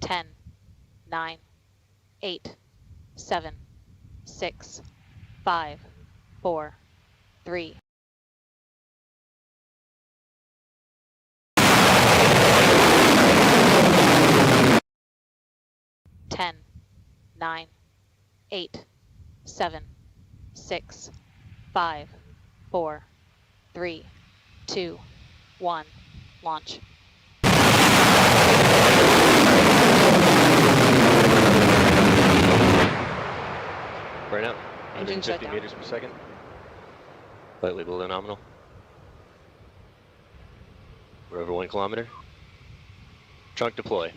10, 9, 8, 7, 6, 5, 4, 3. Ten, 9, 8, 7, 6, 5, 4, 3, 2, 1, launch. Right now, Engine 150 shutdown. meters per second. Slightly below nominal. We're over 1 kilometer. Trunk deploy.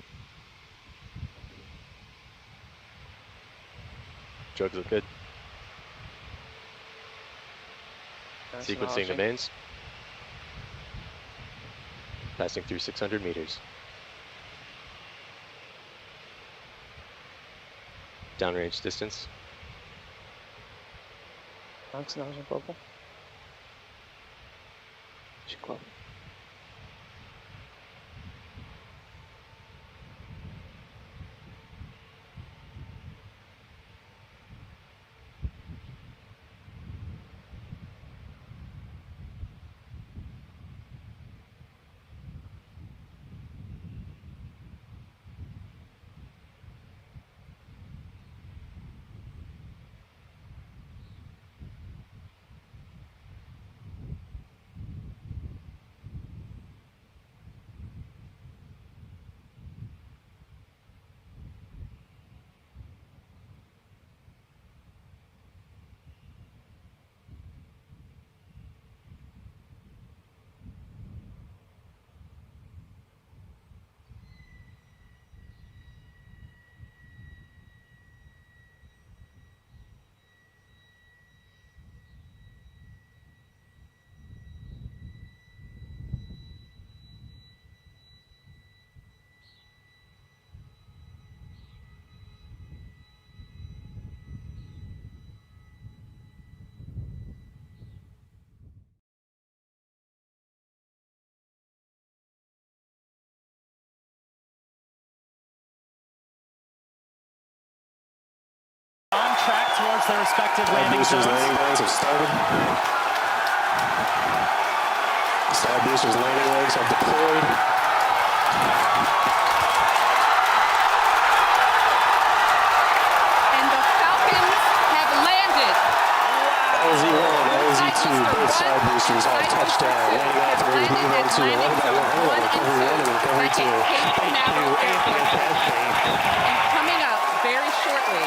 Drugs look good. Sequencing the mains. Passing through 600 meters. Downrange distance. Max nose and bubble. On track towards their respective landing Boosters' zones. landing legs have started. Star boosters' landing legs have deployed. And the Falcons have landed. LZ1, LZ2, both side boosters have touched down. Landing off the move on to 11.1, recovery 1 and recovery 2. And coming up very shortly,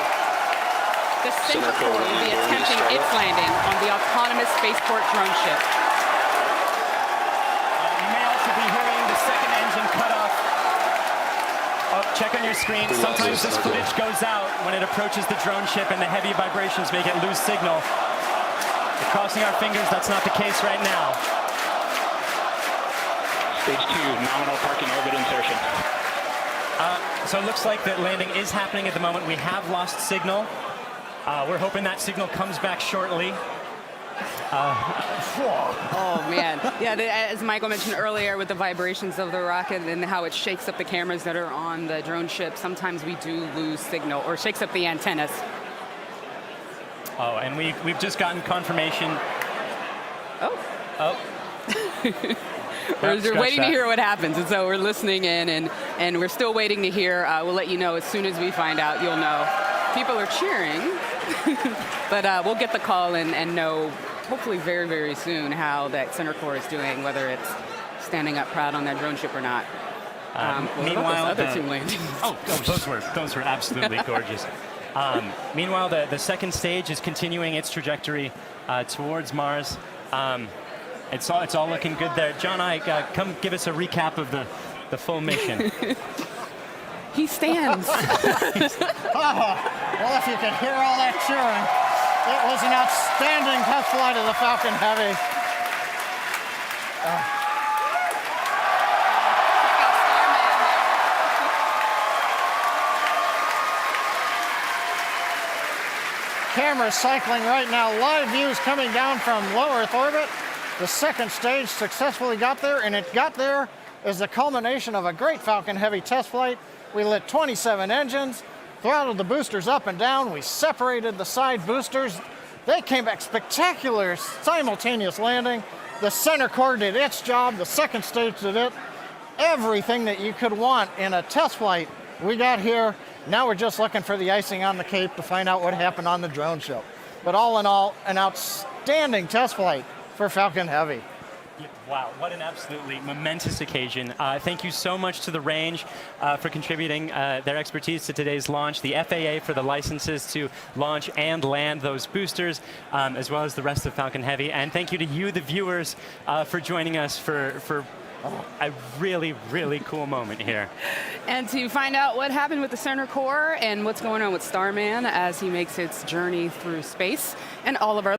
the Center Corps will be attempting its landing on the autonomous spaceport drone ship. You may also be hearing the second engine cut off. Oh, check on your screen. Sometimes this footage goes out when it approaches the drone ship and the heavy vibrations make it lose signal. We're crossing our fingers, that's not the case right now. Stage 2, nominal parking orbit insertion. So it looks like that landing is happening at the moment. We have lost signal. We're hoping that signal comes back shortly. Oh, man. Yeah, as Michael mentioned earlier with the vibrations of the rocket and how it shakes up the cameras that are on the drone ship, sometimes we do lose signal or shakes up the antennas. Oh, and we've just gotten confirmation. Oh. We're waiting to hear what happens, and so we're listening in, and we're still waiting to hear. We'll let you know as soon as we find out. You'll know. People are cheering, but we'll get the call and know hopefully very, very soon how that Center Corps is doing, whether it's standing up proud on that drone ship or not. Meanwhile, other two landings. those were absolutely gorgeous. Meanwhile, the second stage is continuing its trajectory towards Mars. It's all looking good there. John, come give us a recap of the full mission. He stands. Well, if you could hear all that cheering, it was an outstanding test flight of the Falcon Heavy. Cameras cycling right now. Live views coming down from low Earth orbit. The second stage successfully got there, and it got there as the culmination of a great Falcon Heavy test flight. We lit 27 engines, throttled the boosters up and down. We separated the side boosters. They came back spectacular, simultaneous landing. The center core did its job. The second stage did it. Everything that you could want in a test flight, we got here. Now we're just looking for the icing on the cake to find out what happened on the drone show. But all in all, an outstanding test flight for Falcon Heavy. Wow, what an absolutely momentous occasion. Thank you so much to the range for contributing their expertise to today's launch, the FAA for the licenses to launch and land those boosters, as well as the rest of Falcon Heavy. And thank you to you, the viewers, for joining us for a really, really cool moment here. And to find out what happened with the center core and what's going on with Starman as he makes its journey through space, and all of our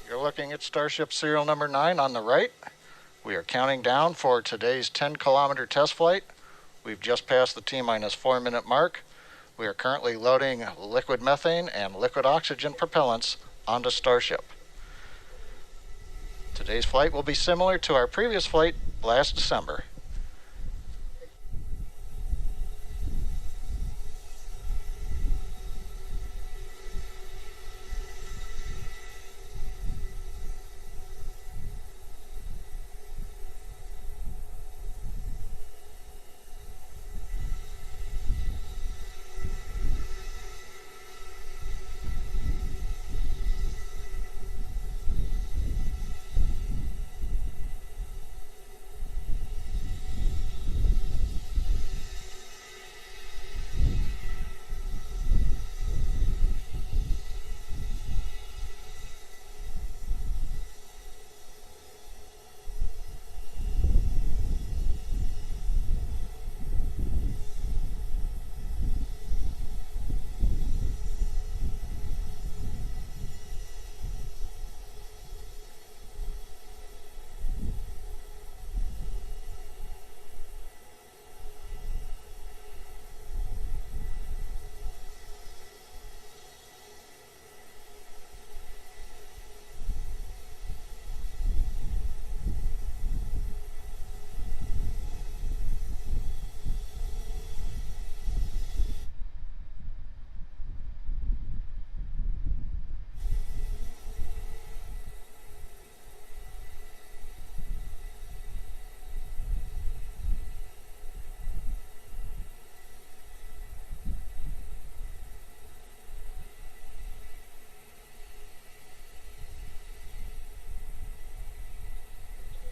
You're looking at Starship serial number 9 on the right. We are counting down for today's 10-kilometer test flight. We've just passed the T-minus 4-minute mark. We are currently loading liquid methane and liquid oxygen propellants onto Starship. Today's flight will be similar to our previous flight last December.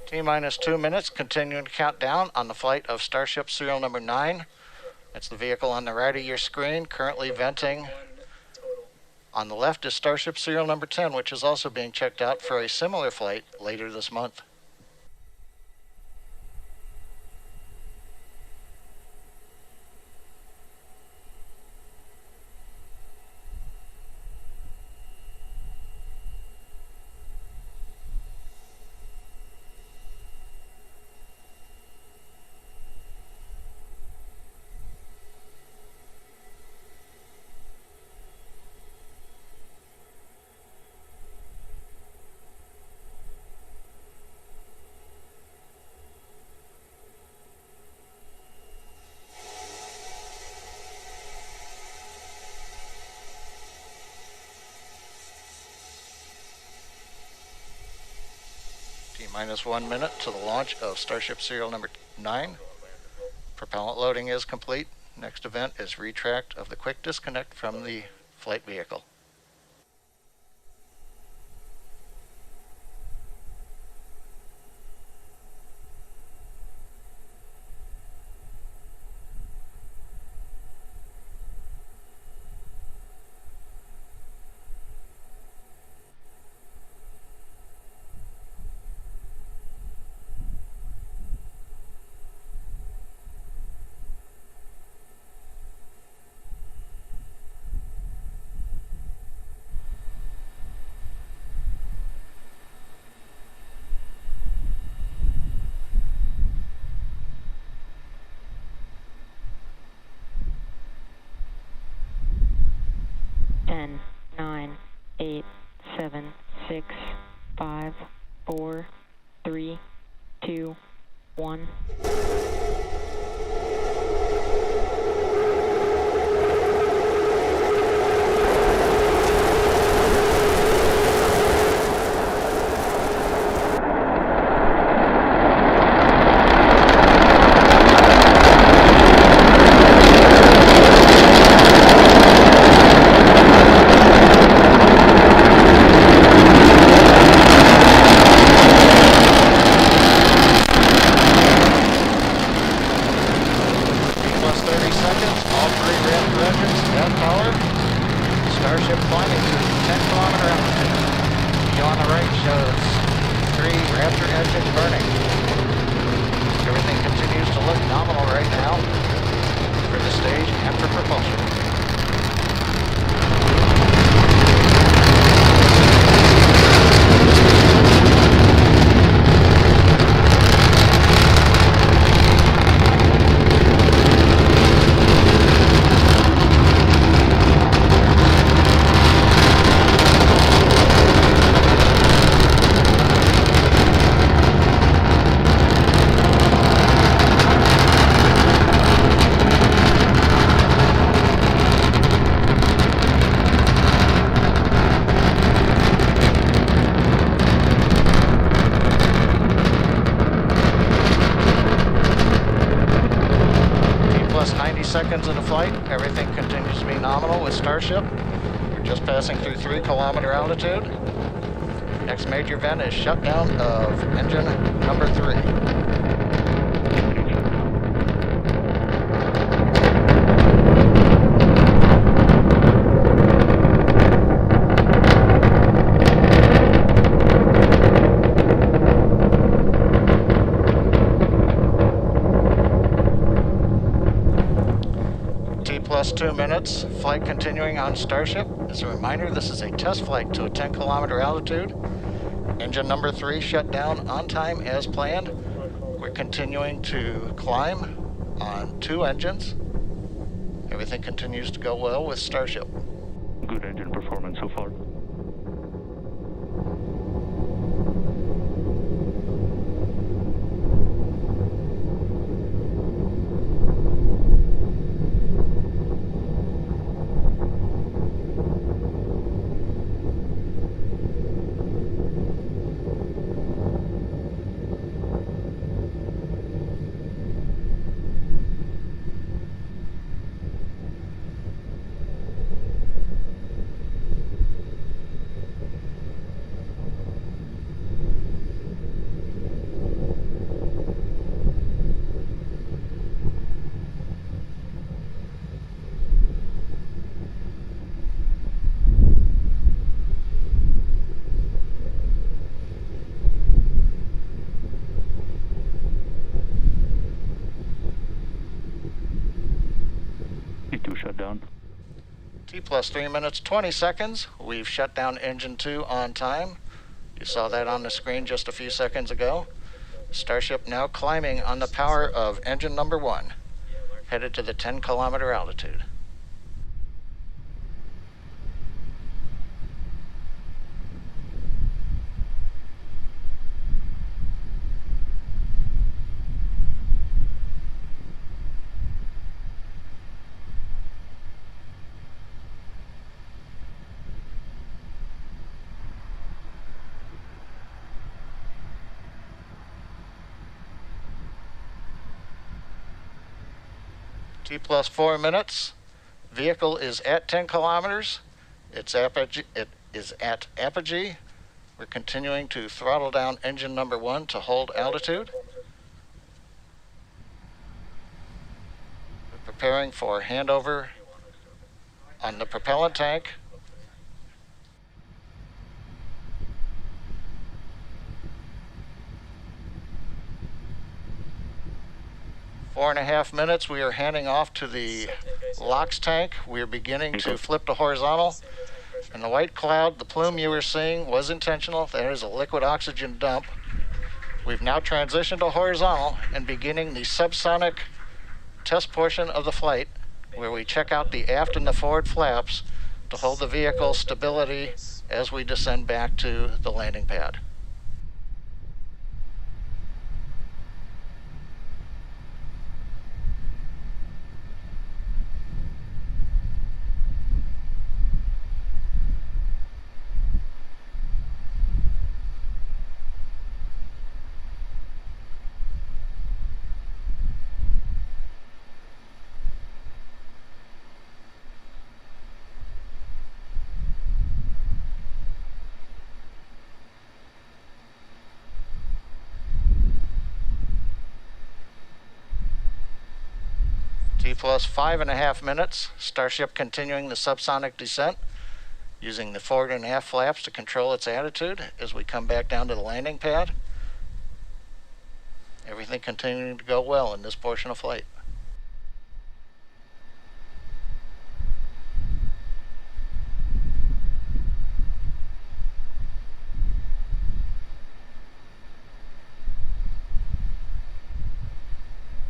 T-minus 2 minutes, continuing to count down on the flight of Starship serial number 9. That's the vehicle on the right of your screen, currently venting. On the left is Starship serial number 10, which is also being checked out for a similar flight later this month. T-minus 1 minute to the launch of Starship serial number 9. Propellant loading is complete. Next event is retract of the quick disconnect from the flight vehicle. 2, 1. Starship climbing to 10-kilometer altitude. View on the right shows 3 Raptor engines burning. Everything continues to look nominal right now for the stage and for propulsion. 90 seconds into flight, everything continues to be nominal with Starship. We're just passing through 3-kilometer altitude. Next major event is shutdown of engine number 3. Plus 2 minutes, flight continuing on Starship. As a reminder, this is a test flight to a 10-kilometer altitude. Engine number 3 shut down on time as planned. We're continuing to climb on 2 engines. Everything continues to go well with Starship. Good engine performance so far. Shutdown. T plus 3 minutes, 20 seconds. We've shut down engine 2 on time. You saw that on the screen just a few seconds ago. Starship now climbing on the power of engine number 1, headed to the 10-kilometer altitude. T plus 4 minutes. Vehicle is at 10 kilometers. It is at apogee. We're continuing to throttle down engine number 1 to hold altitude. We're preparing for handover on the propellant tank. Four and a half minutes, we are handing off to the LOX tank. We are beginning to flip to horizontal. And the white cloud, the plume you were seeing, was intentional. That is a liquid oxygen dump. We've now transitioned to horizontal and beginning the subsonic test portion of the flight, where we check out the aft and the forward flaps to hold the vehicle's stability as we descend back to the landing pad. T plus 5.5 minutes. Starship continuing the subsonic descent, using the forward and aft flaps to control its attitude as we come back down to the landing pad. Everything continuing to go well in this portion of flight.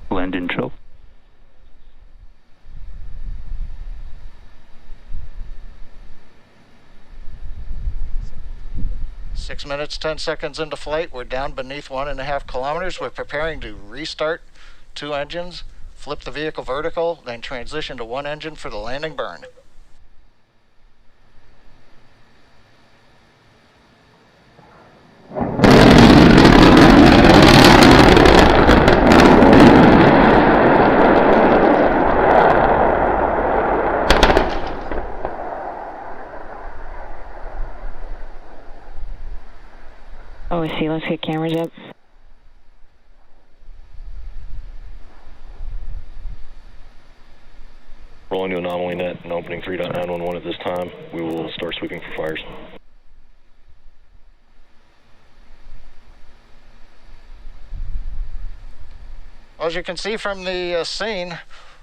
Land intro. 6 minutes, 10 seconds into flight. We're down beneath 1.5 kilometers. We're preparing to restart 2 engines, flip the vehicle vertical, then transition to 1 engine for the landing burn. Oh, I see. Let's get cameras up. Rolling to anomaly net and opening 3.911 at this time. We will start sweeping for fires. As you can see from the scene,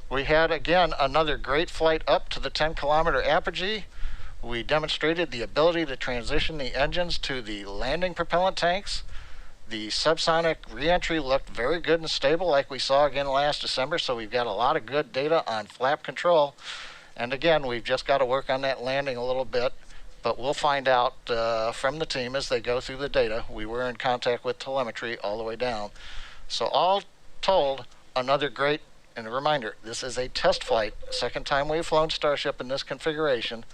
we had again another great flight up to the 10-kilometer apogee. We demonstrated the ability to transition the engines to the landing propellant tanks. The subsonic reentry looked very good and stable like we saw again last December, so we've got a lot of good data on flap control. And again, we've just got to work on that landing a little bit, but we'll find out from the team as they go through the data. We were in contact with telemetry all the way down. So all told, another great, and a reminder, this is a test flight, second time we've flown Starship in this configuration.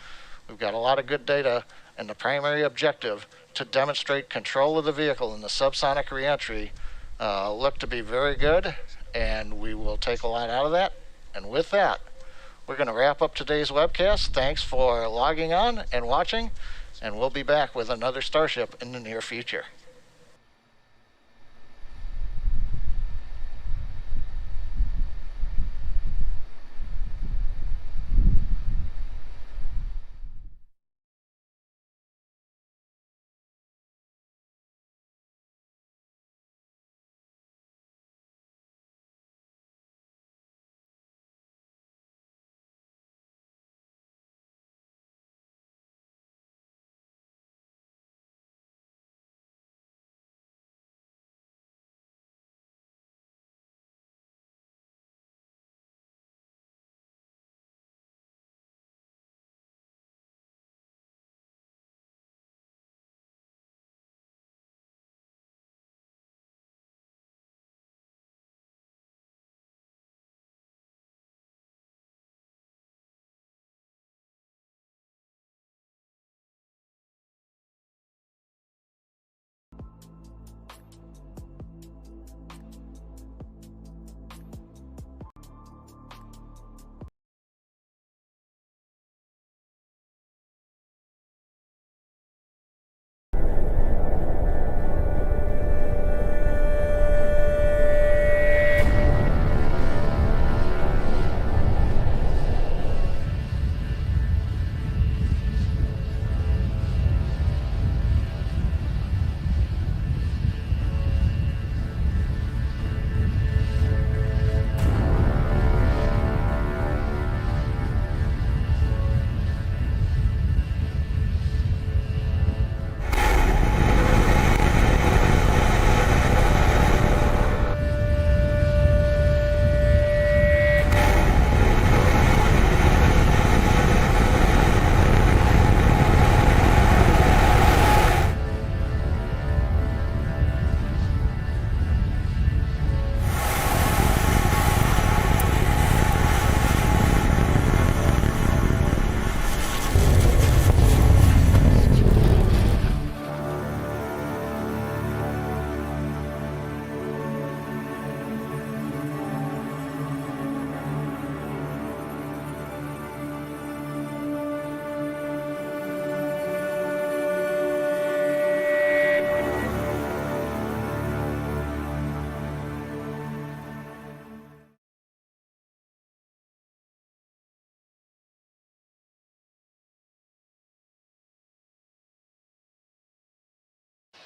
We've got a lot of good data, and the primary objective to demonstrate control of the vehicle in the subsonic reentry looked to be very good, and we will take a lot out of that. And with that, we're going to wrap up today's webcast. Thanks for logging on and watching, and we'll be back with another Starship in the near future.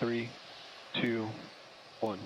3, 2, 1.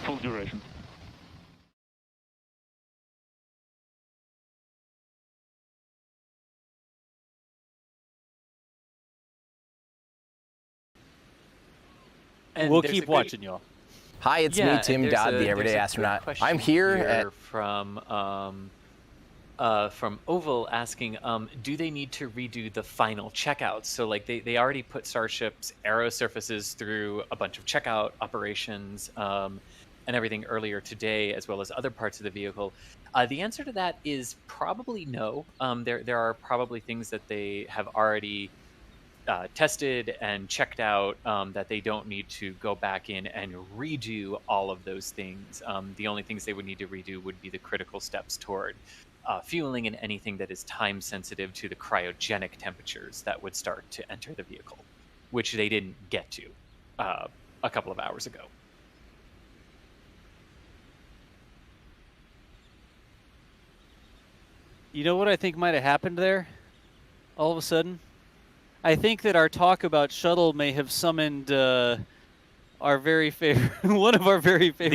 Full duration. We'll keep watching, y'all. Hi, it's me, Tim Dodd, the Everyday Astronaut. I'm here from Oval asking, do they need to redo the final checkouts? So like they already put Starship's aero surfaces through a bunch of checkout operations and everything earlier today, as well as other parts of the vehicle. The answer to that is probably no. There are probably things that they have already tested and checked out that they don't need to go back in and redo all of those things. The only things they would need to redo would be the critical steps toward fueling and anything that is time sensitive to the cryogenic temperatures that would start to enter the vehicle, which they didn't get to a couple of hours ago. You know what I think might have happened there? All of a sudden? I think that our talk about shuttle may have summoned our very favorite, one of our very favorite.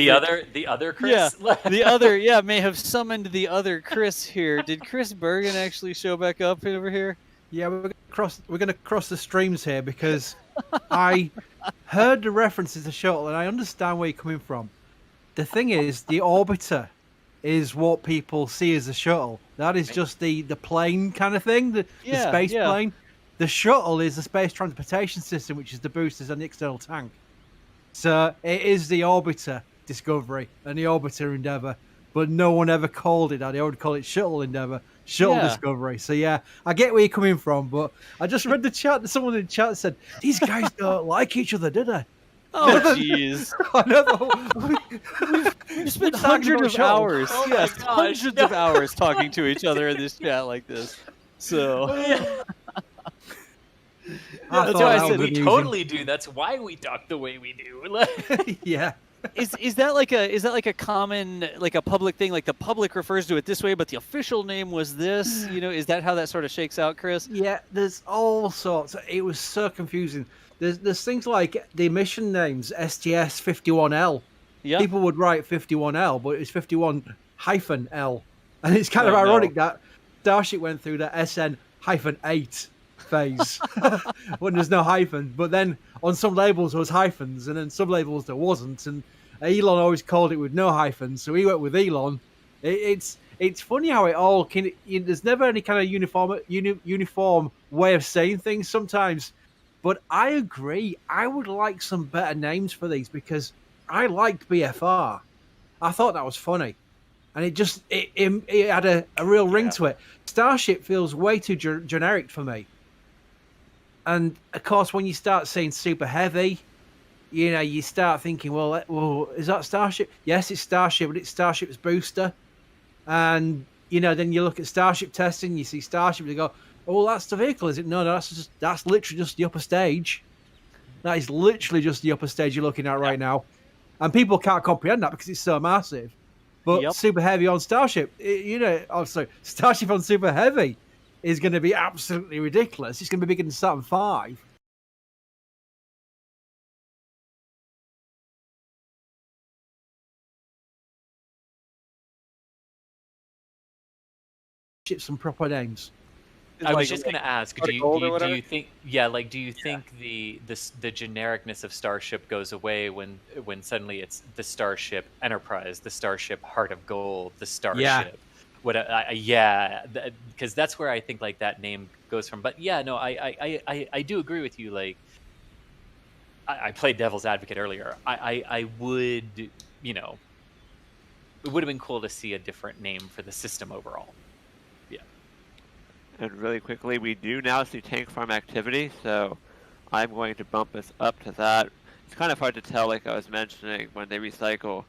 The other Chris? Yeah, the other, yeah, may have summoned the other Chris here. Did Chris Bergen actually show back up over here? Yeah, we're gonna cross the streams here because I heard the references to shuttle and I understand where you're coming from. The thing is, the orbiter is what people see as a shuttle. That is just the plane kind of thing, the space plane. The shuttle is the space transportation system, which is the boosters and the external tank. So it is the orbiter Discovery and the orbiter Endeavour, but no one ever called it that. They always call it shuttle Endeavour, shuttle Discovery. So yeah, I get where you're coming from, but I just read the chat. Someone in the chat said, these guys don't like each other, did they? Oh, jeez. I know. We've spent hundreds of hours. Yes, hundreds of hours talking to each other in this chat like this. So... That's why I said we totally do. That's why we talk the way we do. Yeah. Is that like a common, like a public thing? Like the public refers to it this way, but the official name was this. You know, is that how that sort of shakes out, Chris? Yeah. There's all sorts. It was so confusing. There's things like the mission names, STS-51L. Yeah. People would write 51L, but it's 51-L, and it's kind of ironic that Starship went through that SN-8 phase when there's no hyphen, but then on some labels there was hyphens and then some labels there wasn't, and Elon always called it with no hyphens, so he went with Elon. It's funny how it all can, there's never any kind of uniform way of saying things sometimes, but I agree, I would like some better names for these because I liked BFR. I thought that was funny, and it had a real ring to it. Starship feels way too generic for me. And of course, when you start saying super heavy, you know, you start thinking, well, is that Starship? Yes, it's Starship, but it's Starship's booster. And you know, then you look at Starship testing, you see Starship, and you go, oh, that's the vehicle, is it? No, that's literally just the upper stage. That is literally just the upper stage you're looking at right now, and people can't comprehend that because it's so massive. But super heavy on Starship, Starship on super heavy is going to be absolutely ridiculous. It's going to be bigger than Saturn V. Some proper names. I was just going to ask, do you think the genericness of Starship goes away when suddenly it's the Starship Enterprise, the Starship Heart of Gold, the Starship? yeah, because that's where I think like that name goes from. But yeah, no, I do agree with you. Like, I played devil's advocate earlier. I would, you know, it would have been cool to see a different name for the system overall. Yeah. And really quickly, we do now see tank farm activity, so I'm going to bump us up to that. It's kind of hard to tell, like I was mentioning, when they recycle,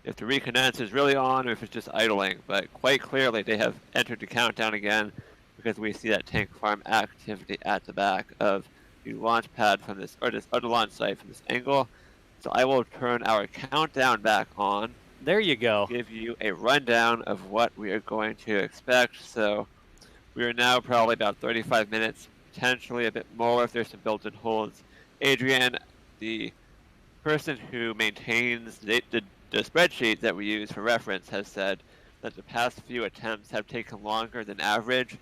if the recondense is really on or if it's just idling, but quite clearly they have entered the countdown again because we see that tank farm activity at the back of the launch pad from this, or the launch site from this angle. So I will turn our countdown back on. There you go. Give you a rundown of what we are going to expect. So we are now probably about 35 minutes, potentially a bit more if there's some built-in holds. Adrian, the person who maintains the spreadsheet that we use for reference, has said that the past few attempts have taken longer than average.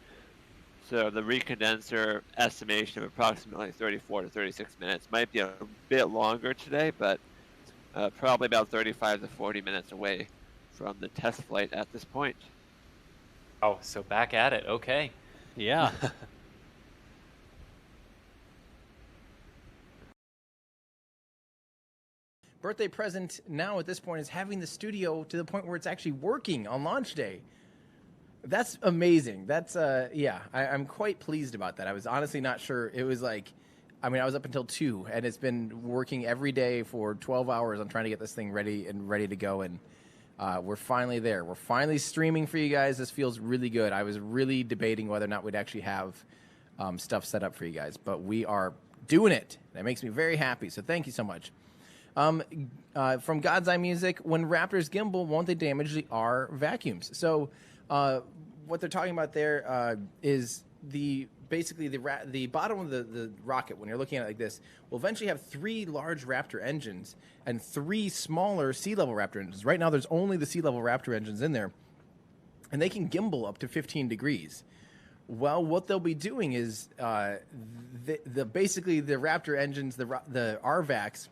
So the recondenser estimation of approximately 34 to 36 minutes might be a bit longer today, but probably about 35 to 40 minutes away from the test flight at this point. Oh, so back at it. Okay. Yeah. Birthday present now at this point is having the studio to the point where it's actually working on launch day. That's amazing. That's, yeah, I'm quite pleased about that. I was honestly not sure. It was like, I mean, I was up until 2, and it's been working every day for 12 hours on trying to get this thing ready to go, and we're finally there. We're finally streaming for you guys. This feels really good. I was really debating whether or not we'd actually have stuff set up for you guys, but we are doing it. That makes me very happy, so thank you so much. From God's Eye Music, when Raptors gimbal, won't they damage the R vacuums? So what they're talking about there is basically the bottom of the rocket, when you're looking at it like this, will eventually have 3 large Raptor engines and 3 smaller sea level Raptor engines. Right now there's only the sea level Raptor engines in there, and they can gimbal up to 15 degrees. Well, what they'll be doing is basically the Raptor engines, the RVACs,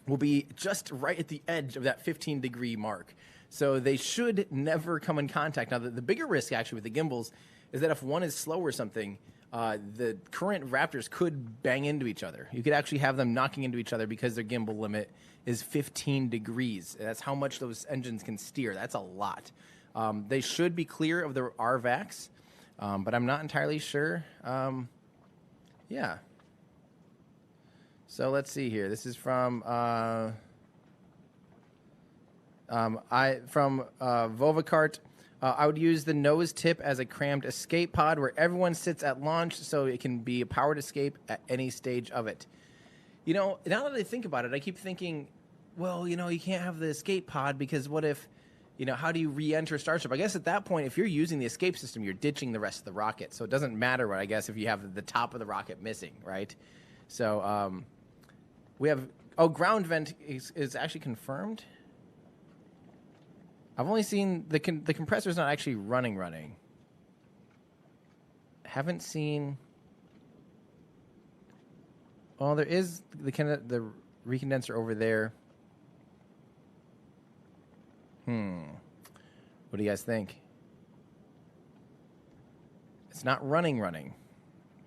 will be just right at the edge of that 15-degree mark. So they should never come in contact. Now, the bigger risk, actually, with the gimbals is that if one is slow or something, the current Raptors could bang into each other. You could actually have them knocking into each other because their gimbal limit is 15 degrees. That's how much those engines can steer. That's a lot. They should be clear of the RVACs, but I'm not entirely sure. Yeah. So let's see here. This is from Vovacart. I would use the nose tip as a crammed escape pod where everyone sits at launch so it can be a powered escape at any stage of it. You know, now that I think about it, I keep thinking, well, you know, you can't have the escape pod because what if, you know, how do you re-enter Starship? I guess at that point, if you're using the escape system, you're ditching the rest of the rocket. So it doesn't matter, I guess, if you have the top of the rocket missing, right? So, we have, ground vent is actually confirmed. I've only seen the compressor's not actually running. Haven't seen. Well, there is the recondenser over there. What do you guys think? It's not running.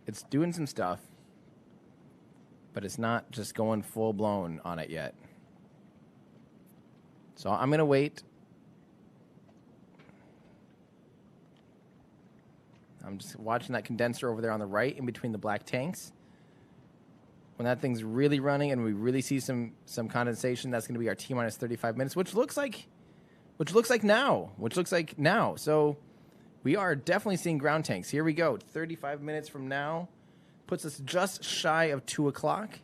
It's doing some stuff, but it's not just going full-blown on it yet. So I'm going to wait. I'm just watching that condenser over there on the right in between the black tanks. When that thing's really running and we really see some condensation, that's going to be our T-minus 35 minutes, which looks like now. So we are definitely seeing ground tanks. Here we go. 35 minutes from now. Puts us just shy of 2 o'clock.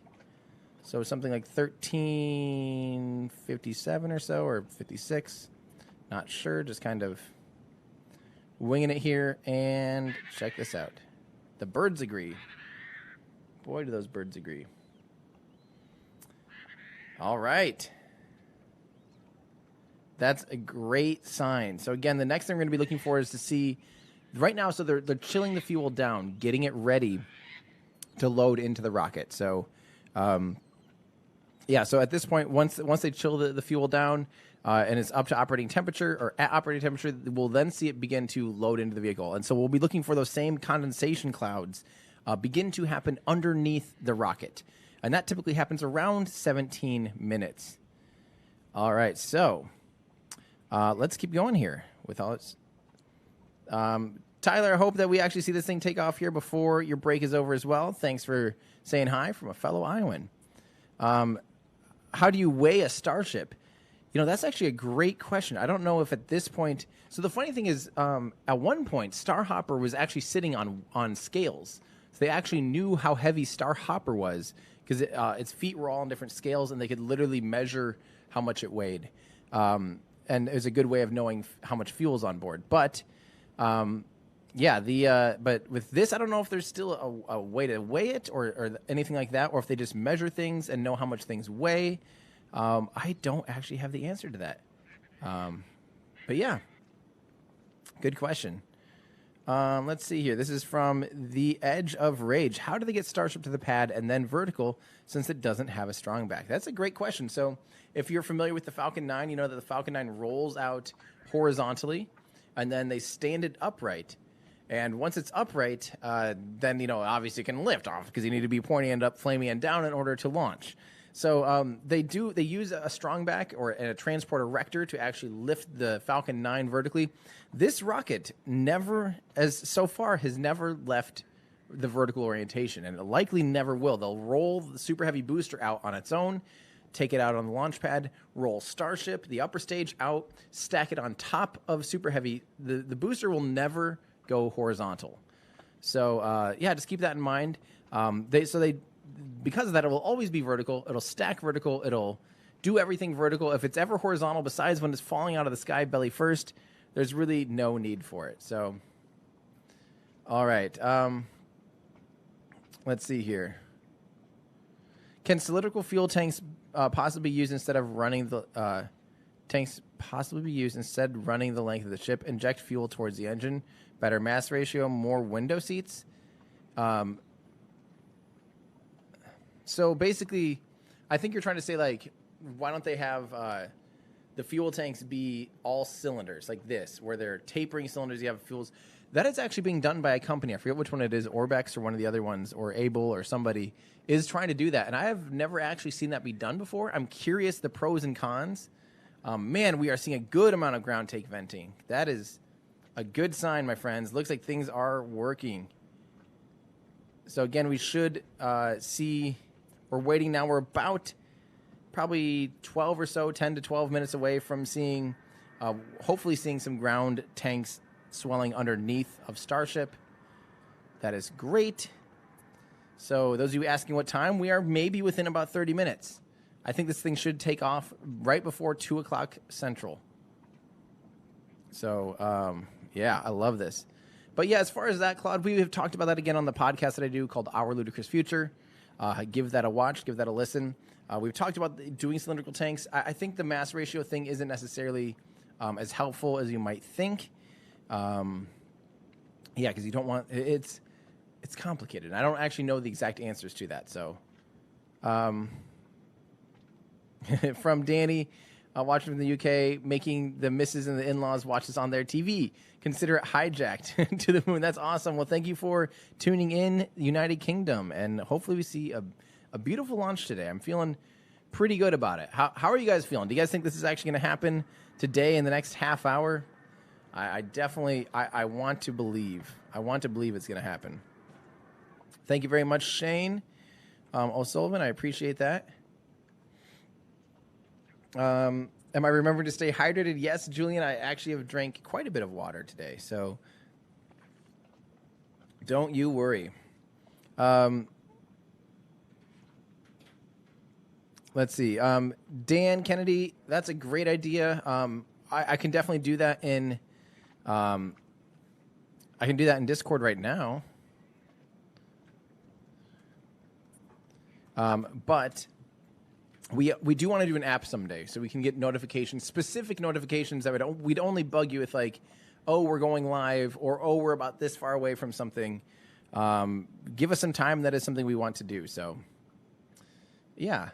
So something like 13:57 or so, or 56. Not sure, just kind of winging it here. And check this out. The birds agree. Boy, do those birds agree. All right. That's a great sign. So again, the next thing we're going to be looking for is to see, right now, so they're chilling the fuel down, getting it ready to load into the rocket. So, yeah, so at this point, once they chill the fuel down, and it's up to operating temperature or at operating temperature, we'll then see it begin to load into the vehicle. And so we'll be looking for those same condensation clouds begin to happen underneath the rocket. And that typically happens around 17 minutes. All right, so let's keep going here with all its... Tyler, I hope that we actually see this thing take off here before your break is over as well. Thanks for saying hi from a fellow Iowan. How do you weigh a Starship? You know, that's actually a great question. I don't know if at this point... So the funny thing is, at one point, Starhopper was actually sitting on scales. So they actually knew how heavy Starhopper was because its feet were all on different scales, and they could literally measure how much it weighed. And it was a good way of knowing how much fuel's on board. But, but with this, I don't know if there's still a way to weigh it or anything like that, or if they just measure things and know how much things weigh. I don't actually have the answer to that. But yeah, good question. Let's see here. This is from The Edge of Rage. How do they get Starship to the pad and then vertical since it doesn't have a strong back? That's a great question. So if you're familiar with the Falcon 9, you know that the Falcon 9 rolls out horizontally and then they stand it upright. And once it's upright, then, obviously it can lift off because you need to be pointing end up, flaming end down in order to launch. So they use a strong back or a transport erector to actually lift the Falcon 9 vertically. This rocket so far has never left the vertical orientation, and it likely never will. They'll roll the Super Heavy booster out on its own, take it out on the launch pad, roll Starship, the upper stage out, stack it on top of Super Heavy. The booster will never go horizontal. So just keep that in mind. Because of that, it will always be vertical. It'll stack vertical. It'll do everything vertical. If it's ever horizontal, besides when it's falling out of the sky belly first, there's really no need for it. So, all right. Let's see here. Can cylindrical fuel tanks possibly be used instead of running the running the length of the ship? Inject fuel towards the engine. Better mass ratio. More window seats. So basically, I think you're trying to say, like, why don't they have the fuel tanks be all cylinders like this, where they're tapering cylinders, you have fuels. That is actually being done by a company. I forget which one it is, Orbex or one of the other ones, or Able or somebody is trying to do that. And I have never actually seen that be done before. I'm curious the pros and cons. Man, we are seeing a good amount of ground take venting. That is a good sign, my friends. Looks like things are working. So again, we should see... We're waiting now. We're about probably 10 to 12 minutes away from seeing, hopefully seeing some ground tanks swelling underneath of Starship. That is great. So those of you asking what time, we are maybe within about 30 minutes. I think this thing should take off right before 2 o'clock Central. So, I love this. But yeah, as far as that, Claude, we have talked about that again on the podcast that I do called Our Ludicrous Future. Give that a watch, give that a listen. We've talked about doing cylindrical tanks. I think the mass ratio thing isn't necessarily as helpful as you might think. Because you don't want it's complicated. I don't actually know the exact answers to that. So, from Danny, watching from the UK, making the missus and the in-laws watch this on their TV. Consider it hijacked to the moon. That's awesome. Well, thank you for tuning in, United Kingdom, and hopefully we see a beautiful launch today. I'm feeling pretty good about it. How are you guys feeling? Do you guys think this is actually going to happen today in the next half hour? I definitely want to believe. I want to believe it's going to happen. Thank you very much, Shane O'Sullivan. I appreciate that. Am I remembering to stay hydrated? Yes, Julian, I actually have drank quite a bit of water today, so don't you worry. Let's see. Dan Kennedy, that's a great idea. I can definitely do that in Discord right now. But we do want to do an app someday, so we can get notifications, specific notifications that we'd only bug you with, like, oh, we're going live, or oh, we're about this far away from something. Give us some time. That is something we want to do. So, yeah.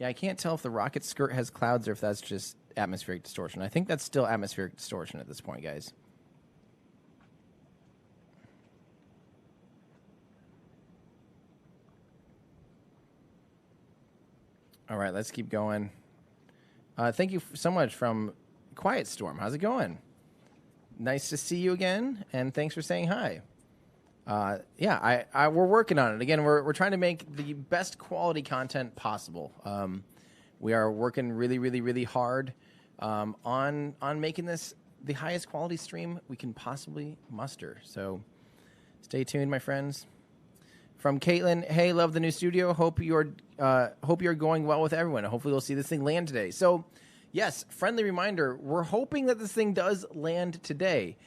Yeah, I can't tell if the rocket skirt has clouds or if that's just atmospheric distortion. I think that's still atmospheric distortion at this point, guys. All right, let's keep going. Thank you so much from Quiet Storm. How's it going? Nice to see you again, and thanks for saying hi. Yeah, we're working on it. Again, we're trying to make the best quality content possible. We are working really, really, really hard on making this the highest quality stream we can possibly muster. So stay tuned, my friends. From Caitlin, hey, love the new studio. Hope you're going well with everyone. Hopefully we'll see this thing land today. So, yes, friendly reminder, we're hoping that this thing does land today.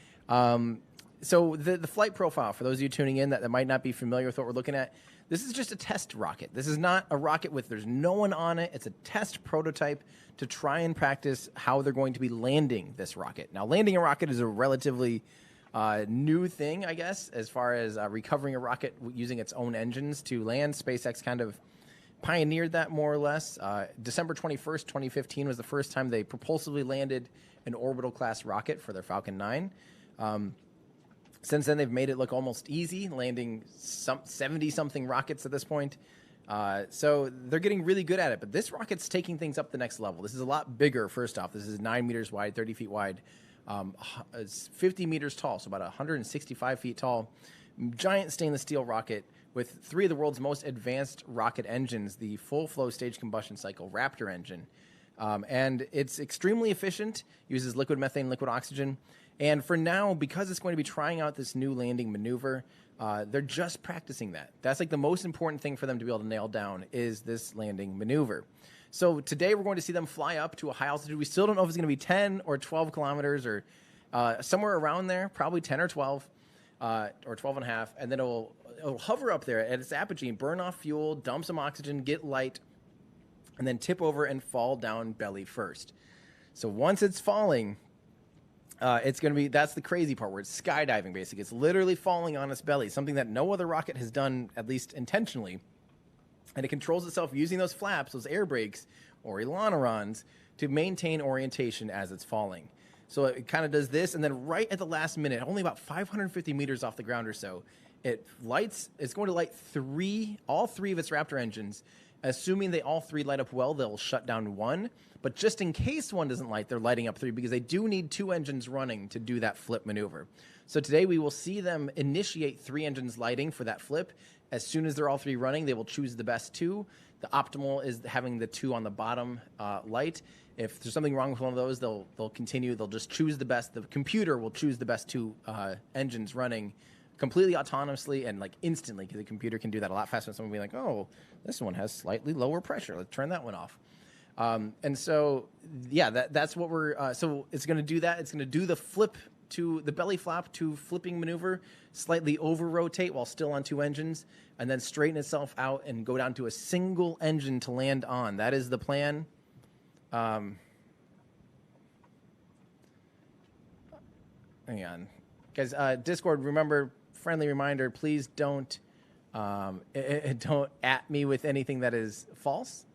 So the flight profile, for those of you tuning in that might not be familiar with what we're looking at, this is just a test rocket. This is not a rocket there's no one on it. It's a test prototype to try and practice how they're going to be landing this rocket. Now, landing a rocket is a relatively new thing, I guess, as far as recovering a rocket using its own engines to land. SpaceX kind of pioneered that more or less. December 21st, 2015 was the first time they propulsively landed an orbital class rocket for their Falcon 9. Since then, they've made it look almost easy, landing 70-something rockets at this point. So they're getting really good at it. But this rocket's taking things up the next level. This is a lot bigger, first off. This is 9 meters wide, 30 feet wide. It's 50 meters tall, so about 165 feet tall. Giant stainless steel rocket with 3 of the world's most advanced rocket engines, the full flow stage combustion cycle Raptor engine. And it's extremely efficient, uses liquid methane, liquid oxygen. And for now, because it's going to be trying out this new landing maneuver, they're just practicing that. That's like the most important thing for them to be able to nail down is this landing maneuver. So today we're going to see them fly up to a high altitude. We still don't know if it's going to be 10 or 12 kilometers or somewhere around there, probably 10 or 12 or 12 and a half. And then it'll hover up there at its apogee, burn off fuel, dump some oxygen, get light, and then tip over and fall down belly first. So once it's falling, it's going to be, that's the crazy part where it's skydiving, basically. It's literally falling on its belly, something that no other rocket has done, at least intentionally. And it controls itself using those flaps, those air brakes, or ailerons, to maintain orientation as it's falling. So it kind of does this, and then right at the last minute, only about 550 meters off the ground or so, it's going to light all three of its Raptor engines. Assuming they all 3 light up well, they'll shut down 1. But just in case 1 doesn't light, they're lighting up 3 because they do need 2 engines running to do that flip maneuver. So today we will see them initiate 3 engines lighting for that flip. As soon as they're all 3 running, they will choose the best 2. The optimal is having the 2 on the bottom light. If there's something wrong with one of those, they'll continue. They'll just choose the best. The computer will choose the best 2 engines running completely autonomously and like instantly, because the computer can do that a lot faster than someone being like, oh, this one has slightly lower pressure. Let's turn that one off. And so, yeah, that's what we're, so it's going to do that. It's going to do the flip to the belly flap to flipping maneuver, slightly over rotate while still on 2 engines, and then straighten itself out and go down to a single engine to land on. That is the plan. Hang on. Guys, Discord, remember, friendly reminder, please don't at me with anything that is false.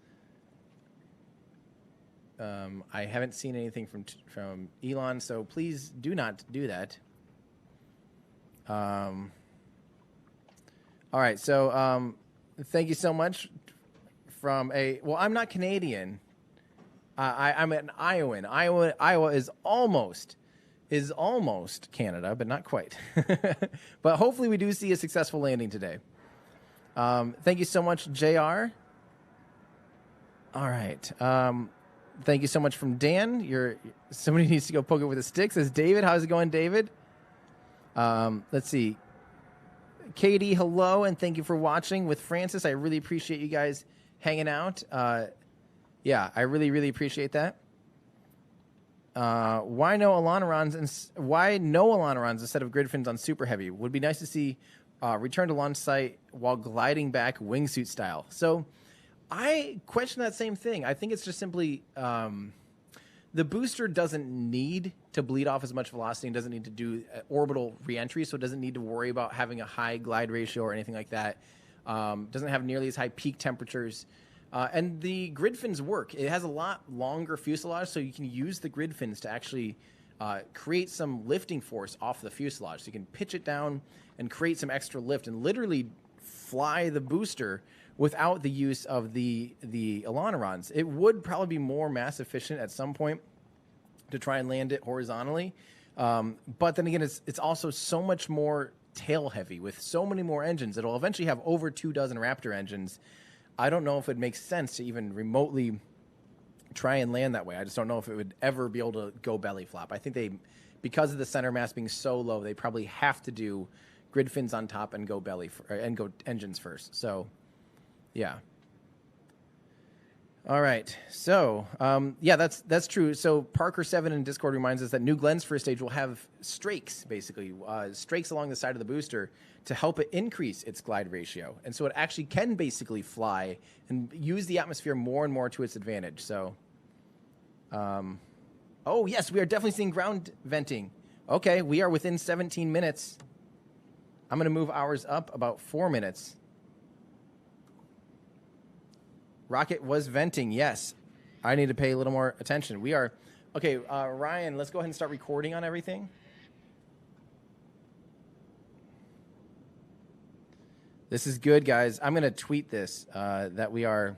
I haven't seen anything from Elon, so please do not do that. All right, so thank you so much from well, I'm not Canadian. I'm an Iowan. Iowa is almost Canada, but not quite. But hopefully we do see a successful landing today. Thank you so much, JR. All right. Thank you so much from Dan. Somebody needs to go poke it with a stick. Says David. How's it going, David? Let's see. Katie, hello, and thank you for watching with Francis. I really appreciate you guys hanging out. Yeah, I really, really appreciate that. Why no ailerons instead of grid fins on Super Heavy? Would be nice to see return to launch site while gliding back wingsuit style. So I question that same thing. I think it's just simply the booster doesn't need to bleed off as much velocity and doesn't need to do orbital reentry, so it doesn't need to worry about having a high glide ratio or anything like that. Doesn't have nearly as high peak temperatures. And the grid fins work. It has a lot longer fuselage, so you can use the grid fins to actually create some lifting force off the fuselage. So you can pitch it down and create some extra lift and literally fly the booster without the use of the ailerons. It would probably be more mass efficient at some point to try and land it horizontally. But then again, it's also so much more tail heavy with so many more engines. It'll eventually have over 24 Raptor engines. I don't know if it makes sense to even remotely try and land that way. I just don't know if it would ever be able to go belly flop. I think because of the center mass being so low, they probably have to do grid fins on top and go and go engines first. So, yeah. All right. So, yeah, that's true. So Parker7 in Discord reminds us that New Glenn's first stage will have strakes, basically, strakes along the side of the booster to help it increase its glide ratio. And so it actually can basically fly and use the atmosphere more and more to its advantage. So, oh, yes, we are definitely seeing ground venting. Okay, we are within 17 minutes. I'm going to move ours up about 4 minutes. Rocket was venting, yes. I need to pay a little more attention. We are... Okay, Ryan, let's go ahead and start recording on everything. This is good, guys. I'm going to tweet this, that we are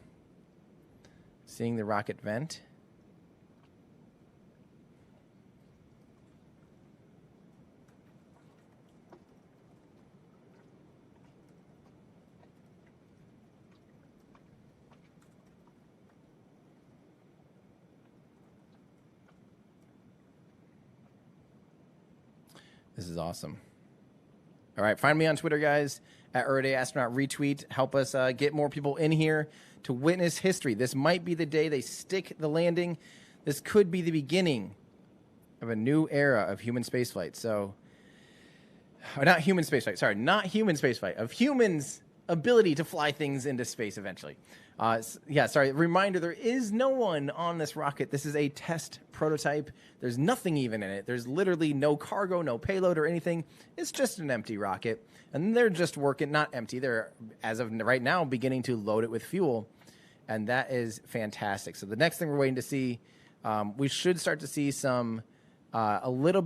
seeing the rocket vent. This is awesome. All right, find me on Twitter, guys, at Earthday Astronaut. Retweet. Help us get more people in here to witness history. This might be the day they stick the landing. This could be the beginning of a new era of human spaceflight. So, not human spaceflight. Sorry, not human spaceflight. Of humans' ability to fly things into space eventually. Yeah, sorry. Reminder, there is no one on this rocket. This is a test prototype. There's nothing even in it. There's literally no cargo, no payload or anything. It's just an empty rocket. And they're just working, not empty. They're, as of right now, beginning to load it with fuel. And that is fantastic. So the next thing we're waiting to see, we should start to see some, a little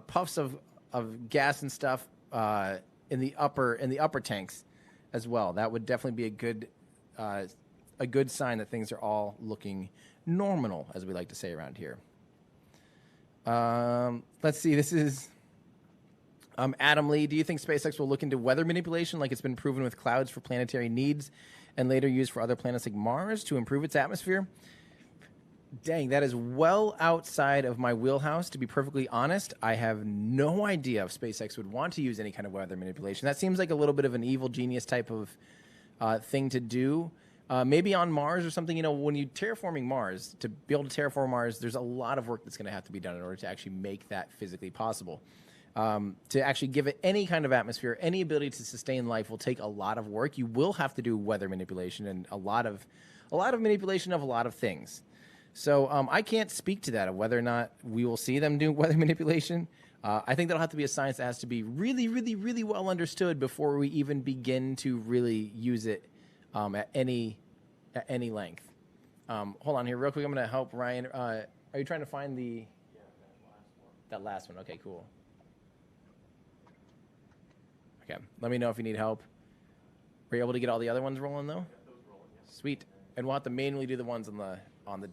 puffs of gas and stuff in the upper tanks as well. That would definitely be a good sign that things are all looking nominal, as we like to say around here. Let's see. This is Adam Lee. Do you think SpaceX will look into weather manipulation like it's been proven with clouds for planetary needs and later used for other planets like Mars to improve its atmosphere? Dang, that is well outside of my wheelhouse, to be perfectly honest. I have no idea if SpaceX would want to use any kind of weather manipulation. That seems like a little bit of an evil genius type of thing to do. Maybe on Mars or something. You know, when you're terraforming Mars, to be able to terraform Mars, there's a lot of work that's going to have to be done in order to actually make that physically possible. To actually give it any kind of atmosphere, any ability to sustain life will take a lot of work. You will have to do weather manipulation and a lot of manipulation of a lot of things. So I can't speak to that, of whether or not we will see them do weather manipulation. I think that'll have to be a science that has to be really, really, really well understood before we even begin to really use it at any length. Hold on here real quick. I'm going to help Ryan. Are you trying to find that last one? Okay, cool. Okay, let me know if you need help. Were you able to get all the other ones rolling, though? Sweet. And we'll have to manually do the ones on the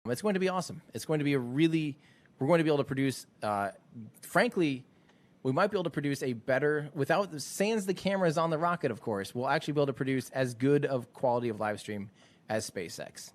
It's going to be awesome. It's going to be we're going to be able to produce, frankly, we might be able to produce a better, without, sans the cameras on the rocket, of course, we'll actually be able to produce as good of quality of live stream as SpaceX.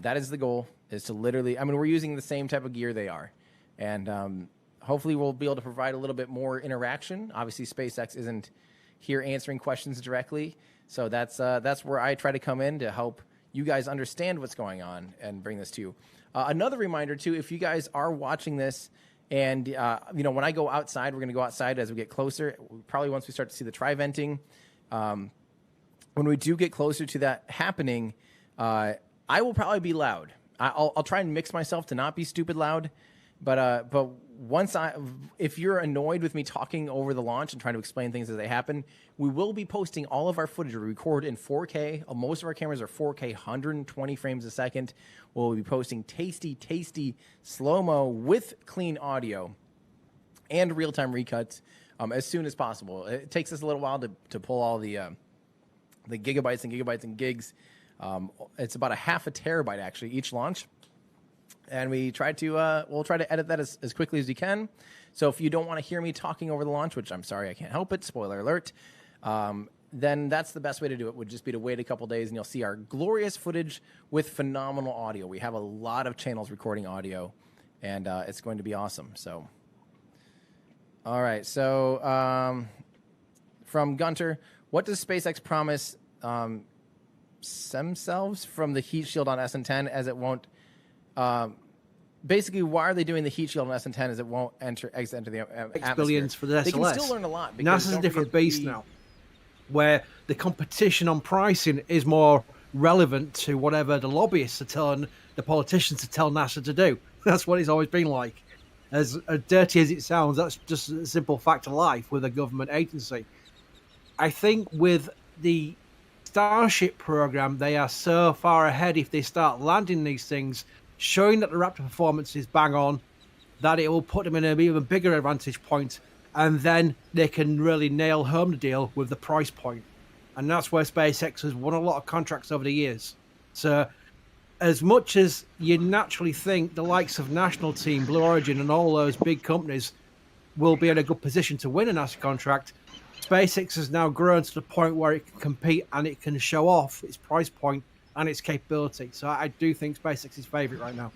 That is the goal, is to literally, I mean, we're using the same type of gear they are. And hopefully we'll be able to provide a little bit more interaction. Obviously, SpaceX isn't here answering questions directly. So that's where I try to come in to help you guys understand what's going on and bring this to you. Another reminder, too, if you guys are watching this, and, when I go outside, we're going to go outside as we get closer, probably once we start to see the tri-venting. When we do get closer to that happening, I will probably be loud. I'll try and mix myself to not be stupid loud. But if you're annoyed with me talking over the launch and trying to explain things as they happen, we will be posting all of our footage. We record in 4K. Most of our cameras are 4K, 120 frames a second. We'll be posting tasty slow-mo with clean audio and real-time recuts as soon as possible. It takes us a little while to pull all the gigabytes and gigabytes and gigs. It's about a half a terabyte, actually, each launch. And we'll try to edit that as quickly as we can. So if you don't want to hear me talking over the launch, which I'm sorry, I can't help it, spoiler alert, then that's the best way to do it, would just be to wait a couple days and you'll see our glorious footage with phenomenal audio. We have a lot of channels recording audio, and it's going to be awesome. So, all right. So from Gunter, what does SpaceX promise themselves from the heat shield on SN10 as it won't... basically, why are they doing the heat shield on SN10 as it won't exit into the atmosphere? Billions for the SLS. They can still learn a lot. NASA's a different beast now, where the competition on pricing is more relevant to whatever the lobbyists are telling the politicians to tell NASA to do. That's what it's always been like. As dirty as it sounds, that's just a simple fact of life with a government agency. I think with the Starship program, they are so far ahead if they start landing these things, showing that the Raptor performance is bang on, that it will put them in an even bigger advantage point, and then they can really nail home the deal with the price point. And that's where SpaceX has won a lot of contracts over the years. So as much as you naturally think the likes of National Team, Blue Origin, and all those big companies will be in a good position to win a NASA contract, SpaceX has now grown to the point where it can compete and it can show off its price point and its capability. So I do think SpaceX is favorite right now.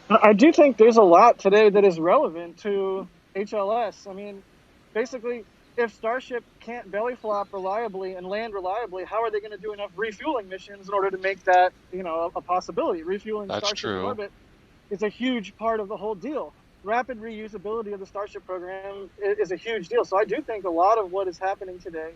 I do think there's a lot today that is relevant to HLS. I mean, basically, if Starship can't belly flop reliably and land reliably, how are they going to do enough refueling missions in order to make that, a possibility? Refueling Starship in orbit is a huge part of the whole deal. Rapid reusability of the Starship program is a huge deal. So I do think a lot of what is happening today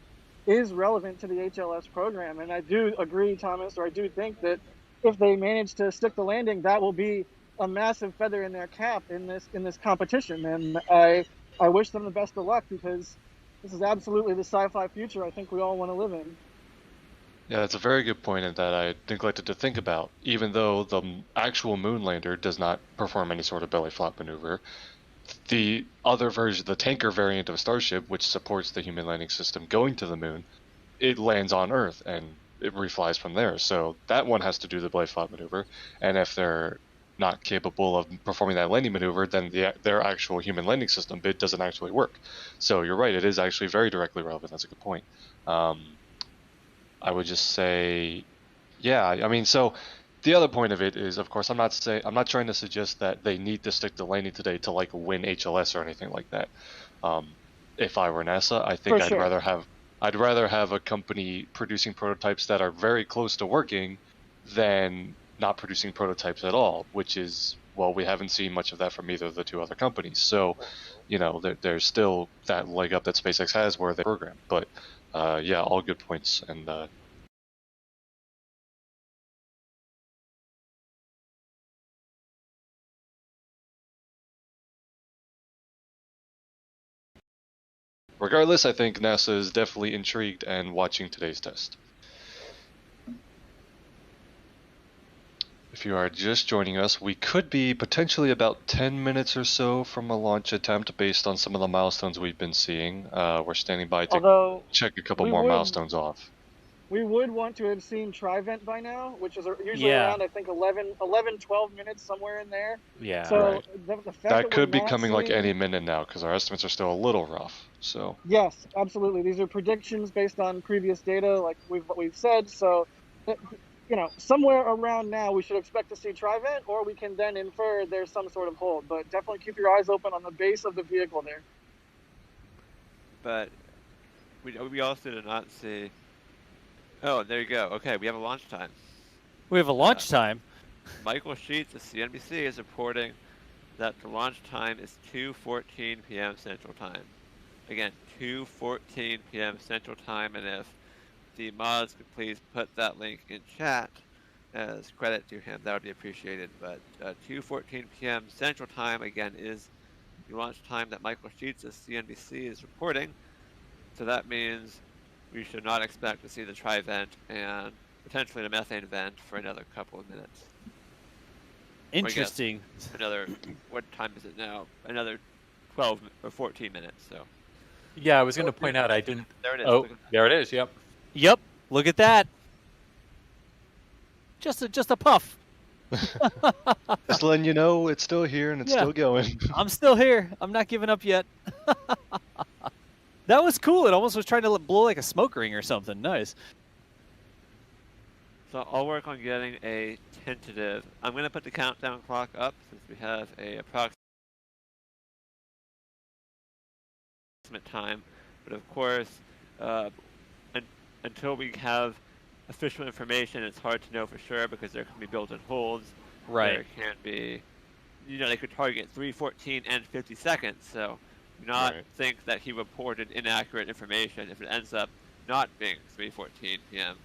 is relevant to the HLS program. And I do agree, Thomas, or I do think that if they manage to stick the landing, that will be a massive feather in their cap in this competition. And I wish them the best of luck, because this is absolutely the sci-fi future I think we all want to live in. Yeah, that's a very good point, and that I neglected to think about. Even though the actual moon lander does not perform any sort of belly flop maneuver, the other version, the tanker variant of Starship, which supports the human landing system going to the moon, it lands on Earth and it reflies from there. So that one has to do the belly flop maneuver, and if they're not capable of performing that landing maneuver, then their actual human landing system bit doesn't actually work. So you're right, it is actually very directly relevant. That's a good point. I would just say, yeah, I mean, so the other point of it is, of course, I'm not trying to suggest that they need to stick the landing today to like win HLS or anything like that. If I were NASA, I think I'd rather have a company producing prototypes that are very close to working than not producing prototypes at all, which is, well, we haven't seen much of that from either of the two other companies. So, there's still that leg up that SpaceX has where they program. But yeah, all good points. And regardless, I think NASA is definitely intrigued and watching today's test. If you are just joining us, we could be potentially about 10 minutes or so from a launch attempt based on some of the milestones we've been seeing. We're standing by to check a couple more milestones off. we would want to have seen Trivent by now, which is usually around, I think, 11, 12 minutes, somewhere in there. Yeah. So Right. the fact That could be we're not coming like seeing- any minute now because our estimates are still a little rough. So Yes, absolutely. These are predictions based on previous data, like we've said. So, somewhere around now, we should expect to see Trivent, or we can then infer there's some sort of hold. But definitely keep your eyes open on the base of the vehicle there. But we also did not see. Oh, there you go. Okay, we have a launch time. We have a launch time. Michael Sheets of CNBC is reporting that the launch time is 2:14 p.m. Central Time. Again, 2:14 p.m. Central Time, and if the mods could please put that link in chat as credit to him, that would be appreciated. But 2:14 p.m. Central Time, again, is the launch time that Michael Sheets of CNBC is reporting. So that means we should not expect to see the tri-vent and potentially the methane vent for another couple of minutes. Interesting. Another, what time is it now? Another 12 or 14 minutes, so. Yeah, I was going to point out I didn't. There it is. Oh, there it is. Yep. Yep. Look at that. Just a puff. just letting you know it's still here and it's Yeah. still going. I'm still here. I'm not giving up yet. That was cool. It almost was trying to blow like a smoke ring or something. Nice. So I'll work on getting a tentative. I'm going to put the countdown clock up since we have a approximate time. But of course, until we have official information, it's hard to know for sure because there can be built-in holds. Right. There can be, they could target 3:14 and 50 seconds. So do not think that he reported inaccurate information if it ends up not being 3:14 p.m.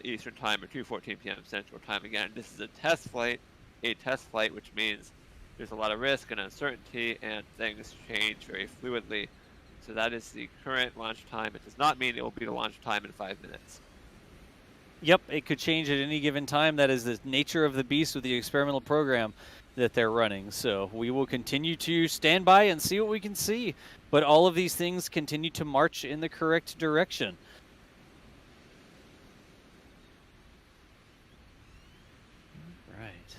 Eastern Time or 2:14 p.m. Central Time. Again, this is a test flight, which means there's a lot of risk and uncertainty, and things change very fluidly. So that is the current launch time. It does not mean it will be the launch time in 5 minutes. Yep, it could change at any given time. That is the nature of the beast with the experimental program that they're running. So we will continue to stand by and see what we can see. But all of these things continue to march in the correct direction. Right.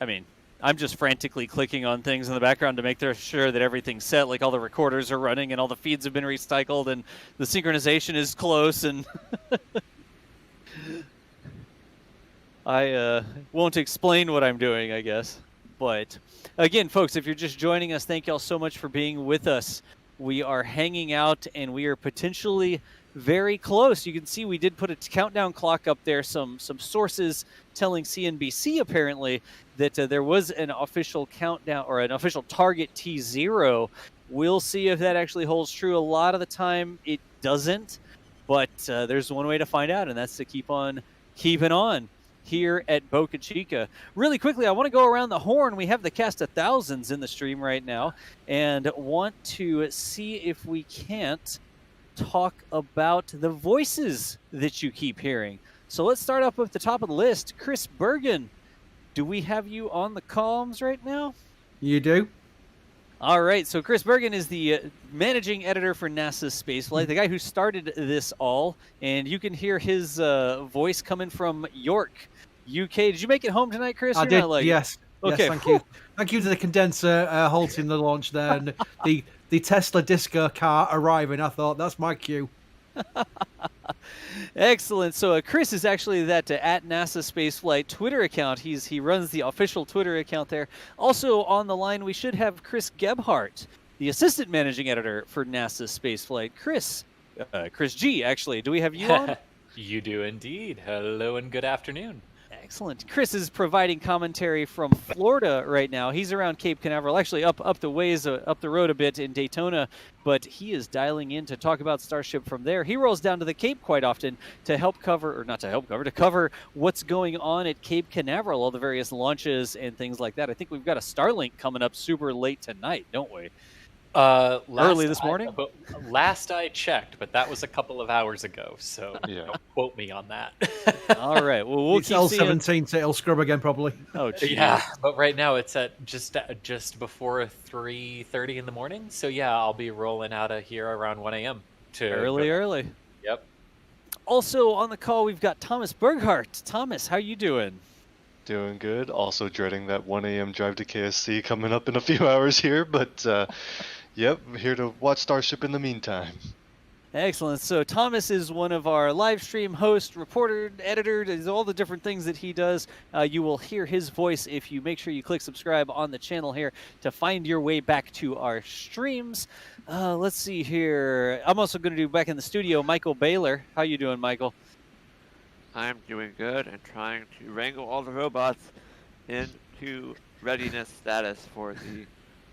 I mean, I'm just frantically clicking on things in the background to make sure that everything's set, like all the recorders are running and all the feeds have been recycled and the synchronization is close. And I won't explain what I'm doing, I guess. But again, folks, if you're just joining us, thank y'all so much for being with us. We are hanging out and we are potentially very close. You can see we did put a countdown clock up there. Some sources telling CNBC apparently that there was an official countdown or an official target T0. We'll see if that actually holds true. A lot of the time it doesn't, but there's one way to find out, and that's to keep on keeping on here at Boca Chica. Really quickly, I want to go around the horn. We have the cast of thousands in the stream right now and want to see if we can't talk about the voices that you keep hearing. So let's start up with the top of the list. Chris Bergen, do we have you on the comms right now? You do. All right, so Chris Bergen is the managing editor for NASA's Spaceflight, the guy who started this all, and you can hear his voice coming from York, UK. Did you make it home tonight, Chris? I You're did, not like yes. Okay. Yes, thank you. Thank you to the condenser halting the launch there, and the Tesla Disco car arriving. I thought, that's my cue. Excellent. So Chris is actually that at NASA Spaceflight Twitter account. He runs the official Twitter account there. Also on the line, we should have Chris Gebhardt, the assistant managing editor for NASA Spaceflight. Chris G, actually. Do we have you on? You do indeed. Hello and good afternoon. Excellent. Chris is providing commentary from Florida right now. He's around Cape Canaveral, actually up the ways, up the road a bit in Daytona, but he is dialing in to talk about Starship from there. He rolls down to the Cape quite often to help cover, or not to help cover, to cover what's going on at Cape Canaveral, all the various launches and things like that. I think we've got a Starlink coming up super late tonight, don't we? Early this morning? Last I checked, but that was a couple of hours ago, so don't quote me on that. All right, well, we'll it's keep L17, so it'll scrub again probably. Oh, geez. Yeah, but right now it's at just before 3:30 in the morning, so yeah, I'll be rolling out of here around 1 a.m. to early. Yep. Also on the call, we've got Thomas Berghardt. Thomas, how you doing? Doing good. Also dreading that 1 a.m. drive to KSC coming up in a few hours here, but yep, here to watch Starship in the meantime. Excellent. So Thomas is one of our live stream host, reporter, editor, does all the different things that he does. You will hear his voice if you make sure you click subscribe on the channel here to find your way back to our streams. Let's see here. I'm also going to do back in the studio, Michael Baylor. How you doing, Michael? I'm doing good and trying to wrangle all the robots into readiness status for the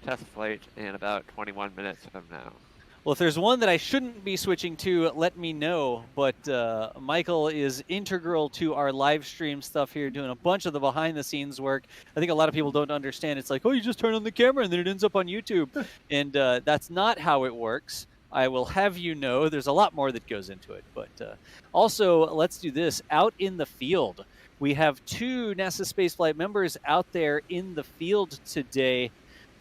test flight in about 21 minutes from now. Well, if there's one that I shouldn't be switching to, let me know. But Michael is integral to our live stream stuff here, doing a bunch of the behind-the-scenes work. I think a lot of people don't understand. It's like, oh, you just turn on the camera and then it ends up on YouTube. And that's not how it works. I will have you know there's a lot more that goes into it. But also, let's do this. Out in the field, we have 2 NASA spaceflight members out there in the field today.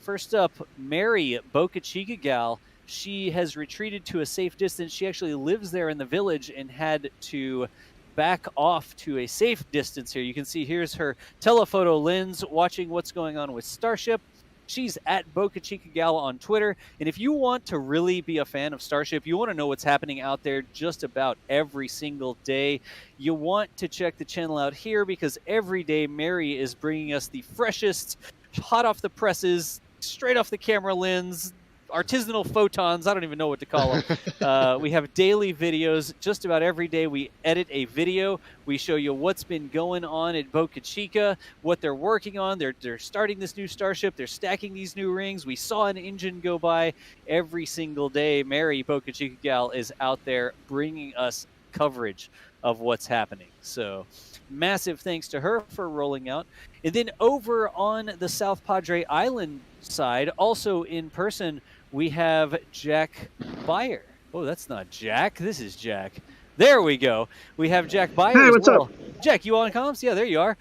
First up, Mary, Boca Chica gal. She has retreated to a safe distance. She actually lives there in the village and had to back off to a safe distance here. You can see here's her telephoto lens watching what's going on with Starship. She's at Boca Chica Gal on Twitter. And if you want to really be a fan of Starship, you want to know what's happening out there just about every single day, you want to check the channel out here because every day Mary is bringing us the freshest, hot off the presses, straight off the camera lens, artisanal photons, I don't even know what to call them. We have daily videos. Just about every day we edit a video. We show you what's been going on at Boca Chica, what they're working on. They're starting this new Starship. They're stacking these new rings. We saw an engine go by every single day. Mary, Boca Chica gal, is out there bringing us coverage of what's happening. So massive thanks to her for rolling out. And then over on the South Padre Island side, also in person, we have Jack Beyer. Oh, that's not Jack. This is Jack. There we go. We have Jack Beyer. Hey, what's up? Jack, you on comms? Yeah, there you are.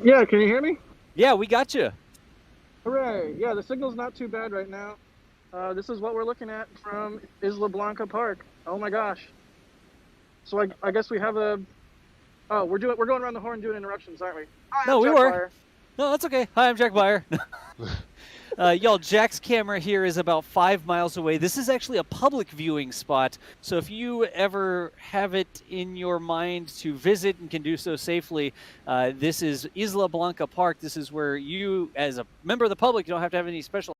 Yeah, can you hear me? Yeah, we got you. Hooray. Yeah, the signal's not too bad right now. This is what we're looking at from Isla Blanca Park. Oh my gosh. So I guess we have a... Oh, we're going around the horn doing interruptions, aren't we? Hi, No, we Jack were. Beyer. No, that's okay. Hi, I'm Jack Beyer. Y'all, Jack's camera here is about 5 miles away. This is actually a public viewing spot, so if you ever have it in your mind to visit and can do so safely, this is Isla Blanca Park. This is where you, as a member of the public, you don't have to have any special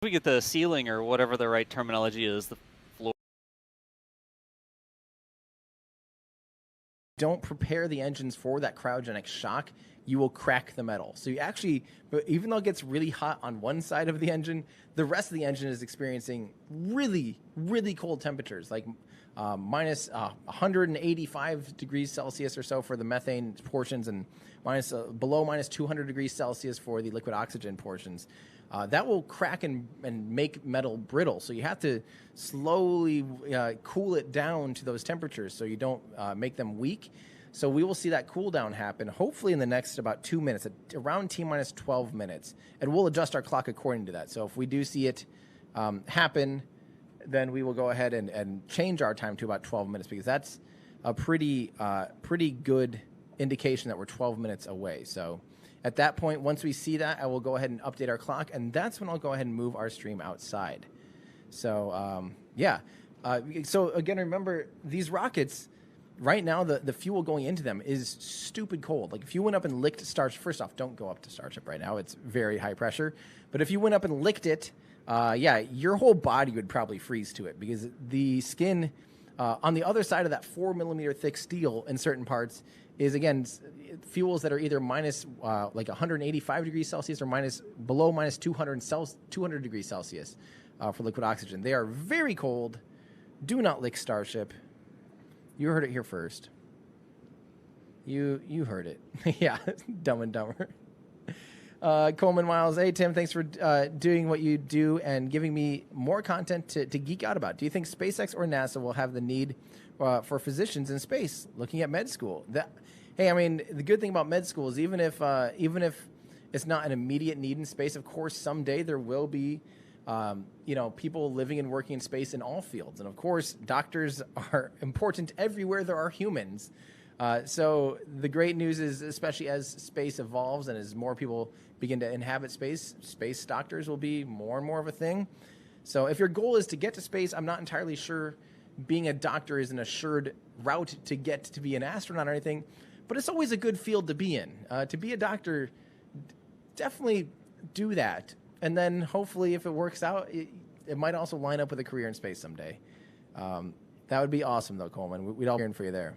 We get the ceiling or whatever the right terminology is, the floor. Don't prepare the engines for that cryogenic shock, you will crack the metal. So you actually, but even though it gets really hot on one side of the engine, the rest of the engine is experiencing really, really cold temperatures, like minus 185 degrees Celsius or so for the methane portions, and below minus 200 degrees Celsius for the liquid oxygen portions. That will crack and make metal brittle. So you have to slowly cool it down to those temperatures so you don't make them weak. So we will see that cool down happen, hopefully in the next about 2 minutes, around T-minus 12 minutes. And we'll adjust our clock according to that. So if we do see it happen, then we will go ahead and change our time to about 12 minutes, because that's a pretty good indication that we're 12 minutes away. So at that point, once we see that, I will go ahead and update our clock, and that's when I'll go ahead and move our stream outside. So, yeah. So, again, remember, these rockets, right now, the fuel going into them is stupid cold. Like, if you went up and licked Starship, first off, don't go up to Starship right now. It's very high pressure. But if you went up and licked it, yeah, your whole body would probably freeze to it, because the skin on the other side of that 4 millimeter thick steel in certain parts is, again, fuels that are either minus like 185 degrees Celsius or below minus 200 degrees Celsius for liquid oxygen. They are very cold. Do not lick Starship. You heard it here first. You heard it. Yeah, Dumb and Dumber. Coleman Miles, hey Tim, thanks for doing what you do and giving me more content to geek out about. Do you think SpaceX or NASA will have the need for physicians in space looking at med school? Hey, I mean, the good thing about med school is even if it's not an immediate need in space, of course, someday there will be people living and working in space in all fields. And of course, doctors are important everywhere there are humans. So the great news is, especially as space evolves and as more people begin to inhabit space doctors will be more and more of a thing. So if your goal is to get to space, I'm not entirely sure being a doctor is an assured route to get to be an astronaut or anything, but it's always a good field to be in. To be a doctor, definitely do that. And then hopefully if it works out, it might also line up with a career in space someday. That would be awesome though, Coleman. We'd all be cheering for you there.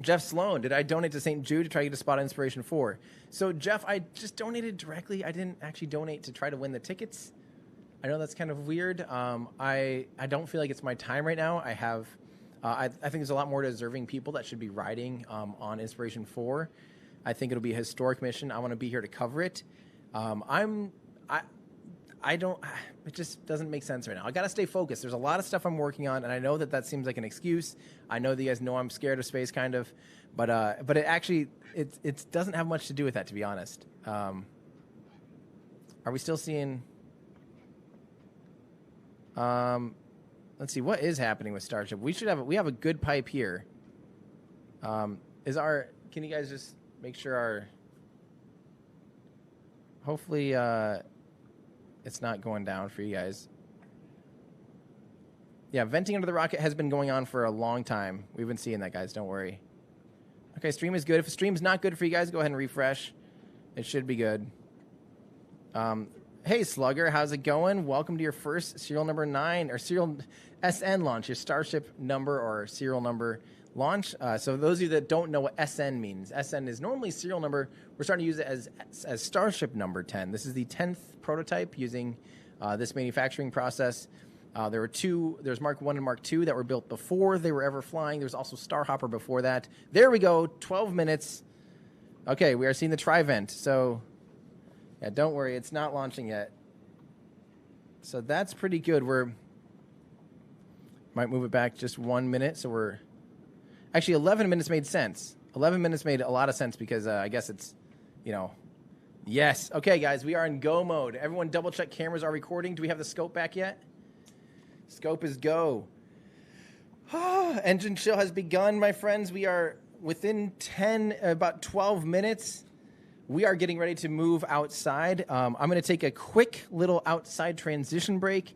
Jeff Sloan, did I donate to St. Jude to try to get a spot on Inspiration 4? So, Jeff, I just donated directly. I didn't actually donate to try to win the tickets. I know that's kind of weird. I don't feel like it's my time right now. I think there's a lot more deserving people that should be riding on Inspiration 4. I think it'll be a historic mission. I want to be here to cover it. It just doesn't make sense right now. I got to stay focused. There's a lot of stuff I'm working on, and I know that seems like an excuse. I know that you guys know I'm scared of space, kind of, but it actually, it doesn't have much to do with that, to be honest. Are we still seeing, let's see, what is happening with Starship? We have a good pipe here. Can you guys just make sure hopefully, it's not going down for you guys. Yeah, venting under the rocket has been going on for a long time. We've been seeing that, guys. Don't worry. Okay, stream is good. If the stream's not good for you guys, go ahead and refresh. It should be good. Hey, Slugger, how's it going? Welcome to your first serial number 9 or serial SN launch, your Starship number or serial number launch. So those of you that don't know what SN means, SN is normally serial number. We're starting to use it as Starship number 10. This is the 10th prototype using this manufacturing process. There were two. There's Mark 1 and Mark 2 that were built before they were ever flying. There's also Starhopper before that. There we go, 12 minutes. Okay, we are seeing the Trivent. So, yeah, don't worry, it's not launching yet. So that's pretty good. Might move it back just 1 minute. So we're actually 11 minutes made sense. 11 minutes made a lot of sense because I guess it's, yes. Okay, guys, we are in go mode. Everyone double check cameras are recording. Do we have the scope back yet? Scope is go. Engine chill has begun, my friends. We are within about 12 minutes. We are getting ready to move outside. I'm going to take a quick little outside transition break,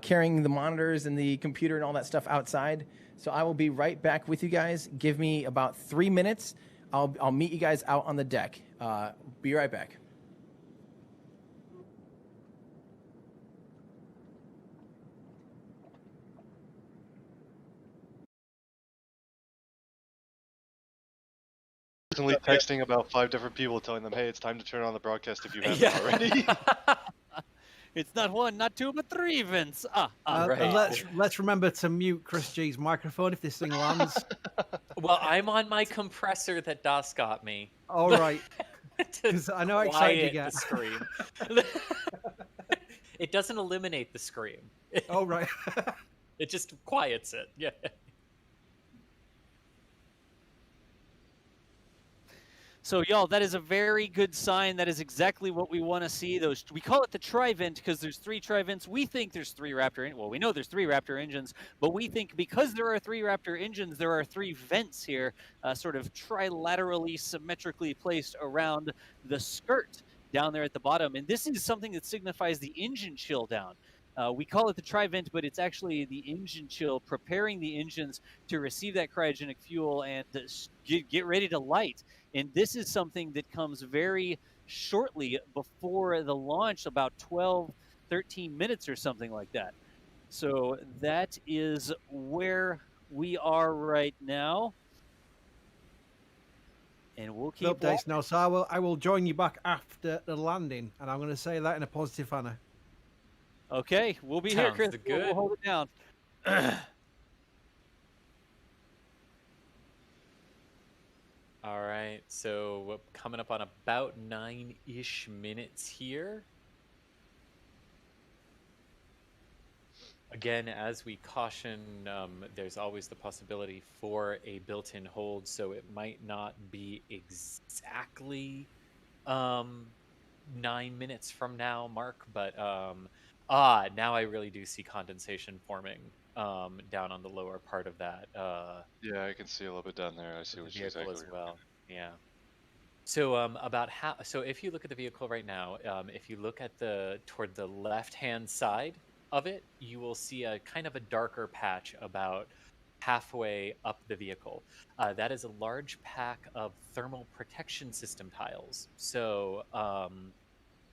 carrying the monitors and the computer and all that stuff outside. So I will be right back with you guys. Give me about 3 minutes. I'll meet you guys out on the deck. Be right back. constantly texting about 5 different people telling them, hey, it's time to turn on the broadcast if you haven't already. It's not 1, not 2, but 3, Vince. Right. And let's remember to mute Chris G's microphone if this thing lands. Well, I'm on my compressor that DOS got me. All right. Because I know how excited you get. The scream. It doesn't eliminate the scream. Oh, right. It just quiets it. Yeah. So, y'all, that is a very good sign. That is exactly what we want to see. We call it the tri-vent because there's 3 tri-vents. We think there's 3 Raptor. Well, we know there's 3 Raptor engines, but we think because there are 3 Raptor engines, there are 3 vents here, sort of trilaterally, symmetrically placed around the skirt down there at the bottom. And this is something that signifies the engine chill down. We call it the tri-vent, but it's actually the engine chill, preparing the engines to receive that cryogenic fuel and get ready to light. And this is something that comes very shortly before the launch, about 12, 13 minutes or something like that. So that is where we are right now. And we'll keep updates now. So I will join you back after the landing, and I'm going to say that in a positive manner. Okay, we'll be here, Chris. We'll hold it down. All right, so we're coming up on about 9-ish minutes here. Again, as we caution, there's always the possibility for a built-in hold, so it might not be exactly 9 minutes from now, Mark, but now I really do see condensation forming down on the lower part of that. Yeah, I can see a little bit down there. I see what you're saying. As well. Yeah. So so if you look at the vehicle right now, if you look at toward the left-hand side of it, you will see a kind of a darker patch about halfway up the vehicle. That is a large pack of thermal protection system tiles. So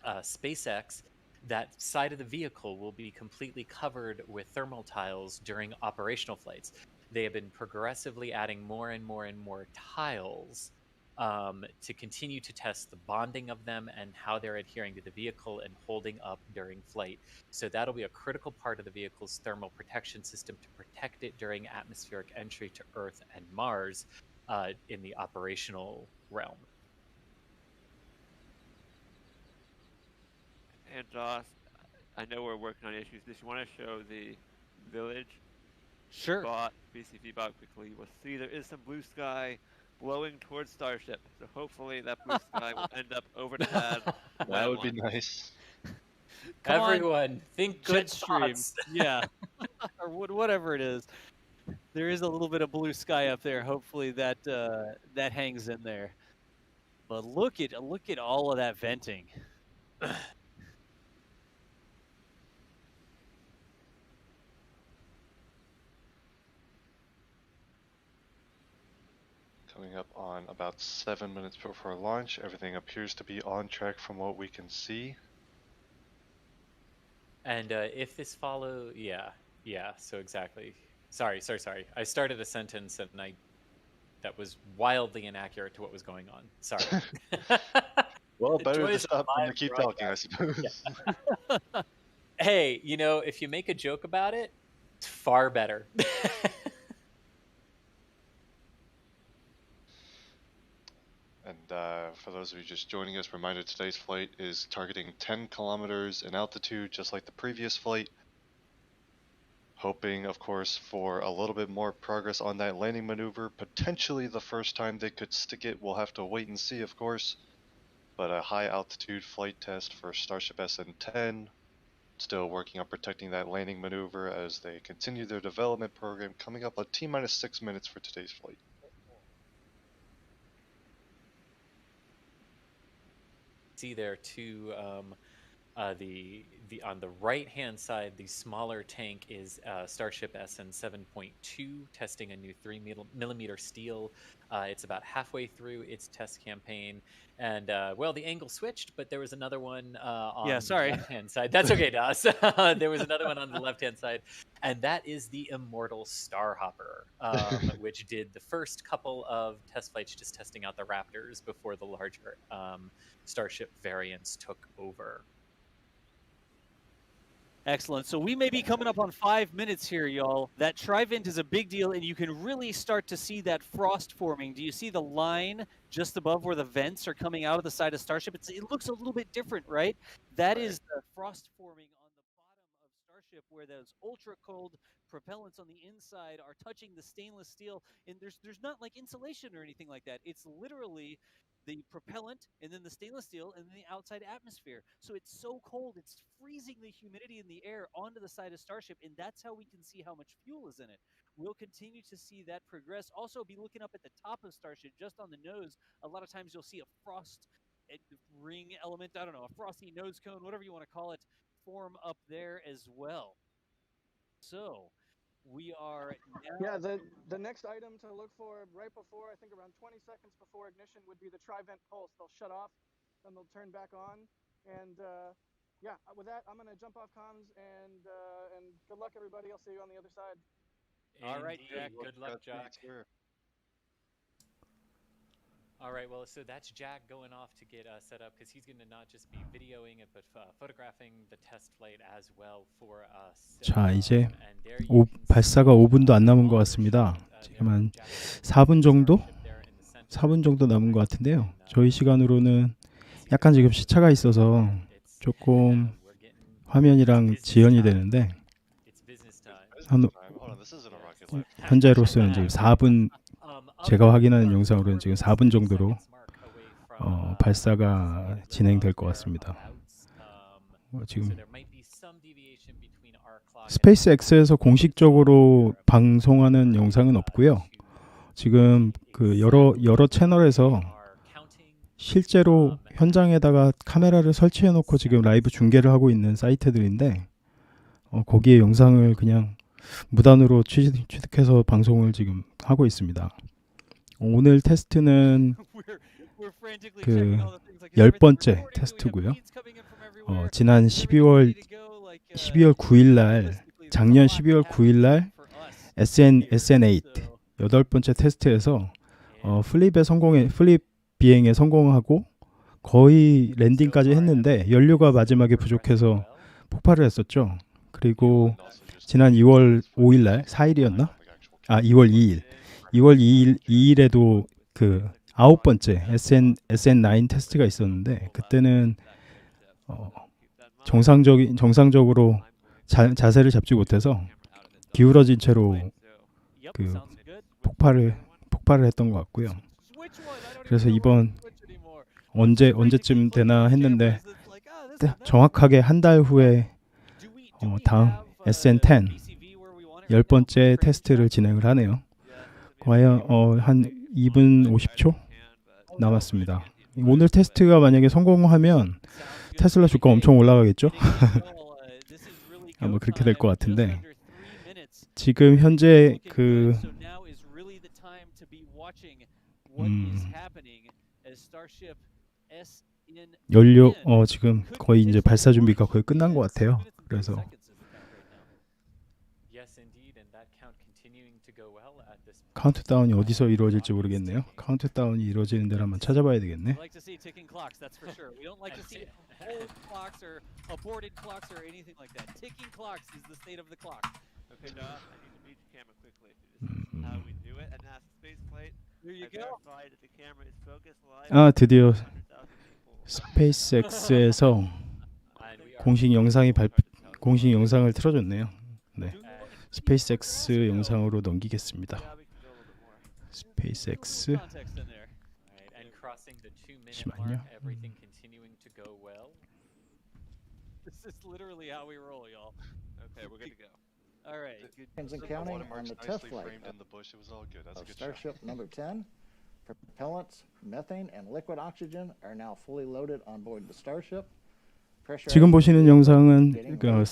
SpaceX, that side of the vehicle will be completely covered with thermal tiles during operational flights. They have been progressively adding more and more and more tiles to continue to test the bonding of them and how they're adhering to the vehicle and holding up during flight. So that'll be a critical part of the vehicle's thermal protection system to protect it during atmospheric entry to Earth and Mars in the operational realm. And Josh, I know we're working on issues. Just want to show the village. Sure. BCV bot quickly. We'll see there is some blue sky blowing towards Starship. So hopefully that blue sky will end up over the pad. That would be nice. Everyone, think good thoughts. Yeah. Or whatever it is. There is a little bit of blue sky up there. Hopefully that that hangs in there. But look at all of that venting. Coming up on about 7 minutes before launch. Everything appears to be on track from what we can see. And if this so exactly. Sorry. I started a sentence and that was wildly inaccurate to what was going on. Sorry. Well, better to stop than to keep talking, I suppose. Yeah. Hey, if you make a joke about it, it's far better. And for those of you just joining us, reminder today's flight is targeting 10 kilometers in altitude, just like the previous flight. Hoping, of course, for a little bit more progress on that landing maneuver. Potentially the first time they could stick it, we'll have to wait and see, of course. But a high altitude flight test for Starship SN10. Still working on protecting that landing maneuver as they continue their development program. Coming up on T-minus 6 minutes for today's flight. See there too, On the right-hand side, the smaller tank is Starship SN10 testing a new 3mm steel. It's about halfway through its test campaign, and well, the angle switched, but there was another one on the left-hand side. That's okay to us. There was another one on the left-hand side, and that is the Immortal Starhopper, which did the first couple of test flights, just testing out the Raptors before the larger Starship variants took over. Excellent. So we may be coming up on 5 minutes here, y'all. That tri-vent is a big deal, and you can really start to see that frost forming. Do you see the line just above where the vents are coming out of the side of Starship? It looks a little bit different, right? That is the frost forming on the bottom of Starship, where those ultra-cold propellants on the inside are touching the stainless steel, and there's not like insulation or anything like that. It's literally the propellant, and then the stainless steel, and then the outside atmosphere. So it's so cold, it's freezing the humidity in the air onto the side of Starship, and that's how we can see how much fuel is in it. We'll continue to see that progress. Also, be looking up at the top of Starship, just on the nose. A lot of times you'll see a frost ring element, I don't know, a frosty nose cone, whatever you want to call it, form up there as well. So we are now... Yeah, the next item to look for right before, I think around 20 seconds before ignition, would be the tri-vent pulse. They'll shut off, then they'll turn back on. And yeah, with that, I'm going to jump off comms, and good luck, everybody. I'll see you on the other side. All right, Jack. Good luck, Jack. All right, well, so that's Jack going off to get set up, because he's going to not just be videoing it, but photographing the test flight as well for us. 자, 이제 발사가 5분도 안 남은 것 같습니다. 지금 한 4분 정도? 4분 정도 남은 것 같은데요. 저희 시간으로는 약간 지금 시차가 있어서 조금 화면이랑 지연이 되는데 현재로서는 지금 4분, 제가 확인하는 영상으로는 지금 4분 정도로 발사가 진행될 것 같습니다. 지금 스페이스X에서 공식적으로 방송하는 영상은 없고요. 지금 그 여러 채널에서 실제로 현장에다가 카메라를 설치해 놓고 지금 라이브 중계를 하고 있는 사이트들인데 거기에 영상을 그냥 무단으로 취득해서 방송을 지금 하고 있습니다. 오늘 테스트는 그 10번째 테스트고요. 지난 12월 9일 날, 작년 12월 9일 날 SN8 8번째 테스트에서 플립 비행에 성공하고 거의 랜딩까지 했는데 연료가 마지막에 부족해서 폭발을 했었죠. 그리고 지난 2월 5일 날 4일이었나? 2월 2일에도 그 9번째 SN9 테스트가 있었는데 그때는 정상적으로 자세를 잡지 못해서 기울어진 채로 그 폭발을 했던 것 같고요. 그래서 이번 언제쯤 되나 했는데 정확하게 한 달 후에 다음 SN10 10번째 테스트를 진행을 하네요. 과연 한 2분 50초 남았습니다. 오늘 테스트가 만약에 성공하면 테슬라 주가 엄청 올라가겠죠? 아마 그렇게 될 것 같은데 지금 현재 그 연료 지금 거의 이제 발사 준비가 거의 끝난 것 같아요. 그래서 카운트다운이 어디서 이루어질지 모르겠네요. 카운트다운이 이루어지는 데를 한번 찾아봐야 되겠네. 드디어 스페이스X에서 공식 영상을 틀어줬네요. 네, 스페이스X 영상으로 넘기겠습니다. 스페이스X 잠시만요. And counting on the test flight of Starship number 10. Propellants, methane, and liquid oxygen are now fully loaded on board the Starship. 지금 보시는 영상은 그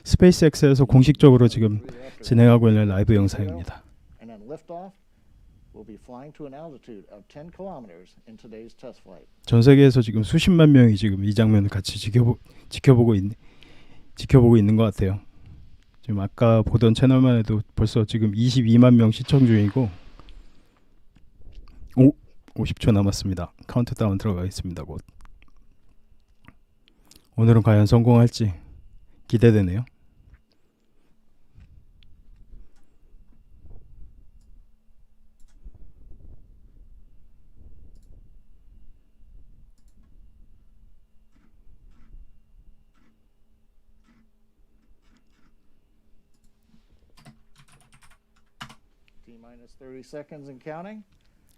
스페이스X에서 공식적으로 지금 진행하고 있는 라이브 영상입니다. And then liftoff. We'll be flying to an altitude of 10 kilometers in today's test flight. 전 세계에서 지금 수십만 명이 지금 이 장면을 같이 지켜보고 있는 것 같아요. 지금 아까 보던 채널만 해도 벌써 지금 22만 명 시청 중이고 50초 남았습니다. 카운트다운 들어가겠습니다. 곧. 오늘은 과연 성공할지 기대되네요. T-minus 30 seconds and counting.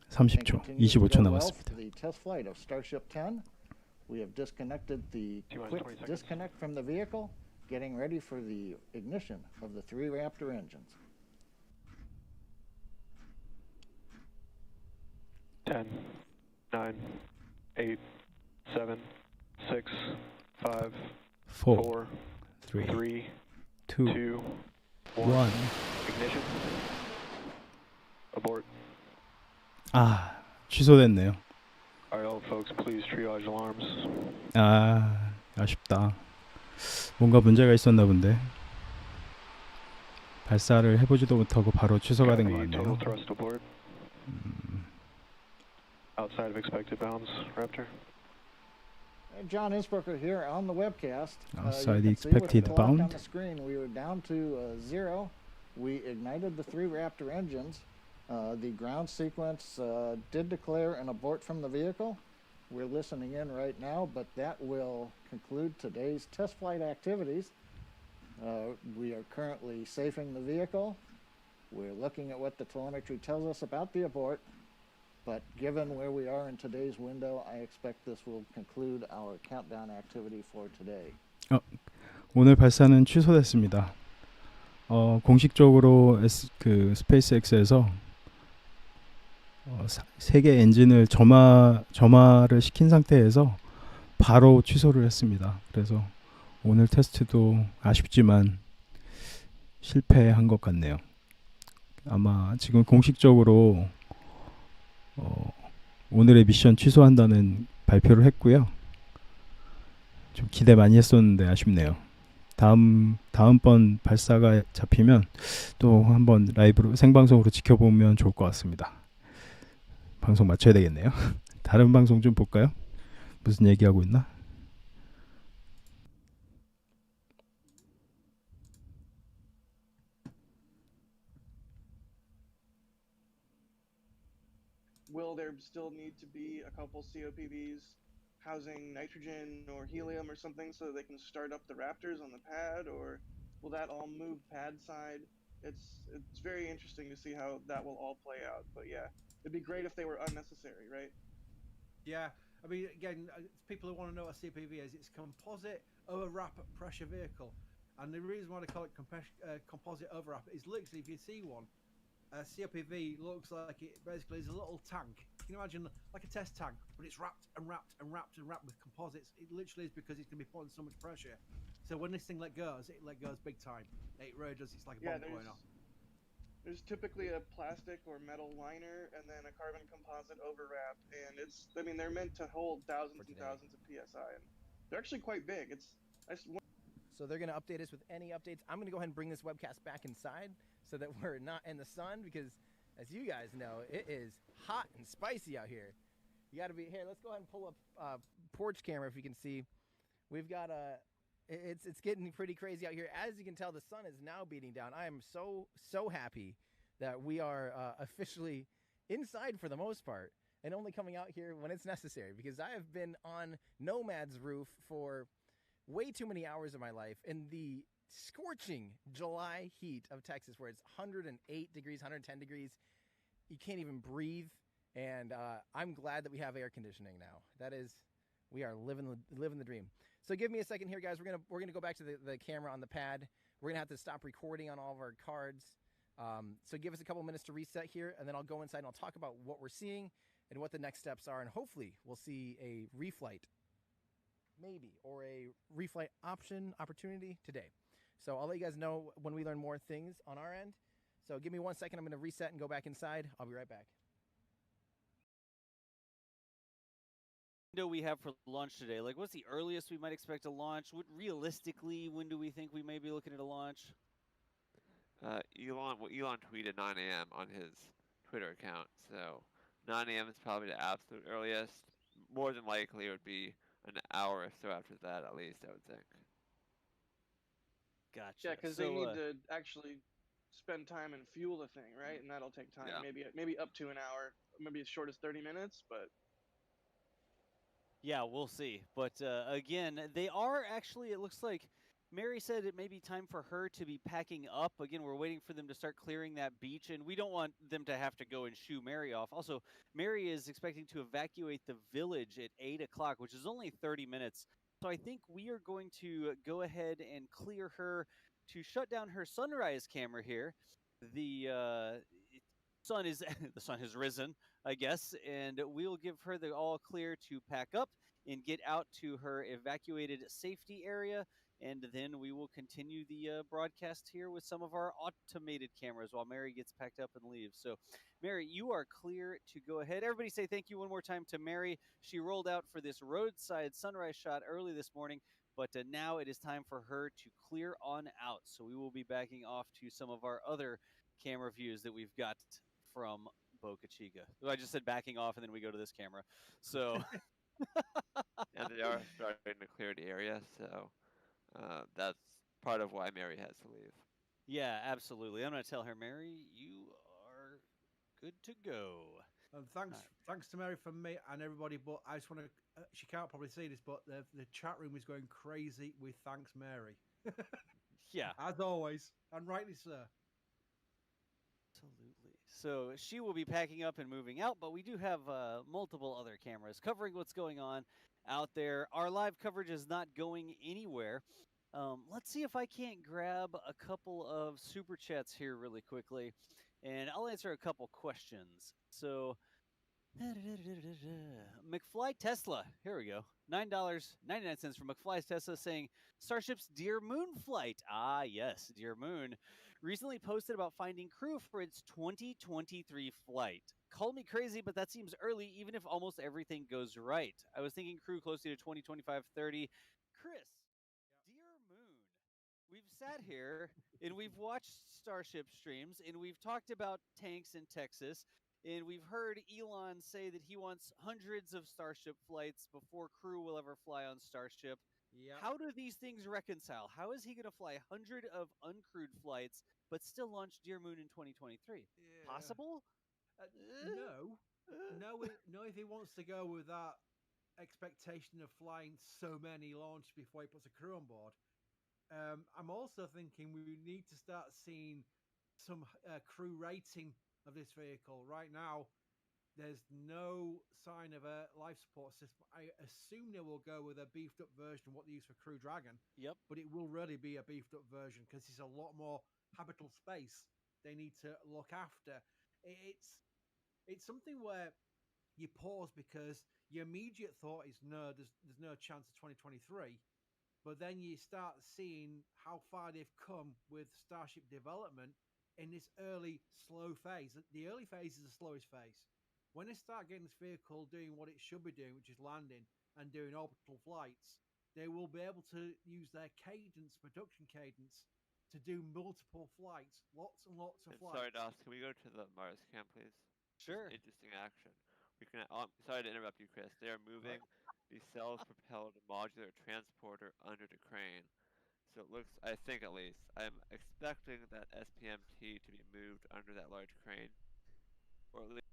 30초, 25초 남았습니다. The test flight of Starship 10. We have disconnected the quick disconnect from the vehicle, getting ready for the ignition of the 3 Raptor engines. 10, 9, 8, 7, 6, 5, 4, 3, 2, 1. Ignition. Abort. 아, 취소됐네요. All folks, please triage alarms. 아, 아쉽다. 뭔가 문제가 있었나 본데. 발사를 해보지도 못하고 바로 취소가 된 것 같네요. Total thrust abort. Outside of expected bounds, Raptor. John Isbroker here on the webcast. Outside the expected bound. On the screen, we were down to 0. We ignited the 3 Raptor engines. The ground sequence did declare an abort from the vehicle. We're listening in right now, but that will conclude today's test flight activities. We are currently safing the vehicle. We're looking at what the telemetry tells us about the abort, but given where we are in today's window, I expect this will conclude our countdown activity for today. 오늘 발사는 취소됐습니다. 공식적으로 스페이스X에서 세개 엔진을 점화를 시킨 상태에서 바로 취소를 했습니다. 그래서 오늘 테스트도 아쉽지만 실패한 것 같네요. 아마 지금 공식적으로 오늘의 미션 취소한다는 발표를 했고요. 좀 기대 많이 했었는데 아쉽네요. 다음번 발사가 잡히면 또 한번 라이브로 생방송으로 지켜보면 좋을 것 같습니다. 방송 맞춰야 되겠네요. 다른 방송 좀 볼까요? 무슨 얘기하고 있나? Will there still need to be a couple COPVs housing nitrogen or helium or something so that they can start up the Raptors on the pad, or will that all move pad side? It's very interesting to see how that will all play out. But yeah, it'd be great if they were unnecessary, right? Yeah, I mean, again, people who want to know what a COPV is, it's composite overwrap pressure vehicle. And the reason why they call it composite overwrap is literally, if you see one, a COPV looks like it basically is a little tank. You can imagine like a test tank, but it's wrapped and wrapped and wrapped and wrapped with composites. It literally is because it's going to be putting so much pressure. So when this thing let goes, it let goes big time. It really does. It's like a bomb going off. There's typically a plastic or metal liner and then a carbon composite overwrap, and I mean, they're meant to hold thousands and thousands of PSI, and they're actually quite big. So they're going to update us with any updates. I'm going to go ahead and bring this webcast back inside so that we're not in the sun, because as you guys know, it is hot and spicy out here. You got to be here. Let's go ahead and pull up porch camera if you can see. We've got it's getting pretty crazy out here. As you can tell, the sun is now beating down. I am so happy that we are officially inside for the most part, and only coming out here when it's necessary, because I have been on Nomad's roof for way too many hours of my life in the scorching July heat of Texas, where it's 108 degrees, 110 degrees. You can't even breathe, and I'm glad that we have air conditioning now. We are living the dream. So give me a second here, guys. We're gonna go back to the camera on the pad. We're gonna have to stop recording on all of our cards. So give us a couple minutes to reset here, and then I'll go inside and I'll talk about what we're seeing and what the next steps are, and hopefully we'll see a reflight. maybe, or a reflight opportunity today. So I'll let you guys know when we learn more things on our end. So give me 1 second. I'm going to reset and go back inside. I'll be right back. Window we have for launch today? Like, what's the earliest we might expect to launch? Realistically, when do we think we may be looking at a launch? Elon tweeted 9 a.m. on his Twitter account, so 9 a.m. is probably the absolute earliest. More than likely, it would be an hour or so after that, at least, I would think. Gotcha. Yeah, because they need to actually spend time and fuel the thing, right? And that'll take time, maybe up to an hour, maybe as short as 30 minutes, but... Yeah, we'll see. But again, they are actually, it looks like, Mary said it may be time for her to be packing up. Again, we're waiting for them to start clearing that beach, and we don't want them to have to go and shoo Mary off. Also, Mary is expecting to evacuate the village at 8 o'clock, which is only 30 minutes. So I think we are going to go ahead and clear her to shut down her sunrise camera here. The sun has risen, I guess, and we'll give her the all clear to pack up and get out to her evacuated safety area, and then we will continue the broadcast here with some of our automated cameras while Mary gets packed up and leaves. So, Mary, you are clear to go ahead. Everybody say thank you one more time to Mary. She rolled out for this roadside sunrise shot early this morning, but now it is time for her to clear on out. So we will be backing off to some of our other camera views that we've got from Boca Chica. I just said backing off, and then we go to this camera. So, and they are starting to clear the area, so that's part of why Mary has to leave. Yeah, absolutely. I'm going to tell her, Mary, you are good to go. And thanks to Mary from me and everybody. But I just want to, she can't probably see this, but the chat room is going crazy with thanks, Mary. Yeah. As always, and rightly so. Absolutely. So she will be packing up and moving out, but we do have multiple other cameras covering what's going on out there. Our live coverage is not going anywhere. Let's see if I can't grab a couple of super chats here really quickly, and I'll answer a couple questions. So, McFly Tesla, here we go. $9.99 from McFly's Tesla saying, Starship's Dear Moon flight. Ah, yes, Dear Moon. Recently posted about finding crew for its 2023 flight. Call me crazy, but that seems early, even if almost everything goes right. I was thinking crew closer to 2025-30. Chris, Dear Moon. We've sat here and we've watched Starship streams and we've talked about tanks in Texas. And we've heard Elon say that he wants hundreds of Starship flights before crew will ever fly on Starship. Yeah. How do these things reconcile? How is he going to fly 100 of uncrewed flights but still launch Dear Moon in 2023? Yeah. Possible? No, if he wants to go with that expectation of flying so many launches before he puts a crew on board. I'm also thinking we need to start seeing some crew rating of this vehicle. Right now, there's no sign of a life support system. I assume they will go with a beefed up version of what they use for Crew Dragon. Yep. But it will really be a beefed up version because it's a lot more habitable space they need to look after. It's something where you pause because your immediate thought is no, there's no chance of 2023. But then you start seeing how far they've come with Starship development in this early, slow phase. The early phase is the slowest phase. When they start getting this vehicle doing what it should be doing, which is landing and doing orbital flights, they will be able to use their production cadence, to do multiple flights, lots and lots of flights. Sorry, Dos, can we go to the Mars cam, please? Sure. Interesting action. We can. Sorry to interrupt you, Chris. They are moving the cells-propelled modular transporter under the crane. So it looks, I think at least, I'm expecting that SPMT to be moved under that large crane. Or at least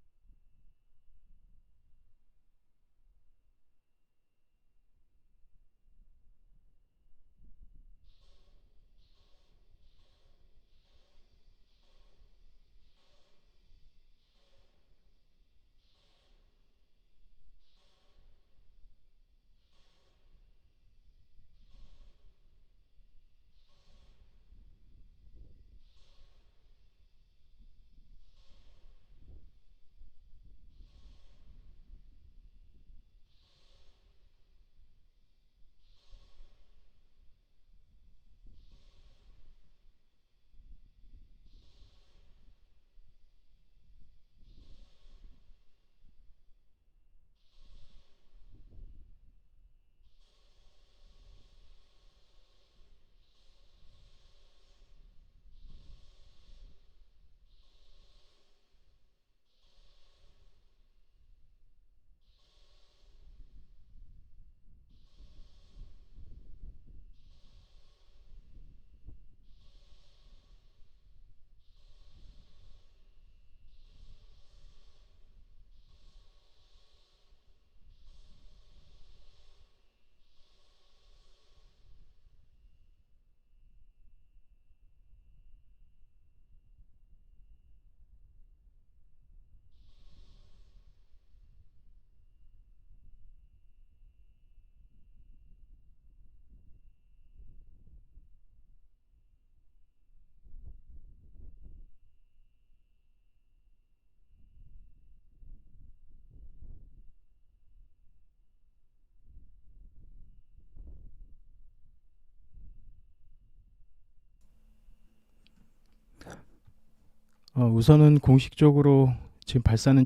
우선은 공식적으로 지금 발사는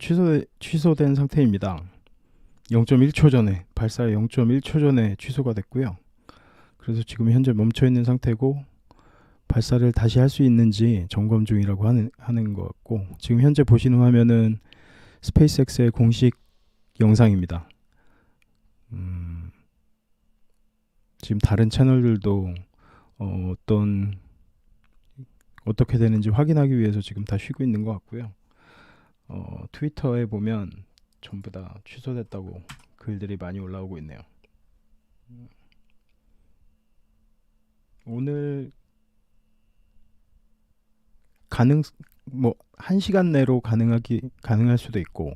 취소된 상태입니다. 0.1초 전에 발사 0.1초 전에 취소가 됐고요. 그래서 지금 현재 멈춰 있는 상태고 발사를 다시 할 수 있는지 점검 중이라고 하는 것 같고, 지금 현재 보시는 화면은 스페이스X의 공식 영상입니다. 지금 다른 채널들도 어떻게 되는지 확인하기 위해서 지금 다 쉬고 있는 것 같고요. 트위터에 보면 전부 다 취소됐다고 글들이 많이 올라오고 있네요. 오늘 1시간 내로 가능할 수도 있고,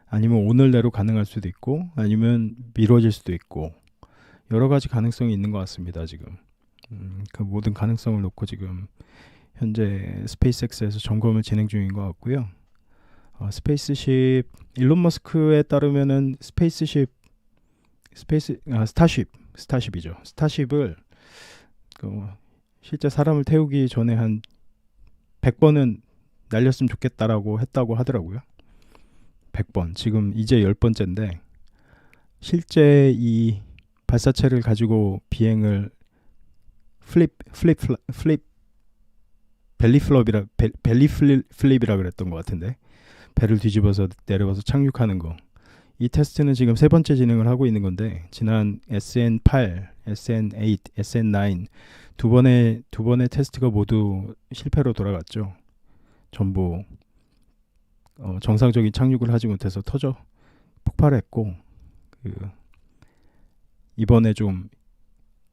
아니면 오늘 내로 가능할 수도 있고, 아니면 미뤄질 수도 있고, 여러 가지 가능성이 있는 것 같습니다. 지금 그 모든 가능성을 놓고 지금 현재 스페이스X에서 점검을 진행 중인 것 같고요. 스페이스십, 일론 머스크에 따르면은 스타쉽이죠. 스타쉽을 실제 사람을 태우기 전에 한 100번은 날렸으면 좋겠다라고 했다고 하더라고요. 100번. 지금 이제 10번째인데 실제 이 발사체를 가지고 비행을 벨리 플립이라 그랬던 것 같은데, 배를 뒤집어서 내려와서 착륙하는 거, 이 테스트는 지금 3번째 진행을 하고 있는 건데, 지난 SN8, SN8, SN9 두 번의 테스트가 모두 실패로 돌아갔죠. 전부 정상적인 착륙을 하지 못해서 폭발했고, 이번에 좀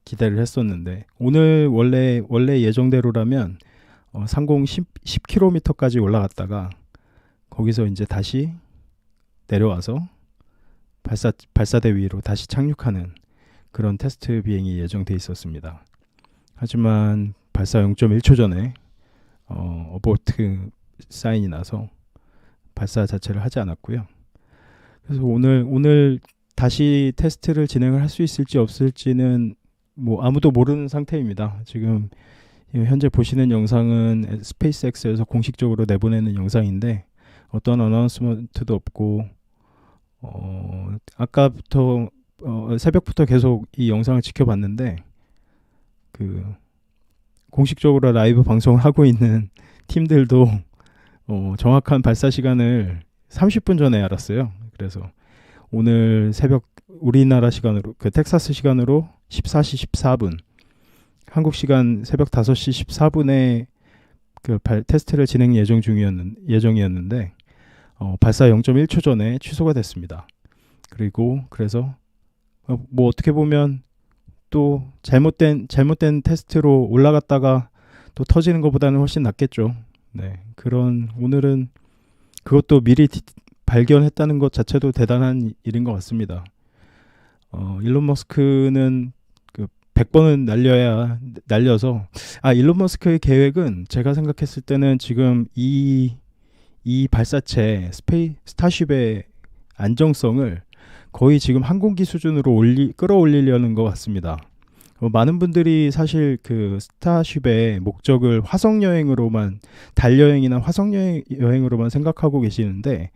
기대를 했었는데, 오늘 원래 예정대로라면 상공 10km까지 올라갔다가 거기서 이제 다시 내려와서 발사대 위로 다시 착륙하는 그런 테스트 비행이 예정돼 있었습니다. 하지만 발사 0.1초 전에 어보트 사인이 나서 발사 자체를 하지 않았고요. 그래서 오늘 다시 테스트를 진행을 할 수 있을지 없을지는 아무도 모르는 상태입니다. 지금 현재 보시는 영상은 스페이스X에서 공식적으로 내보내는 영상인데, 어떤 어나운스먼트도 없고, 아까부터 새벽부터 계속 이 영상을 지켜봤는데, 공식적으로 라이브 방송을 하고 있는 팀들도 정확한 발사 시간을 30분 전에 알았어요. 그래서 오늘 새벽 우리나라 시간으로, 텍사스 시간으로 14시 14분, 한국시간 새벽 5시 14분에 테스트를 진행 예정이었는데 발사 0.1초 전에 취소가 됐습니다. 그래서 어떻게 보면 또 잘못된 테스트로 올라갔다가 또 터지는 것보다는 훨씬 낫겠죠. 네, 오늘은 그것도 미리 발견했다는 것 자체도 대단한 일인 것 같습니다. 일론 머스크는 100번은 날려서, 일론 머스크의 계획은 제가 생각했을 때는 지금 이 발사체 스타쉽의 안정성을 거의 지금 항공기 수준으로 끌어올리려는 것 같습니다. 많은 분들이 사실 스타쉽의 목적을 달여행이나 화성 여행으로만 생각하고 계시는데,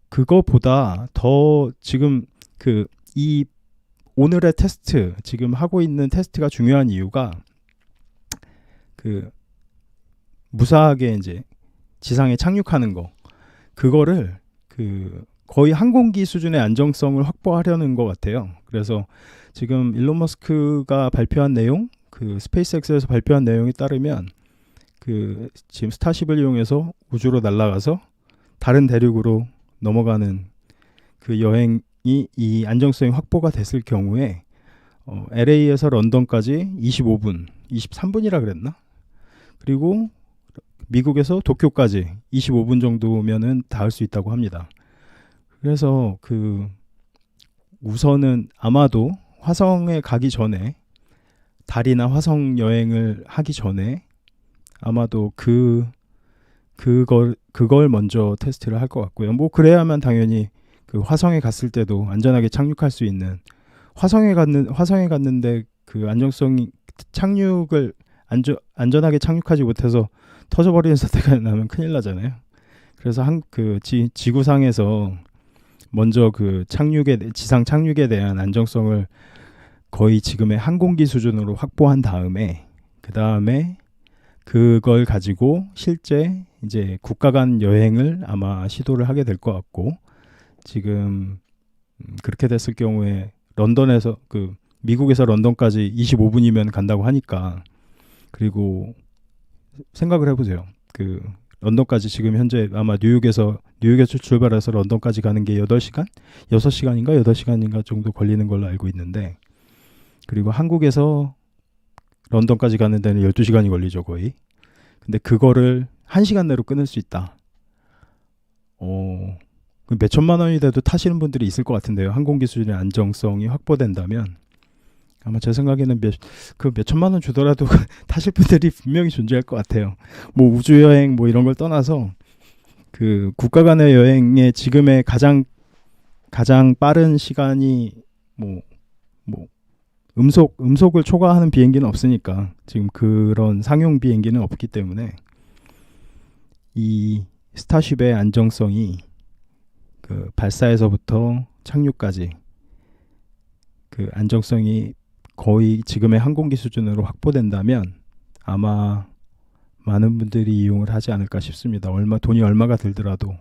그거보다 더 지금 이 오늘의 테스트, 지금 하고 있는 테스트가 중요한 이유가 무사하게 이제 지상에 착륙하는 거, 그거를 거의 항공기 수준의 안정성을 확보하려는 것 같아요. 그래서 지금 일론 머스크가 발표한 내용, 스페이스X에서 발표한 내용에 따르면 지금 스타쉽을 이용해서 우주로 날아가서 다른 대륙으로 넘어가는 여행이 이 안정성이 확보가 됐을 경우에 LA에서 런던까지 23분이라 그랬나? 그리고 미국에서 도쿄까지 25분 정도면은 닿을 수 있다고 합니다. 그래서 우선은 아마도 화성에 가기 전에, 달이나 화성 여행을 하기 전에 아마도 그걸 먼저 테스트를 할 것 같고요. 그래야만 당연히 화성에 갔을 때도 안전하게 착륙할 수 있는, 화성에 갔는데 안정성이 안전하게 착륙하지 못해서 터져버리는 사태가 나면 큰일 나잖아요. 그래서 지구상에서 먼저 그 지상 착륙에 대한 안정성을 거의 지금의 항공기 수준으로 확보한 다음에 그 다음에 그걸 가지고 실제 이제 국가 간 여행을 아마 시도를 하게 될 것 같고, 지금 그렇게 됐을 경우에 런던에서 미국에서 런던까지 25분이면 간다고 하니까, 그리고 생각을 해보세요. 런던까지 지금 현재 아마 뉴욕에서 출발해서 런던까지 가는 게 8시간? 6시간인가 8시간인가 정도 걸리는 걸로 알고 있는데, 그리고 한국에서 런던까지 가는 데는 12시간이 걸리죠, 거의. 근데 그거를 1시간 내로 끊을 수 있다. 몇 천만 원이 돼도 타시는 분들이 있을 것 같은데요. 항공기 수준의 안정성이 확보된다면 아마 제 생각에는 몇 천만 원 주더라도 타실 분들이 분명히 존재할 것 같아요. 뭐 우주여행 뭐 이런 걸 떠나서 그 국가 간의 여행의 지금의 가장 빠른 시간이 뭐 음속을 초과하는 비행기는 없으니까, 지금 그런 상용 비행기는 없기 때문에 이 스타쉽의 안정성이 그 발사에서부터 착륙까지 그 안정성이 거의 지금의 항공기 수준으로 확보된다면 아마 많은 분들이 이용을 하지 않을까 싶습니다. 돈이 얼마가 들더라도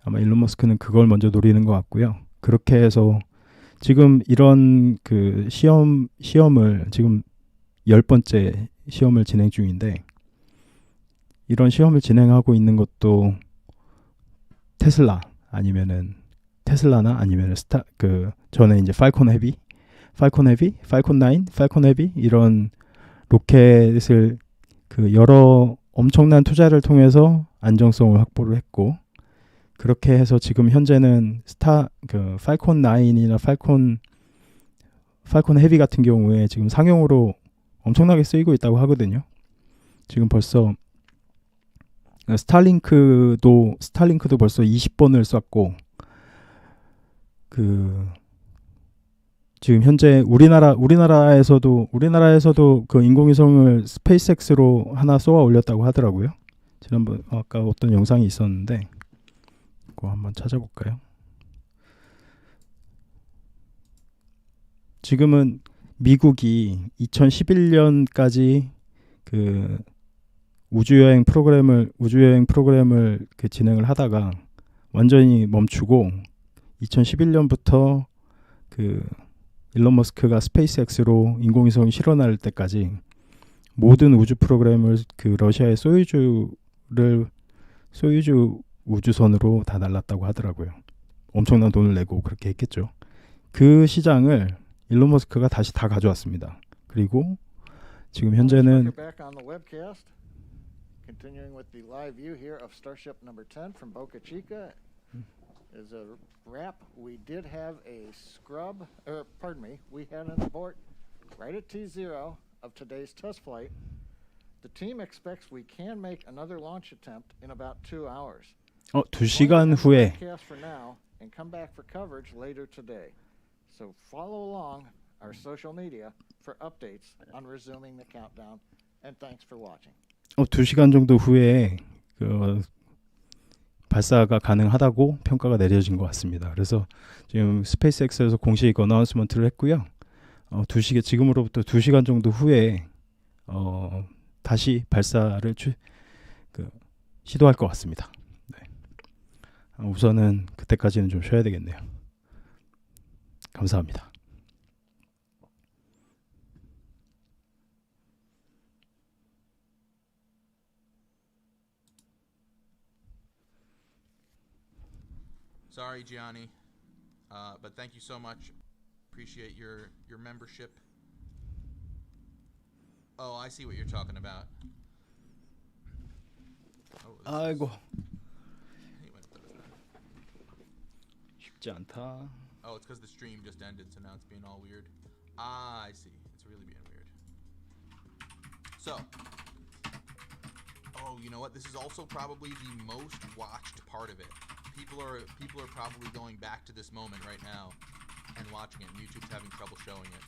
아마 일론 머스크는 그걸 먼저 노리는 것 같고요. 그렇게 해서 지금 이런 그 시험을 지금 10번째 시험을 진행 중인데, 이런 시험을 진행하고 있는 것도 테슬라나 아니면은 전에 이제 팔콘 헤비, 팔콘 9, 팔콘 헤비 이런 로켓을 여러 엄청난 투자를 통해서 안정성을 확보를 했고, 그렇게 해서 지금 현재는 팔콘 9이나 팔콘 헤비 같은 경우에 지금 상용으로 엄청나게 쓰이고 있다고 하거든요. 지금 벌써 스타링크도 벌써 20번을 쐈고, 지금 현재 우리나라에서도 그 인공위성을 스페이스X로 하나 쏘아 올렸다고 하더라고요. 지난번 아까 어떤 영상이 있었는데 그거 한번 찾아볼까요? 지금은 미국이 2011년까지 그 우주여행 프로그램을 진행을 하다가 완전히 멈추고, 2011년부터 일론 머스크가 스페이스X로 인공위성이 실어날 때까지 모든 우주 프로그램을 러시아의 소유주 우주선으로 다 날랐다고 하더라고요. 엄청난 돈을 내고 그렇게 했겠죠. 그 시장을 일론 머스크가 다시 다 가져왔습니다. 그리고 지금 현재는 Continuing with the live view here of Starship number 10 from Boca Chica. As a wrap, we did have a we had an abort right at T0 of today's test flight. The team expects we can make another launch attempt in about 2 hours. 2시간 후에. For now and come back for coverage later today. So follow along our social media for updates on resuming the countdown, and thanks for watching. 2시간 정도 후에 발사가 가능하다고 평가가 내려진 것 같습니다. 그래서 지금 스페이스X에서 공식 어나운스먼트를 했고요. 지금으로부터 2시간 정도 후에 다시 발사를 시도할 것 같습니다. 네. 우선은 그때까지는 좀 쉬어야 되겠네요. 감사합니다. Sorry, Gianni, but thank you so much. Appreciate your membership. Oh, I see what you're talking about. 아이고. 쉽지 않다. Oh, it's because the stream just ended, so now it's being all weird. Ah, I see. It's really being weird. So, you know what? This is also probably the most watched part of it. People are probably going back to this moment right now and watching it. And YouTube's having trouble showing it.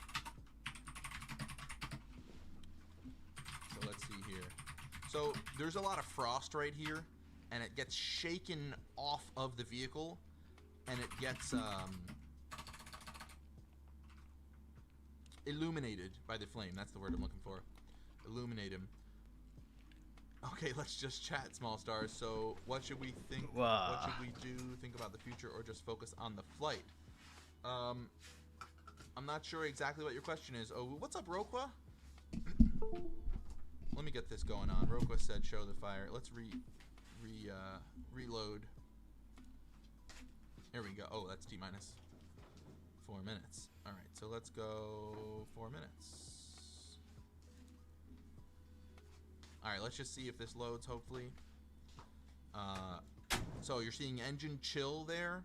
So let's see here. So there's a lot of frost right here, and it gets shaken off of the vehicle, and it gets illuminated by the flame. That's the word I'm looking for. Illuminate him. Okay, let's just chat, small stars. So what should we think? What should we do? Think about the future, or just focus on the flight? I'm not sure exactly what your question is. Oh, what's up, Roqua? Let me get this going on. Roqua said show the fire. Let's reload. Here we go. Oh, that's T-minus 4 minutes. All right, so let's go 4 minutes. All right, let's just see if this loads, hopefully. So you're seeing engine chill there,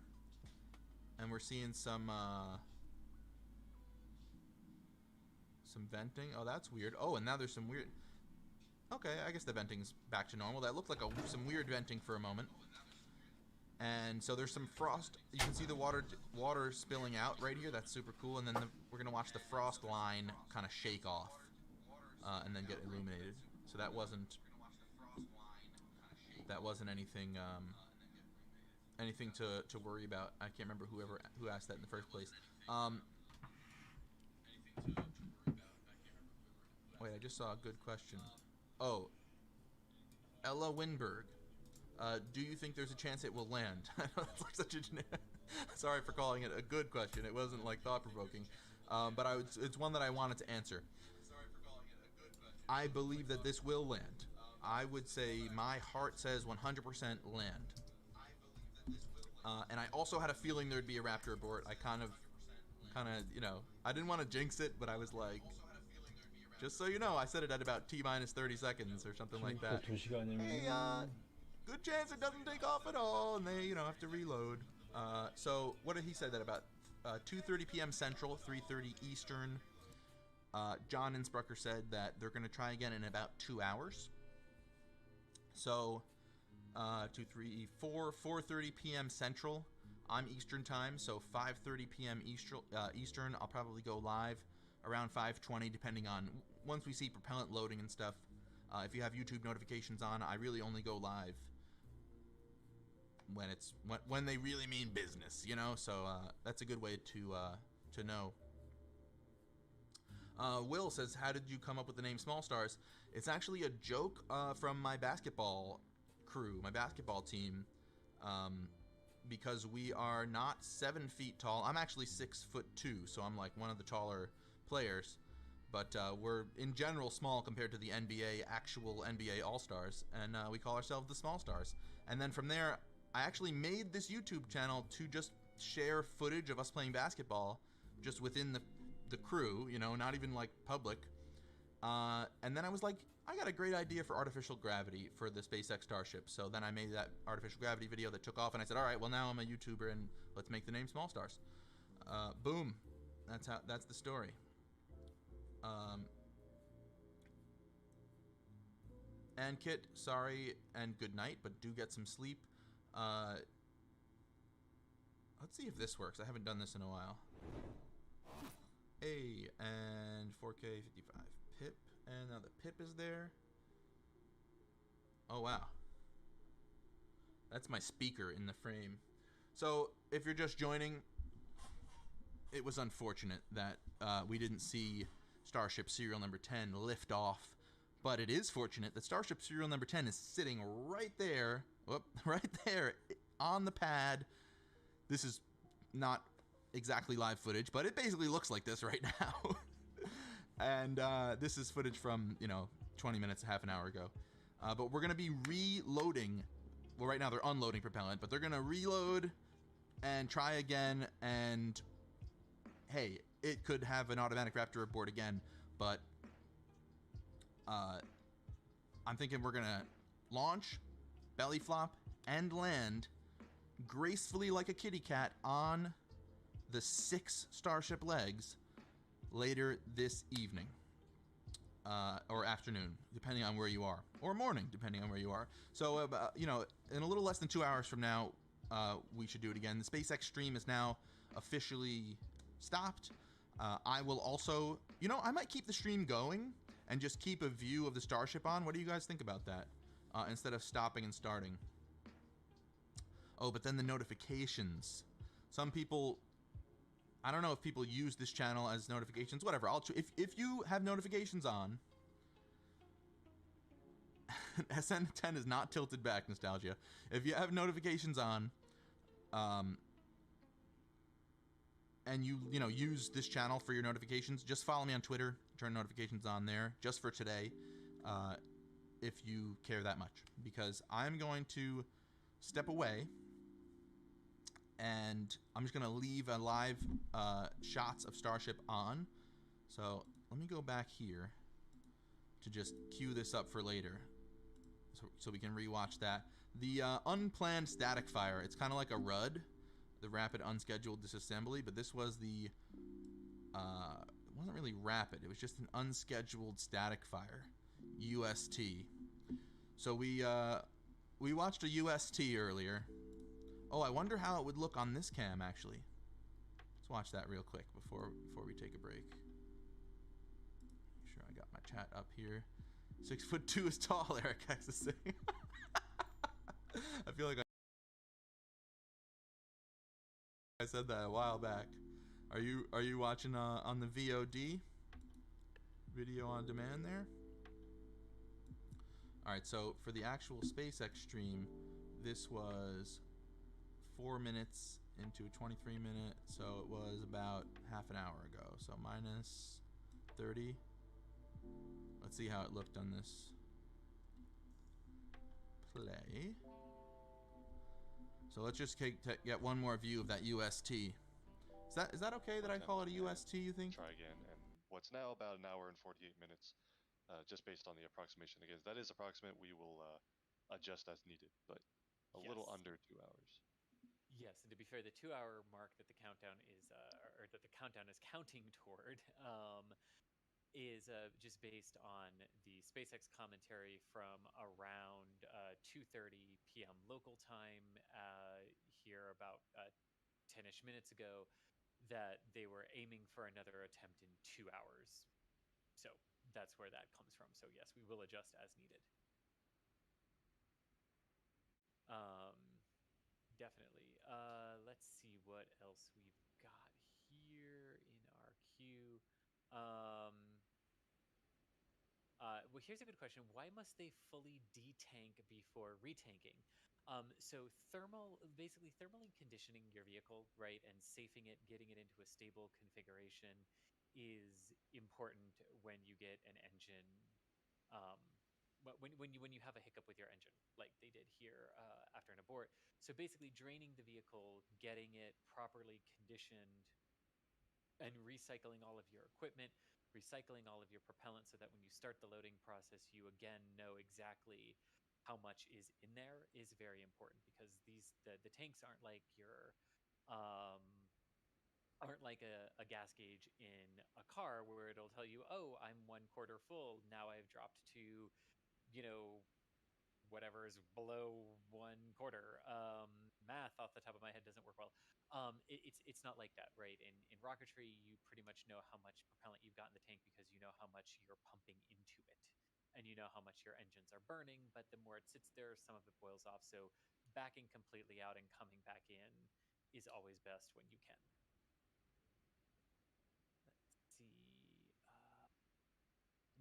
and we're seeing some venting. Oh, that's weird. Oh, and now there's some weird... Okay, I guess the venting's back to normal. That looked like some weird venting for a moment. And so there's some frost. You can see the water spilling out right here. That's super cool. And then we're going to watch the frost line kind of shake off and then get illuminated. So that wasn't anything anything to worry about. I can't remember who asked that in the first place. Wait, I just saw a good question. Oh, Ella Winberg. Do you think there's a chance it will land? That's like such a sorry for calling it a good question. It wasn't like thought-provoking, but it's one that I wanted to answer. I believe that this will land. I would say my heart says 100% land. And I also had a feeling there'd be a Raptor abort. I kind of, you know, I didn't want to jinx it, but I was like, just so you know, I said it at about T-minus 30 seconds or something like that. Hey, good chance it doesn't take off at all, and they, you know, have to reload. So what did he say that about? 2:30 p.m. Central, 3:30 Eastern. John Insprucker said that they're going to try again in about 2 hours. So 2, 3, 4, 4:30 p.m. Central. I'm Eastern time, so 5:30 p.m. Eastern. I'll probably go live around 5:20, depending on once we see propellant loading and stuff. If you have YouTube notifications on, I really only go live when they really mean business, you know. So that's a good way to know. Will says, how did you come up with the name Small Stars? It's actually a joke from my basketball crew, my basketball team, because we are not 7 feet tall. I'm actually 6'2", so I'm like one of the taller players, but we're in general small compared to the NBA, actual NBA All-Stars, and we call ourselves the Small Stars. And then from there, I actually made this YouTube channel to just share footage of us playing basketball just within the crew, you know, not even like public. And then I was like, I got a great idea for artificial gravity for the SpaceX Starship. So then I made that artificial gravity video that took off, and I said, all right, well, now I'm a YouTuber and let's make the name Small Stars. Boom. That's the story. And Kit, sorry and good night, but do get some sleep. Let's see if this works. I haven't done this in a while. Hey, and 4K 55 pip, and now the pip is there. Oh wow, that's my speaker in the frame. So if you're just joining, it was unfortunate that we didn't see Starship serial number 10 lift off, but it is fortunate that Starship serial number 10 is sitting right there, right there on the pad. This is not exactly live footage, but it basically looks like this right now. And this is footage from, you know, 20 minutes, half an hour ago. But we're going to be reloading. Well, right now they're unloading propellant, but they're going to reload and try again. And hey, it could have an automatic Raptor aboard again, but I'm thinking we're going to launch, belly flop, and land gracefully like a kitty cat on the 6 Starship legs later this evening, or afternoon, depending on where you are, or morning, depending on where you are. So, you know, in a little less than 2 hours from now, we should do it again. The SpaceX stream is now officially stopped. I will also, you know, I might keep the stream going and just keep a view of the Starship on? What do you guys think about that? Instead of stopping and starting. Oh, but then the notifications. Some people, I don't know if people use this channel as notifications. Whatever. If you have notifications on, SN10 is not tilted back, Nostalgia. If you have notifications on, and you use this channel for your notifications, just follow me on Twitter. Turn notifications on there just for today, if you care that much, because I'm going to step away and I'm just going to leave a live shots of Starship on. So let me go back here to just queue this up for later, so we can rewatch that. The unplanned static fire, it's kind of like a RUD, the rapid unscheduled disassembly, but this was the it wasn't really rapid, it was just an unscheduled static fire, UST. So we watched a UST earlier. Oh, I wonder how it would look on this cam, actually. Let's watch that real quick before we take a break. Make sure I got my chat up here. 6'2" is tall, Eric has to say. I feel like I said that a while back. Are you watching on the VOD? Video on demand there? Alright, so for the actual SpaceX stream, this was 4 minutes into a 23-minute, so it was about half an hour ago. So minus 30. Let's see how it looked on this play. So let's just get one more view of that UST. Is that okay that I call it a UST, you think? Try again, and what's now about an hour and 48 minutes, just based on the approximation. Again, that is approximate. We will adjust as needed, but a little under 2 hours. Yes, and to be fair, the 2-hour mark that the countdown is, or that the countdown is counting toward, is just based on the SpaceX commentary from around 2:30 p.m. local time here about 10-ish minutes ago, that they were aiming for another attempt in 2 hours. So that's where that comes from. So yes, we will adjust as needed. Definitely. Let's see what else we've got here in our queue. Well, here's a good question. Why must they fully detank before retanking? So basically thermally conditioning your vehicle, right, and safing it, getting it into a stable configuration is important when you get an engine, when you have a hiccup with your engine, like they did here after an abort. So basically draining the vehicle, getting it properly conditioned, and recycling all of your equipment, recycling all of your propellant, so that when you start the loading process, you again know exactly how much is in there, is very important, because the tanks aren't like your aren't like a gas gauge in a car where it'll tell you, oh, I'm 1/4 full, now I've dropped to, whatever is below 1/4. Math off the top of my head doesn't work well. It's not like that, right? In rocketry, you pretty much know how much propellant you've got in the tank because you know how much you're pumping into it, and you know how much your engines are burning. But the more it sits there, some of it boils off. So backing completely out and coming back in is always best when you can. Let's see.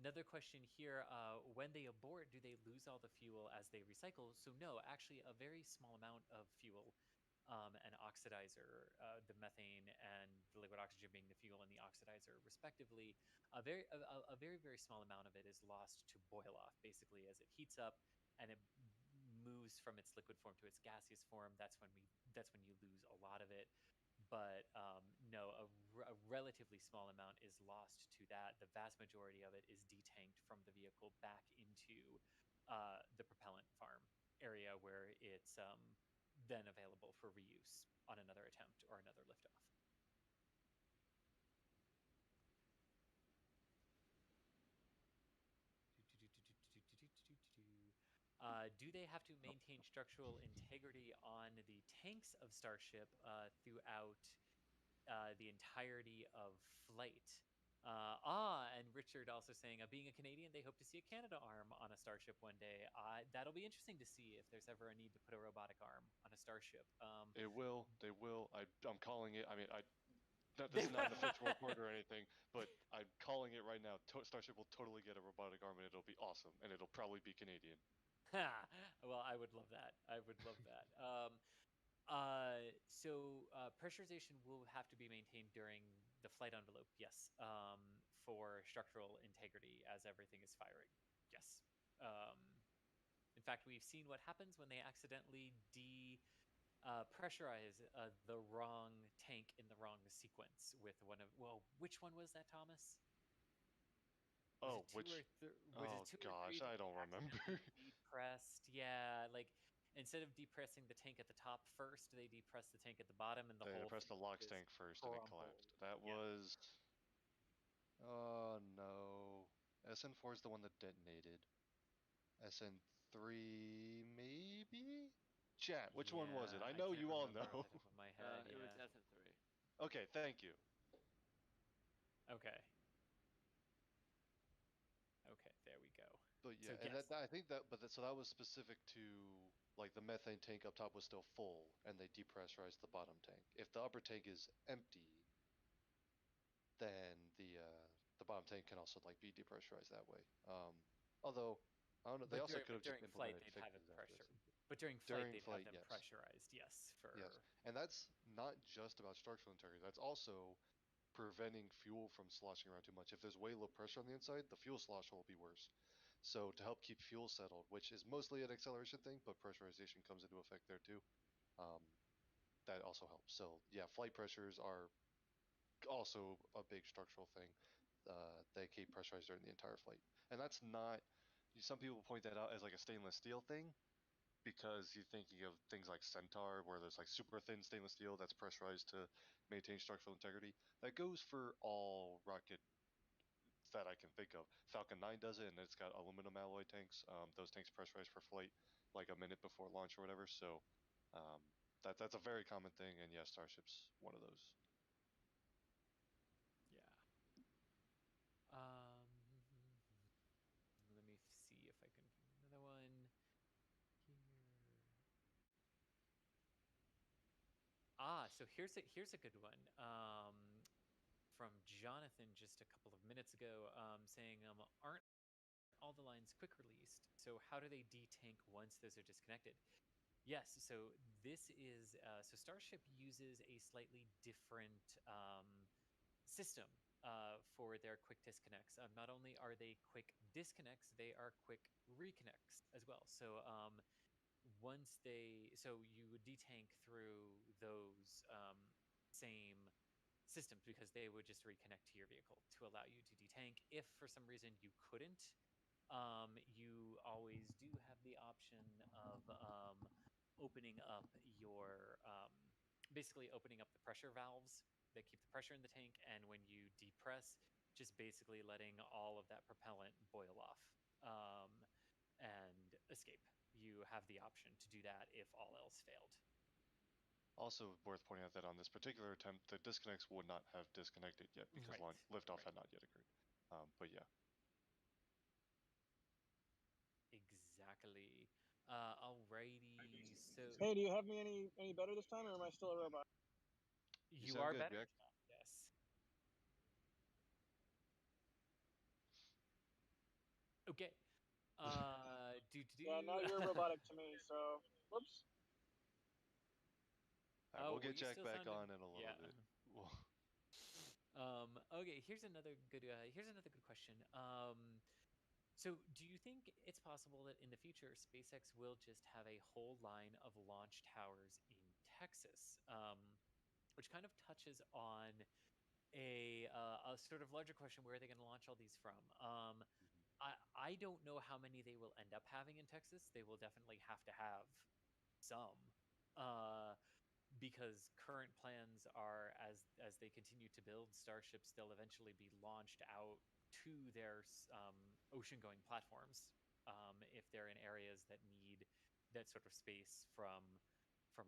Another question here, when they abort, do they lose all the fuel as they recycle? So no, actually a very small amount of fuel, an oxidizer, the methane and the liquid oxygen being the fuel and the oxidizer respectively, a very, very small amount of it is lost to boil off, basically as it heats up and it moves from its liquid form to its gaseous form. That's when you lose a lot of it. But no, a relatively small amount is lost to that. The vast majority of it is detanked from the vehicle back into the propellant farm area, where it's then available for reuse on another attempt or another liftoff. Do they have to maintain structural integrity on the tanks of Starship throughout the entirety of flight? And Richard also saying, being a Canadian, they hope to see a Canada arm on a Starship one day. That'll be interesting to see if there's ever a need to put a robotic arm on a Starship. It will. They will. I'm calling it. I mean, this is not an official report or anything, but I'm calling it right now. Starship will totally get a robotic arm, and it'll be awesome, and it'll probably be Canadian. Well, I would love that. I would love that. So pressurization will have to be maintained during the flight envelope, yes, for structural integrity as everything is firing, yes. In fact, we've seen what happens when they accidentally pressurize the wrong tank in the wrong sequence with which one was that, Thomas? Oh, gosh, I don't remember. Depressed, yeah, like instead of depressing the tank at the top first, they depress the tank at the bottom, and they pressed the LOX tank first, and it collapsed. That was... Oh, no. SN4 is the one that detonated. SN3, maybe? Chat, which one was it? I know you all know. My head, It was SN3. Okay, thank you. Okay. Okay, there we go. But yeah, so, and yes. I think that, so that was specific to, like, the methane tank up top was still full, and they depressurized the bottom tank. If the upper tank is empty, then the bottom tank can also, like, be depressurized that way. Although, I don't know, they also could have just implemented fixes after this. But during flight, they'd have them pressurized, yes. Yes, and that's not just about structural integrity. That's also preventing fuel from sloshing around too much. If there's way low pressure on the inside, the fuel slosh will be worse. So to help keep fuel settled, which is mostly an acceleration thing, but pressurization comes into effect there too, that also helps. So yeah, flight pressures are also a big structural thing. They keep pressurized during the entire flight. And that's not, some people point that out as like a stainless steel thing, because you're thinking of things like Centaur, where there's like super thin stainless steel that's pressurized to maintain structural integrity. That goes for all rockets that I can think of. Falcon 9 does it, and it's got aluminum alloy tanks. Those tanks pressurized for flight like a minute before launch or whatever. So that's a very common thing, and yeah, Starship's one of those. Yeah. Let me see if I can find another one. Here. So here's a good one from Jonathan just a couple of minutes ago, saying, aren't all the lines quick released? So how do they detank once those are disconnected? Yes. So this is so Starship uses a slightly different system for their quick disconnects. Not only are they quick disconnects, they are quick reconnects as well. So once you would detank through those same systems, because they would just reconnect to your vehicle to allow you to detank. If for some reason you couldn't, you always do have the option of opening up your basically opening up the pressure valves that keep the pressure in the tank, and when you depress, just basically letting all of that propellant boil off and escape. You have the option to do that if all else failed. Also worth pointing out that on this particular attempt, the disconnects would not have disconnected yet because liftoff had not yet occurred. But yeah. Exactly. Alrighty. So. Hey, do you have me any better this time, or am I still a robot? You are better. Jack. Yes. Okay. Yeah, now you're robotic to me, so whoops. Right, we'll get Jack back on in a little bit. Okay, here's another good question. So do you think it's possible that in the future SpaceX will just have a whole line of launch towers in Texas, which kind of touches on a sort of larger question: where are they going to launch all these from? I don't know how many they will end up having in Texas. They will definitely have to have some, because current plans are, as they continue to build starships, they'll eventually be launched out to their ocean-going platforms if they're in areas that need that sort of space from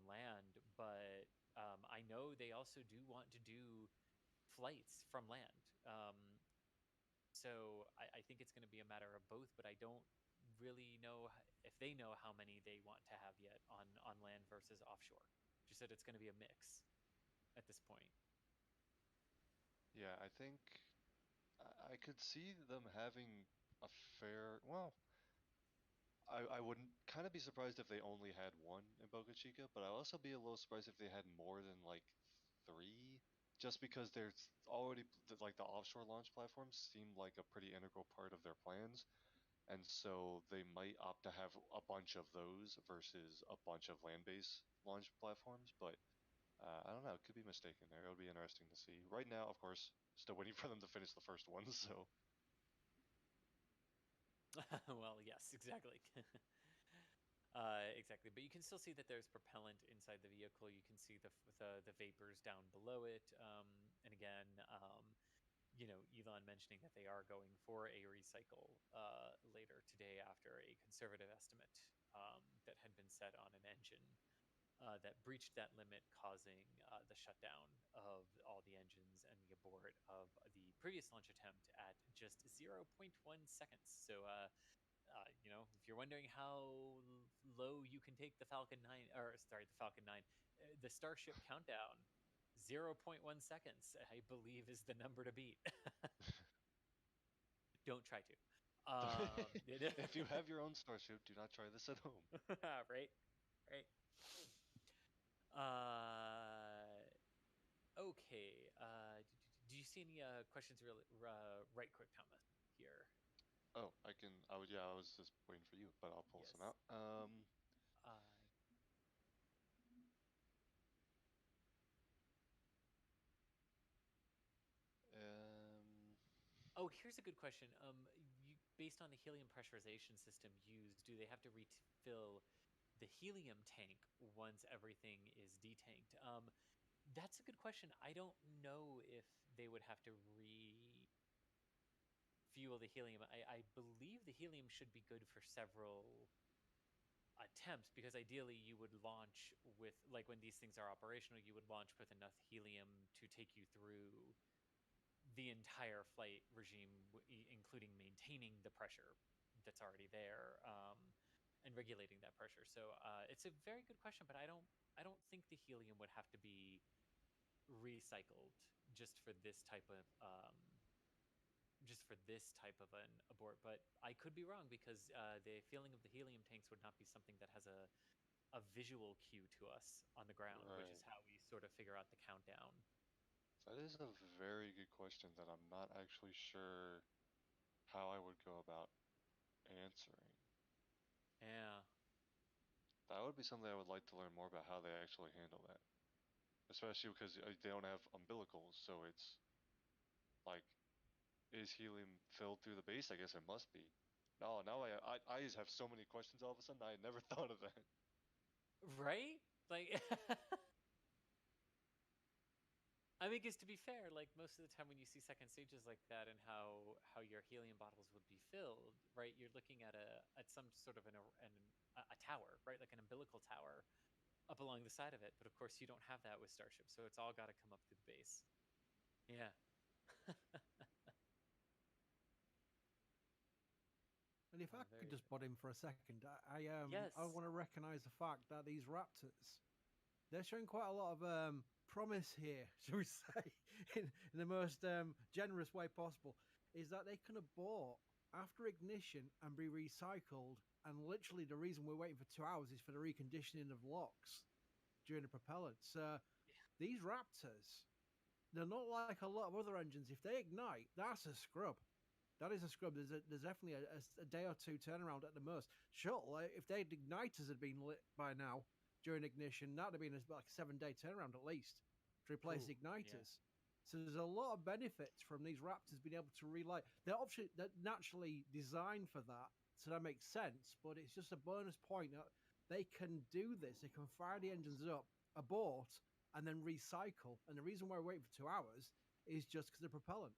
land. But I know they also do want to do flights from land. So I think it's going to be a matter of both, but I don't really know if they know how many they want to have yet on land versus offshore. She said it's going to be a mix at this point. Yeah, I think I could see them having a fair, well, I wouldn't kind of be surprised if they only had one in Boca Chica, but I'd also be a little surprised if they had more than like 3, just because there's already, like, the offshore launch platforms seem like a pretty integral part of their plans, and so they might opt to have a bunch of those versus a bunch of land-based launch platforms, but I don't know, it could be mistaken there. It'll be interesting to see. Right now, of course, still waiting for them to finish the first one, so... Well, yes, exactly. Exactly, but you can still see that there's propellant inside the vehicle. You can see the vapors down below it, and again, you know, Elon mentioning that they are going for a recycle later today after a conservative estimate that had been set on an engine that breached that limit, causing the shutdown of all the engines and the abort of the previous launch attempt at just 0.1 seconds. So, you know, if you're wondering how low you can take the Falcon 9, or sorry, the Falcon 9, the Starship countdown, 0.1 seconds, I believe, is the number to beat. Don't try to. If you have your own Starship, do not try this at home. Right, right. Okay. Do you see any questions really right quick, Thomas, here? Oh, I was just waiting for you, but I'll pull some out. Oh, here's a good question. Based on the helium pressurization system used, do they have to refill the helium tank once everything is detanked? That's a good question. I don't know if they would have to refuel the helium. I believe the helium should be good for several attempts, because ideally you would launch with, like, when these things are operational, you would launch with enough helium to take you through the entire flight regime, including maintaining the pressure that's already there, and regulating that pressure. So it's a very good question, but I don't think the helium would have to be recycled just for this type of an abort. But I could be wrong, because the filling of the helium tanks would not be something that has a visual cue to us on the ground, which is how we sort of figure out the countdown. That is a very good question that I'm not actually sure how I would go about answering. Yeah. That would be something I would like to learn more about, how they actually handle that. Especially because they don't have umbilicals, so it's like, is helium filled through the base? I guess it must be. Now I just have so many questions all of a sudden. I had never thought of that. Right? Like, I mean, because to be fair, like, most of the time when you see second stages like that and how your helium bottles would be filled, right, you're looking at some sort of a tower, right, like an umbilical tower up along the side of it. But of course you don't have that with Starship, so it's all got to come up through the base. Yeah. And if I could just butt in for a second, I Yes. want to recognise the fact that these Raptors, they're showing quite a lot of promise here, shall we say, in the most generous way possible, is that they can abort after ignition and be recycled. And literally the reason we're waiting for 2 hours is for the reconditioning of locks during the propellant. So these Raptors, they're not like a lot of other engines. If they ignite, that's a scrub. That is a scrub. There's definitely a day or two turnaround at the most. Sure, if their igniters had been lit by now during ignition, that would have been like a 7-day turnaround at least to replace igniters. Yeah. So there's a lot of benefits from these Raptors being able to relight. They're naturally designed for that, so that makes sense. But it's just a bonus point that they can do this. They can fire the engines up, abort, and then recycle. And the reason why we're waiting for 2 hours is just because of the propellant.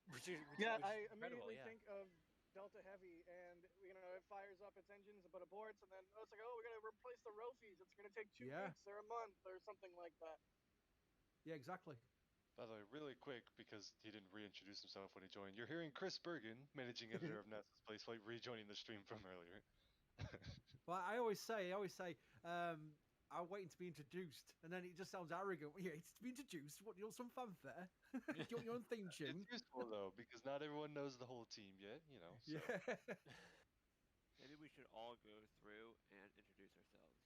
I immediately think of Delta Heavy, and it fires up its engines but aborts, and then it's like, we're gonna replace the Rofies. It's gonna take 2 weeks or a month or something like that. Yeah, exactly. By the way, really quick, because he didn't reintroduce himself when he joined, you're hearing Chris Bergen, managing editor of NASA's Spaceflight, rejoining the stream from earlier. Well, I always say, I'm waiting to be introduced, and then it just sounds arrogant. Yeah, it's to be introduced. What, you want some fanfare? Do you want your own theme tune? It's useful, though, because not everyone knows the whole team yet, you know. So. Yeah. Maybe we should all go through and introduce ourselves.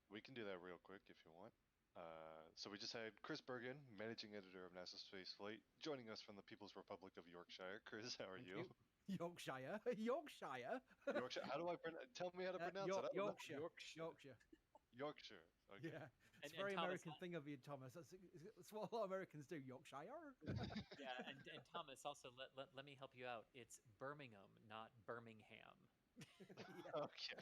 We can do that real quick if you want. So we just had Chris Bergen, managing editor of NASA Spaceflight, joining us from the People's Republic of Yorkshire. Chris, how are you? Yorkshire. Yorkshire. How do I tell me how to pronounce it? Yorkshire. Yorkshire. Okay. Yeah, it's a very American thing of you, Thomas. That's what a lot of Americans do. Yorkshire. Yeah, and Thomas, also let me help you out. It's Birmingham, not Birmingham. Okay.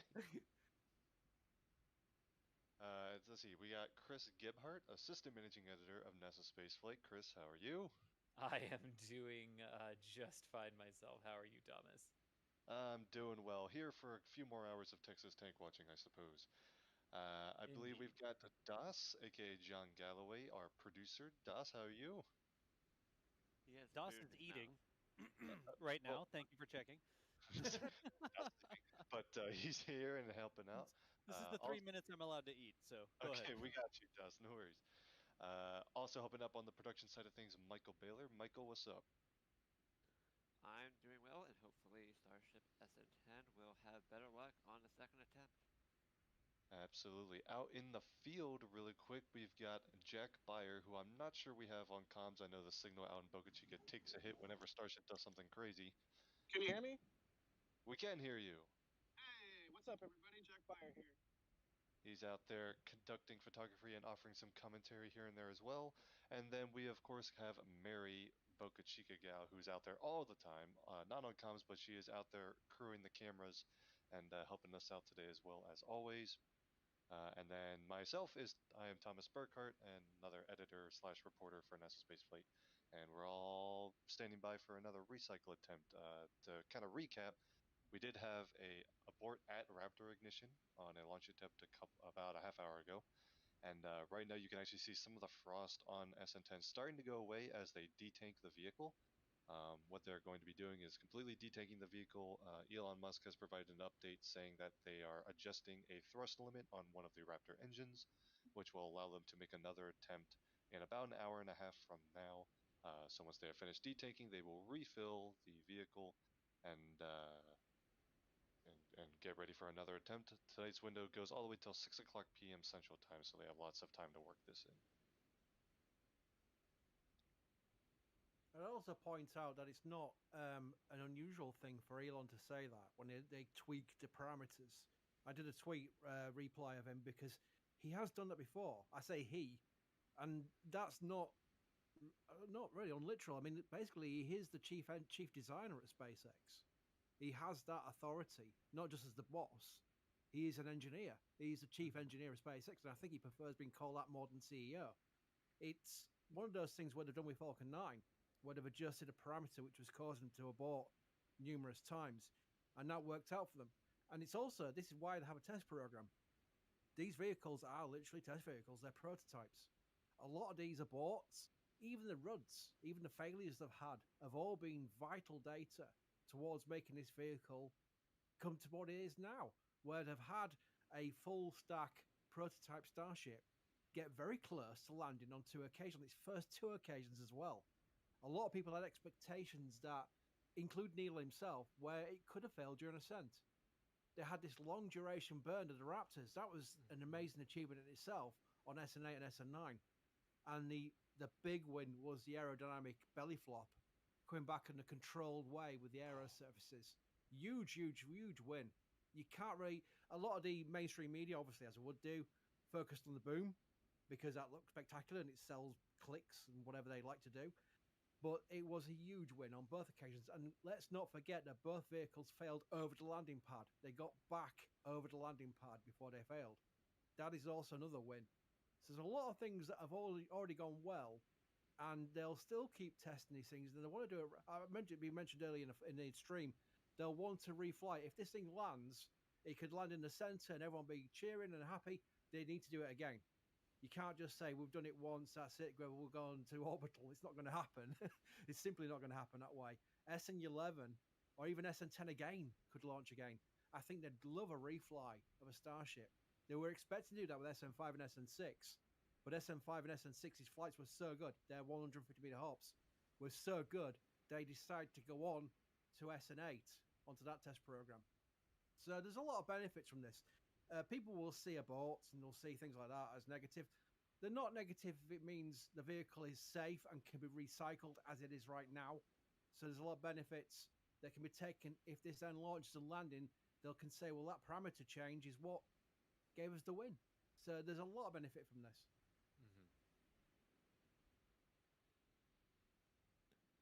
Let's see. We got Chris Gebhardt, assistant managing editor of NASA Spaceflight. Chris, how are you? I am doing just fine myself. How are you, Thomas? I'm doing well. Here for a few more hours of Texas tank watching, I suppose. I believe we've got Das, aka John Galloway, our producer. Das, how are you? Yes, Das is eating right now. Thank you for checking. But he's here and helping out. This is the 3 minutes I'm allowed to eat, so go okay, ahead. We got you, Das. No worries. Also helping up on the production side of things, Michael Baylor. Michael, what's up? I'm doing well, and hopefully Starship SN10 will have better luck on the second attempt. Absolutely. Out in the field, really quick, we've got Jack Beyer, who I'm not sure we have on comms. I know the signal out in Boca Chica takes a hit whenever Starship does something crazy. Can you hear me? We can hear you. Hey, what's up, everybody? Jack Beyer here. He's out there conducting photography and offering some commentary here and there as well. And then we, of course, have Mary Boca Chica gal, who's out there all the time. Not on comms, but she is out there crewing the cameras and helping us out today as well as always. And then myself I am Thomas Burkhart, and another editor / reporter for NASA Spaceflight. And we're all standing by for another recycle attempt. To kind of recap, we did have a abort at Raptor ignition on a launch attempt about a half hour ago. And right now you can actually see some of the frost on SN10 starting to go away as they detank the vehicle. What they're going to be doing is completely detanking the vehicle. Elon Musk has provided an update saying that they are adjusting a thrust limit on one of the Raptor engines, which will allow them to make another attempt in about an hour and a half from now. So once they are finished detanking, they will refill the vehicle and get ready for another attempt. Tonight's window goes all the way till 6 o'clock p.m. Central Time, so they have lots of time to work this in. I'd also point out that it's not an unusual thing for Elon to say that when they tweak the parameters. I did a tweet reply of him because he has done that before. I say he, and that's not really unliteral. I mean, basically, he is the chief designer at SpaceX. He has that authority, not just as the boss. He is an engineer. He's the chief engineer of SpaceX, and I think he prefers being called that more than CEO. It's one of those things where they've done with Falcon 9, where they've adjusted a parameter which was causing them to abort numerous times, and that worked out for them. And it's also, this is why they have a test program. These vehicles are literally test vehicles. They're prototypes. A lot of these aborts, even the RUDs, even the failures they've had, have all been vital data towards making this vehicle come to what it is now, where they've had a full stack prototype Starship get very close to landing on 2 occasions, its first 2 occasions as well. A lot of people had expectations that, including Neil himself, where it could have failed during ascent. They had this long duration burn of the Raptors. That was an amazing achievement in itself on SN8 and SN9. And the big win was the aerodynamic belly flop, coming back in a controlled way with the aero surfaces. Huge win. You can't really, a lot of the mainstream media, obviously, as it would do, focused on the boom because that looked spectacular and it sells clicks and whatever they like to do. But it was a huge win on both occasions. And let's not forget that both vehicles failed over the landing pad. They got back over the landing pad before they failed. That is also another win. So there's a lot of things that have already gone well, and they'll still keep testing these things. And they want to do it. I mentioned earlier in the stream, they'll want to refly. If this thing lands, it could land in the center and everyone be cheering and happy. They need to do it again. You can't just say we've done it once, that's it, we'll go on to orbital. It's not going to happen. It's simply not going to happen that way. SN11 or even SN10 again could launch again. I think they'd love a refly of a Starship. They were expecting to do that with SN5 and SN6, but SN5 and SN6's flights were so good. Their 150-meter hops were so good, they decided to go on to SN8, onto that test program. So there's a lot of benefits from this. People will see aborts and they'll see things like that as negative. They're not negative if it means the vehicle is safe and can be recycled as it is right now. So there's a lot of benefits that can be taken if this then launches and landing. They can say, well, that parameter change is what gave us the win. So there's a lot of benefit from this.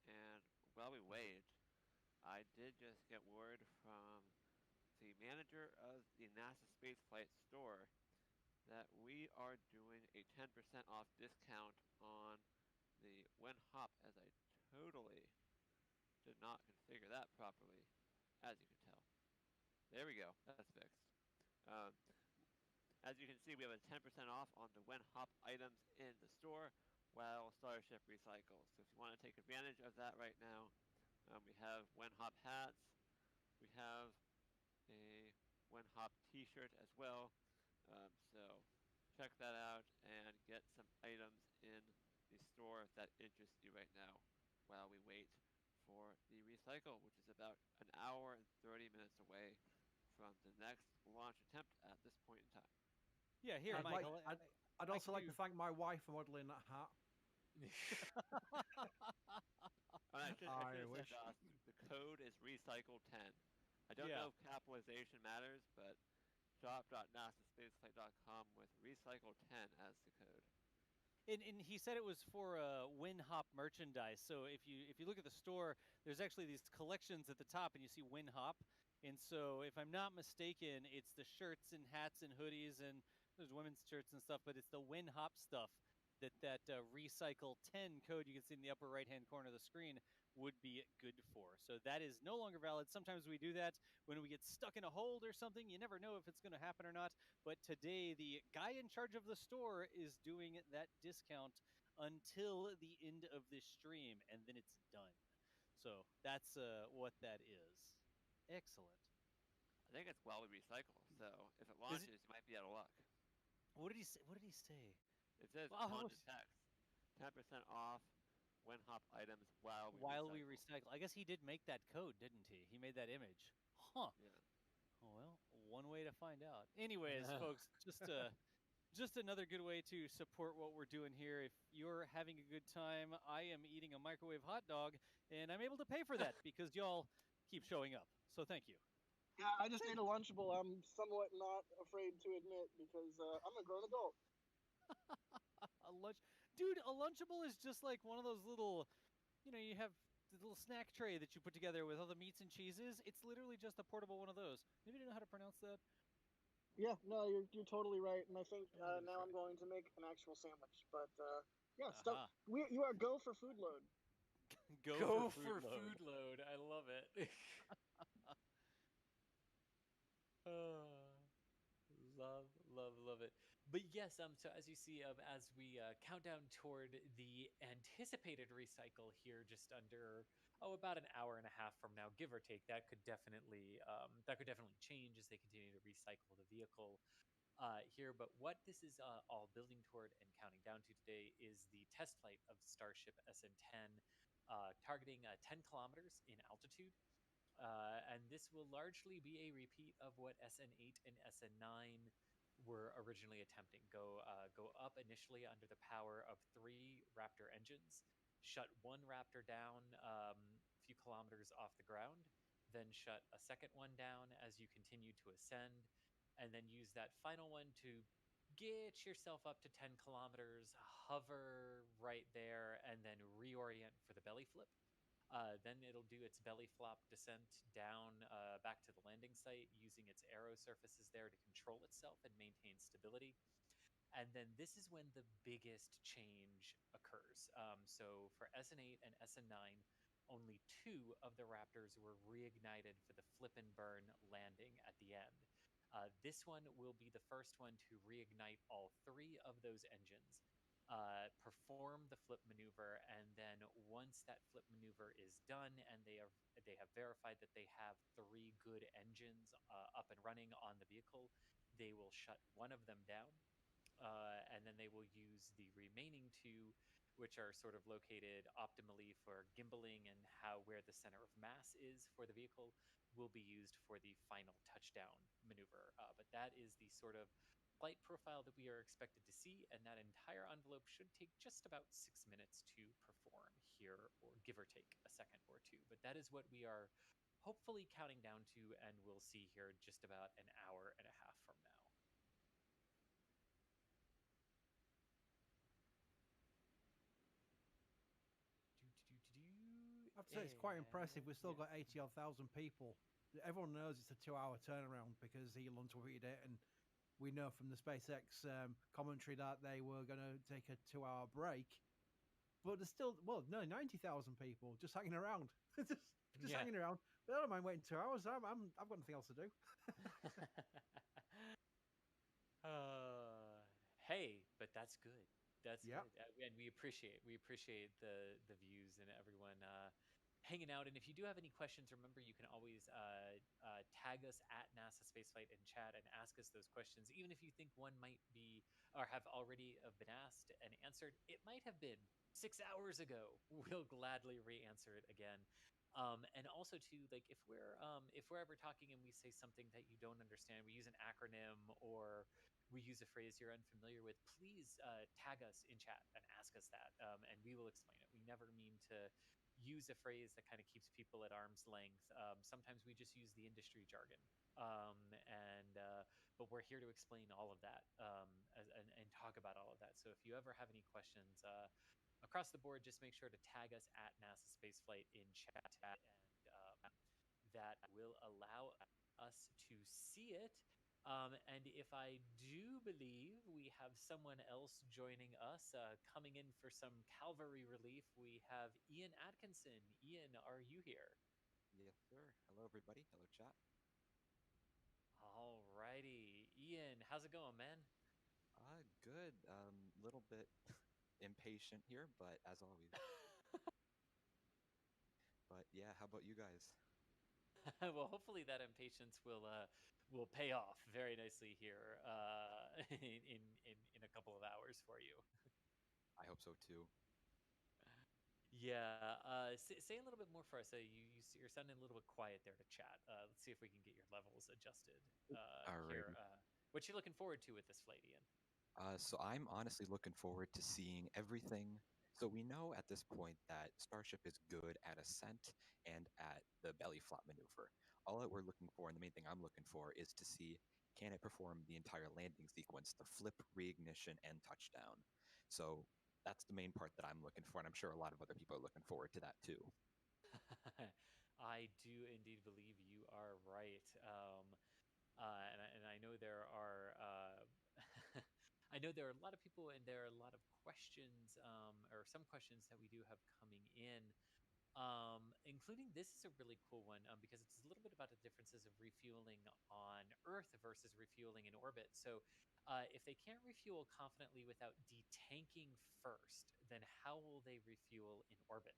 And while we wait, I did just get word from the manager of the NASA Spaceflight store that we are doing a 10% off discount on the when hop, as I totally did not configure that properly, as you can tell. There we go, that's fixed. As you can see, we have a 10% off on the when hop items in the store while Starship recycles. So if you want to take advantage of that right now, we have when hop hats, we have a when hop t-shirt as well. So check that out and get some items in the store if that interests you right now while we wait for the recycle, which is about an hour and 30 minutes away from the next launch attempt at this point in time. Yeah, here, Michael. I'd also like to thank my wife for modeling that hat. I wish. The code is recycle10. I don't know if capitalization matters, but shop.nasaspaceflight.com with recycle10 as the code. And he said it was for Win Hop merchandise. So if you look at the store, there's actually these collections at the top, and you see Win Hop. And so if I'm not mistaken, it's the shirts and hats and hoodies, and there's women's shirts and stuff, but it's the Win Hop stuff that recycle 10 code you can see in the upper right hand corner of the screen would be good for. So that is no longer valid. Sometimes we do that when we get stuck in a hold or something. You never know if it's going to happen or not. But today the guy in charge of the store is doing that discount until the end of this stream, and then it's done. So that's what that is. Excellent. I think it's while we recycle. So if it launches, you might be out of luck. What did he say? What did he say? It says on the text, 10% off when hop items while we recycle. I guess he did make that code, didn't he? He made that image. Huh. Yeah. Oh, well, one way to find out. Anyways, folks, just another good way to support what we're doing here. If you're having a good time, I am eating a microwave hot dog, and I'm able to pay for that because y'all keep showing up. So thank you. Yeah, I just ate a Lunchable. I'm somewhat not afraid to admit because I'm a grown adult. A Lunchable is just like one of those little, you have the little snack tray that you put together with all the meats and cheeses. It's literally just a portable one of those. Maybe you know how to pronounce that? Yeah, no, you're totally right, and I think now I'm going to make an actual sandwich. But stuff. You are go for food load. Go for food load. I love it. Love it. But yes, so as you see, as we count down toward the anticipated recycle here, just under about an hour and a half from now, give or take, that could definitely change as they continue to recycle the vehicle here. But what this is all building toward and counting down to today is the test flight of Starship SN10, targeting 10 kilometers in altitude. And this will largely be a repeat of what SN8 and SN9 were originally attempting. Go up initially under the power of 3 Raptor engines, shut one Raptor down a few kilometers off the ground, then shut a second one down as you continue to ascend, and then use that final one to get yourself up to 10 kilometers, hover right there, and then reorient for the belly flip. Then it'll do its belly flop descent down back to the landing site using its aero surfaces there to control itself and maintain stability. And then this is when the biggest change occurs. So for SN8 and SN9, only 2 of the Raptors were reignited for the flip and burn landing at the end. This one will be the first one to reignite all 3 of those engines, perform the flip maneuver, and then once that flip maneuver is done and they have verified that they have 3 good engines up and running on the vehicle, they will shut one of them down, and then they will use the remaining 2, which are sort of located optimally for gimbaling and where the center of mass is for the vehicle, will be used for the final touchdown maneuver. But that is the sort of flight profile that we are expected to see, and that entire envelope should take just about 6 minutes to perform here, or give or take a second or 2. But that is what we are hopefully counting down to, and we'll see here just about an hour and a half from now. I have to say, it's quite impressive. We've still got 80-odd thousand people. Everyone knows it's a 2-hour turnaround because Elon tweeted it, and we know from the SpaceX commentary that they were going to take a 2-hour break. But there's still, 90,000 people just hanging around. just hanging around. But I don't mind waiting 2 hours. I've got nothing else to do. Hey, but that's good. That's Yeah. good. And we appreciate the views and everyone hanging out. And if you do have any questions, remember you can always tag us at NASA Spaceflight in chat and ask us those questions. Even if you think one might be or have already been asked and answered, it might have been 6 hours ago. We'll gladly re-answer it again. And also too, like if we're ever talking and we say something that you don't understand, we use an acronym or we use a phrase you're unfamiliar with, please tag us in chat and ask us that, and we will explain it. We never mean to use a phrase that kind of keeps people at arm's length. Sometimes we just use the industry jargon, but we're here to explain all of that and talk about all of that. So if you ever have any questions across the board, just make sure to tag us at NASA Spaceflight in chat, and that will allow us to see it. And if I do believe we have someone else joining us, coming in for some cavalry relief, we have Ian Atkinson. Ian, are you here? Yes, sir. Hello, everybody. Hello, chat. All righty. Ian, how's it going, man? Good. Little bit impatient here, but as always. But yeah, how about you guys? Well, hopefully that impatience will pay off very nicely here in a couple of hours for you. I hope so too. Yeah. Say a little bit more for us. You're sounding a little bit quiet there to chat. Let's see if we can get your levels adjusted here. What you looking forward to with this flight, Ian? So I'm honestly looking forward to seeing everything. So we know at this point that Starship is good at ascent and at the belly flop maneuver. All that we're looking for, and the main thing I'm looking for, is to see, can it perform the entire landing sequence, the flip, reignition, and touchdown. So that's the main part that I'm looking for, and I'm sure a lot of other people are looking forward to that too. I do indeed believe you are right. And I know there are I know there are a lot of people, and there are a lot of questions, or some questions that we do have coming in, including this is a really cool one, because it's a little bit about the differences of refueling on Earth versus refueling in orbit. So if they can't refuel confidently without detanking first, then how will they refuel in orbit?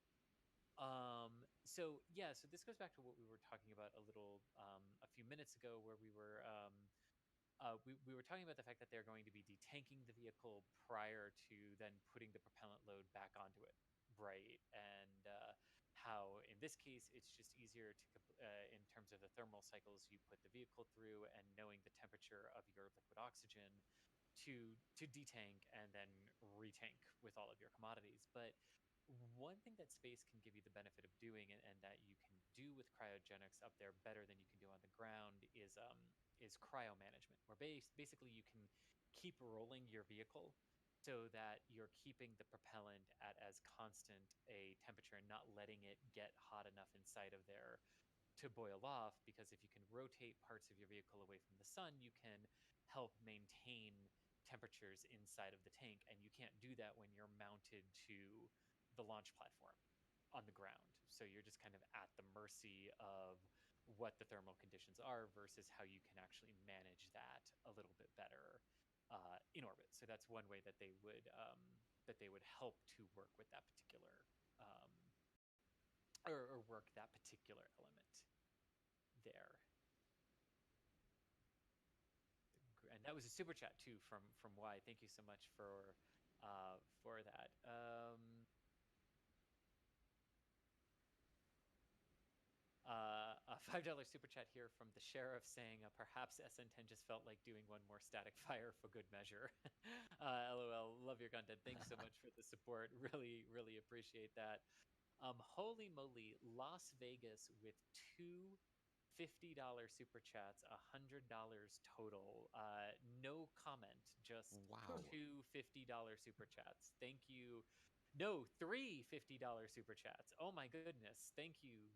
So this goes back to what we were talking about a few minutes ago, where we were we were talking about the fact that they're going to be detanking the vehicle prior to then putting the propellant load back onto it, right? And how in this case it's just easier to in terms of the thermal cycles you put the vehicle through, and knowing the temperature of your liquid oxygen to detank and then retank with all of your commodities. But one thing that space can give you the benefit of doing, and that you can do with cryogenics up there better than you can do on the ground, is cryo management, where basically you can keep rolling your vehicle so that you're keeping the propellant at as constant a temperature and not letting it get hot enough inside of there to boil off. Because if you can rotate parts of your vehicle away from the sun, you can help maintain temperatures inside of the tank, and you can't do that when you're mounted to the launch platform on the ground. So you're just kind of at the mercy of what the thermal conditions are versus how you can actually manage that a little bit better in orbit. So that's one way that they would help to work with that particular or work that particular element there. And that was a super chat too from Y. Thank you so much for that. A $5 super chat here from the sheriff saying perhaps SN10 just felt like doing one more static fire for good measure. LOL, love your content. Thanks so much for the support. Really appreciate that. Holy moly, Las Vegas with two $50 super chats, $100 total. No comment, just two $50 super chats. Thank you. No, three $50 super chats. Oh my goodness. Thank you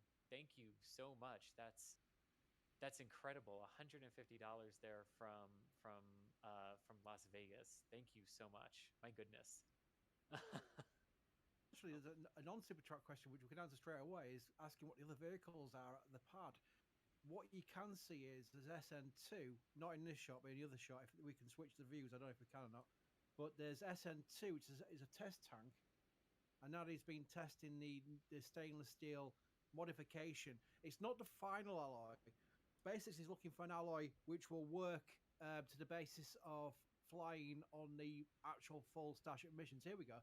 so much. That's incredible. $150 there from Las Vegas. Thank you so much. My goodness. Actually, there's a non-super chat question which we can answer straight away, is asking what the other vehicles are at the pad. What you can see is there's SN2, not in this shot, but in the other shot. If we can switch the views, I don't know if we can or not. But there's SN2, which is a test tank, and now he's been testing the stainless steel modification. It's not the final alloy. SpaceX is looking for an alloy which will work to the basis of flying on the actual full Starship missions. Here we go.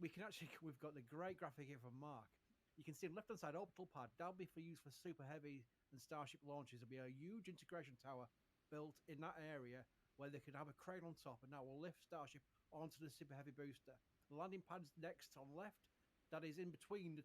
We've got the great graphic here from Mark. You can see the left-hand side orbital pad. That'll be for use for Super Heavy and Starship launches. There'll be a huge integration tower built in that area where they can have a crane on top, and that will lift Starship onto the Super Heavy booster. The landing pad's next on the left. That is in between the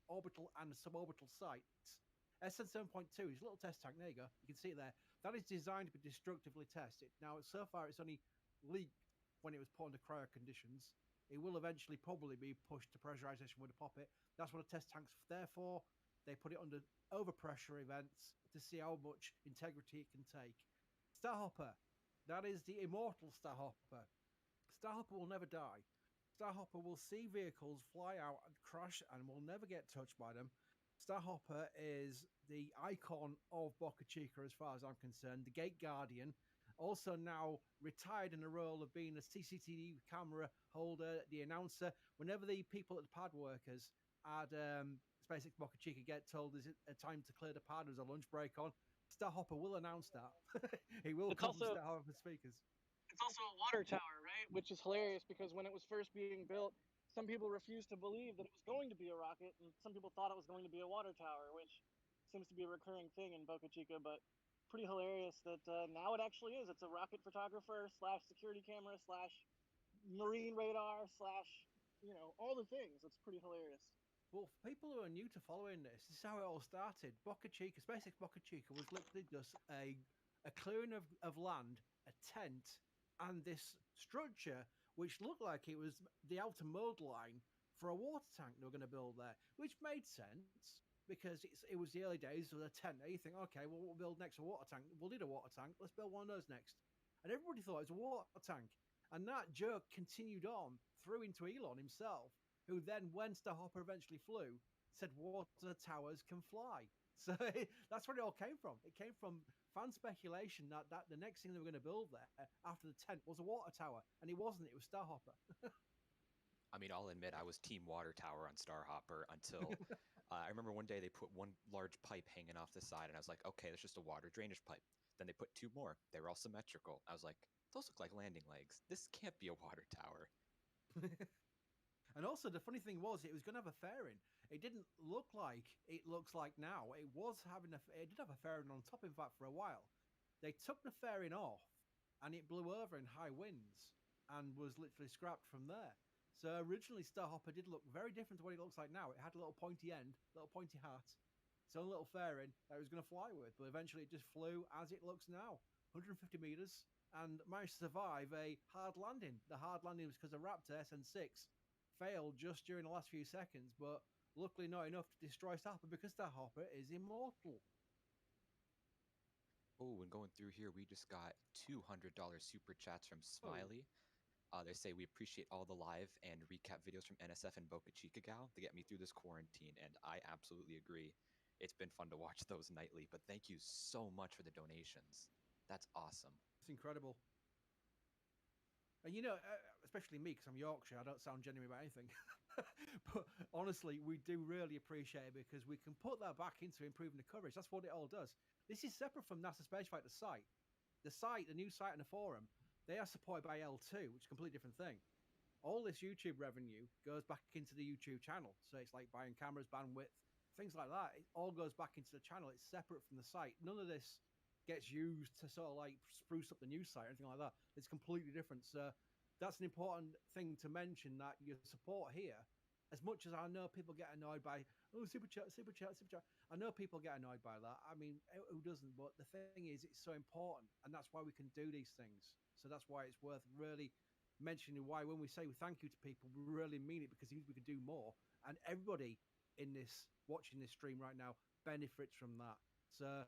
orbital and the suborbital sites. SN7.2 is a little test tank. There you go. You can see it there. That is designed to be destructively tested. Now, so far, it's only leaked when it was put under cryo conditions. It will eventually probably be pushed to pressurization with a poppet. That's what a test tank's there for. They put it under overpressure events to see how much integrity it can take. Starhopper. That is the immortal Starhopper. Starhopper will never die. Starhopper will see vehicles fly out and crash and will never get touched by them. Starhopper is the icon of Boca Chica as far as I'm concerned, the gate guardian. Also now retired in the role of being a CCTV camera holder, the announcer. Whenever the people at the pad workers at SpaceX Boca Chica get told there's a time to clear the pad, there's a lunch break on, Starhopper will announce that. He will come to Starhopper speakers. It's also a water tower, right? Which is hilarious because when it was first being built, some people refused to believe that it was going to be a rocket, and some people thought it was going to be a water tower, which seems to be a recurring thing in Boca Chica, but pretty hilarious that now it actually is. It's a rocket photographer / security camera / marine radar / all the things. It's pretty hilarious. Well, for people who are new to following this is how it all started. Boca Chica, SpaceX Boca Chica was literally just a clearing of land, a tent, and this structure which looked like it was the outer mold line for a water tank they were going to build there, which made sense because it was the early days of the tent. You think, okay, well, we'll build next a water tank. We'll need a water tank. Let's build one of those next. And everybody thought it was a water tank. And that joke continued on through into Elon himself, who then, when Starhopper eventually flew, said water towers can fly. So that's where it all came from. It came from fan speculation that the next thing they were going to build there after the tent was a water tower. And it wasn't. It was Starhopper. I mean, I'll admit I was team water tower on Starhopper until I remember one day they put one large pipe hanging off the side, and I was like, okay, that's just a water drainage pipe. Then they put two more. They were all symmetrical. I was like, those look like landing legs. This can't be a water tower. And also, the funny thing was, it was going to have a fairing. It didn't look like it looks like now. It did have a fairing on top, in fact, for a while. They took the fairing off, and it blew over in high winds, and was literally scrapped from there. So originally, Starhopper did look very different to what it looks like now. It had a little pointy end, little pointy hat, its own little fairing that it was going to fly with, but eventually it just flew as it looks now, 150 meters, and managed to survive a hard landing. The hard landing was because the Raptor SN6 failed just during the last few seconds, but luckily not enough to destroy Starhopper because Starhopper is immortal. Oh, and going through here, we just got $200 super chats from Smiley. They say, we appreciate all the live and recap videos from NSF and Boca Chica Gal to get me through this quarantine, and I absolutely agree. it's been fun to watch those nightly. But thank you so much for the donations. That's awesome. It's incredible. And you know, especially me, because I'm Yorkshire, I don't sound genuine about anything. But honestly, we do really appreciate it because we can put that back into improving the coverage. That's what it all does. This is separate from NASA Spaceflight, the site. The site, the new site and the forum, they are supported by L2, which is a completely different thing. All this YouTube revenue goes back into the YouTube channel. So it's like buying cameras, bandwidth, things like that. It all goes back into the channel. It's separate from the site. None of this gets used to sort of like spruce up the news site or anything like that. It's completely different. So that's an important thing to mention, that your support here, as much as I know people get annoyed by, oh, super chat. I know people get annoyed by that. I mean, who doesn't? But the thing is, it's so important, and that's why we can do these things. So that's why it's worth really mentioning why when we say we thank you to people, we really mean it, because it means we can do more. And everybody in this, watching this stream right now, benefits from that. So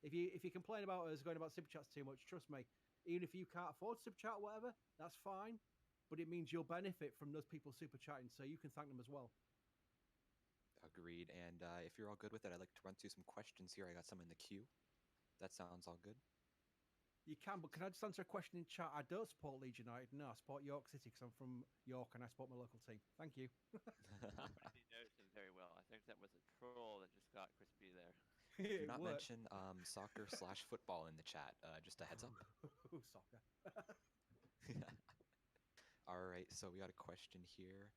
if you complain about us going about super chats too much, trust me, even if you can't afford super chat or whatever, that's fine. But it means you'll benefit from those people super chatting, so you can thank them as well. Agreed. And if you're all good with it, I'd like to run through some questions here. I got some in the queue. That sounds all good. You can, but can I just answer a question in chat? I don't support Leeds United. No, I support York City because I'm from York and I support my local team. Thank you. Nobody knows him very well. I think that was a troll that just got crispy there. Do not mention soccer/football in the chat. Just a heads up. Soccer. All right, so we got a question here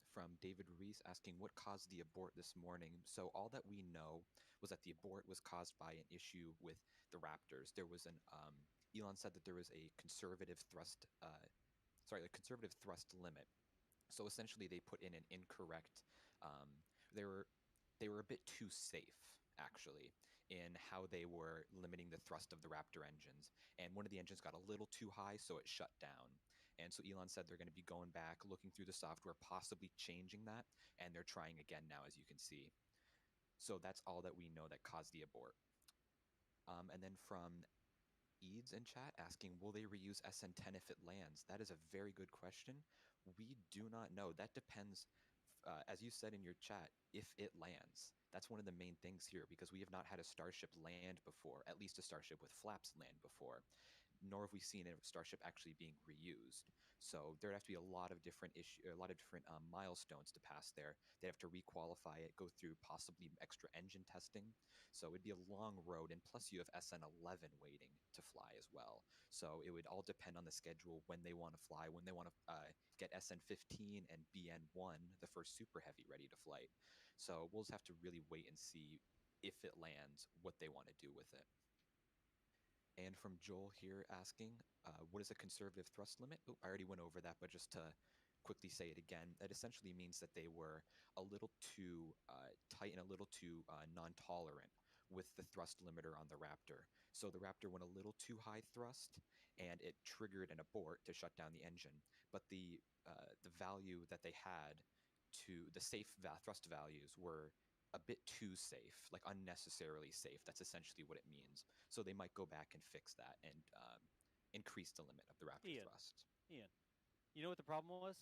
from David Reese asking what caused the abort this morning. So all that we know was that the abort was caused by an issue with the Raptors. There was an Elon said that there was a conservative thrust limit. So essentially they put in an incorrect they were a bit too safe, actually, in how they were limiting the thrust of the Raptor engines. And one of the engines got a little too high, so it shut down. And so Elon said they're going to be going back, looking through the software, possibly changing that, and they're trying again now, as you can see. So that's all that we know that caused the abort. And then from Eads in chat asking, will they reuse SN10 if it lands? That is a very good question. We do not know. That depends, as you said in your chat, if it lands. That's one of the main things here, because we have not had a Starship land before, at least a Starship with flaps land before, nor have we seen a Starship actually being reused. So there'd have to be a lot of different milestones to pass there. They'd have to requalify it, go through possibly extra engine testing. So it'd be a long road, and plus you have SN11 waiting to fly as well. So it would all depend on the schedule, when they want to fly, when they want to get SN15 and BN1, the first Super Heavy, ready to flight. So we'll just have to really wait and see if it lands, what they want to do with it. And from Joel here asking, what is a conservative thrust limit? Oh, I already went over that, but just to quickly say it again, that essentially means that they were a little too tight and a little too non-tolerant with the thrust limiter on the Raptor. So the Raptor went a little too high thrust, and it triggered an abort to shut down the engine. But the value that they had to the safe thrust values were a bit too safe, like unnecessarily safe. That's essentially what it means. So they might go back and fix that and increase the limit of the Raptor thrust. Ian, you know what the problem was?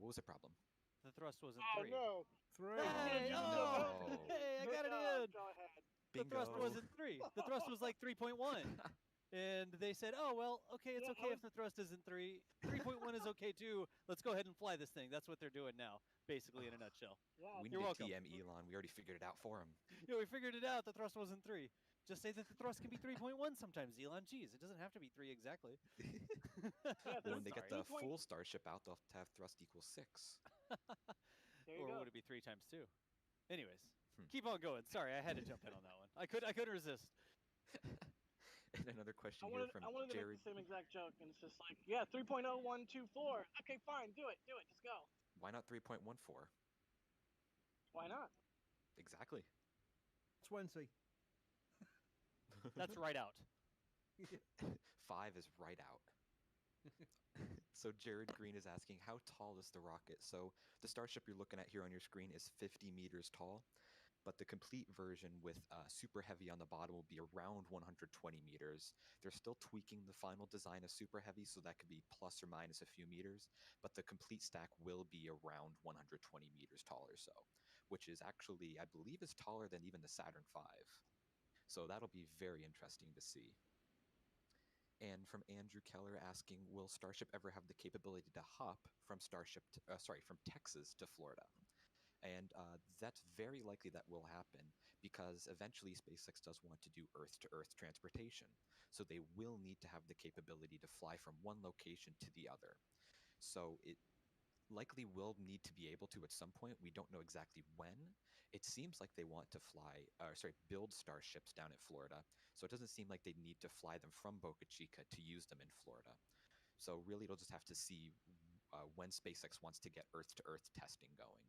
What was the problem? The thrust wasn't 3. No. 3. Hey, no. Hey, I got it in. Go ahead. The thrust wasn't 3. The thrust was like 3.1. And they said, oh, well, okay, it's okay if the thrust isn't 3. 3.1 is okay, too. Let's go ahead and fly this thing. That's what they're doing now, basically, in a nutshell. We You're need welcome. TM Elon. We already figured it out for him. Yeah, we figured it out. The thrust wasn't 3. Just say that the thrust can be 3.1 sometimes, Elon. Jeez, it doesn't have to be 3 exactly. Well, when they get the full Starship out, they'll have to have thrust equals 6. Or would it be 3 times 2? Anyways, keep on going. Sorry, I had to jump in on that one. I couldn't resist. And another question I here wanted from to make Jared. the same exact joke, and it's just like, yeah, 3.0124. Okay, fine, do it, just go. Why not 3.14? Why not? Exactly. 20. That's right out. 5 is right out. So Jared Green is asking, how tall is the rocket? So the Starship you're looking at here on your screen is 50 meters tall, but the complete version with Super Heavy on the bottom will be around 120 meters. They're still tweaking the final design of Super Heavy, so that could be plus or minus a few meters, but the complete stack will be around 120 meters tall or so. which is actually, I believe, is taller than even the Saturn V. So that'll be very interesting to see. And from Andrew Keller asking, will Starship ever have the capability to hop from from Texas to Florida? And that's very likely that will happen because eventually SpaceX does want to do Earth-to-Earth transportation. So they will need to have the capability to fly from one location to the other. So it likely will need to be able to at some point. We don't know exactly when. It seems like they want to build Starships down at Florida. So it doesn't seem like they need to fly them from Boca Chica to use them in Florida. So really, it'll just have to see when SpaceX wants to get Earth-to-Earth testing going.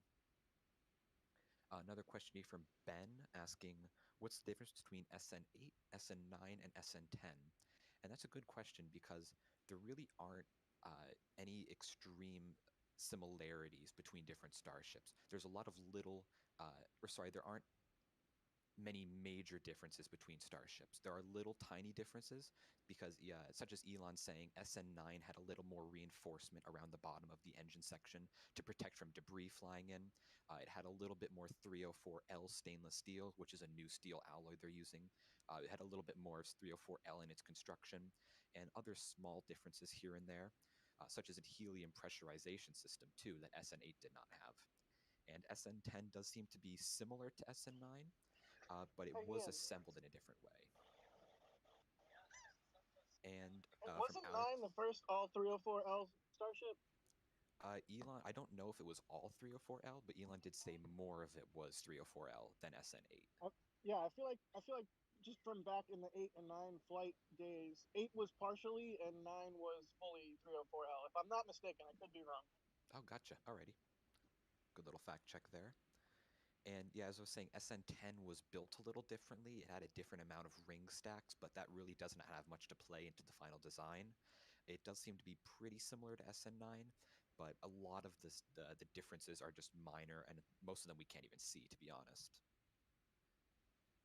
Another question here from Ben asking, what's the difference between SN8, SN9, and SN10? And that's a good question because there really aren't any extreme similarities between different starships. There's a lot of there aren't many major differences between starships. There are little tiny differences because, such as Elon saying SN9 had a little more reinforcement around the bottom of the engine section to protect from debris flying in. It had a little bit more 304L stainless steel, which is a new steel alloy they're using. It had a little bit more of 304L in its construction, and other small differences here and there, such as a helium pressurization system too that SN8 did not have. And SN10 does seem to be similar to SN9, but it was assembled in a different way. And wasn't 9 the first all 304L Starship? Elon, I don't know if it was all 304L, but Elon did say more of it was 304L than SN8. I feel like just from back in the 8 and 9 flight days, 8 was partially and 9 was fully 304L. If I'm not mistaken, I could be wrong. Oh, gotcha. Alrighty. Good little fact check there. And yeah, as I was saying, SN10 was built a little differently. It had a different amount of ring stacks, but that really doesn't have much to play into the final design. It does seem to be pretty similar to SN9, but a lot of the differences are just minor, and most of them we can't even see, to be honest.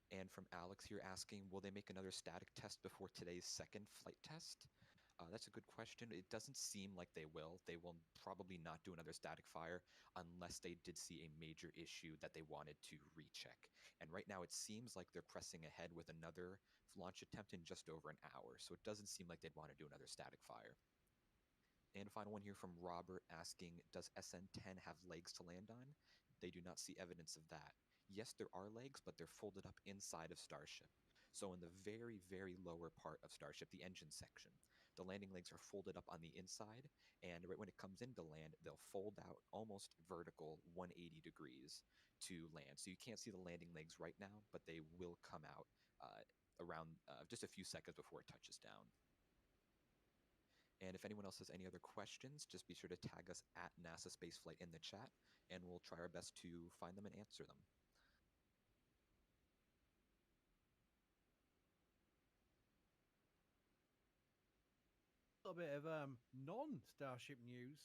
And from Alex here asking, will they make another static test before today's second flight test? That's a good question. It doesn't seem like they will. They will probably not do another static fire unless they did see a major issue that they wanted to recheck. And right now it seems like they're pressing ahead with another launch attempt in just over an hour. So it doesn't seem like they'd want to do another static fire. And a final one here from Robert asking, does SN10 have legs to land on? They do not see evidence of that. Yes, there are legs, but they're folded up inside of Starship. So in the very, very lower part of Starship, the engine section, the landing legs are folded up on the inside, and right when it comes in to land, they'll fold out almost vertical 180 degrees to land. So you can't see the landing legs right now, but they will come out around just a few seconds before it touches down. And if anyone else has any other questions, just be sure to tag us at NASA Spaceflight in the chat, and we'll try our best to find them and answer them. A little bit of non-Starship news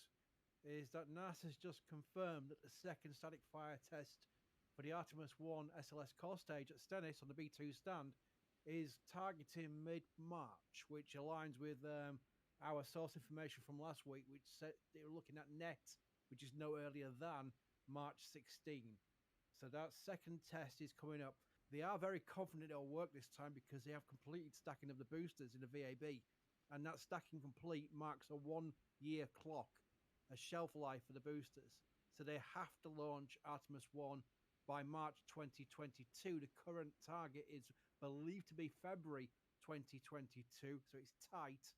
is that NASA's just confirmed that the second static fire test for the Artemis 1 SLS core stage at Stennis on the B2 stand is targeting mid-March, which aligns with our source information from last week, which said they were looking at net, which is no earlier than March 16. So that second test is coming up. They are very confident it'll work this time because they have completed stacking of the boosters in the VAB. And that stacking complete marks a 1-year clock, a shelf life for the boosters. So they have to launch Artemis 1 by March 2022. The current target is believed to be February 2022, so it's tight.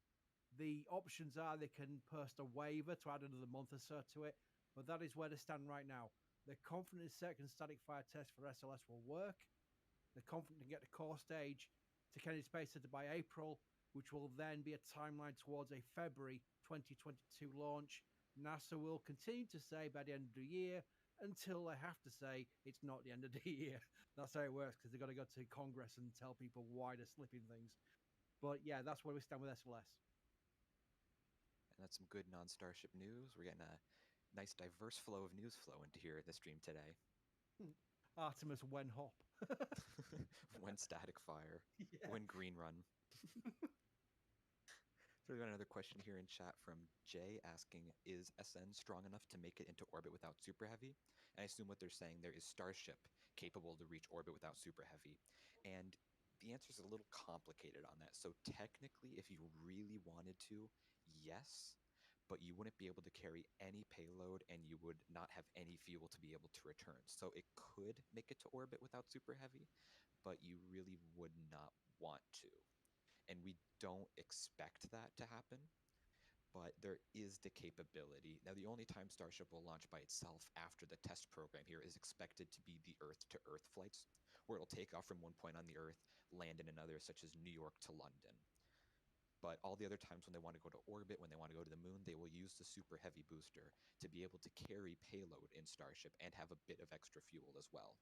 The options are they can post a waiver to add another month or so to it, but that is where they stand right now. They're confident the second static fire test for SLS will work. They're confident to get the core stage to Kennedy Space Center by April, which will then be a timeline towards a February 2022 launch. NASA will continue to say by the end of the year until they have to say it's not the end of the year. That's how it works because they've got to go to Congress and tell people why they're slipping things. But yeah, that's where we stand with SLS. And that's some good non-Starship news. We're getting a nice diverse flow of news flow into here at the stream today. Artemis when hop. When static fire. Yeah. When green run. So we got another question here in chat from Jay asking, is SN strong enough to make it into orbit without Super Heavy? And I assume what they're saying there is Starship capable to reach orbit without Super Heavy. And the answer is a little complicated on that. So technically, if you really wanted to, yes, but you wouldn't be able to carry any payload and you would not have any fuel to be able to return. So it could make it to orbit without Super Heavy, but you really would not want to. And we don't expect that to happen, but there is the capability. Now, the only time Starship will launch by itself after the test program here is expected to be the Earth-to-Earth flights, where it'll take off from one point on the Earth, land in another, such as New York to London. But all the other times when they want to go to orbit, when they want to go to the moon, they will use the Super Heavy booster to be able to carry payload in Starship and have a bit of extra fuel as well.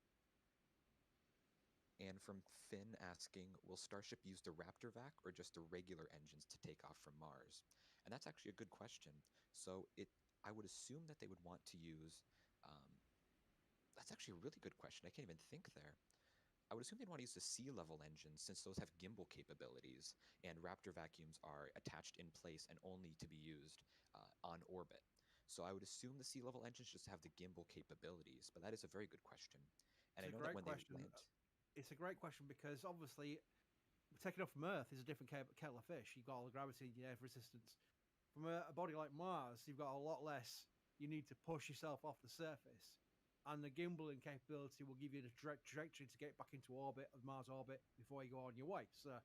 And from Finn asking, will Starship use the Raptor vac or just the regular engines to take off from Mars? And that's actually a good question. So I would assume that they would want to use, that's actually a really good question. I can't even think there. I would assume they'd want to use the sea level engines since those have gimbal capabilities and Raptor vacuums are attached in place and only to be used on orbit. So I would assume the sea level engines just have the gimbal capabilities, but that is a very good question. And It's I a know that great when question. they land, It's a great question because obviously taking off from Earth is a different kettle of fish. You've got all the gravity, you have resistance. From a body like Mars, you've got a lot less. You need to push yourself off the surface. And the gimbaling capability will give you the direct trajectory to get back into orbit, of Mars orbit, before you go on your way. So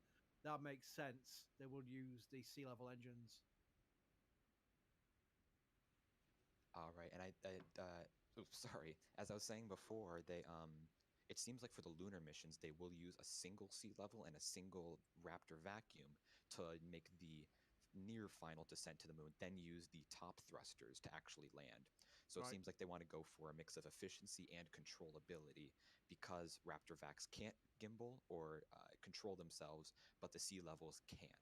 that makes sense. They will use the sea level engines. all right, and sorry, as I was saying before, it seems like for the lunar missions, they will use a single sea level and a single Raptor vacuum to make the near final descent to the moon, then use the top thrusters to actually land. So it seems like they want to go for a mix of efficiency and controllability because Raptor vacs can't gimbal or control themselves, but the sea levels can.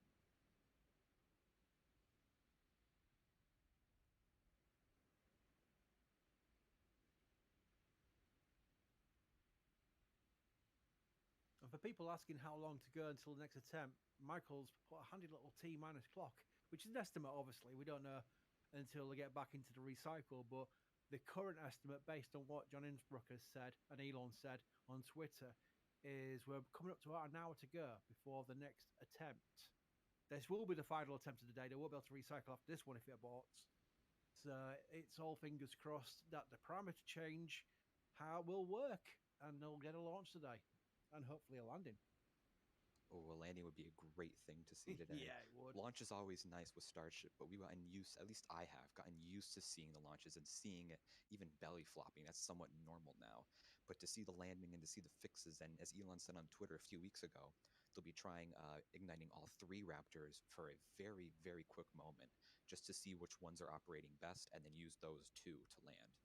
And for people asking how long to go until the next attempt, Michael's put a handy little T-minus clock, which is an estimate, obviously. We don't know until they get back into the recycle, but the current estimate, based on what John Innsbruck has said and Elon said on Twitter, is we're coming up to about an hour to go before the next attempt. This will be the final attempt of the day. They won't be able to recycle after this one if it aborts. So it's all fingers crossed that the parameter change will work and they'll get a launch today. And hopefully a landing. Oh, a landing would be a great thing to see today. Yeah, it would. Launch is always nice with Starship, but we've gotten used, at least I have, gotten used to seeing the launches and seeing it even belly flopping. That's somewhat normal now. But to see the landing and to see the fixes, and as Elon said on Twitter a few weeks ago, they'll be trying igniting all 3 Raptors for a very, very quick moment, just to see which ones are operating best, and then use those 2 to land.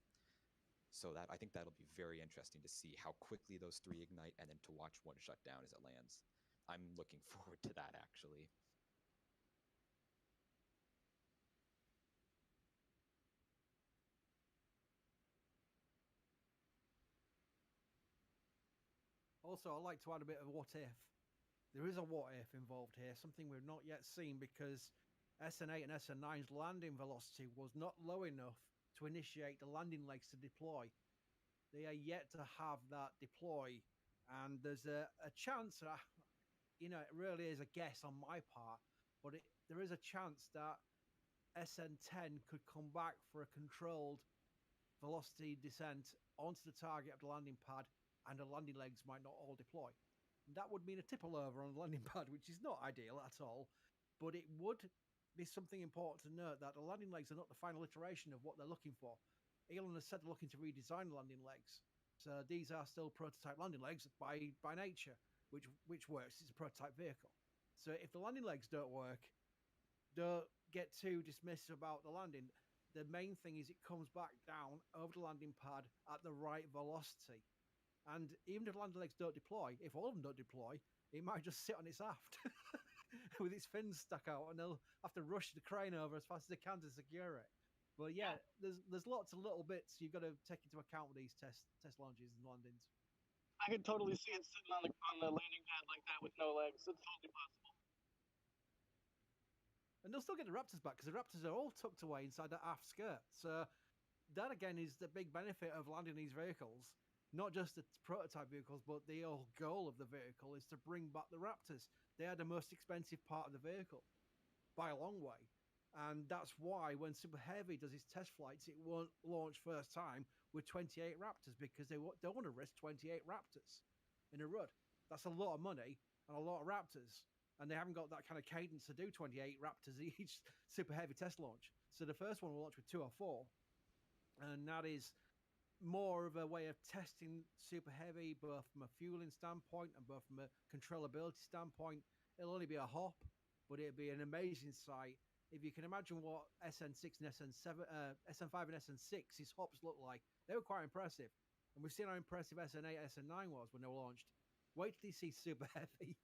So I think that'll be very interesting to see how quickly those 3 ignite and then to watch one shut down as it lands. I'm looking forward to that, actually. Also, I'd like to add a bit of what if. There is a what if involved here, something we've not yet seen because SN8 and SN9's landing velocity was not low enough to initiate the landing legs to deploy. They are yet to have that deploy, and there's a chance, it really is a guess on my part, but there is a chance that SN10 could come back for a controlled velocity descent onto the target of the landing pad, and the landing legs might not all deploy. That would mean a tipple over on the landing pad, which is not ideal at all, but it would be something important to note that the landing legs are not the final iteration of what they're looking for. Elon has said they're looking to redesign the landing legs. So these are still prototype landing legs by nature, which works. It's a prototype vehicle. So if the landing legs don't work, don't get too dismissive about the landing. The main thing is it comes back down over the landing pad at the right velocity. And even if the landing legs don't deploy, if all of them don't deploy, it might just sit on its aft with its fins stuck out, and they'll have to rush the crane over as fast as they can to secure it. But yeah, there's lots of little bits you've got to take into account with these test launches and landings. I could totally see it sitting on the landing pad like that with no legs. It's totally possible. And they'll still get the Raptors back, because the Raptors are all tucked away inside that aft skirt. So that, again, is the big benefit of landing these vehicles. Not just the prototype vehicles, but the whole goal of the vehicle is to bring back the Raptors. They are the most expensive part of the vehicle, by a long way. And that's why when Super Heavy does his test flights, it won't launch first time with 28 Raptors, because they don't want to risk 28 Raptors in a run. That's a lot of money and a lot of Raptors. And they haven't got that kind of cadence to do 28 Raptors each Super Heavy test launch. So the first one will launch with 2 or 4. And that is more of a way of testing Super Heavy, both from a fueling standpoint and both from a controllability standpoint. It'll only be a hop, but it'll be an amazing sight. If you can imagine what SN6 and SN7, SN5 and SN6's hops look like, they were quite impressive. And we've seen how impressive SN8, SN9 was when they were launched. Wait till you see Super Heavy.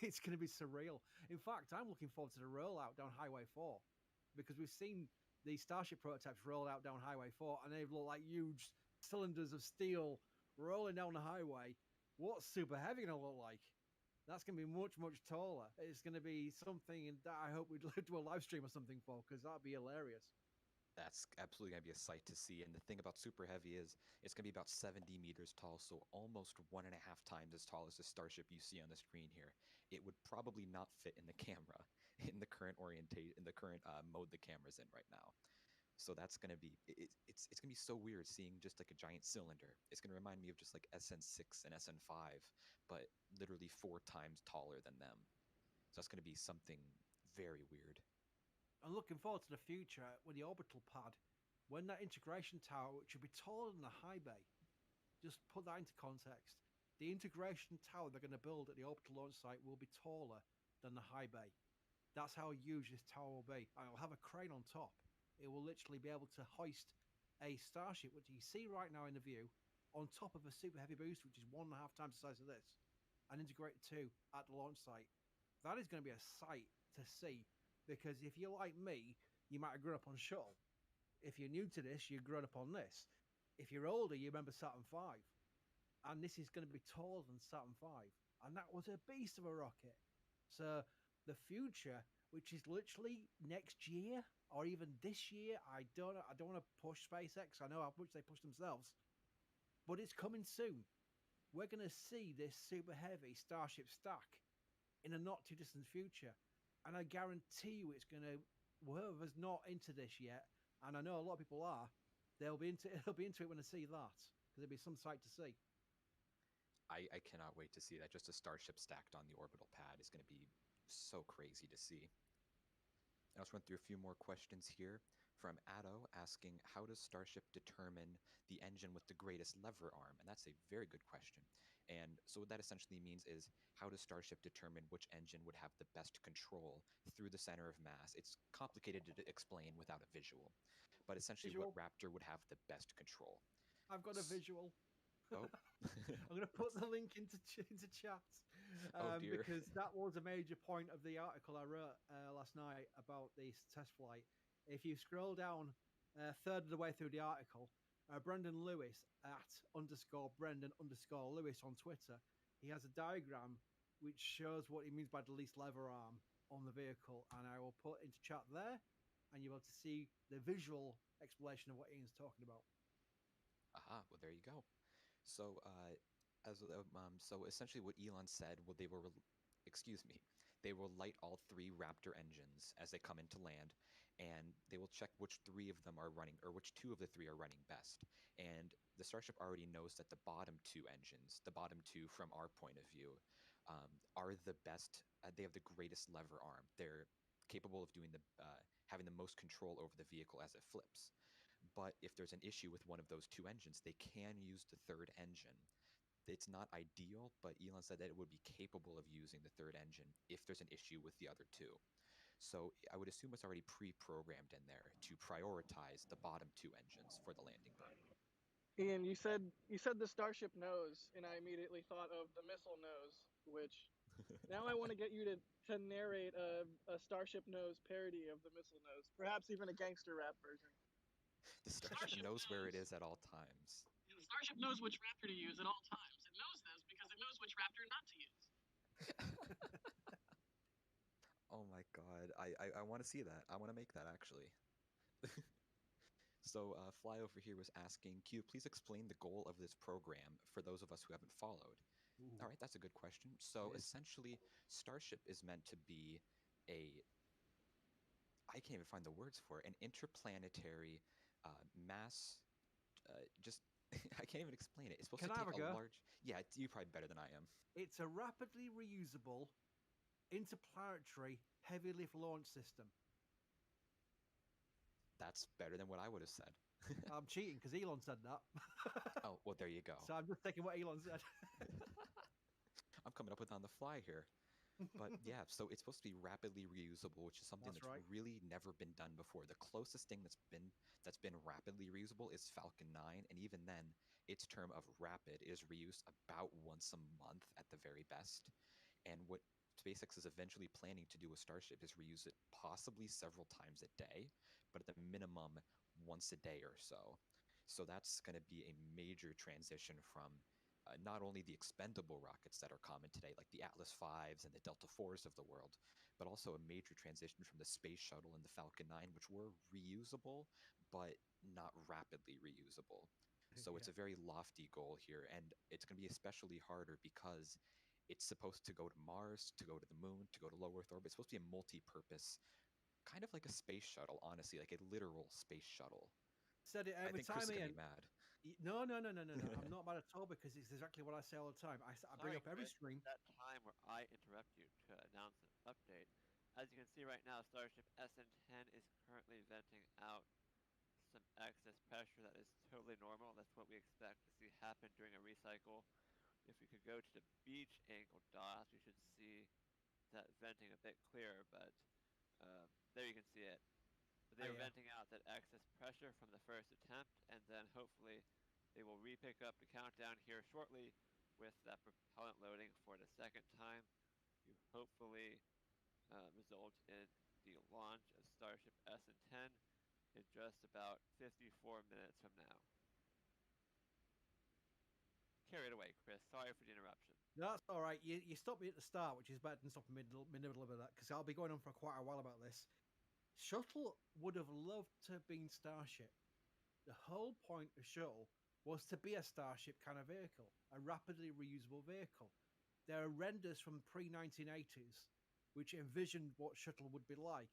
It's going to be surreal. In fact, I'm looking forward to the rollout down Highway 4, because we've seen the Starship prototypes roll out down Highway 4, and they look like huge cylinders of steel rolling down the highway. What's Super Heavy going to look like? That's going to be much, much taller. It's going to be something that I hope we'd do a live stream or something for, because that'd be hilarious. That's absolutely going to be a sight to see. And the thing about Super Heavy is it's going to be about 70 meters tall, so almost 1.5 times as tall as the Starship you see on the screen here. It would probably not fit in the camera in the current mode the camera's in right now. So that's going to be, it's going to be so weird seeing just like a giant cylinder. It's going to remind me of just like SN6 and SN5, but literally 4 times taller than them. So that's going to be something very weird. I'm looking forward to the future with the orbital pad, when that integration tower, which will be taller than the high bay. Just put that into context. The integration tower they're going to build at the orbital launch site will be taller than the high bay. That's how huge this tower will be. And it'll have a crane on top. It will literally be able to hoist a Starship, which you see right now in the view, on top of a Super Heavy booster, which is 1.5 times the size of this, and integrate the 2 at the launch site. That is going to be a sight to see, because if you're like me, you might have grown up on Shuttle. If you're new to this, you've grown up on this. If you're older, you remember Saturn V. And this is going to be taller than Saturn V. And that was a beast of a rocket. So the future, which is literally next year, or even this year, I don't want to push SpaceX. I know how much they push themselves, but it's coming soon. We're going to see this Super Heavy Starship stack in a not too distant future, and I guarantee you it's going to. Whoever's not into this yet, and I know a lot of people are, they'll be into it when they see that, because there'll be some sight to see. I cannot wait to see that. Just a Starship stacked on the orbital pad is going to be so crazy to see. Now let's run through a few more questions here from Addo asking, how does Starship determine the engine with the greatest lever arm? And that's a very good question. And so what that essentially means is, how does Starship determine which engine would have the best control through the center of mass? It's complicated to explain without a visual, but essentially what Raptor would have the best control. I've got a visual. Oh. I'm going to put the link into chat, Oh dear. because that was a major point of the article I wrote last night about this test flight. If you scroll down a third of the way through the article, Brendan Lewis at _Brendan_Lewis on Twitter, he has a diagram which shows what he means by the least lever arm on the vehicle, and I will put into chat there, and you'll be able to see the visual explanation of what Ian's talking about. Aha, well there you go. So, so essentially what Elon said, well, they will light all 3 Raptor engines as they come into land, and they will check which 3 of them are running, or which 2 of the 3 are running best. And the Starship already knows that the bottom 2 engines, the bottom 2 from our point of view, are the best. They have the greatest lever arm. They're capable of doing having the most control over the vehicle as it flips. But if there's an issue with one of those 2 engines, they can use the 3rd engine. It's not ideal, but Elon said that it would be capable of using the 3rd engine if there's an issue with the other 2. So I would assume it's already pre-programmed in there to prioritize the bottom 2 engines for the landing burn. Ian, you said the Starship nose, and I immediately thought of the missile nose, which now I want to get you to narrate a Starship nose parody of the missile nose, perhaps even a gangster rap version. The Starship knows where it is at all times. The Starship knows which Raptor to use at all times. It knows this because it knows which Raptor not to use. Oh my god. god, I want to see that. I want to make that actually. So Fly over here was asking, Q, please explain the goal of this program for those of us who haven't followed. Ooh. All right, that's a good question. So essentially, Starship is meant to be I can't even find the words for it, an interplanetary mass, just, I can't even explain it. It's supposed to take a large, yeah, you're probably better than I am. It's a rapidly reusable, interplanetary heavy lift launch system. That's better than what I would have said. I'm cheating because Elon said that. Oh, well, there you go. So I'm just taking what Elon said. I'm coming up with on the fly here. But yeah, so it's supposed to be rapidly reusable, which is something that's really never been done before. The closest thing that's been rapidly reusable is Falcon 9, and even then, its term of rapid is reused about once a month at the very best. And what SpaceX is eventually planning to do with Starship is reuse it possibly several times a day, but at the minimum once a day or so. So that's going to be a major transition from not only the expendable rockets that are common today, like the Atlas Vs and the Delta IVs of the world, but also a major transition from the Space Shuttle and the Falcon 9, which were reusable, but not rapidly reusable. So it's a very lofty goal here, and it's going to be especially harder because it's supposed to go to Mars, to go to the moon, to go to low Earth orbit. It's supposed to be a multi-purpose, kind of like a space shuttle, honestly, like a literal space shuttle. Said it every time, Chris is gonna Ian. be mad. No. I'm not mad at all because it's exactly what I say all the time. I bring up every stream. That time where I interrupt you to announce an update. As you can see right now, Starship SN10 is currently venting out some excess pressure that is totally normal. That's what we expect to see happen during a recycle. If we could go to the beach angle DOS, we should see that venting a bit clearer, but there you can see it. But they were venting out that excess pressure from the first attempt, and then hopefully they will re-pick up the countdown here shortly with that propellant loading for the second time. You hopefully result in the launch of Starship SN10 in just about 54 minutes from now. Carry it away, Chris. Sorry for the interruption. No, that's all right. You stopped me at the start, which is better than stopping middle of that, because I'll be going on for quite a while about this. Shuttle would have loved to have been Starship. The whole point of Shuttle was to be a Starship kind of vehicle, a rapidly reusable vehicle. There are renders from pre-1980s which envisioned what Shuttle would be like,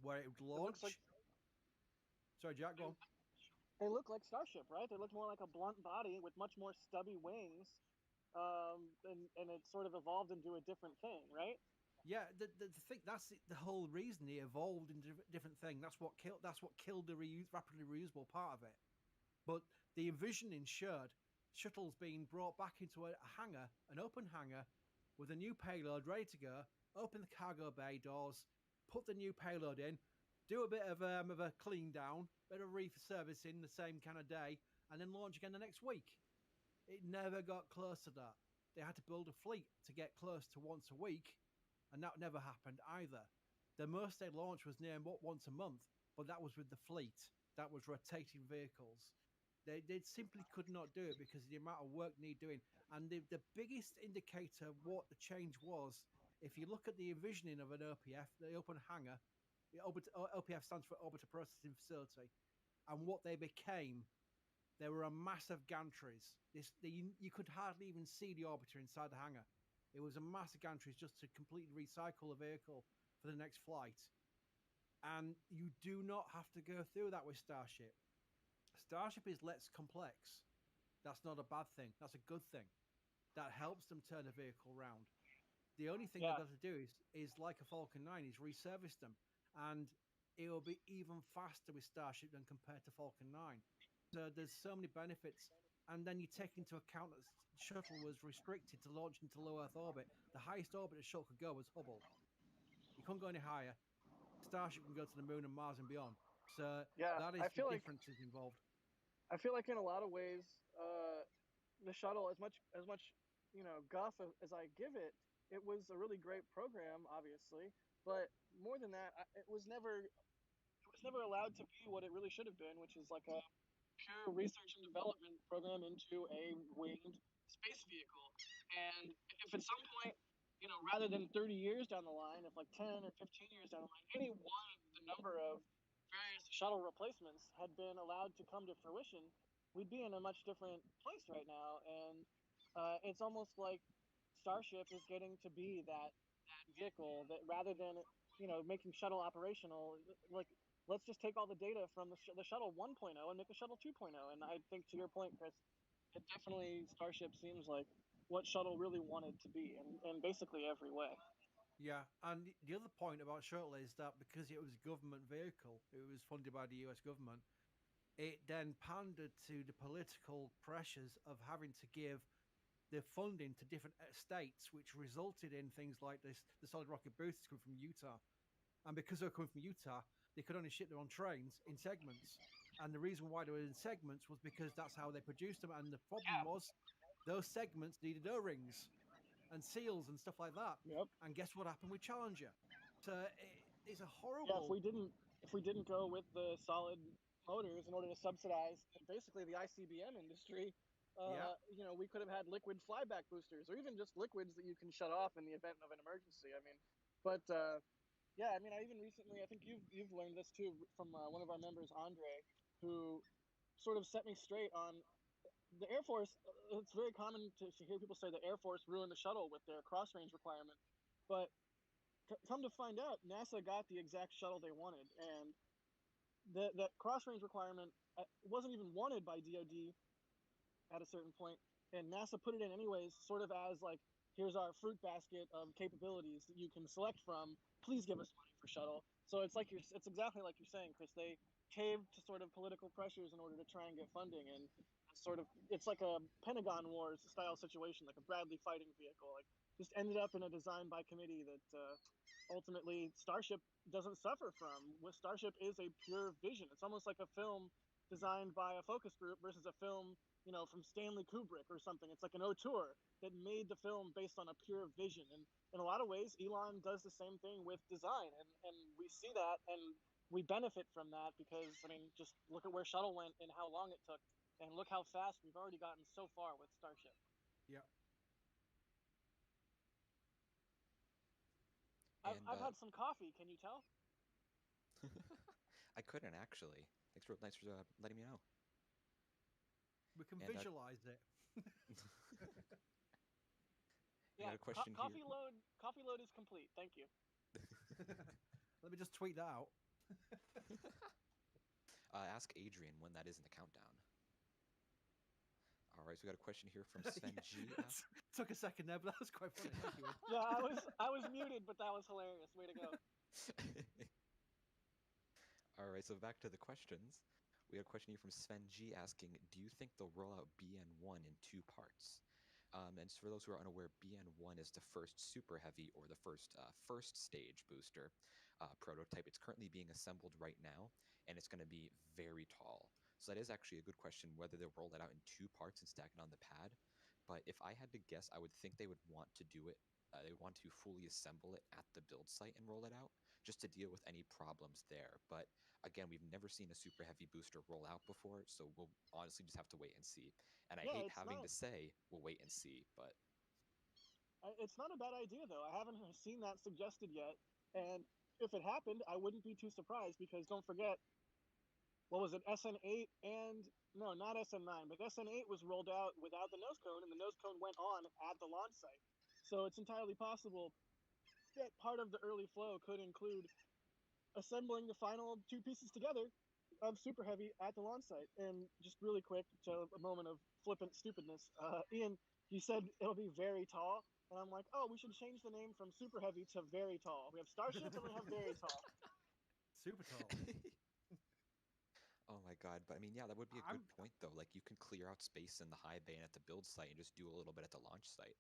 where it would launch. Sorry, Jack, go on. They look like Starship, right? They look more like a blunt body with much more stubby wings, and it sort of evolved into a different thing, right? Yeah, the thing, that's the whole reason they evolved into a different thing. That's what killed the rapidly reusable part of it. But the envisioning showed shuttles being brought back into a hangar, an open hangar, with a new payload ready to go. Open the cargo bay doors, put the new payload in, do a bit of a clean down, bit of resurfacing the same kind of day, and then launch again the next week. It never got close to that. They had to build a fleet to get close to once a week, and that never happened either. The most they launched was near once a month, but that was with the fleet. That was rotating vehicles. They simply could not do it because of the amount of work needed doing. And the biggest indicator of what the change was, if you look at the envisioning of an OPF, the open hangar, OPF stands for Orbiter Processing Facility, and what they became, there were a massive gantries. You could hardly even see the orbiter inside the hangar. It was a massive gantries just to completely recycle a vehicle for the next flight. And you do not have to go through that with Starship. Starship is less complex. That's not a bad thing. That's a good thing. That helps them turn a vehicle around. The only thing they've got to do is like a Falcon 9, is reservice them. And it will be even faster with Starship than compared to Falcon 9. So there's so many benefits. And then you take into account that Shuttle was restricted to launch into low Earth orbit. The highest orbit a Shuttle could go was Hubble. You couldn't go any higher. Starship can go to the moon and Mars and beyond. So that is the differences involved. I feel like in a lot of ways, the shuttle, as much guff as I give it, it was a really great program, obviously. But more than that, it was never allowed to be what it really should have been, which is like a pure research and development program into a winged space vehicle. And if at some point, rather than 30 years down the line, if like 10 or 15 years down the line, any one of the number of various shuttle replacements had been allowed to come to fruition, we'd be in a much different place right now. And it's almost like Starship is getting to be that vehicle that, rather than making shuttle operational, like, let's just take all the data from the shuttle 1.0 and make a shuttle 2.0. And I think, to your point, Chris, it definitely, Starship seems like what shuttle really wanted to be in basically every way. Yeah, and the other point about shuttle is that because it was a government vehicle, it was funded by the US government, it then pandered to the political pressures of having to give the funding to different states, which resulted in things like this: the solid rocket boosters coming from Utah. And because they were coming from Utah, they could only ship them on trains in segments. And the reason why they were in segments was because that's how they produced them. And the problem was those segments needed O-rings and seals and stuff like that. Yep. And guess what happened with Challenger? So it's a horrible... Yeah, if we didn't go with the solid motors in order to subsidize basically the ICBM industry, we could have had liquid flyback boosters, or even just liquids that you can shut off in the event of an emergency. I mean, but I even recently, I think you've learned this too from one of our members, Andre, who sort of set me straight on the Air Force. It's very common to hear people say the Air Force ruined the shuttle with their cross-range requirement, but come to find out, NASA got the exact shuttle they wanted, and that cross-range requirement wasn't even wanted by DoD at a certain point, and NASA put it in anyways, sort of as like, here's our fruit basket of capabilities that you can select from. Please give us money for shuttle. So it's exactly like you're saying, Chris. They caved to sort of political pressures in order to try and get funding, and it's like a Pentagon Wars style situation, like a Bradley fighting vehicle. Like, just ended up in a design by committee that ultimately Starship doesn't suffer from. Starship is a pure vision. It's almost like a film designed by a focus group versus a film, from Stanley Kubrick or something. It's like an auteur that made the film based on a pure vision. And in a lot of ways, Elon does the same thing with design. And we see that, and we benefit from that because, just look at where Shuttle went and how long it took. And look how fast we've already gotten so far with Starship. Yeah. I've had some coffee. Can you tell? I couldn't, actually. Thanks for letting me know. We can visualize it. Yeah, got a question coffee here. Coffee load is complete. Thank you. Let me just tweet that out. Ask Adrian when that is in the countdown. All right, so we got a question here from Sven G. Took a second there, but that was quite funny. Thank you. Yeah, I was muted, but that was hilarious. Way to go. All right, so back to the questions. We have a question here from Sven G asking, do you think they'll roll out BN1 in 2 parts? And so for those who are unaware, BN1 is the first Super Heavy, or the first stage booster prototype. It's currently being assembled right now, and it's going to be very tall. So that is actually a good question, whether they'll roll it out in 2 parts and stack it on the pad. But if I had to guess, I would think they would want to do it. They want to fully assemble it at the build site and roll it out, just to deal with any problems there. But again, we've never seen a Super Heavy booster roll out before, so we'll honestly just have to wait and see. And I hate having to say we'll wait and see, but it's not a bad idea, though. I haven't seen that suggested yet, and if it happened, I wouldn't be too surprised, because don't forget, what was it, SN8 and no, not SN9, but SN8 was rolled out without the nose cone, and the nose cone went on at the launch site. So it's entirely possible that part of the early flow could include assembling the final 2 pieces together of Super Heavy at the launch site. And just really quick, to a moment of flippant stupidness, Ian, you said it'll be very tall, and I'm like, oh, we should change the name from Super Heavy to Very Tall. We have Starship and we have Very Tall. Super tall. oh my god, but I mean, yeah, that would be a good point, though. Like, you can clear out space in the high bay and at the build site and just do a little bit at the launch site.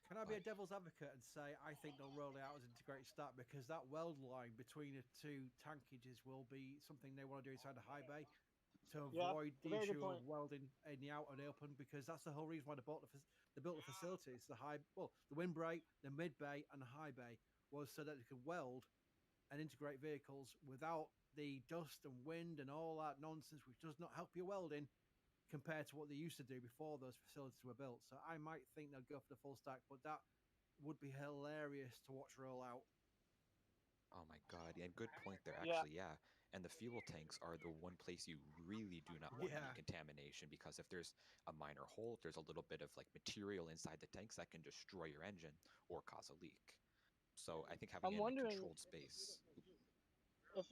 Can I be a devil's advocate and say I think they'll roll it out as integrated stack, because that weld line between the 2 tankages will be something they want to do inside the high bay to avoid the issue of welding in the out and open, because that's the whole reason why they built the facilities, the windbreak, the mid bay, and the high bay, was so that they could weld and integrate vehicles without the dust and wind and all that nonsense, which does not help your welding, compared to what they used to do before those facilities were built. So I might think they'll go for the full stack, but that would be hilarious to watch roll out. Oh my god, yeah, good point there, Yeah. actually, yeah. And the fuel tanks are the one place you really do not want Yeah. any contamination, because if there's a minor hole, if there's a little bit of like material inside the tanks, that can destroy your engine or cause a leak. So I think having I'm it in a wondering controlled space.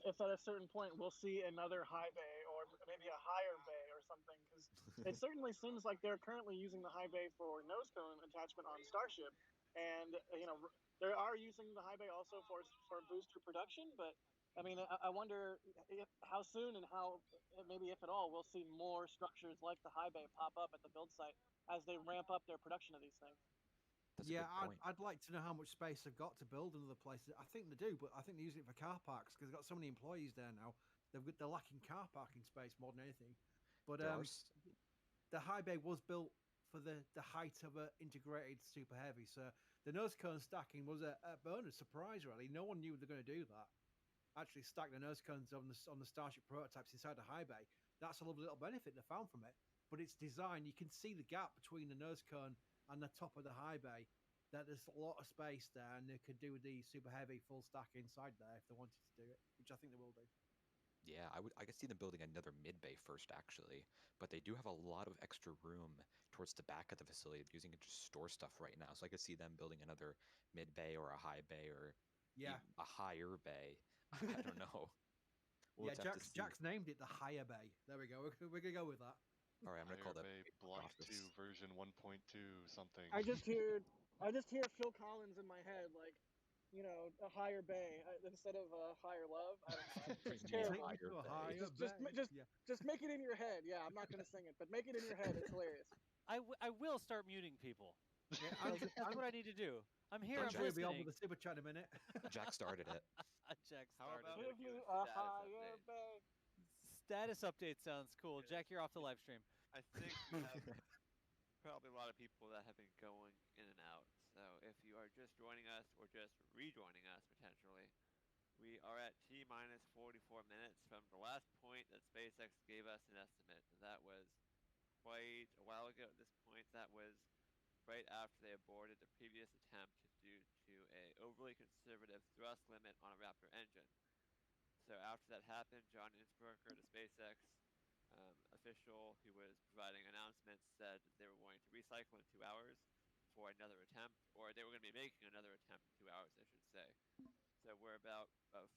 if at a certain point we'll see another high bay or maybe a higher bay or something, because it certainly seems like they're currently using the high bay for nose cone attachment on Starship, and they are using the high bay also for booster production. But I mean, I wonder how soon and how, maybe if at all, we'll see more structures like the high bay pop up at the build site as they ramp up their production of these things. I'd like to know how much space they've got to build another place. I think they do, but I think they're using it for car parks because they've got so many employees there now. They're lacking car parking space more than anything. But the high bay was built for the height of an integrated super heavy, so the nose cone stacking was a bonus surprise. Really, no one knew they were going to do that. Actually, stack the nose cones on the Starship prototypes inside the high bay. That's a lovely little benefit they found from it. But its design, you can see the gap between the nose cone and the top of the high bay, that there's a lot of space there, and they could do the super heavy full stack inside there if they wanted to do it, which I think they will do. Yeah, I could see them building another mid bay first, actually, but they do have a lot of extra room towards the back of the facility, using it to store stuff right now. So I could see them building another mid bay or a high bay or even a higher bay. I don't know. Yeah, Jack's named it the higher bay. There we go. We're gonna go with that. All right, I'm gonna call that Bay Block 2 version 1.2 something. I just hear Phil Collins in my head, like, a higher bay instead of a higher love. I don't know. It's terrible. Just make it in your head. Yeah, I'm not gonna sing it, but make it in your head. It's hilarious. I will start muting people. That's what I need to do. I'm here. I'm listening. Be on with the super chat in a minute. Jack started it. Jack started it. Give me a higher bay. Status update sounds cool. Jack, you're off the live stream. I think we have probably a lot of people that have been going in and out. So if you are just joining us or just rejoining us potentially, we are at T-minus 44 minutes from the last point that SpaceX gave us an estimate. That was quite a while ago at this point. That was right after they aborted the previous attempt due to a overly conservative thrust limit on a Raptor engine. So after that happened, John Innsbrucker, the SpaceX official who was providing announcements, said that they were going to recycle in 2 hours for another attempt, or they were going to be making another attempt in 2 hours, I should say. So we're about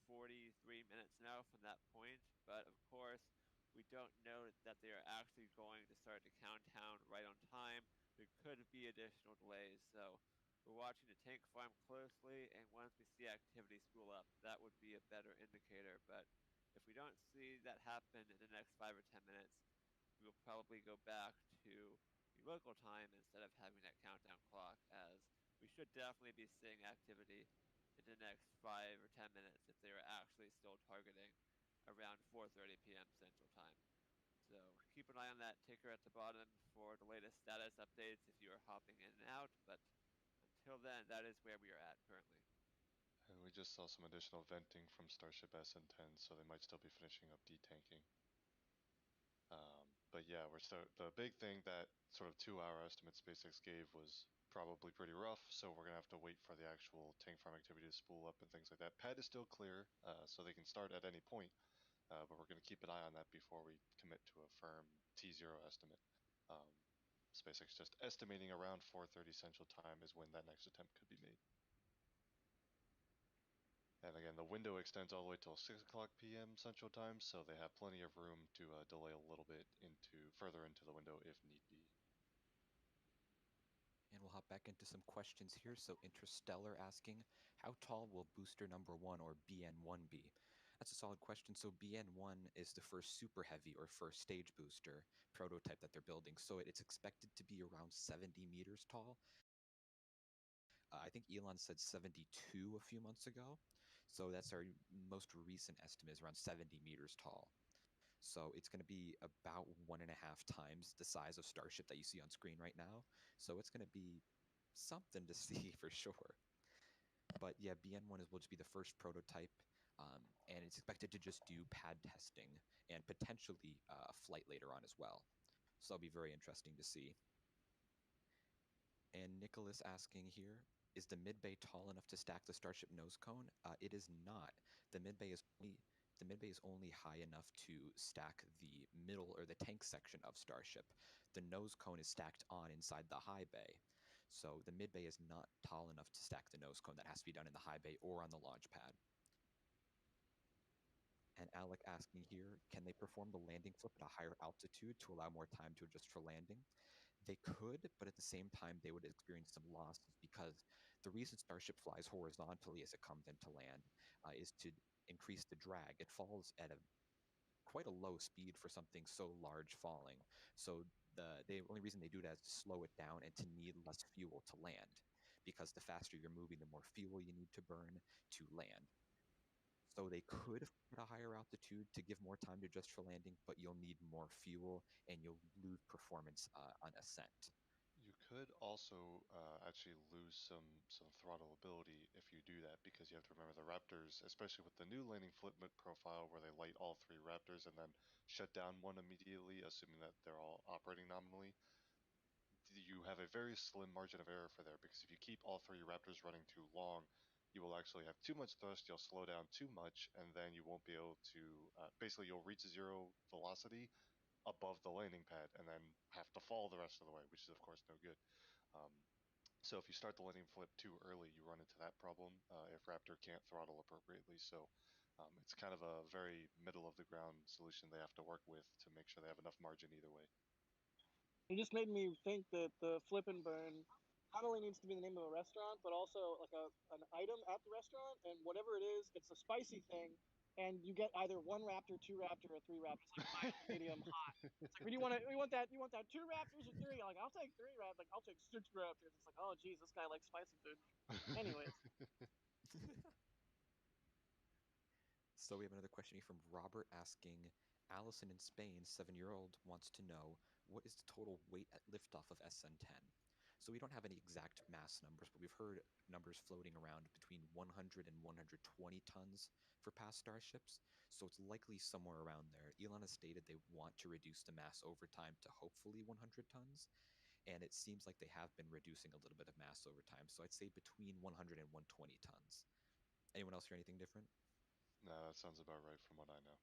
43 minutes now from that point, but of course, we don't know that they are actually going to start the countdown right on time. There could be additional delays, so we're watching the tank farm closely, and once we see activity spool up, that would be a better indicator. But if we don't see that happen in the next 5 or 10 minutes, we will probably go back to the local time instead of having that countdown clock, as we should definitely be seeing activity in the next 5 or 10 minutes if they are actually still targeting around 4:30 p.m. Central Time. So keep an eye on that ticker at the bottom for the latest status updates if you are hopping in and out, but until then, that is where we are at currently. And we just saw some additional venting from Starship SN10, so they might still be finishing up detanking. But yeah, the big thing, that sort of 2-hour estimate SpaceX gave was probably pretty rough, so we're gonna have to wait for the actual tank farm activity to spool up and things like that. Pad is still clear, so they can start at any point, but we're gonna keep an eye on that before we commit to a firm T0 estimate. SpaceX just estimating around 4:30 Central Time is when that next attempt could be made. And again, the window extends all the way till 6 o'clock p.m. Central Time, so they have plenty of room to delay a little bit further into the window if need be. And we'll hop back into some questions here. So Interstellar asking, how tall will booster number 1 or BN1 be? That's a solid question. So BN1 is the first super heavy or first stage booster prototype that they're building. So it's expected to be around 70 meters tall. I think Elon said 72 a few months ago. So that's our most recent estimate, is around 70 meters tall. So it's going to be about 1.5 times the size of Starship that you see on screen right now. So it's going to be something to see for sure. But yeah, BN1 will just be the first prototype, and it's expected to just do pad testing and potentially a flight later on as well. So that'll be very interesting to see. And Nicholas asking here, Is the mid-bay tall enough to stack the Starship nose cone? It is not. The mid-bay is only high enough to stack the middle or the tank section of Starship. The nose cone is stacked on inside the high bay. So the mid-bay is not tall enough to stack the nose cone. That has to be done in the high bay or on the launch pad. And Alec asking here, can they perform the landing flip at a higher altitude to allow more time to adjust for landing? They could, but at the same time, they would experience some losses because the reason Starship flies horizontally as it comes into land is to increase the drag. It falls at quite a low speed for something so large falling. So the only reason they do that is to slow it down and to need less fuel to land, because the faster you're moving, the more fuel you need to burn to land. So they could at a higher altitude to give more time to adjust for landing, but you'll need more fuel and you'll lose performance on ascent. You could also actually lose some throttle ability if you do that, because you have to remember the Raptors, especially with the new landing flip profile where they light all 3 Raptors and then shut down one immediately, assuming that they're all operating nominally. You have a very slim margin of error for there, because if you keep all 3 Raptors running too long, you will actually have too much thrust, you'll slow down too much, and then you won't be able to, basically you'll reach 0 velocity above the landing pad and then have to fall the rest of the way, which is of course no good. So if you start the landing flip too early, you run into that problem if Raptor can't throttle appropriately. So it's kind of a very middle of the ground solution they have to work with to make sure they have enough margin either way. It just made me think that the flip and burn not only needs to be the name of a restaurant, but also like an item at the restaurant, and whatever it is, it's a spicy thing, and you get either 1 Raptor, 2 Raptor, or 3 Raptors, like mild, medium, hot. It's like, you want that 2 Raptors or 3? Like, I'll take 3 Raptors. Like, I'll take 6 Raptors. It's like, oh geez, this guy likes spicy food. Anyways. So we have another question here from Robert asking, Allison in Spain, 7-year-old, wants to know, what is the total weight at liftoff of SN10? So we don't have any exact mass numbers, but we've heard numbers floating around between 100 and 120 tons for past Starships. So it's likely somewhere around there. Elon has stated they want to reduce the mass over time to hopefully 100 tons. And it seems like they have been reducing a little bit of mass over time. So I'd say between 100 and 120 tons. Anyone else hear anything different? No, that sounds about right from what I know.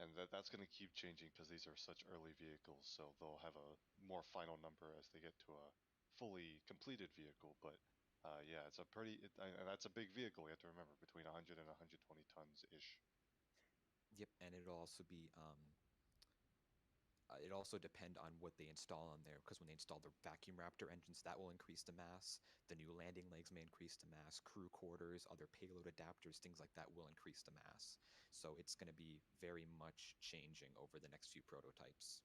And that's going to keep changing because these are such early vehicles, so they'll have a more final number as they get to a fully completed vehicle. But yeah, it's and that's a big vehicle. You have to remember, between 100 and 120 tons-ish. Yep, and it'll also be it also depend on what they install on there, because when they install the vacuum Raptor engines, that will increase the mass. The new landing legs may increase the mass. Crew quarters, other payload adapters, things like that will increase the mass. So it's going to be very much changing over the next few prototypes.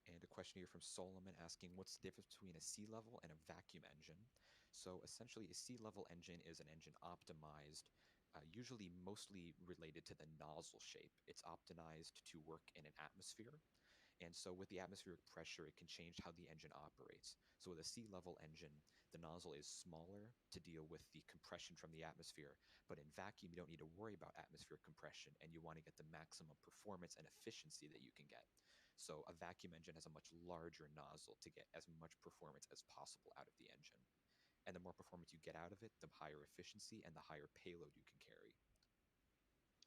And a question here from Solomon asking, what's the difference between a sea level and a vacuum engine? So essentially, a sea level engine is an engine optimized, usually mostly related to the nozzle shape. It's optimized to work in an atmosphere. And so with the atmospheric pressure, it can change how the engine operates. So with a sea level engine, the nozzle is smaller to deal with the compression from the atmosphere. But in vacuum, you don't need to worry about atmospheric compression, and you want to get the maximum performance and efficiency that you can get. So a vacuum engine has a much larger nozzle to get as much performance as possible out of the engine. And the more performance you get out of it, the higher efficiency and the higher payload you can carry.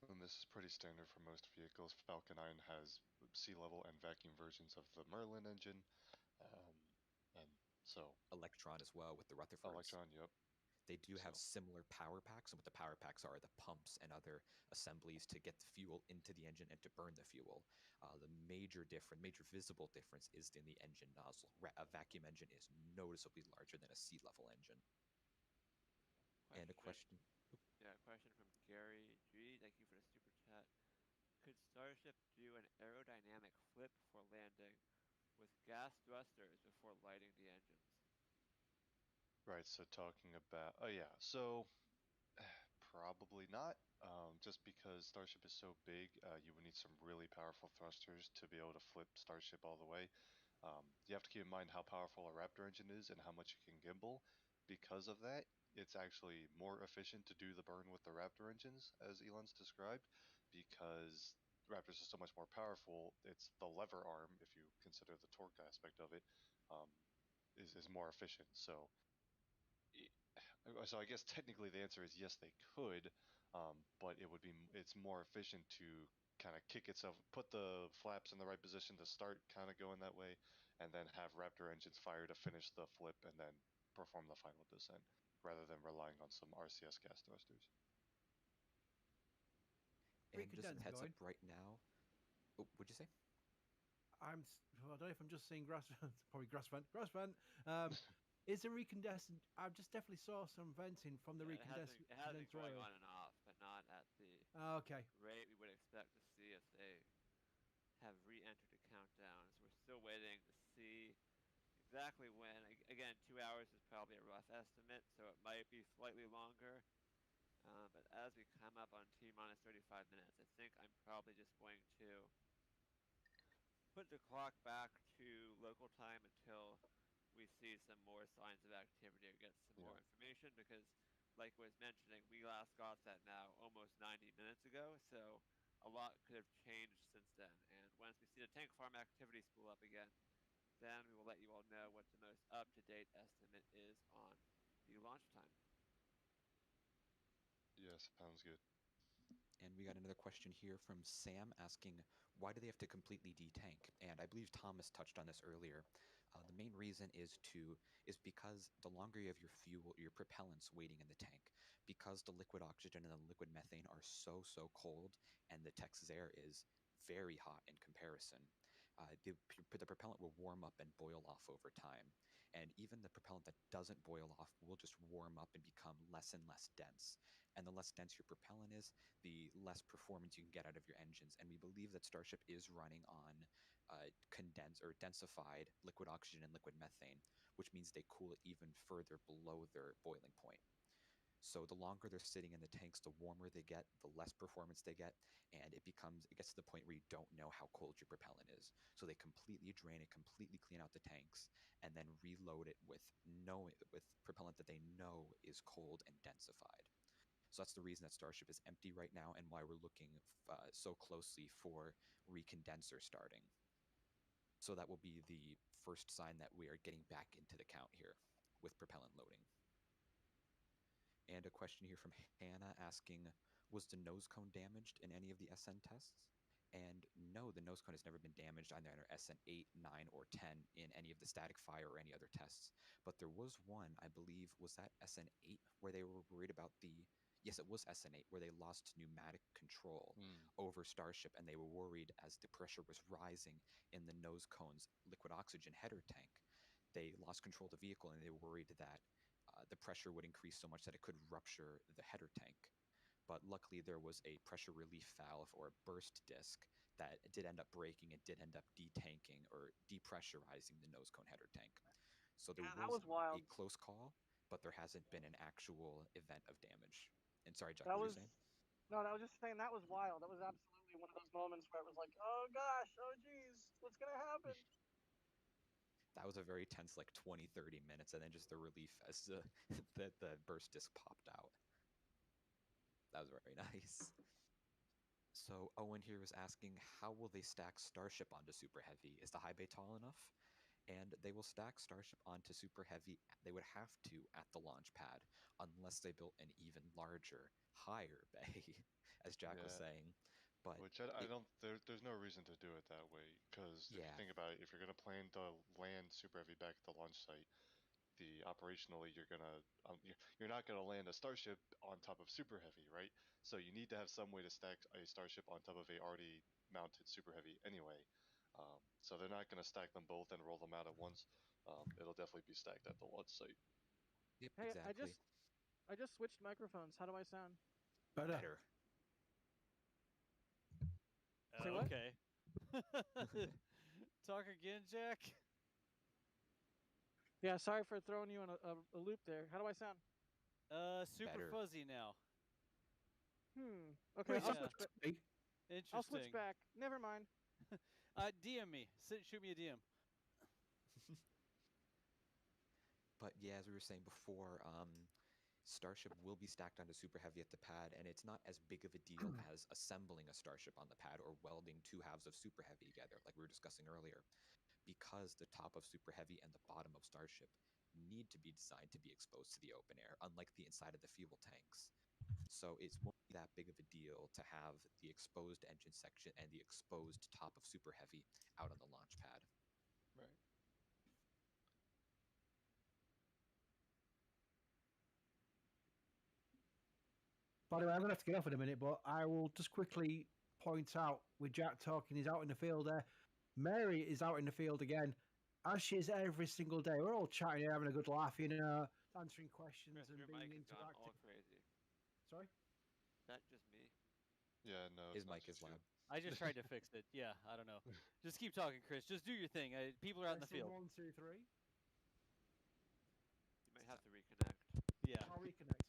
And this is pretty standard for most vehicles. Falcon 9 has sea level and vacuum versions of the Merlin engine, and so Electron as well with the Rutherfords. Electron, yep. They do have similar power packs, and what the power packs are the pumps and other assemblies to get the fuel into the engine and to burn the fuel. The major visible difference is in the engine nozzle. A vacuum engine is noticeably larger than a sea level engine. And a question. Yeah, a question from Gary G. Thank you for the super chat. Could Starship do an aerodynamic flip for landing with gas thrusters before lighting the engines? Right, so talking about, so probably not, just because Starship is so big, you would need some really powerful thrusters to be able to flip Starship all the way. You have to keep in mind how powerful a Raptor engine is and how much it can gimbal. Because of that, it's actually more efficient to do the burn with the Raptor engines, as Elon's described, because Raptors are so much more powerful. It's the lever arm, if you consider the torque aspect of it, is more efficient. So So I guess technically the answer is yes, they could, but it's more efficient to kind of kick itself, put the flaps in the right position to start kind of going that way, and then have Raptor engines fire to finish the flip and then perform the final descent, rather than relying on some RCS gas thrusters. And just a heads up right now. Oh, what'd you say? I don't know if I'm just seeing grass, probably grass vent. Is a recandescent? I just definitely saw some venting from the recandescent. It has been going on and off, but not at the rate we would expect to see if they have re-entered a countdown. So we're still waiting to see exactly when. Again, 2 hours is probably a rough estimate, so it might be slightly longer. But as we come up on T-minus 35 minutes, I think I'm probably just going to put the clock back to local time until we see some more signs of activity or get some more information, because like I was mentioning, we last got that now almost 90 minutes ago, so a lot could have changed since then. And once we see the tank farm activity spool up again, then we will let you all know what the most up-to-date estimate is on the launch time. Yes, sounds good. And we got another question here from Sam asking, why do they have to completely detank? And I believe Thomas touched on this earlier. The main reason is because the longer you have your fuel, your propellants waiting in the tank, because the liquid oxygen and the liquid methane are so cold, and the Texas air is very hot in comparison, the propellant will warm up and boil off over time. And even the propellant that doesn't boil off will just warm up and become less and less dense. And the less dense your propellant is, the less performance you can get out of your engines. And we believe that Starship is running on condensed or densified liquid oxygen and liquid methane, which means they cool it even further below their boiling point. So the longer they're sitting in the tanks, the warmer they get, the less performance they get, and it gets to the point where you don't know how cold your propellant is. So they completely drain it, completely clean out the tanks, and then reload it with propellant that they know is cold and densified. So that's the reason that Starship is empty right now, and why we're looking so closely for recondenser starting. So that will be the first sign that we are getting back into the count here with propellant loading. And a question here from Hannah asking, was the nose cone damaged in any of the SN tests? And no, the nose cone has never been damaged either under SN8, 9, or 10 in any of the static fire or any other tests. But there was one, I believe, was that SN8, where they were worried about yes, it was SN8, where they lost pneumatic control over Starship, and they were worried as the pressure was rising in the nose cone's liquid oxygen header tank. They lost control of the vehicle, and they were worried that the pressure would increase so much that it could rupture the header tank. But luckily there was a pressure relief valve or a burst disc that did end up breaking and did end up detanking or depressurizing the nose cone header tank. So there was a close call, but there hasn't been an actual event of damage. And sorry, Jack, what were you saying? No, I was just saying that was wild. That was absolutely one of those moments where it was like, oh gosh, oh geez, what's going to happen? That was a very tense, 20-30 minutes, and then just the relief as the burst disc popped out. That was very nice. So Owen here was asking, how will they stack Starship onto Super Heavy? Is the high bay tall enough? And they will stack Starship onto Super Heavy. They would have to at the launch pad, unless they built an even larger, higher bay, as Jack was saying. But which I don't. There's no reason to do it that way, because if you think about it, if you're going to plan to land Super Heavy back at the launch site, operationally you're not going to land a Starship on top of Super Heavy, right? So you need to have some way to stack a Starship on top of a already mounted Super Heavy anyway. So they're not going to stack them both and roll them out at once. It'll definitely be stacked at the launch site. Yep, hey, exactly. I just switched microphones. How do I sound? Better. Okay. Talk again, Jack. Yeah, sorry for throwing you in a loop there. How do I sound? Super fuzzy now. Okay, Interesting. I'll switch back. Never mind. DM me. Shoot me a DM. But yeah, as we were saying before, Starship will be stacked onto Super Heavy at the pad, and it's not as big of a deal as assembling a Starship on the pad or welding two halves of Super Heavy together, like we were discussing earlier, because the top of Super Heavy and the bottom of Starship need to be designed to be exposed to the open air, unlike the inside of the fuel tanks. So it won't be that big of a deal to have the exposed engine section and the exposed top of Super Heavy out on the launch pad. Right. By the way, I'm going to have to get off in a minute, but I will just quickly point out, with Jack talking, he's out in the field there. Mary is out in the field again, as she is every single day. We're all chatting here, having a good laugh, answering questions Chris, and your being mic has gone all interactive. crazy. Sorry? Is that just me? Yeah, no. His mic is loud. I just tried to fix it. Yeah, I don't know. Just keep talking, Chris. Just do your thing. People are out in the field. 1, 2, 3. You might have to reconnect. Yeah. I'll reconnect.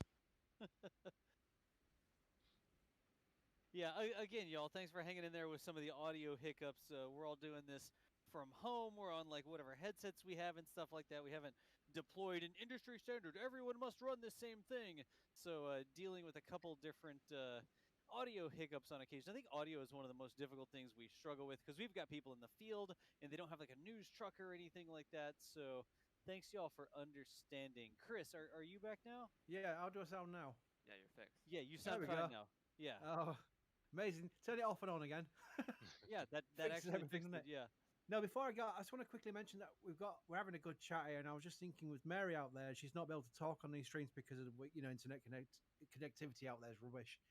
Yeah, again, y'all, thanks for hanging in there with some of the audio hiccups. We're all doing this from home. We're on like whatever headsets we have and stuff like that. We haven't deployed an industry standard. Everyone must run the same thing. So dealing with a couple different audio hiccups on occasion. I think audio is one of the most difficult things we struggle with because we've got people in the field and they don't have like a news truck or anything like that. So thanks y'all for understanding. Chris, are you back now? Yeah, how do I sound now? Yeah, you're fixed. Yeah, you sound fine now. Yeah. Oh, amazing. Turn it off and on again. Yeah, that actually fixed it, yeah. Now, before I go, I just want to quickly mention that we're having a good chat here, and I was just thinking with Mary out there, she's not able to talk on these streams because of internet connectivity out there is rubbish.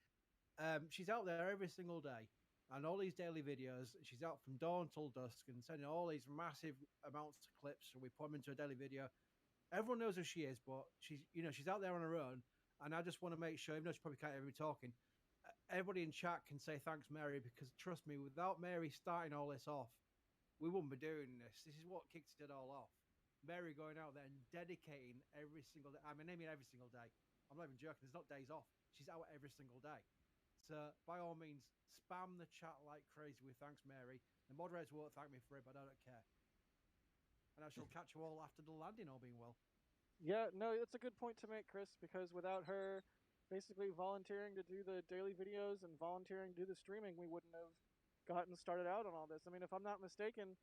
She's out there every single day, and all these daily videos. She's out from dawn till dusk and sending all these massive amounts of clips. So we put them into a daily video. Everyone knows who she is, but she's out there on her own. And I just want to make sure, even though she probably can't hear me talking, everybody in chat can say thanks, Mary, because trust me, without Mary starting all this off, we wouldn't be doing this. This is what kicked it all off. Mary going out there and dedicating every single day. I mean every single day. I'm not even joking. There's not days off. She's out every single day. So by all means, spam the chat like crazy with thanks, Mary. The moderators won't thank me for it, but I don't care. And I shall catch you all after the landing, all being well. Yeah, no, it's a good point to make, Chris, because without her basically volunteering to do the daily videos and volunteering to do the streaming, we wouldn't have gotten started out on all this. I mean, if I'm not mistaken,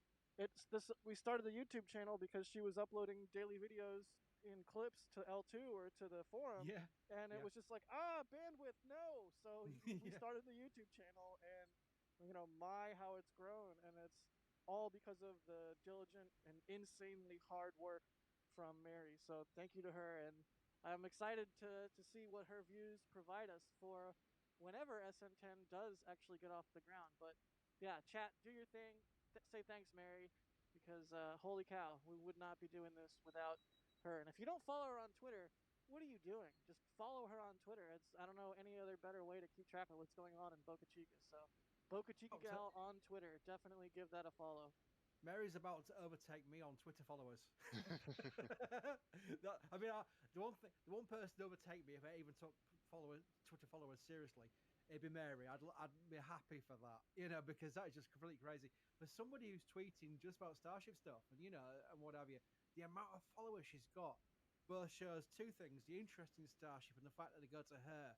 we started the YouTube channel because she was uploading daily videos in clips to L2 or to the forum, and it was just like, bandwidth, no. So we started the YouTube channel, and how it's grown, and it's all because of the diligent and insanely hard work from Mary. So thank you to her, and I'm excited to see what her views provide us for whenever SN10 does actually get off the ground. But yeah, chat, do your thing, say thanks, Mary, because holy cow, we would not be doing this without her. And if you don't follow her on Twitter, what are you doing? Just follow her on Twitter. I don't know any other better way to keep track of what's going on in Boca Chica. So Boca Chica Gal on Twitter, definitely give that a follow. Mary's about to overtake me on Twitter followers. I mean, the one person to overtake me if I even took Twitter followers seriously, it'd be Mary. I'd be happy for that, because that is just completely crazy. For somebody who's tweeting just about Starship stuff and and what have you, the amount of followers she's got both shows two things: the interest in Starship and the fact that they go to her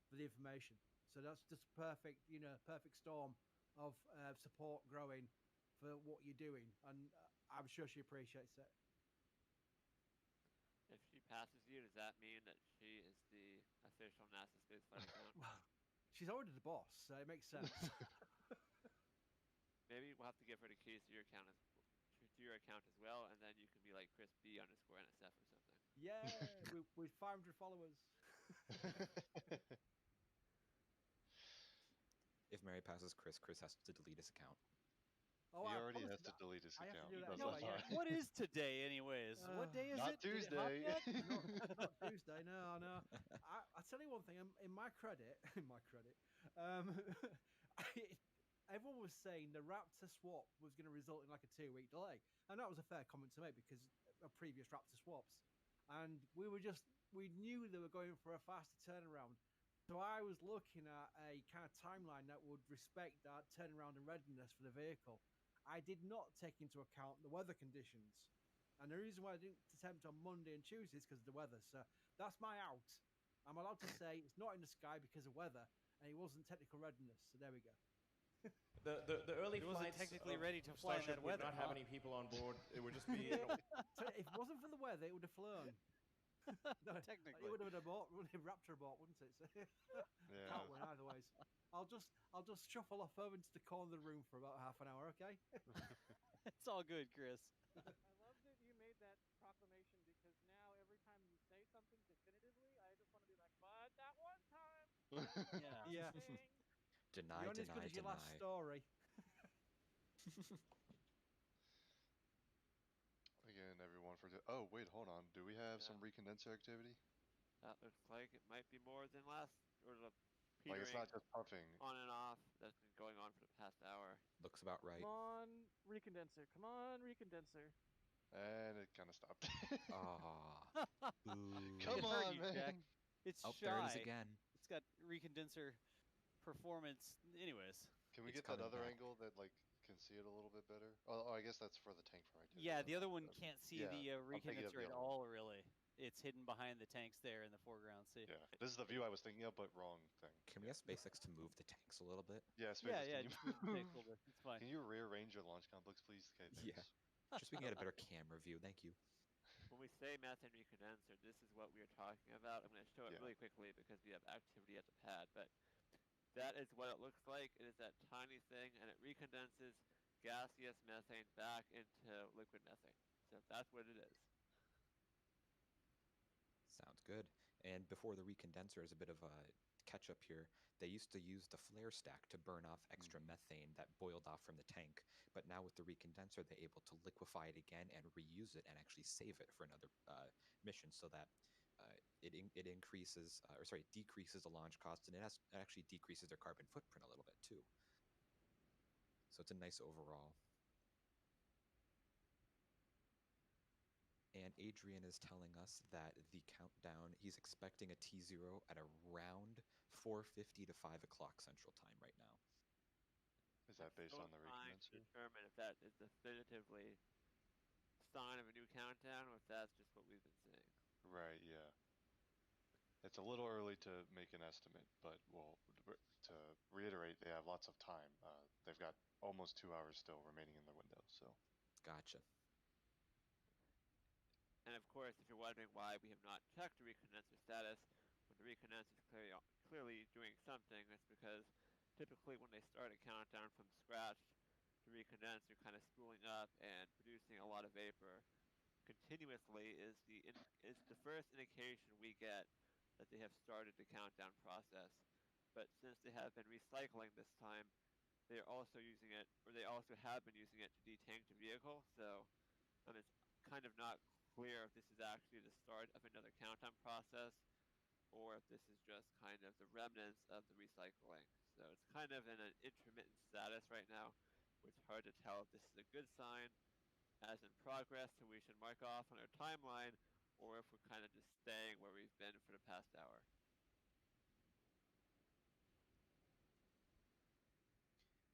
for the information. So that's just perfect, perfect storm of support growing for what you're doing, and I'm sure she appreciates it. If she passes you, does that mean that she is the official NASA spaceflight account? Well, she's already the boss, so it makes sense. Maybe we'll have to give her the keys to your account as well, and then you can be like Chris B _NSF or something. Yeah, with 500 followers. If Mary passes Chris has to delete his account. Oh, he already has to delete his account. What is today, anyways? What day is not it? Tuesday. Not Tuesday. No. I tell you one thing. In my credit, everyone was saying the Raptor swap was going to result in like a 2-week delay, and that was a fair comment to make because of previous Raptor swaps, and we knew they were going for a faster turnaround. So I was looking at a kind of timeline that would respect that turnaround and readiness for the vehicle. I did not take into account the weather conditions. And the reason why I didn't attempt on Monday and Tuesday is because of the weather. So that's my out. I'm allowed to say it's not in the sky because of weather, and it wasn't technical readiness. So there we go. The early It wasn't flights technically of ready to fly in Starship that would weather, not have huh? any people on board. It would just be. So if it wasn't for the weather, it would have flown. No, Technically. it would have been a Raptor abort, wouldn't it? So, Yeah. can't win either ways. I'll just shuffle off over into the corner of the room for about half an hour, okay? It's all good, Chris. I love that you made that proclamation because now every time you say something definitively, I just want to be like, but that one time. Yeah. Yeah. Deny, You're only as good deny, as your last deny. story. Again, everyone for oh wait, hold on. Do we have some recondenser activity? That looks like it might be more than last, or the Like it's petering not just puffing. on and off that's been going on for the past hour. Looks about right. Come on, recondenser. Come on, recondenser. And it kind of stopped. Ah. Come Heard on, you, man. Jack. It's Oh, shy. there it is again. It's got recondenser performance. Anyways. Can we It's get that coming other back. angle that like can see it a little bit better? Oh, I guess that's for the tank for right there. Yeah, the other one can't see the I'm thinking of recondenser the at other one. all, really. It's hidden behind the tanks there in the foreground. See? Yeah, this is the view I was thinking of, but wrong thing. Can we ask SpaceX to move the tanks a little bit? Yeah, SpaceX, Yeah, can just you move the tanks a little bit. It's fine. Can you rearrange your launch complex, please? Okay, thanks. Yeah. Just so we can get a better camera view. Thank you. When we say methane recondenser, this is what we are talking about. I'm going to show it Yeah. really quickly because we have activity at the pad, but that is what it looks like. It is that tiny thing, and it recondenses gaseous methane back into liquid methane. So that's what it is. Sounds good. And before the recondenser, is a bit of a catch up here. They used to use the flare stack to burn off extra methane that boiled off from the tank, but now with the recondenser, they're able to liquefy it again and reuse it and actually save it for another mission, so that it increases, decreases the launch cost, and it actually decreases their carbon footprint a little bit too. So it's a nice overall. And Adrian is telling us that the countdown, he's expecting a T0 at around 4:50 to 5 o'clock Central Time right now. Is that based on the Trying recondenser? to determine if that is definitively sign of a new countdown or if that's just what we've been seeing. Right, yeah. It's a little early to make an estimate, but well, to reiterate, they have lots of time. They've got almost 2 hours still remaining in the window, so. Gotcha. And of course, if you're wondering why we have not checked the recondenser status, when the recondenser is clearly doing something, it's because typically when they start a countdown from scratch, the recondenser kind of spooling up and producing a lot of vapor continuously is the first indication we get that they have started the countdown process. But since they have been recycling this time, they are also using it, or they also have been using it to detank the vehicle. So it's kind of not clear if this is actually the start of another countdown process or if this is just kind of the remnants of the recycling. So it's kind of in an intermittent status right now, where it's hard to tell if this is a good sign as in progress, so we should mark off on our timeline, or if we're kind of just staying where we've been for the past hour.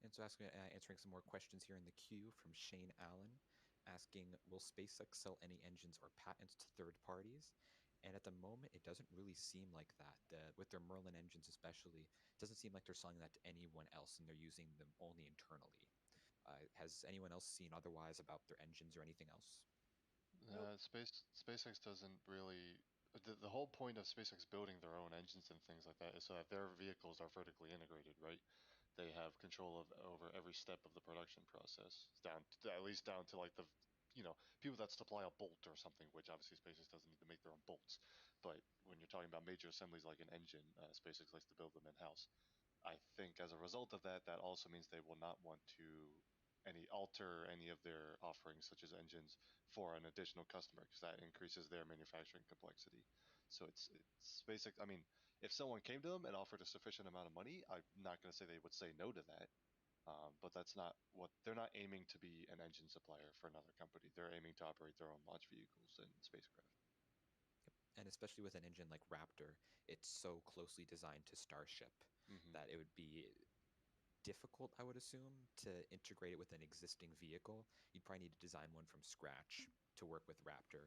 And so answering some more questions here in the queue from Shane Allen, asking, will SpaceX sell any engines or patents to third parties? And at the moment, it doesn't really seem like that. With their Merlin engines especially, it doesn't seem like they're selling that to anyone else, and they're using them only internally. Has anyone else seen otherwise about their engines or anything else? SpaceX doesn't really. The whole point of SpaceX building their own engines and things like that is so that their vehicles are vertically integrated, right? They have control over every step of the production process, at least down to like the, people that supply a bolt or something, which obviously SpaceX doesn't need to make their own bolts. But when you're talking about major assemblies like an engine, SpaceX likes to build them in-house. I think as a result of that, that also means they will not want to alter any of their offerings, such as engines, for an additional customer, because that increases their manufacturing complexity. So it's SpaceX. I mean, if someone came to them and offered a sufficient amount of money, I'm not going to say they would say no to that. But that's not what they're not aiming to be an engine supplier for another company. They're aiming to operate their own launch vehicles and spacecraft. And especially with an engine like Raptor, it's so closely designed to Starship that it would be difficult, I would assume, to integrate it with an existing vehicle. You'd probably need to design one from scratch to work with Raptor.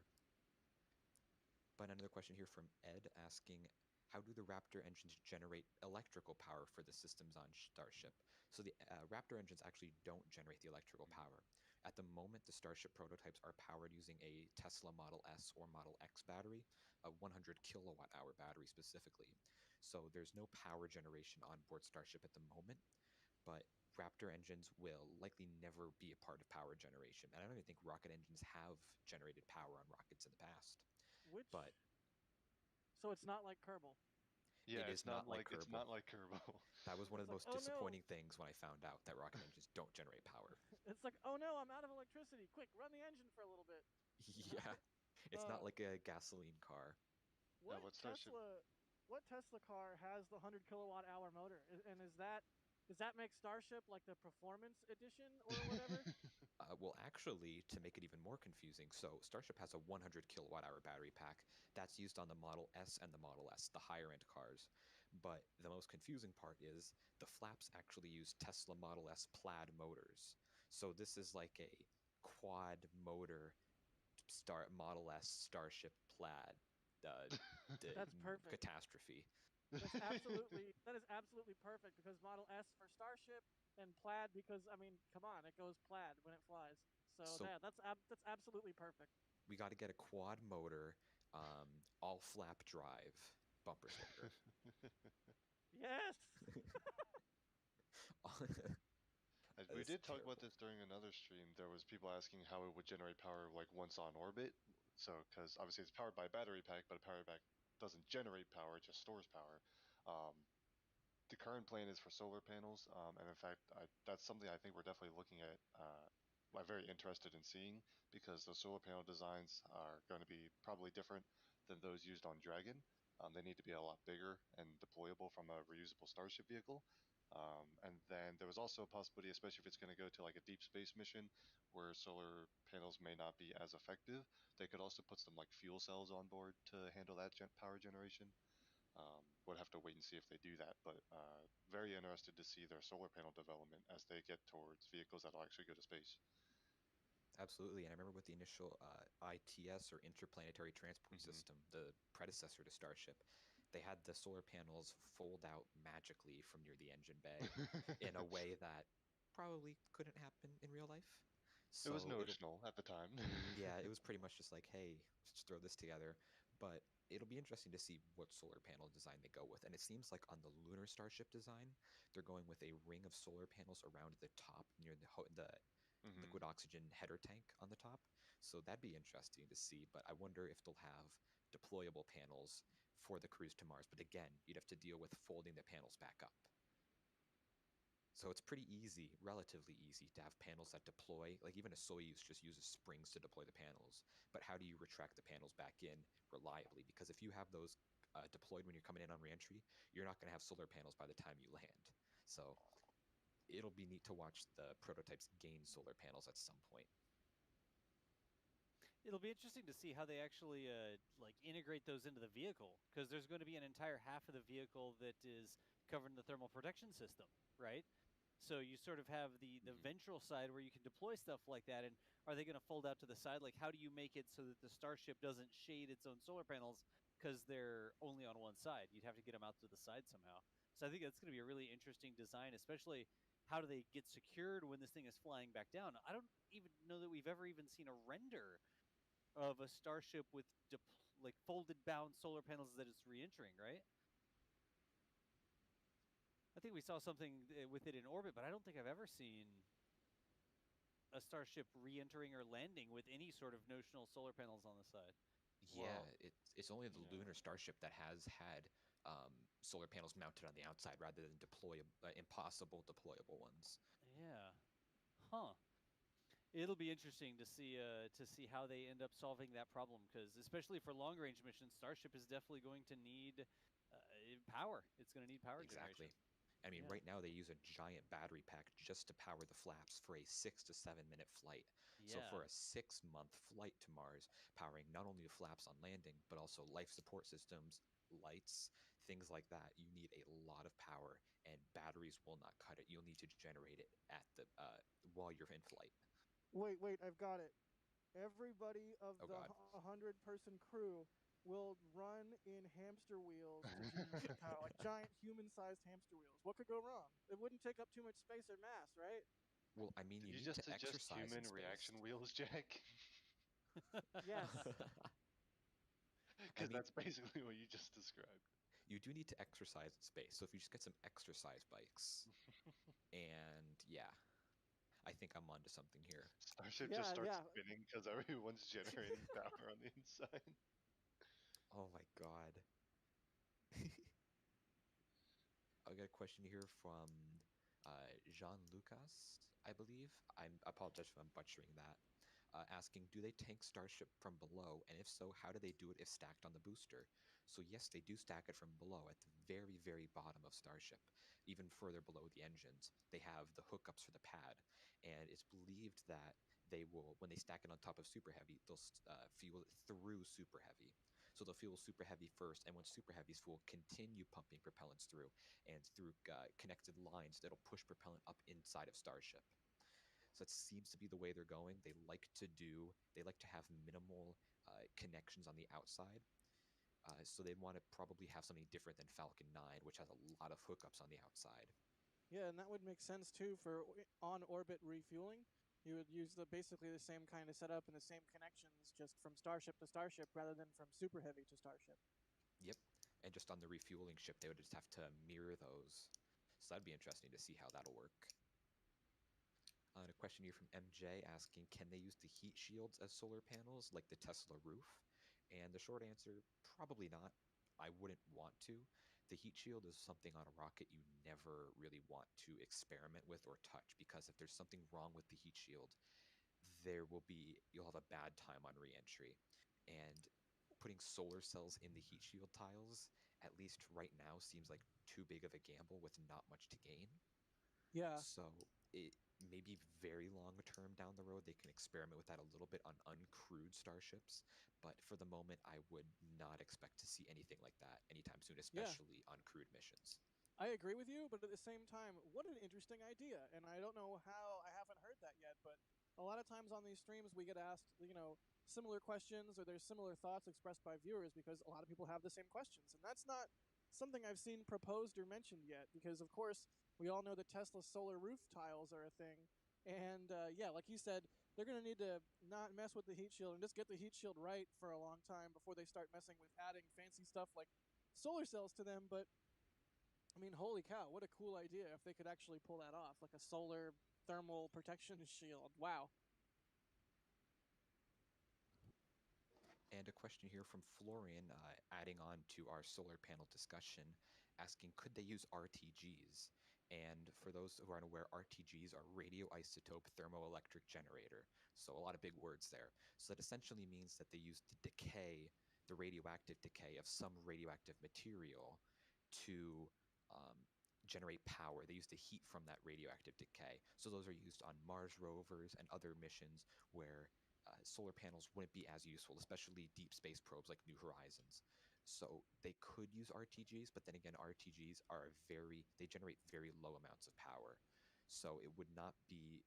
But another question here from Ed asking, how do the Raptor engines generate electrical power for the systems on Starship? So the Raptor engines actually don't generate the electrical power. At the moment, the Starship prototypes are powered using a Tesla Model S or Model X battery, a 100 kilowatt hour battery specifically. So there's no power generation on board Starship at the moment, but Raptor engines will likely never be a part of power generation. And I don't even think rocket engines have generated power on rockets in the past. But so it's not like Kerbal. Yeah, it is not like Kerbal. It's not like Kerbal. That was one of the It's most like, oh, no. disappointing things when I found out that rocket engines don't generate power. It's like, oh no, I'm out of electricity. Quick, run the engine for a little bit. Yeah, it's not like a gasoline car. What Tesla car has the 100 kilowatt hour motor? And does that make Starship like the performance edition or whatever? Well, actually, to make it even more confusing, so Starship has a 100 kilowatt hour battery pack that's used on the Model S and the Model S, the higher end cars. But the most confusing part is the flaps actually use Tesla Model S plaid motors. So this is like a quad motor Model S Starship plaid That's perfect. catastrophe. That is absolutely perfect, because Model S for Starship and plaid because, I mean, come on, it goes plaid when it flies. So yeah, that's absolutely perfect. We got to get a quad motor, all flap drive bumper sticker. Yes. We did talk about this during another stream. There was people asking how it would generate power like once on orbit. So, because obviously it's powered by a battery pack, but a battery pack doesn't generate power; it just stores power. The current plan is for solar panels, and in fact, that's something I think we're definitely looking at. I'm very interested in seeing, because the solar panel designs are going to be probably different than those used on Dragon. They need to be a lot bigger and deployable from a reusable Starship vehicle. And then there was also a possibility, especially if it's going to go to like a deep space mission where solar panels may not be as effective, they could also put some like fuel cells on board to handle that power generation. We'll have to wait and see if they do that, but very interested to see their solar panel development as they get towards vehicles that'll actually go to space. Absolutely, and I remember with the initial ITS or Interplanetary Transport System, the predecessor to Starship, they had the solar panels fold out magically from near the engine bay in a way that probably couldn't happen in real life. So it was notional at the time. Yeah, it was pretty much just like, hey, just throw this together. But it'll be interesting to see what solar panel design they go with. And it seems like on the lunar Starship design, they're going with a ring of solar panels around the top near the liquid oxygen header tank on the top. So that'd be interesting to see. But I wonder if they'll have deployable panels for the cruise to Mars. But again, you'd have to deal with folding the panels back up. So it's pretty easy, relatively easy, to have panels that deploy. Like even a Soyuz just uses springs to deploy the panels. But how do you retract the panels back in reliably? Because if you have those deployed when you're coming in on reentry, you're not going to have solar panels by the time you land. So it'll be neat to watch the prototypes gain solar panels at some point. It'll be interesting to see how they actually like integrate those into the vehicle, because there's going to be an entire half of the vehicle that is covered in the thermal protection system, right? So you sort of have the ventral side where you can deploy stuff like that, and are they going to fold out to the side? Like, how do you make it so that the Starship doesn't shade its own solar panels because they're only on one side? You'd have to get them out to the side somehow. So I think that's going to be a really interesting design, especially how do they get secured when this thing is flying back down? I don't even know that we've ever even seen a render of a Starship with like folded bound solar panels that it's re-entering, right? I think we saw something with it in orbit, but I don't think I've ever seen a Starship re-entering or landing with any sort of notional solar panels on the side. Yeah, it's only the lunar Starship that has had solar panels mounted on the outside rather than impossible deployable ones. Yeah. Huh. It'll be interesting to see how they end up solving that problem, because especially for long-range missions, Starship is definitely going to need power. It's going to need power generation. I mean, right now they use a giant battery pack just to power the flaps for a 6 to 7 minute flight. So for a 6-month flight to Mars, powering not only the flaps on landing, but also life support systems, lights, things like that, you need a lot of power, and batteries will not cut it. You'll need to generate it at the while you're in flight. Wait, I've got it. Everybody of the 100-person crew will run in hamster wheels to generate power, like giant human-sized hamster wheels. What could go wrong? It wouldn't take up too much space or mass, right? Well, I mean, Did you you need just to suggest exercise in human space. reaction wheels, Jack? Yes. Because that's basically what you just described. You do need to exercise in space. So if you just get some exercise bikes, and yeah, I think I'm onto something here. Starship just starts spinning because everyone's generating power on the inside. Oh my god. I got a question here from Jean Lucas, I believe. I apologize if I'm butchering that. Asking, do they tank Starship from below? And if so, how do they do it if stacked on the booster? So yes, they do stack it from below at the very, very bottom of Starship, even further below the engines. They have the hookups for the pad, and it's believed that they will, when they stack it on top of Super Heavy, they'll fuel it through Super Heavy. So they'll fuel Super Heavy first, and when Super Heavy's full, continue pumping propellants through, and through connected lines that'll push propellant up inside of Starship. So that seems to be the way they're going. They like to have minimal connections on the outside. So they'd want to probably have something different than Falcon 9, which has a lot of hookups on the outside. Yeah, and that would make sense too for on-orbit refueling. You would use basically the same kind of setup and the same connections just from Starship to Starship rather than from Super Heavy to Starship. Yep, and just on the refueling ship, they would just have to mirror those. So that'd be interesting to see how that'll work. A question here from MJ asking, can they use the heat shields as solar panels like the Tesla roof? And the short answer, probably not. I wouldn't want to. The heat shield is something on a rocket you never really want to experiment with or touch, because if there's something wrong with the heat shield, you'll have a bad time on re-entry. And putting solar cells in the heat shield tiles, at least right now, seems like too big of a gamble with not much to gain. Yeah. So it maybe very long term down the road, they can experiment with that a little bit on uncrewed starships. But for the moment, I would not expect to see anything like that anytime soon, especially on crewed missions. I agree with you, but at the same time, what an interesting idea. And I don't know how I haven't heard that yet, but a lot of times on these streams, we get asked, similar questions, or there's similar thoughts expressed by viewers because a lot of people have the same questions. And that's not something I've seen proposed or mentioned yet, because of course, we all know that Tesla's solar roof tiles are a thing. And yeah, like you said, they're going to need to not mess with the heat shield and just get the heat shield right for a long time before they start messing with adding fancy stuff like solar cells to them. But I mean, holy cow, what a cool idea if they could actually pull that off, like a solar thermal protection shield. Wow. And a question here from Florian, adding on to our solar panel discussion, asking, could they use RTGs? And for those who aren't aware, RTGs are radioisotope thermoelectric generator. So a lot of big words there. So that essentially means that they use the radioactive decay of some radioactive material to generate power. They use the heat from that radioactive decay. So those are used on Mars rovers and other missions where solar panels wouldn't be as useful, especially deep space probes like New Horizons. So they could use RTGs, but then again, RTGs they generate very low amounts of power. So it would not be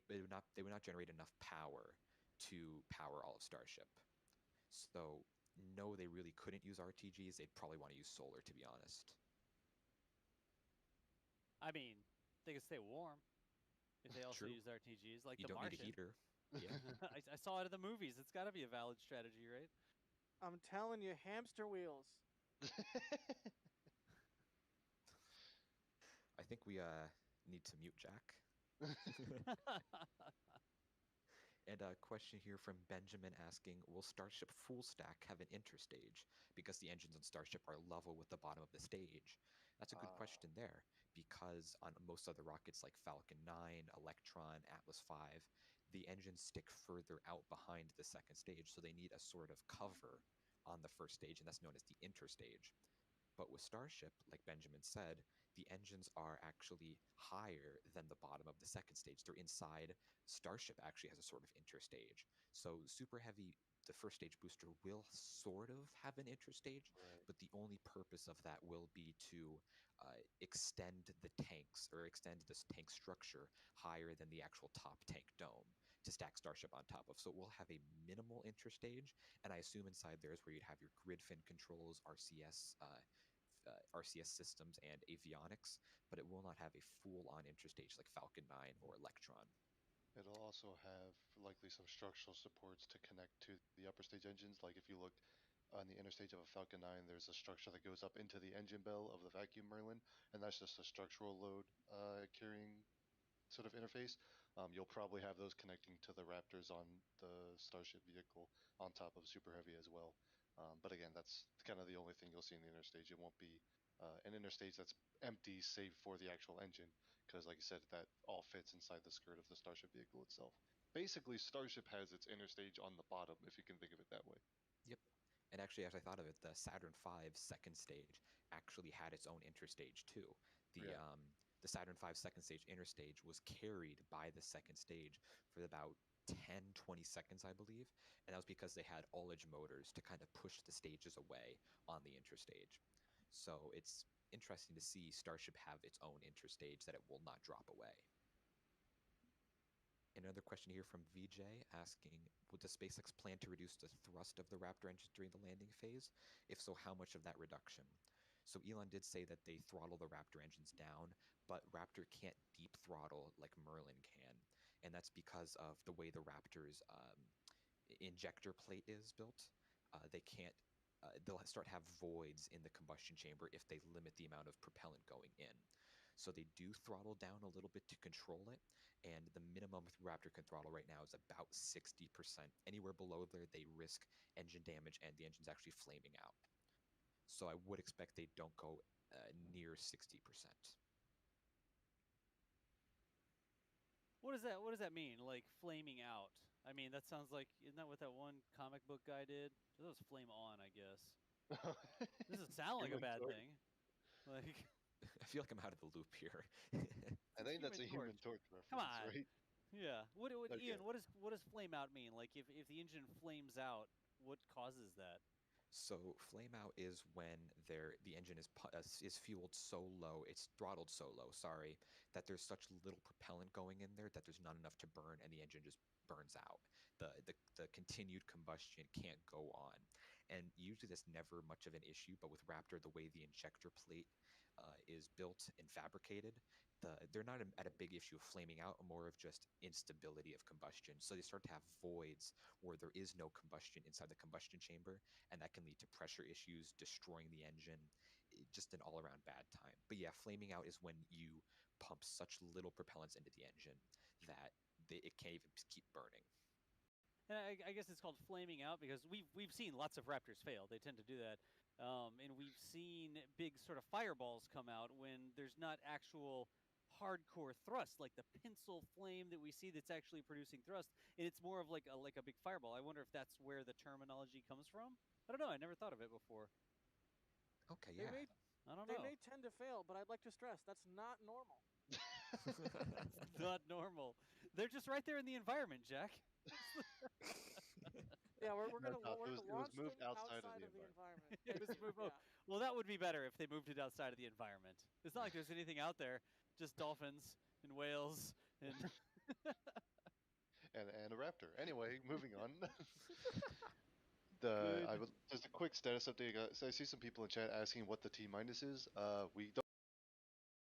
they would not generate enough power to power all of Starship. So no, they really couldn't use RTGs. They'd probably want to use solar, to be honest. I mean, they can stay warm if they also True. use RTGs, like you the don't Martian. need a heater. Yeah. I saw it in the movies. It's got to be a valid strategy, right? I'm telling you, hamster wheels. I think we need to mute Jack. And a question here from Benjamin asking, will Starship full stack have an interstage because the engines on Starship are level with the bottom of the stage? That's a good question there, because on most other rockets like Falcon 9, Electron, Atlas V, the engines stick further out behind the second stage, so they need a sort of cover on the first stage, and that's known as the interstage. But with Starship, like Benjamin said, the engines are actually higher than the bottom of the second stage. They're inside. Starship actually has a sort of interstage. So Super Heavy, the first stage booster, will sort of have an interstage, but the only purpose of that will be to extend the tanks, or extend this tank structure higher than the actual top tank dome. to stack Starship on top of. So it will have a minimal interstage, and I assume inside there is where you'd have your grid fin controls, RCS systems, and avionics, but it will not have a full-on interstage like Falcon 9 or Electron. It'll also have likely some structural supports to connect to the upper stage engines. Like if you look on the interstage of a Falcon 9, there's a structure that goes up into the engine bell of the vacuum Merlin, and that's just a structural load carrying sort of interface. You'll probably have those connecting to the Raptors on the Starship vehicle on top of Super Heavy as well. But again, that's kind of the only thing you'll see in the interstage. It won't be an interstage that's empty save for the actual engine, because like I said, that all fits inside the skirt of the Starship vehicle itself. Basically, Starship has its interstage on the bottom, if you can think of it that way. Yep. And actually, as I thought of it, the Saturn V second stage actually had its own interstage too. The Saturn V second stage interstage was carried by the second stage for about 10-20 seconds, I believe, and that was because they had all-edge motors to kind of push the stages away on the interstage. So it's interesting to see Starship have its own interstage that it will not drop away. Another question here from VJ asking, would the SpaceX plan to reduce the thrust of the Raptor engine during the landing phase? If so, how much of that reduction? So Elon did say that they throttle the Raptor engines down, but Raptor can't deep throttle like Merlin can. And that's because of the way the Raptor's injector plate is built. They can't, they'll start to have voids in the combustion chamber if they limit the amount of propellant going in. So they do throttle down a little bit to control it, and the minimum Raptor can throttle right now is about 60%. Anywhere below there, they risk engine damage and the engine's actually flaming out. So I would expect they don't go near 60%. What does that mean? Like flaming out? I mean, that sounds like, isn't that what that one comic book guy did? That was flame on, I guess. This doesn't sound like a bad thing. Like, I feel like I'm out of the loop here. I think that's a Human Torch reference, come on. right? Yeah. Okay. Ian, what does flame out mean? Like if the engine flames out, what causes that? So flame out is when the engine is fueled so low, it's throttled so low, sorry, that there's such little propellant going in there that there's not enough to burn, and the engine just burns out. The continued combustion can't go on. And usually that's never much of an issue, but with Raptor, the way the injector plate is built and fabricated, they're not at a big issue of flaming out, more of just instability of combustion. So they start to have voids where there is no combustion inside the combustion chamber, and that can lead to pressure issues, destroying the engine, just an all-around bad time. But yeah, flaming out is when you pump such little propellants into the engine that it can't even keep burning. And I guess it's called flaming out because we've seen lots of Raptors fail. They tend to do that. And we've seen big sort of fireballs come out when there's not actual hardcore thrust, like the pencil flame that we see that's actually producing thrust. And it's more of like a big fireball. I wonder if that's where the terminology comes from. I don't know. I never thought of it before. Okay, yeah. I don't know. They may tend to fail, but I'd like to stress that's not normal. It's not normal. They're just right there in the environment, Jack. Yeah, we're going to it launch was moved them outside of the environment. It was moved. Yeah. Well, that would be better if they moved it outside of the environment. It's not like there's anything out there, just dolphins and whales and and a Raptor. Anyway, moving on. Just a quick status update. So I see some people in chat asking what the T-minus is. We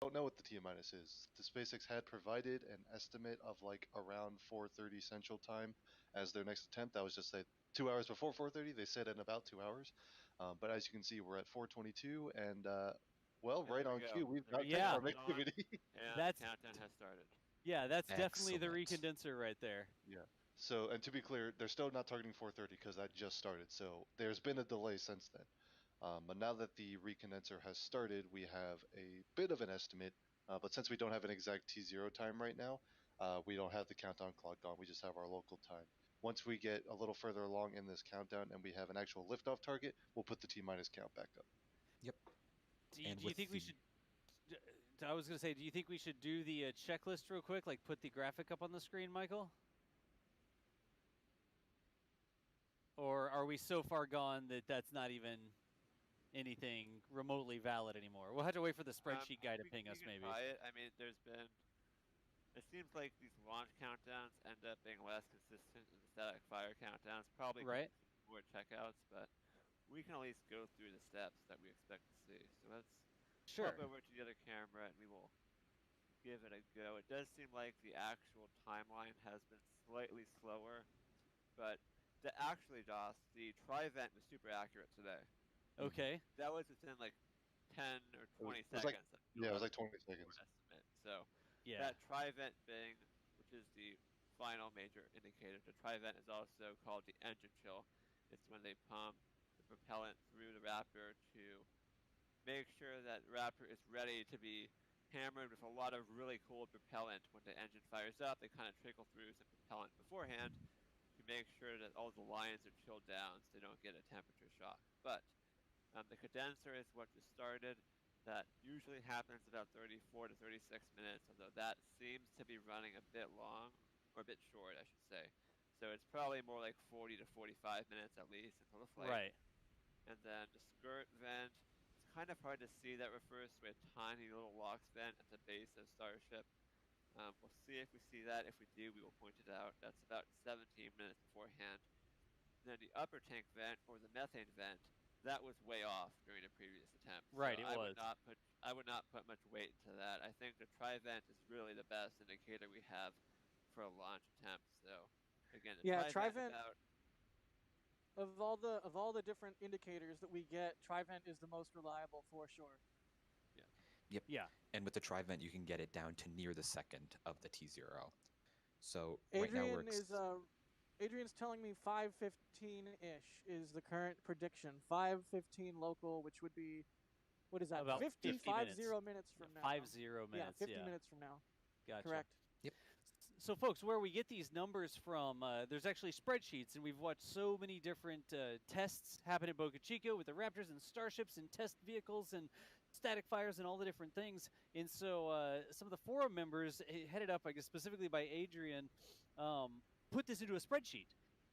don't know what the T-minus is. The SpaceX had provided an estimate of like around 4:30 Central Time as their next attempt. That was just like 2 hours before 4:30. They said in about 2 hours. But as you can see, we're at 4:22, and right on cue. We've got farm activity. Yeah, That's the countdown has started. Yeah, that's definitely the Excellent. recondenser right there. Yeah. So, and to be clear, they're still not targeting 4:30 because that just started. So there's been a delay since then. But now that the recondenser has started, we have a bit of an estimate. But since we don't have an exact T0 time right now, we don't have the countdown clock on. We just have our local time. Once we get a little further along in this countdown and we have an actual liftoff target, we'll put the T-minus count back up. Yep. Do you think we should... I was going to say, do you think we should do the checklist real quick? Like put the graphic up on the screen, Michael? Or are we so far gone that that's not even anything remotely valid anymore? We'll have to wait for the spreadsheet guy to ping us, maybe. Try it. I mean, there's been It seems like these launch countdowns end up being less consistent than the static fire countdowns, probably Right. more checkouts, but we can at least go through the steps that we expect to see. So let's flip over to the other camera and we will give it a go. It does seem like the actual timeline has been slightly slower, but actually, Joss, the tri-vent was super accurate today. Okay. That was within like 10 or 20 it was seconds. like, it was like 20 seconds. Estimate. So Yeah. that tri-vent thing, which is the final major indicator, the tri-vent is also called the engine chill. It's when they pump the propellant through the Raptor to make sure that Raptor is ready to be hammered with a lot of really cold propellant. When the engine fires up, they kind of trickle through some propellant beforehand to make sure that all the lines are chilled down so they don't get a temperature shock. But the condenser is what just started. That usually happens about 34 to 36 minutes, although that seems to be running a bit long, or a bit short, I should say. So it's probably more like 40 to 45 minutes at least until the flight. Right. And then the skirt vent, it's kind of hard to see. That refers to a tiny little LOX vent at the base of Starship. We'll see if we see that. If we do, we will point it out. That's about 17 minutes beforehand. Then the upper tank vent, or the methane vent, that was way off during the previous attempt. Right, So it I was. would not put much weight into that. I think the tri-vent is really the best indicator we have for a launch attempt. So again, the Yeah, tri-vent tri-vent of all the different indicators that we get, tri-vent is the most reliable for sure. Yep. Yeah. And with the tri-vent, you can get it down to near the second of the T0. So right now we're Adrian's telling me 5:15-ish is the current prediction. 5:15 local, which would be, what is that? About 50 50 minutes. 50 minutes from now. 50 minutes. Yeah, 50 minutes from now. Gotcha. Correct. Yep. So, folks, where we get these numbers from, there's actually spreadsheets, and we've watched so many different tests happen in Boca Chica with the Raptors and Starships and test vehicles and static fires and all the different things. And so some of the forum members, headed up, I guess, specifically by Adrian, put this into a spreadsheet.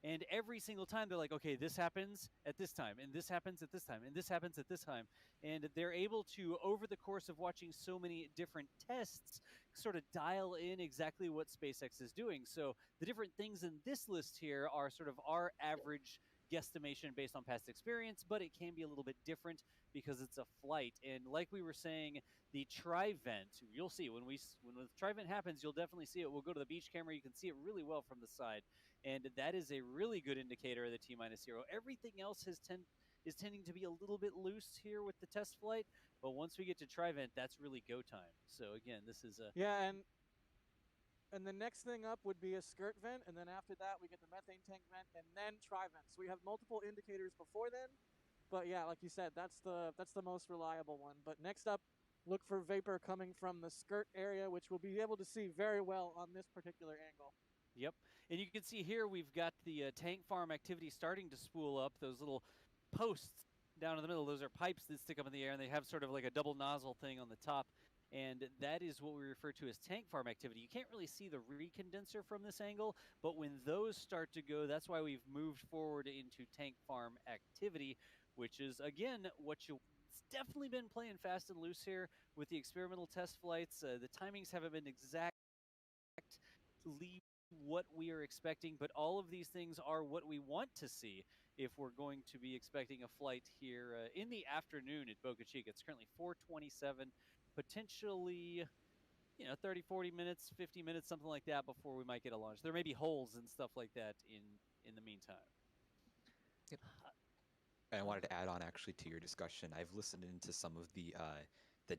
And every single time they're like, okay, this happens at this time, and this happens at this time, and this happens at this time. And they're able to, over the course of watching so many different tests, sort of dial in exactly what SpaceX is doing. So the different things in this list here are sort of our average guesstimation based on past experience, but it can be a little bit different because it's a flight. And like we were saying, the tri-vent, you'll see when the tri-vent happens, you'll definitely see it. We'll go to the beach camera. You can see it really well from the side. And that is a really good indicator of the T-0. Everything else is tending to be a little bit loose here with the test flight. But once we get to tri-vent, that's really go time. So again, this is a... Yeah, and the next thing up would be a skirt vent, and then after that we get the methane tank vent, and then tri-vent. So we have multiple indicators before then, but yeah, like you said, that's the most reliable one. But next up, look for vapor coming from the skirt area, which we'll be able to see very well on this particular angle. Yep, and you can see here we've got the tank farm activity starting to spool up. Those little posts down in the middle, those are pipes that stick up in the air, and they have sort of like a double nozzle thing on the top. And that is what we refer to as tank farm activity. You can't really see the recondenser from this angle, but when those start to go, that's why we've moved forward into tank farm activity, which is, again, it's definitely been playing fast and loose here with the experimental test flights. The timings haven't been exactly what we are expecting, but all of these things are what we want to see if we're going to be expecting a flight here in the afternoon at Boca Chica. It's currently 4:27. Potentially, 30, 40 minutes, 50 minutes, something like that before we might get a launch. There may be holes and stuff like that in the meantime. Yep. And I wanted to add on actually to your discussion. I've listened into some of the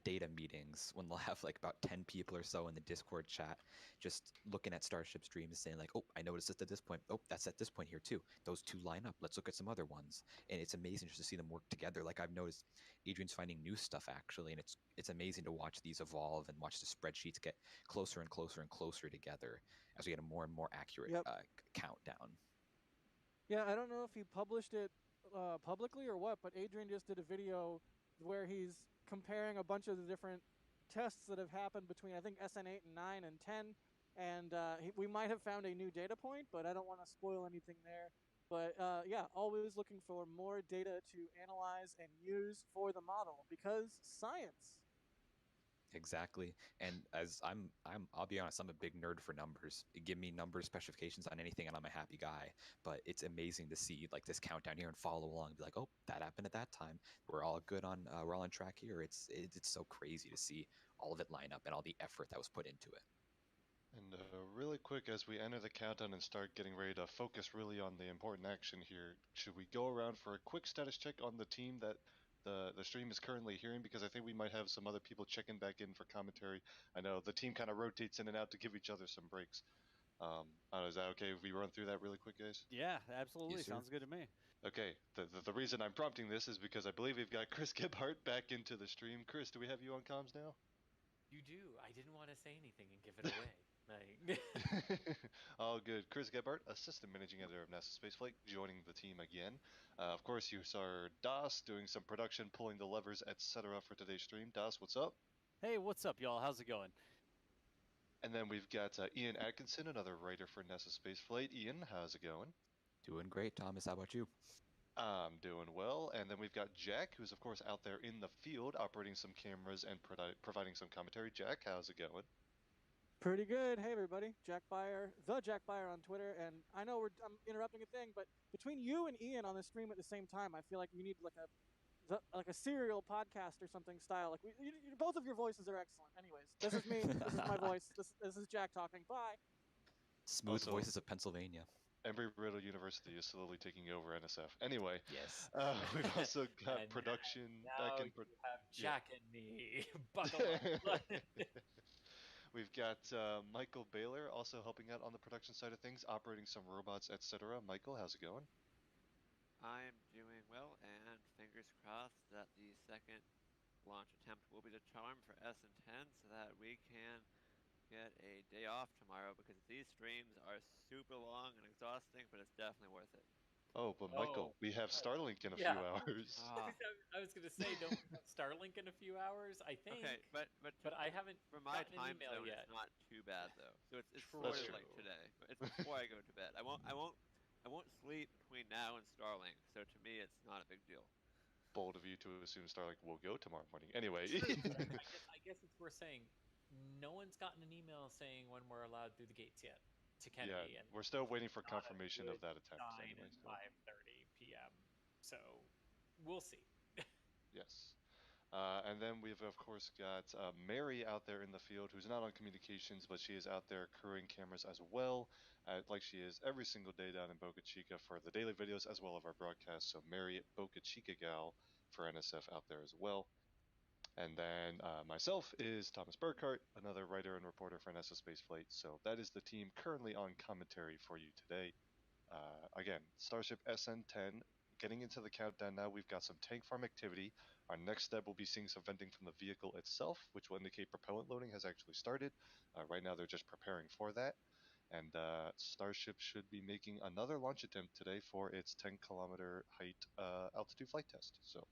data meetings when they'll have like about 10 people or so in the Discord chat just looking at Starship streams saying like, oh, I noticed this at this point. Oh, that's at this point here too. Those two line up. Let's look at some other ones. And it's amazing just to see them work together. Like I've noticed Adrian's finding new stuff actually, and it's amazing to watch these evolve and watch the spreadsheets get closer and closer and closer together as we get a more and more accurate countdown. Yeah, I don't know if he published it publicly or what, but Adrian just did a video where he's comparing a bunch of the different tests that have happened between, I think, SN8 and 9 and 10, and we might have found a new data point, but I don't want to spoil anything there. But yeah, always looking for more data to analyze and use for the model, because science. Exactly. And as I'll be honest, I'm a big nerd for numbers. Give me number specifications on anything and I'm a happy guy. But it's amazing to see like this countdown here and follow along and be like, oh, that happened at that time. We're all on track here. It's so crazy to see all of it line up and all the effort that was put into it. And really quick, as we enter the countdown and start getting ready to focus really on the important action here, should we go around for a quick status check on the team that the stream is currently hearing? Because I think we might have some other people checking back in for commentary. I know the team kind of rotates in and out to give each other some breaks. Is that okay if we run through that really quick, guys? Yeah, absolutely. Yes, sir. Sounds good to me. Okay, the reason I'm prompting this is because I believe we've got Chris Gebhardt back into the stream. Chris, do we have you on comms now? You do. I didn't want to say anything and give it away. All good. Chris Gebhardt, Assistant Managing Editor of NASA Spaceflight, joining the team again. Of course, you saw Das doing some production, pulling the levers, etc. for today's stream. Das, what's up? Hey, what's up, y'all? How's it going? And then we've got Ian Atkinson, another writer for NASA Spaceflight. Ian, how's it going? Doing great, Thomas. How about you? I'm doing well. And then we've got Jack, who's of course out there in the field, operating some cameras and providing some commentary. Jack, how's it going? Pretty good. Hey, everybody. Jack Byer, the Jack Byer on Twitter. And I know I'm interrupting a thing, but between you and Ian on the stream at the same time, I feel like you need like a serial podcast or something style. Like both of your voices are excellent. Anyways, this is me. This is my voice. This is Jack talking. Bye. Smooth voices of Pennsylvania. Embry-Riddle University is slowly taking over NSF. Anyway, yes. We've also got production back in. You have Jack and me. Buckle up. We've got Michael Baylor also helping out on the production side of things, operating some robots, etc. Michael, how's it going? I'm doing well, and fingers crossed that the second launch attempt will be the charm for SN10 so that we can get a day off tomorrow, because these streams are super long and exhausting, but it's definitely worth it. Oh, but Michael, we have Starlink in a few hours. I was going to say, don't we have Starlink in a few hours? I think. Okay, but I haven't for my gotten time an email zone, yet. it's not too bad though. So it's sort That's of true. like today. But it's before I go to bed. I won't sleep between now and Starlink. So to me, it's not a big deal. Bold of you to assume Starlink will go tomorrow morning. Anyway. I guess it's worth saying, no one's gotten an email saying when we're allowed through the gates yet to Kennedy. Yeah, and we're still waiting for confirmation of that attempt. 9 Anyway, and so. 5:30 p.m. So we'll see. Yes. And then we've, of course, got Mary out there in the field, who's not on communications, but she is out there crewing cameras as well, like she is every single day down in Boca Chica for the daily videos as well as our broadcasts. So Mary, Boca Chica gal for NSF out there as well. And then myself is Thomas Burkhart, another writer and reporter for NASA Spaceflight. So that is the team currently on commentary for you today. Again, Starship SN10, getting into the countdown now. We've got some tank farm activity. Our next step will be seeing some venting from the vehicle itself, which will indicate propellant loading has actually started. Right now, they're just preparing for that. And Starship should be making another launch attempt today for its 10-kilometer height altitude flight test. So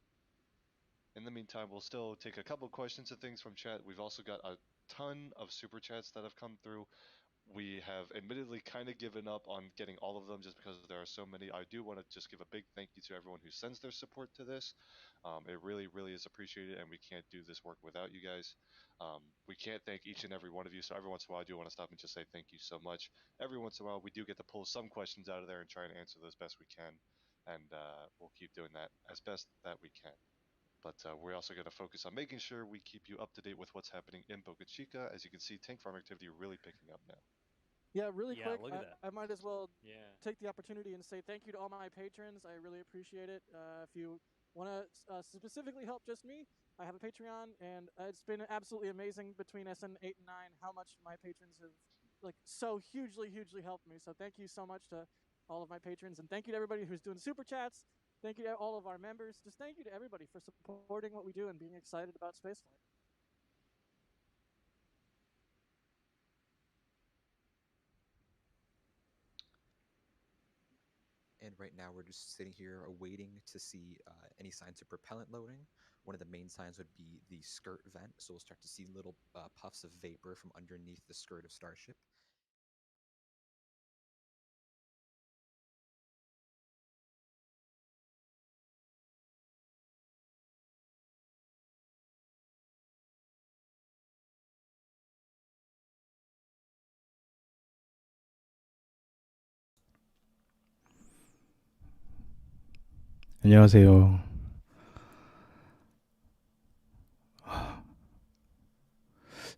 in the meantime, we'll still take a couple questions and things from chat. We've also got a ton of super chats that have come through. We have admittedly kind of given up on getting all of them just because there are so many. I do want to just give a big thank you to everyone who sends their support to this. It really, really is appreciated, and we can't do this work without you guys. We can't thank each and every one of you, so every once in a while I do want to stop and just say thank you so much. Every once in a while we do get to pull some questions out of there and try and answer those best we can, and we'll keep doing that as best that we can. But we're also going to focus on making sure we keep you up to date with what's happening in Boca Chica. As you can see, tank farm activity really picking up now. Yeah, really quick, look at that. I might as well Yeah. take the opportunity and say thank you to all my patrons. I really appreciate it. If you want to specifically help just me, I have a Patreon, and it's been absolutely amazing between SN8 and 9 how much my patrons have so hugely helped me. So thank you so much to all of my patrons, and thank you to everybody who's doing super chats. Thank you to all of our members. Just thank you to everybody for supporting what we do and being excited about spaceflight. And right now we're just sitting here awaiting to see any signs of propellant loading. One of the main signs would be the skirt vent, so we'll start to see little puffs of vapor from underneath the skirt of Starship. 안녕하세요.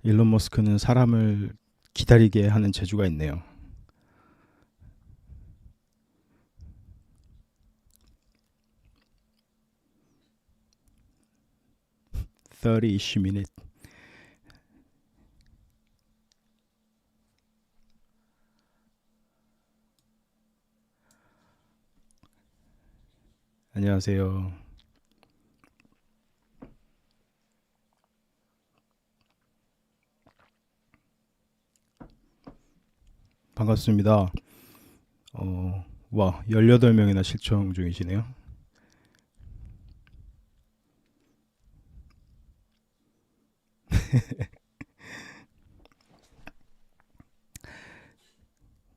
일론 머스크는 사람을 기다리게 하는 재주가 있네요. (30-ish minute) 안녕하세요. 반갑습니다. 와, 18명이나 시청 중이시네요.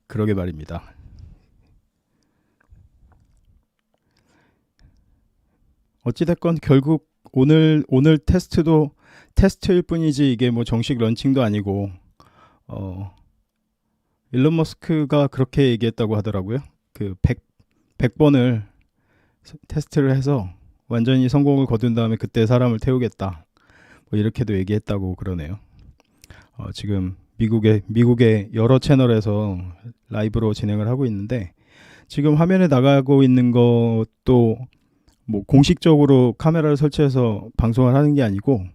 그러게 말입니다. 어찌됐건 결국 오늘 테스트도 테스트일 뿐이지 이게 뭐 정식 런칭도 아니고 일론 머스크가 그렇게 얘기했다고 하더라고요. 그 100번을 테스트를 해서 완전히 성공을 거둔 다음에 그때 사람을 태우겠다. 뭐 이렇게도 얘기했다고 그러네요. 지금 미국의 여러 채널에서 라이브로 진행을 하고 있는데 지금 화면에 나가고 있는 것도 뭐 공식적으로 카메라를 설치해서 방송을 하는 게 아니고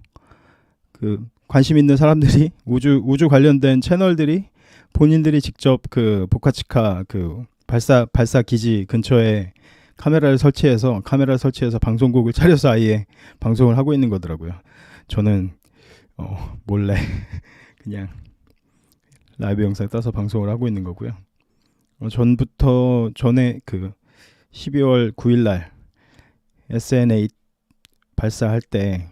그 관심 있는 사람들이 우주 관련된 채널들이 본인들이 직접 그 보카치카 그 발사 기지 근처에 카메라를 설치해서 방송국을 차려서 아예 방송을 하고 있는 거더라고요. 저는 몰래 그냥 라이브 영상 따서 방송을 하고 있는 거고요. 전에 그 12월 9일 날 SN10 발사할 때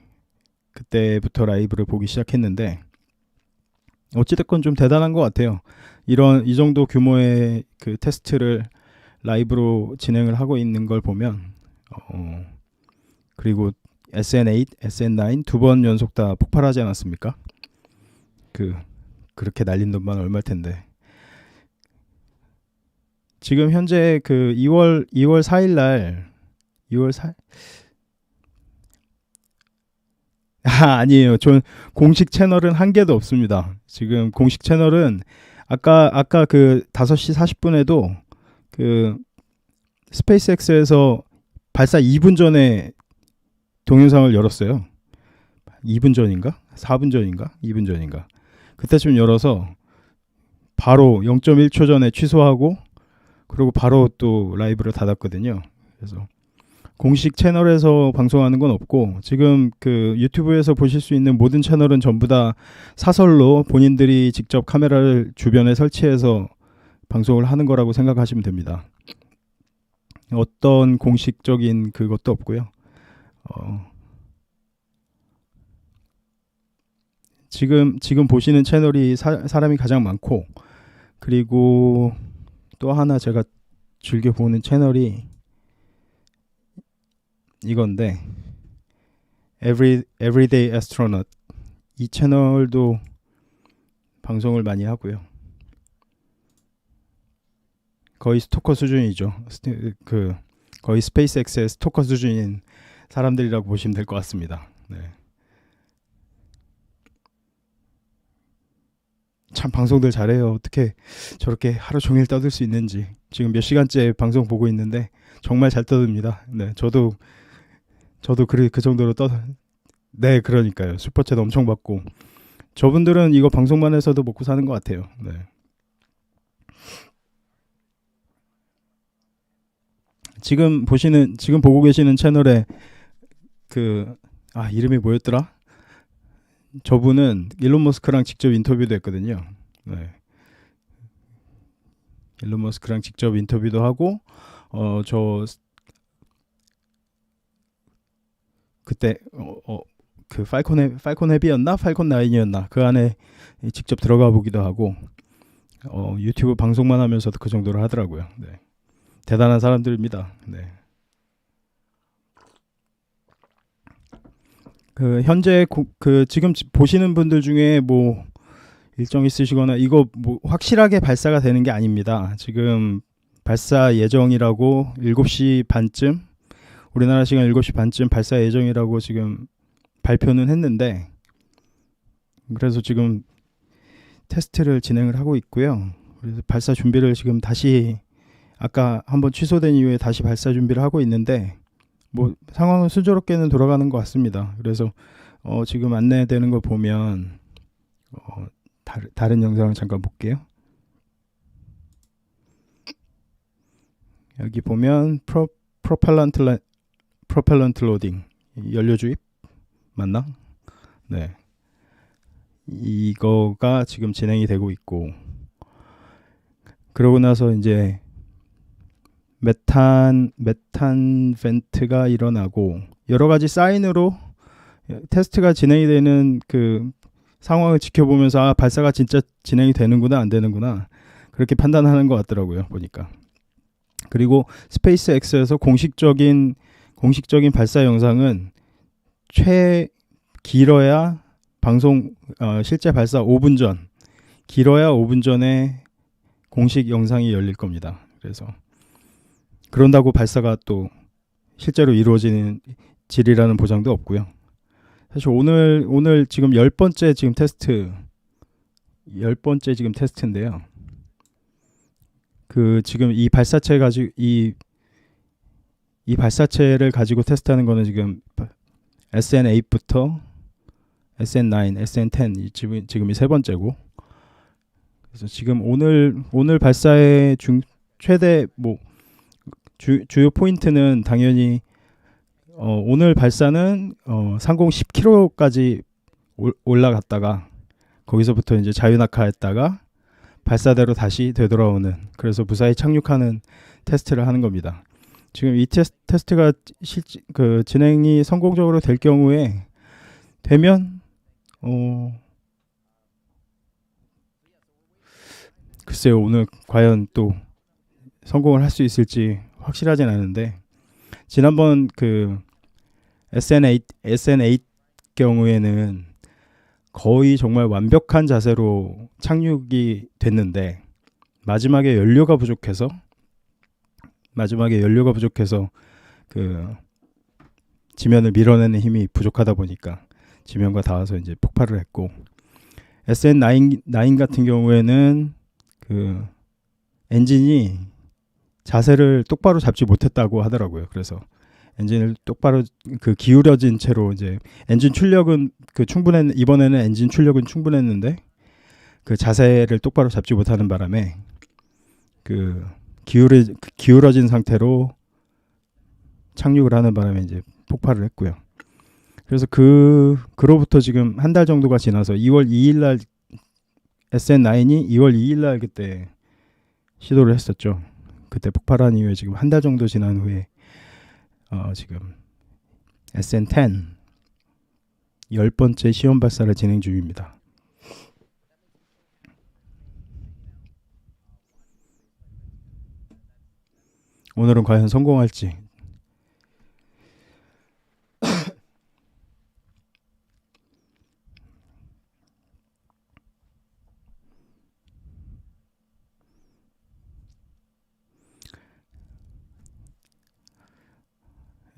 그때부터 라이브를 보기 시작했는데 어찌됐건 좀 대단한 것 같아요. 이 정도 규모의 그 테스트를 라이브로 진행을 하고 있는 걸 보면 그리고 SN8, SN9 두 번 연속 다 폭발하지 않았습니까? 그렇게 날린 돈만 얼마일 텐데. 지금 현재 그 2월 4일 날 2월 4일 아니에요. 전 공식 채널은 한 개도 없습니다. 지금 공식 채널은 아까 그 5시 40분에도 그 스페이스X에서 발사 2분 전에 동영상을 열었어요. 2분 전인가? 4분 전인가? 2분 전인가? 그때쯤 열어서 바로 0.1초 전에 취소하고 그리고 바로 또 라이브를 닫았거든요. 그래서 공식 채널에서 방송하는 건 없고 지금 그 유튜브에서 보실 수 있는 모든 채널은 전부 다 사설로 본인들이 직접 카메라를 주변에 설치해서 방송을 하는 거라고 생각하시면 됩니다. 어떤 공식적인 그것도 없고요. 지금 보시는 채널이 사람이 가장 많고 그리고 또 하나 제가 즐겨 보는 채널이 이건데 Everyday Astronaut 이 채널도 방송을 많이 하고요. 거의 스토커 수준이죠. 거의 스페이스X의 스토커 수준인 사람들이라고 보시면 될 것 같습니다. 네. 참 방송들 잘해요. 어떻게 저렇게 하루 종일 떠들 수 있는지. 지금 몇 시간째 방송 보고 있는데 정말 잘 떠듭니다. 네, 저도 그 정도로 네, 그러니까요. 슈퍼챗 엄청 받고 저분들은 이거 방송만 해서도 먹고 사는 것 같아요. 네. 지금 보고 계시는 채널에 이름이 뭐였더라? 저분은 일론 머스크랑 직접 인터뷰도 했거든요. 네. 일론 머스크랑 직접 인터뷰도 하고 그때 그 팔콘 헤비였나? 팔콘 9이었나? 그 안에 직접 들어가 보기도 하고 유튜브 방송만 하면서도 그 정도로 하더라고요. 네. 대단한 사람들입니다. 네. 현재 지금 보시는 분들 중에 뭐 일정 있으시거나 이거 뭐 확실하게 발사가 되는 게 아닙니다. 지금 발사 예정이라고 7시 반쯤 우리나라 시간 7시 반쯤 발사 예정이라고 지금 발표는 했는데, 그래서 지금 테스트를 진행을 하고 있고요. 그래서 발사 준비를 지금 다시 아까 한번 취소된 이후에 다시 발사 준비를 하고 있는데 뭐 상황은 순조롭게는 돌아가는 것 같습니다. 그래서 지금 안내되는 거 보면 다른 영상을 잠깐 볼게요. 여기 보면 프로펠런트 로딩, 연료 주입 맞나? 네. 이거가 지금 진행이 되고 있고, 그러고 나서 이제 메탄 벤트가 일어나고 여러 가지 사인으로 테스트가 진행이 되는 그 상황을 지켜보면서 아, 발사가 진짜 진행이 되는구나 안 되는구나 그렇게 판단하는 것 같더라고요, 보니까. 그리고 스페이스X에서 공식적인 발사 영상은 길어야 방송 실제 발사 5분 전, 길어야 5분 전에 공식 영상이 열릴 겁니다. 그래서 그런다고 발사가 또 실제로 이루어지는 질이라는 보장도 없고요. 사실 오늘 지금 10번째 지금 테스트인데요. 그 지금 이 발사체 가지고 이 발사체를 가지고 테스트하는 거는 지금 SN8부터 SN9, SN10 지금이 세 번째고, 그래서 지금 오늘 발사의 최대 주요 포인트는 당연히 오늘 발사는 상공 10km까지 올라갔다가 거기서부터 이제 자유낙하했다가 발사대로 다시 되돌아오는, 그래서 무사히 착륙하는 테스트를 하는 겁니다. 지금 이 테스트가 진행이 성공적으로 될 경우에 되면 글쎄요, 오늘 과연 또 성공을 할 수 있을지 확실하진 않은데, 지난번 그 SN8 경우에는 거의 정말 완벽한 자세로 착륙이 됐는데 마지막에 연료가 부족해서 그 지면을 밀어내는 힘이 부족하다 보니까 지면과 닿아서 이제 폭발을 했고, SN9 같은 경우에는 그 엔진이 자세를 똑바로 잡지 못했다고 하더라고요. 그래서 엔진을 똑바로 기울여진 채로 이제 엔진 출력은 이번에는 엔진 출력은 충분했는데 그 자세를 똑바로 잡지 못하는 바람에 그 기울어진 상태로 착륙을 하는 바람에 이제 폭발을 했고요. 그래서 그로부터 지금 한 달 정도가 지나서 2월 2일 날 SN9이 2월 2일 날 그때 시도를 했었죠. 그때 폭발한 이후에 지금 한 달 정도 지난 후에 지금 SN10 10번째 시험 발사를 진행 중입니다. 오늘은 과연 성공할지.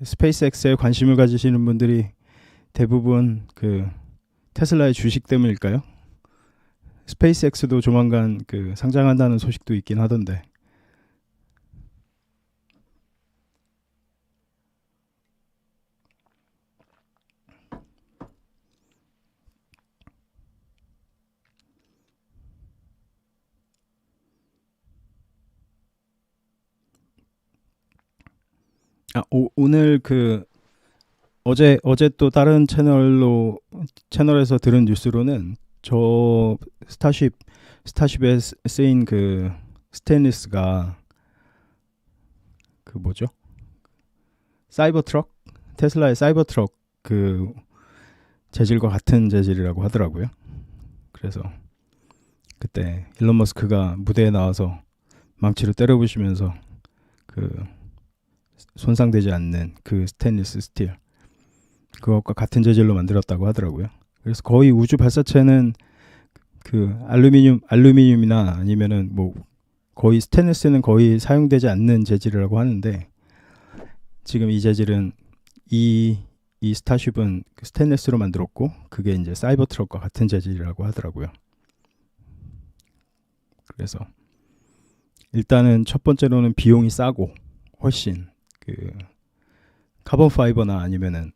스페이스X에 관심을 가지시는 분들이 대부분 그 테슬라의 주식 때문일까요? 스페이스X도 조만간 그 상장한다는 소식도 있긴 하던데. 오늘 어제 또 다른 채널에서 들은 뉴스로는 저 스타쉽에 쓰인 그 스테인리스가 사이버 트럭, 테슬라의 사이버 트럭 그 재질과 같은 재질이라고 하더라고요. 그래서 그때 일론 머스크가 무대에 나와서 망치로 때려부시면서 손상되지 않는 그 스테인리스 스틸, 그것과 같은 재질로 만들었다고 하더라고요. 그래서 거의 우주 발사체는 그 알루미늄이나 아니면은 거의 스테인리스는 거의 사용되지 않는 재질이라고 하는데, 지금 이 재질은 이 스타쉽은 스테인리스로 만들었고 그게 이제 사이버 트럭과 같은 재질이라고 하더라고요. 그래서 일단은 첫 번째로는 비용이 싸고 훨씬 그 카본 파이버나 아니면은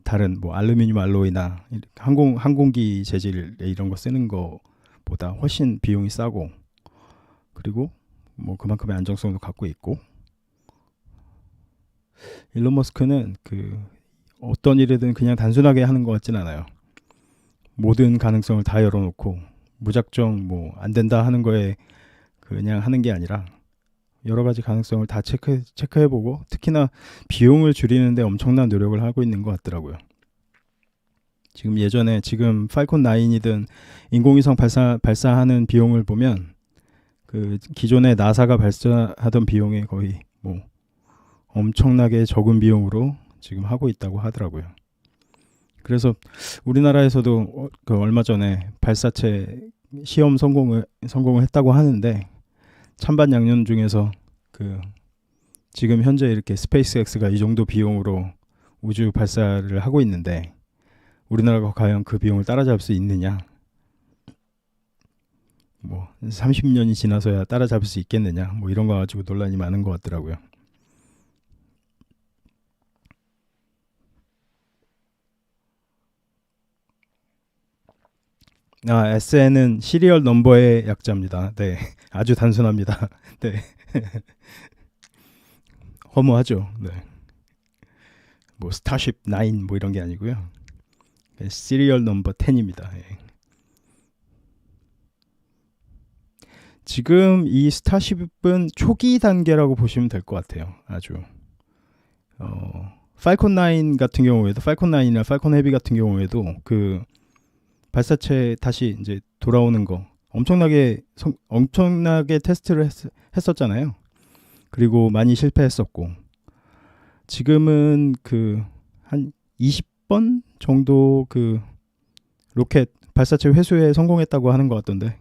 다른 뭐 알루미늄 알로이나 항공기 재질 이런 거 쓰는 거보다 훨씬 비용이 싸고 그리고 뭐 그만큼의 안정성도 갖고 있고 일론 머스크는 그 어떤 일이든 그냥 단순하게 하는 것 같진 않아요. 모든 가능성을 다 열어놓고 무작정 뭐 안 된다 하는 거에 그냥 하는 게 아니라 여러 가지 가능성을 다 체크해보고 특히나 비용을 줄이는데 엄청난 노력을 하고 있는 것 같더라고요. 지금 팔콘 9이든 인공위성 발사하는 비용을 보면 그 기존에 나사가 발사하던 비용에 거의 뭐 엄청나게 적은 비용으로 지금 하고 있다고 하더라고요. 그래서 우리나라에서도 그 얼마 전에 발사체 시험 성공을 했다고 하는데 찬반양면 중에서 그 지금 현재 이렇게 스페이스X가 이 정도 비용으로 우주 발사를 하고 있는데 우리나라가 과연 그 비용을 따라잡을 수 있느냐? 뭐 30년이 지나서야 따라잡을 수 있겠느냐? 뭐 이런 거 가지고 논란이 많은 것 같더라고요. SN은 시리얼 넘버의 약자입니다. 네, 아주 단순합니다. 네, 허무하죠. 네, 뭐 스타쉽 9 뭐 이런 게 아니고요. 시리얼 넘버 10입니다. 예. 지금 이 스타쉽은 초기 단계라고 보시면 될 것 같아요. 아주 팔콘 9 같은 경우에도 팔콘 9이나 팔콘 헤비 같은 경우에도 그 발사체 다시 이제 돌아오는 거 엄청나게 테스트를 했었잖아요. 그리고 많이 실패했었고 지금은 그 한 20번 정도 그 로켓 발사체 회수에 성공했다고 하는 것 같던데.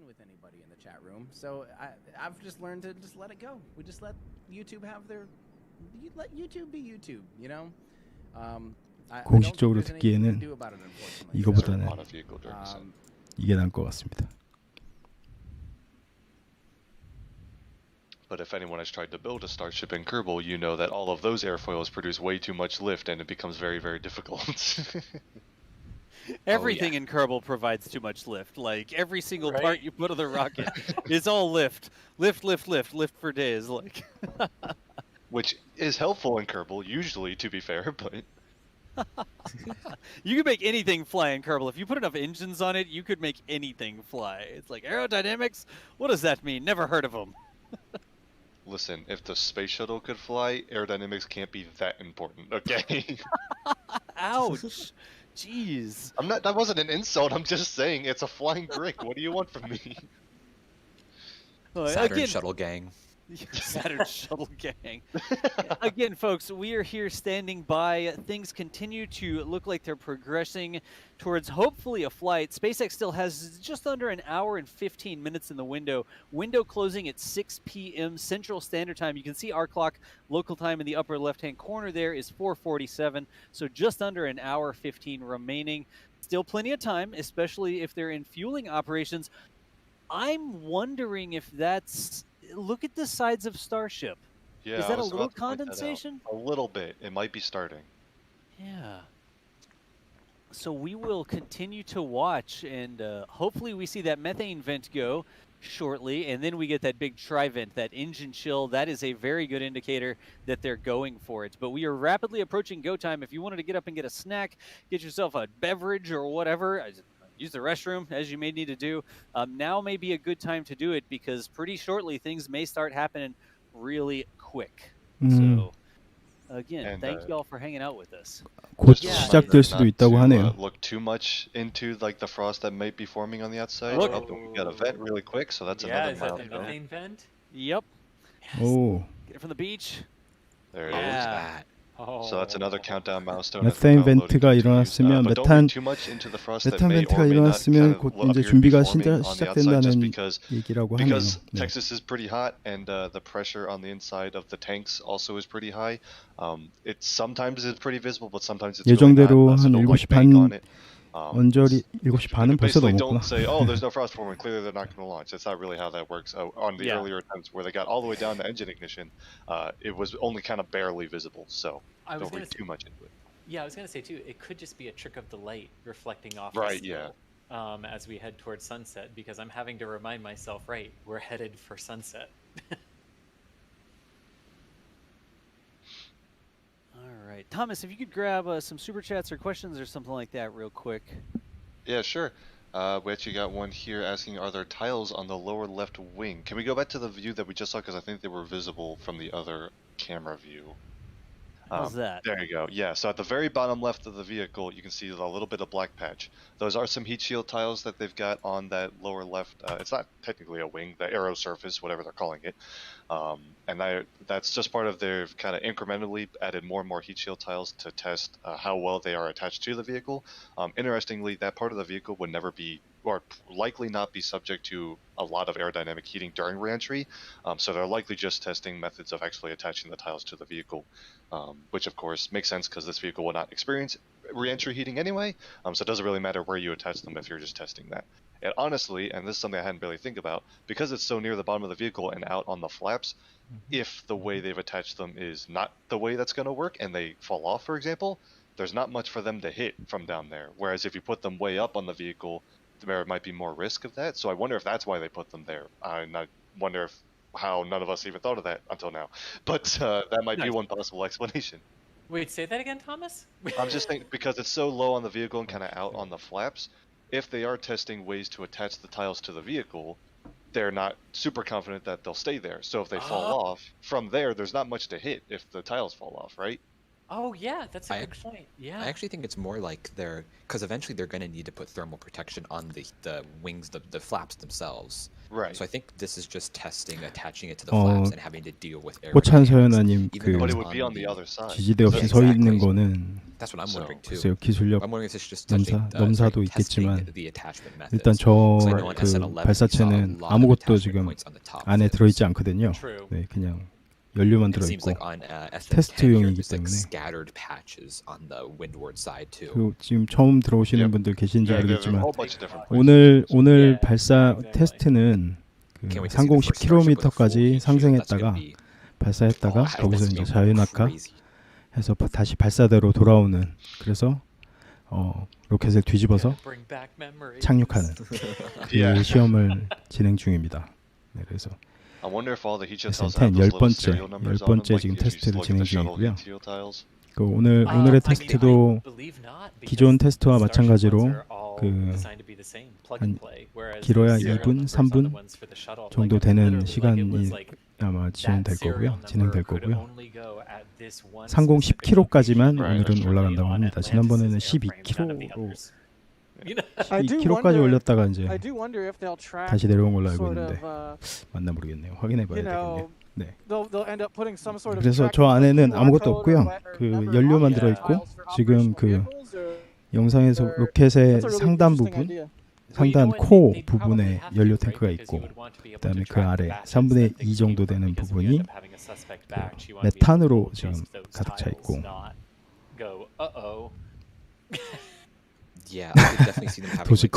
With anybody in the chat room, so I've just learned to just let it go. We just let YouTube have let YouTube be YouTube, you know. 공식적으로 듣기에는 이거보다는 이게 나을 것 같습니다. But if anyone has tried to build a Starship in Kerbal, you know that all of those airfoils produce way too much lift and it becomes very, very difficult. Everything in Kerbal provides too much lift. Like every single part you put on the rocket is all lift for days. Like, which is helpful in Kerbal usually, to be fair, but you can make anything fly in Kerbal. If you put enough engines on it, you could make anything fly. It's like aerodynamics. What does that mean? Never heard of them. Listen, if the space shuttle could fly, aerodynamics can't be that important. Okay. Ouch. Jeez. That wasn't an insult. I'm just saying it's a flying brick. What do you want from me? Saturn Shuttle Gang. Saturn Shuttle Gang. Again, folks, we are here standing by. Things continue to look like they're progressing towards hopefully a flight. SpaceX still has just under an hour and 15 minutes in the window. Window closing at 6 p.m. Central Standard Time. You can see our clock, local time in the upper left-hand corner there is 4:47. So just under an hour 15 remaining. Still plenty of time, especially if they're in fueling operations. I'm wondering if that's... Look at the sides of Starship. Yeah, is that a little condensation? A little bit. It might be starting. Yeah. So we will continue to watch, and hopefully we see that methane vent go shortly, and then we get that big tri-vent, that engine chill. That is a very good indicator that they're going for it. But we are rapidly approaching go time. If you wanted to get up and get a snack, get yourself a beverage or whatever, use the restroom, as you may need to do. Now may be a good time to do it because pretty shortly things may start happening really quick. So again, thank you all for hanging out with us. 곧 시작될 수도 있다고 하네요. Look too much into like the frost that might be forming on the outside. Look. Oh, we got a vent really quick, so that's another is that the milestone. methane vent? Yep. 오, Get it from the beach. There it is. Yeah. So that's another countdown milestone. 메탄 벤트가 일어났으면 메탄 벤트가 일어났으면 곧 이제 준비가 시작된다는 얘기라고 하네요. Because Texas is pretty hot and the pressure on the inside of the tanks also is pretty high. It sometimes is pretty visible, but sometimes it's 예정대로 really not, 한 7시 반 언저리 7시 반은 벌써 넘었구나. Don't say, oh, there's no frost forming. Clearly, they're not going to launch. That's not really how that works. On the earlier attempts where they got all the way down to engine ignition, it was only kind of barely visible. So don't read too much into it. Yeah, I was going to say too. It could just be a trick of the light reflecting off. Right. The Yeah. As we head towards sunset, because I'm having to remind myself, right, we're headed for sunset. All right, Thomas, if you could grab some super chats or questions or something like that real quick. Yeah, sure. We actually got one here asking, are there tiles on the lower left wing? Can we go back to the view that we just saw? Because I think they were visible from the other camera view. How's that? There you go. Yeah, so at the very bottom left of the vehicle, you can see a little bit of black patch. Those are some heat shield tiles that they've got on that lower left. It's not technically a wing, the aero surface, whatever they're calling it. And that's just part of their kind of incrementally added more and more heat shield tiles to test how well they are attached to the vehicle. Interestingly, that part of the vehicle would never be, or likely not be, subject to a lot of aerodynamic heating during reentry. So they're likely just testing methods of actually attaching the tiles to the vehicle, which of course makes sense because this vehicle will not experience reentry heating anyway. So it doesn't really matter where you attach them if you're just testing that. And honestly, and this is something I hadn't really think about, because it's so near the bottom of the vehicle and out on the flaps, if the way they've attached them is not the way that's going to work and they fall off, for example, there's not much for them to hit from down there. Whereas if you put them way up on the vehicle, there might be more risk of that. So I wonder if that's why they put them there. And I wonder how none of us even thought of that until now. But that might be one possible explanation. Wait, say that again, Thomas? I'm just thinking, because it's so low on the vehicle and kind of out on the flaps, if they are testing ways to attach the tiles to the vehicle, they're not super confident that they'll stay there. So if they fall off, from there, there's not much to hit if the tiles fall off, right? Oh yeah, that's a good point. Yeah. I actually think it's more like because eventually they're going to need to put thermal protection on the wings, the flaps themselves. Right. So I think this is just testing, attaching it to the flaps and having to deal with air. 꽃찬 서연아님 그 But it would be on the other side. 지지대 없이 서 있는 거는 That's what I'm wondering too. 글쎄요, 기술력 I'm wondering if it's just touching, 넘사도 testing 있겠지만 the attachment methods. 일단 저 그 발사체는 아무것도 지금 안에 들어있지 않거든요. 네, 그냥 연료만 들어있고 테스트용이기 때문에. 그리고 지금 처음 들어오시는 분들 계신지 모르겠지만 오늘 발사 테스트는 그 상공 10km까지 상승했다가 발사했다가 거기서 이제 자유낙하 해서 다시 발사대로 돌아오는, 그래서 로켓을 뒤집어서 착륙하는 그 시험을 진행 중입니다. 네, 그래서 SN10 10번째 지금 테스트를 진행 중이고요. 그 오늘의 테스트도 기존 테스트와 마찬가지로 그 한 길어야 2분, 3분 정도 되는 시간이 아마 진행될 거고요. 상공 10km까지만 오늘은 올라간다고 합니다. 지난번에는 12km로 12km까지 올렸다가 이제 다시 내려온 걸로 알고 있는데 맞나 모르겠네요. 확인해봐야 되겠네요. 네. 그래서 저 안에는 아무것도 없고요. 그 연료만 들어있고, 지금 그 영상에서 로켓의 상단 부분, 상단 코 부분에 연료 탱크가 있고, 그다음에 그 아래 3분의 2 정도 되는 부분이 그 메탄으로 지금 가득 차 있고. Yeah, I could definitely see them having like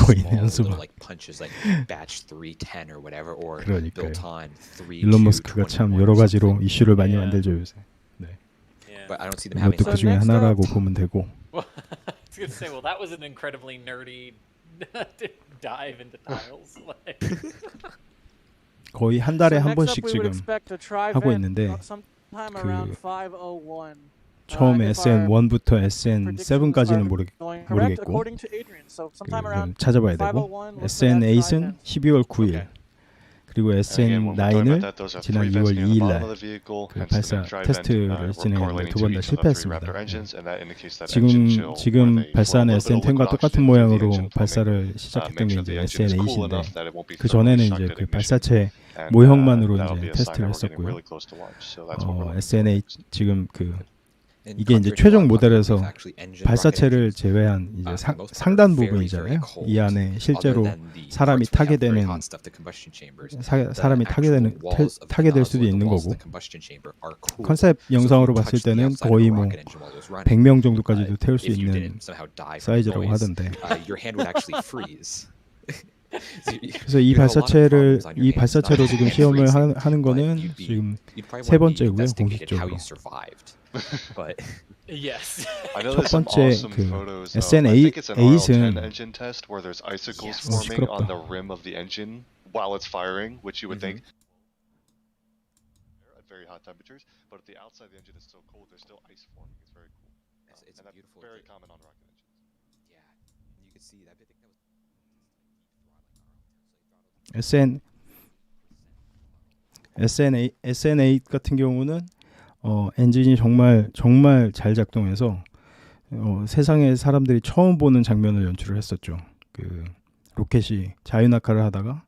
small little like punches, like batch 310 or whatever, or built on 3. 일론 머스크가 참 여러 가지로 이슈를 많이 만들죠 요새. 네. But I don't see them having. 이것도 그 중에 하나라고 보면 되고. I was gonna say, well, that was an incredibly nerdy dive into tiles. 거의 한 달에 한 번씩 지금 하고 있는데 그 처음에 SN1부터 SN7까지는 모르겠고 찾아봐야 되고, SN8은 12월 9일, 그리고 SN9을 지난 2월 2일 날 그 발사 테스트를 진행했는데 두 번 다 실패했습니다. 지금 발사하는 SN10과 똑같은 모양으로 발사를 시작했던 게 이제 SN8인데 그 전에는 이제 그 발사체 모형만으로 이제 테스트를 했었고요. SN8 지금 그 이게 이제 최종 모델에서 발사체를 제외한 이제 상단 부분이잖아요. 이 안에 실제로 사람이 타게 되는 타게 될 수도 있는 거고, 컨셉 영상으로 봤을 때는 거의 뭐 100명 정도까지도 태울 수 있는 사이즈라고 하던데. 그래서 이 발사체로 지금 시험을 하는 거는 지금 세 번째고요, 공식적으로. Yes. 첫 번째 그 SN8은 시끄럽다. SN8 같은 경우는 엔진이 정말 잘 작동해서 세상에 사람들이 처음 보는 장면을 연출을 했었죠. 그 로켓이 자유낙하를 하다가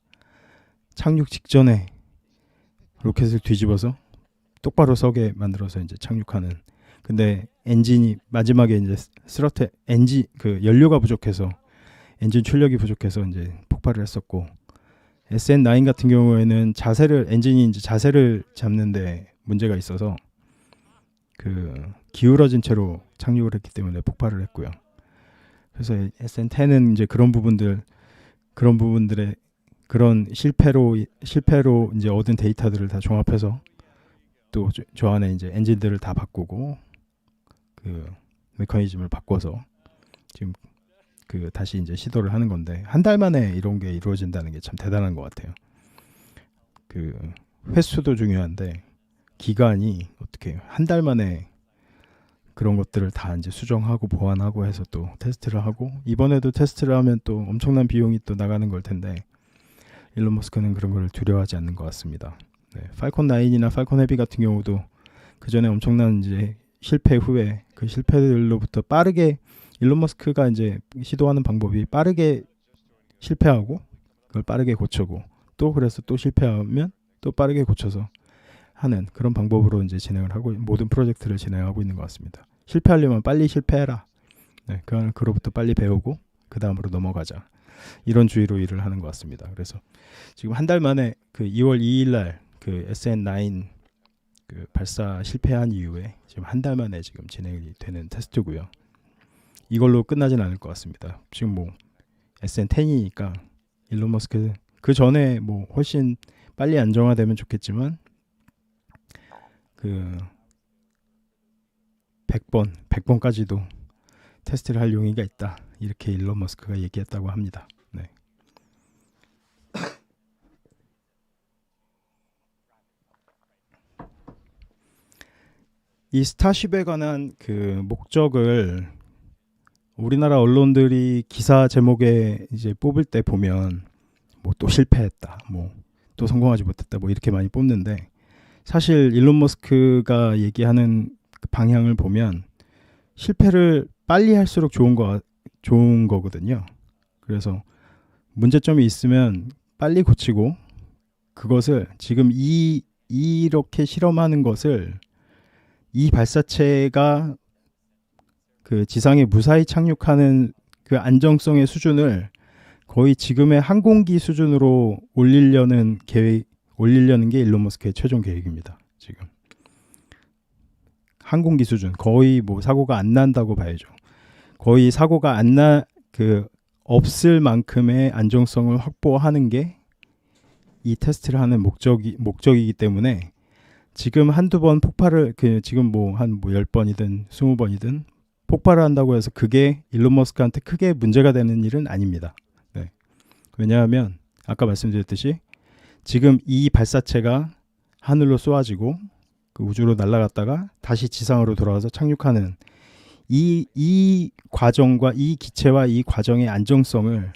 착륙 직전에 로켓을 뒤집어서 똑바로 서게 만들어서 이제 착륙하는. 근데 엔진이 마지막에 이제 엔진 그 연료가 부족해서 엔진 출력이 부족해서 이제 폭발을 했었고, SN9 같은 경우에는 엔진이 이제 자세를 잡는데 문제가 있어서 그 기울어진 채로 착륙을 했기 때문에 폭발을 했고요. 그래서 SN10은 이제 그런 부분들의 그런 실패로 이제 얻은 데이터들을 다 종합해서 또 저 안에 이제 엔진들을 다 바꾸고 그 메커니즘을 바꿔서 지금 그 다시 이제 시도를 하는 건데, 한 달 만에 이런 게 이루어진다는 게 참 대단한 것 같아요. 그 횟수도 중요한데 기간이 어떻게 한 달 만에 그런 것들을 다 이제 수정하고 보완하고 해서 또 테스트를 하고, 이번에도 테스트를 하면 또 엄청난 비용이 또 나가는 걸 텐데 일론 머스크는 그런 걸 두려워하지 않는 것 같습니다. 네, 팔콘 9이나 팔콘 헤비 같은 경우도 그 전에 엄청난 이제 실패 후에 그 실패들로부터 빠르게 일론 머스크가 이제 시도하는 방법이 빠르게 실패하고 그걸 빠르게 고쳐고 또 그래서 또 실패하면 또 빠르게 고쳐서 하는 그런 방법으로 이제 진행을 하고 모든 프로젝트를 진행하고 있는 것 같습니다. 실패하려면 빨리 실패해라. 네, 그로부터 빨리 배우고 그 다음으로 넘어가자. 이런 주의로 일을 하는 것 같습니다. 그래서 지금 한 달 만에 그 2월 2일 날 그 SN9 그 발사 실패한 이후에 지금 한 달 만에 지금 진행이 되는 테스트고요. 이걸로 끝나진 않을 것 같습니다. 지금 뭐 SN10이니까 일론 머스크 그 전에 뭐 훨씬 빨리 안정화되면 좋겠지만 그 100번까지도 테스트를 할 용의가 있다. 이렇게 일론 머스크가 얘기했다고 합니다. 네. 이 스타쉽에 관한 그 목적을 우리나라 언론들이 기사 제목에 이제 뽑을 때 보면 뭐 또 실패했다, 뭐 또 성공하지 못했다, 뭐 이렇게 많이 뽑는데, 사실 일론 머스크가 얘기하는 그 방향을 보면 실패를 빨리 할수록 좋은 거거든요. 그래서 문제점이 있으면 빨리 고치고 그것을 지금 이렇게 실험하는 것을 이 발사체가 그 지상에 무사히 착륙하는 그 안정성의 수준을 거의 지금의 항공기 수준으로 올리려는 게 일론 머스크의 최종 계획입니다. 지금 항공기 수준, 거의 뭐 사고가 안 난다고 봐야죠. 거의 사고가 없을 만큼의 안정성을 확보하는 게 이 테스트를 하는 목적이기 때문에 지금 한두 번 폭발을 지금 뭐 한 10번이든 20번이든 폭발을 한다고 해서 그게 일론 머스크한테 크게 문제가 되는 일은 아닙니다. 네. 왜냐하면 아까 말씀드렸듯이 지금 이 발사체가 하늘로 쏘아지고 그 우주로 날아갔다가 다시 지상으로 돌아와서 착륙하는 이 과정과 이 기체와 이 과정의 안정성을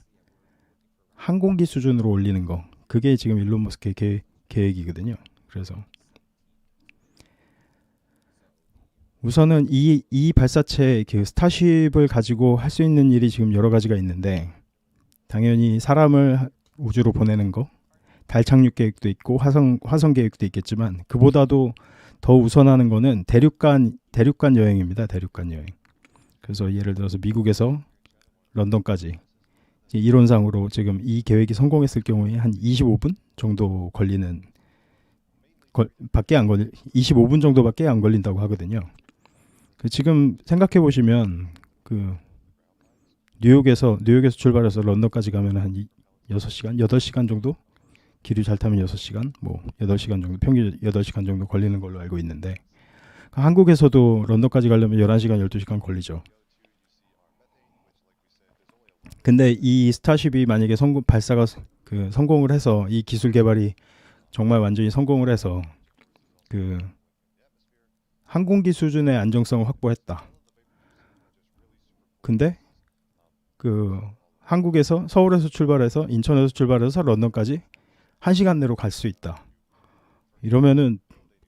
항공기 수준으로 올리는 거, 그게 지금 일론 머스크의 계획이거든요. 그래서 우선은 이 발사체 그 스타쉽을 가지고 할 수 있는 일이 지금 여러 가지가 있는데, 당연히 사람을 우주로 보내는 거, 달 착륙 계획도 있고 화성 계획도 있겠지만, 그보다도 더 우선하는 거는 대륙간 여행입니다. 대륙간 여행. 그래서 예를 들어서 미국에서 런던까지 이론상으로 지금 이 계획이 성공했을 경우에 한 25분 정도 걸리는 25분 정도밖에 안 걸린다고 하거든요. 지금 생각해 보시면 그 뉴욕에서 출발해서 런던까지 가면 한 6시간, 8시간 정도? 길을 잘 타면 6시간, 뭐 8시간 정도, 평균 8시간 정도 걸리는 걸로 알고 있는데, 한국에서도 런던까지 가려면 11시간, 12시간 걸리죠. 근데 이 스타쉽이 만약에 발사가 성공을 해서, 이 기술 개발이 정말 완전히 성공을 해서 그 항공기 수준의 안정성을 확보했다. 근데 그 한국에서, 서울에서 출발해서, 인천에서 출발해서 런던까지 1시간 내로 갈 수 있다. 이러면은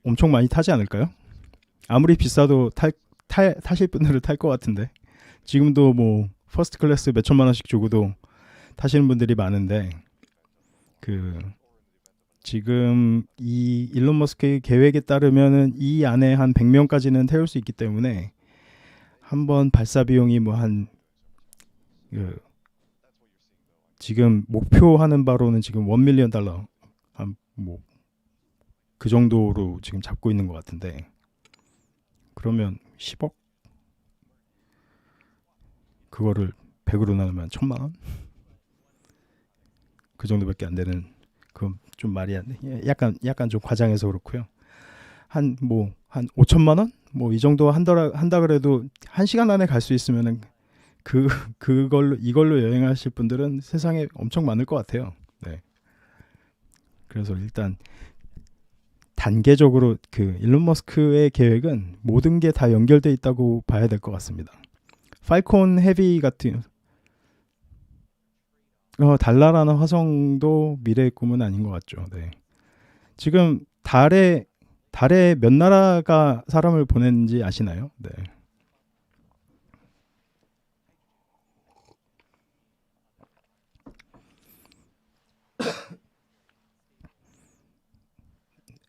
엄청 많이 타지 않을까요? 아무리 비싸도 타실 분들은 탈 것 같은데, 지금도 뭐 퍼스트 클래스 몇 천만 원씩 주고도 타시는 분들이 많은데, 그 지금 이 일론 머스크의 계획에 따르면은 이 안에 한 100명까지는 태울 수 있기 때문에, 한번 발사 비용이 뭐 한 지금 목표하는 바로는 지금 $1 밀리언 한 뭐 그 정도로 지금 잡고 있는 것 같은데, 그러면 10억? 그거를 100으로 나누면 1000만 원? 그 정도밖에 안 되는, 그건 좀 말이 안 돼. 약간 좀 과장해서 그렇고요. 한 5천만 원? 뭐 이 정도 한다 그래도 1시간 안에 갈 수 있으면은 이걸로 여행하실 분들은 세상에 엄청 많을 것 같아요. 네. 그래서 일단 단계적으로 그 일론 머스크의 계획은 모든 게 다 연결돼 있다고 봐야 될 것 같습니다. 팔콘 헤비 같은 달나라나 화성도 미래의 꿈은 아닌 것 같죠. 네. 지금 달에 몇 나라가 사람을 보냈는지 아시나요? 네.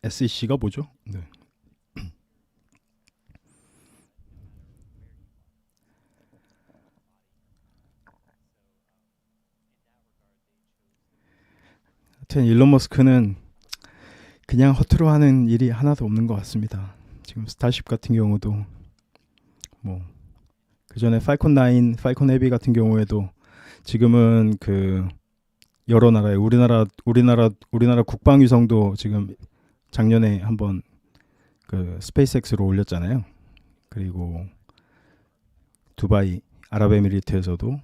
SEC가 뭐죠? 네. 하여튼 일론 머스크는 그냥 허투루 하는 일이 하나도 없는 것 같습니다. 지금 스타쉽 같은 경우도 뭐 그전에 팔콘 9, 팔콘 헤비 같은 경우에도 지금은 그 여러 나라에 우리나라 국방위성도 지금 작년에 한번 그 스페이스X로 올렸잖아요. 그리고 두바이 아랍에미리트에서도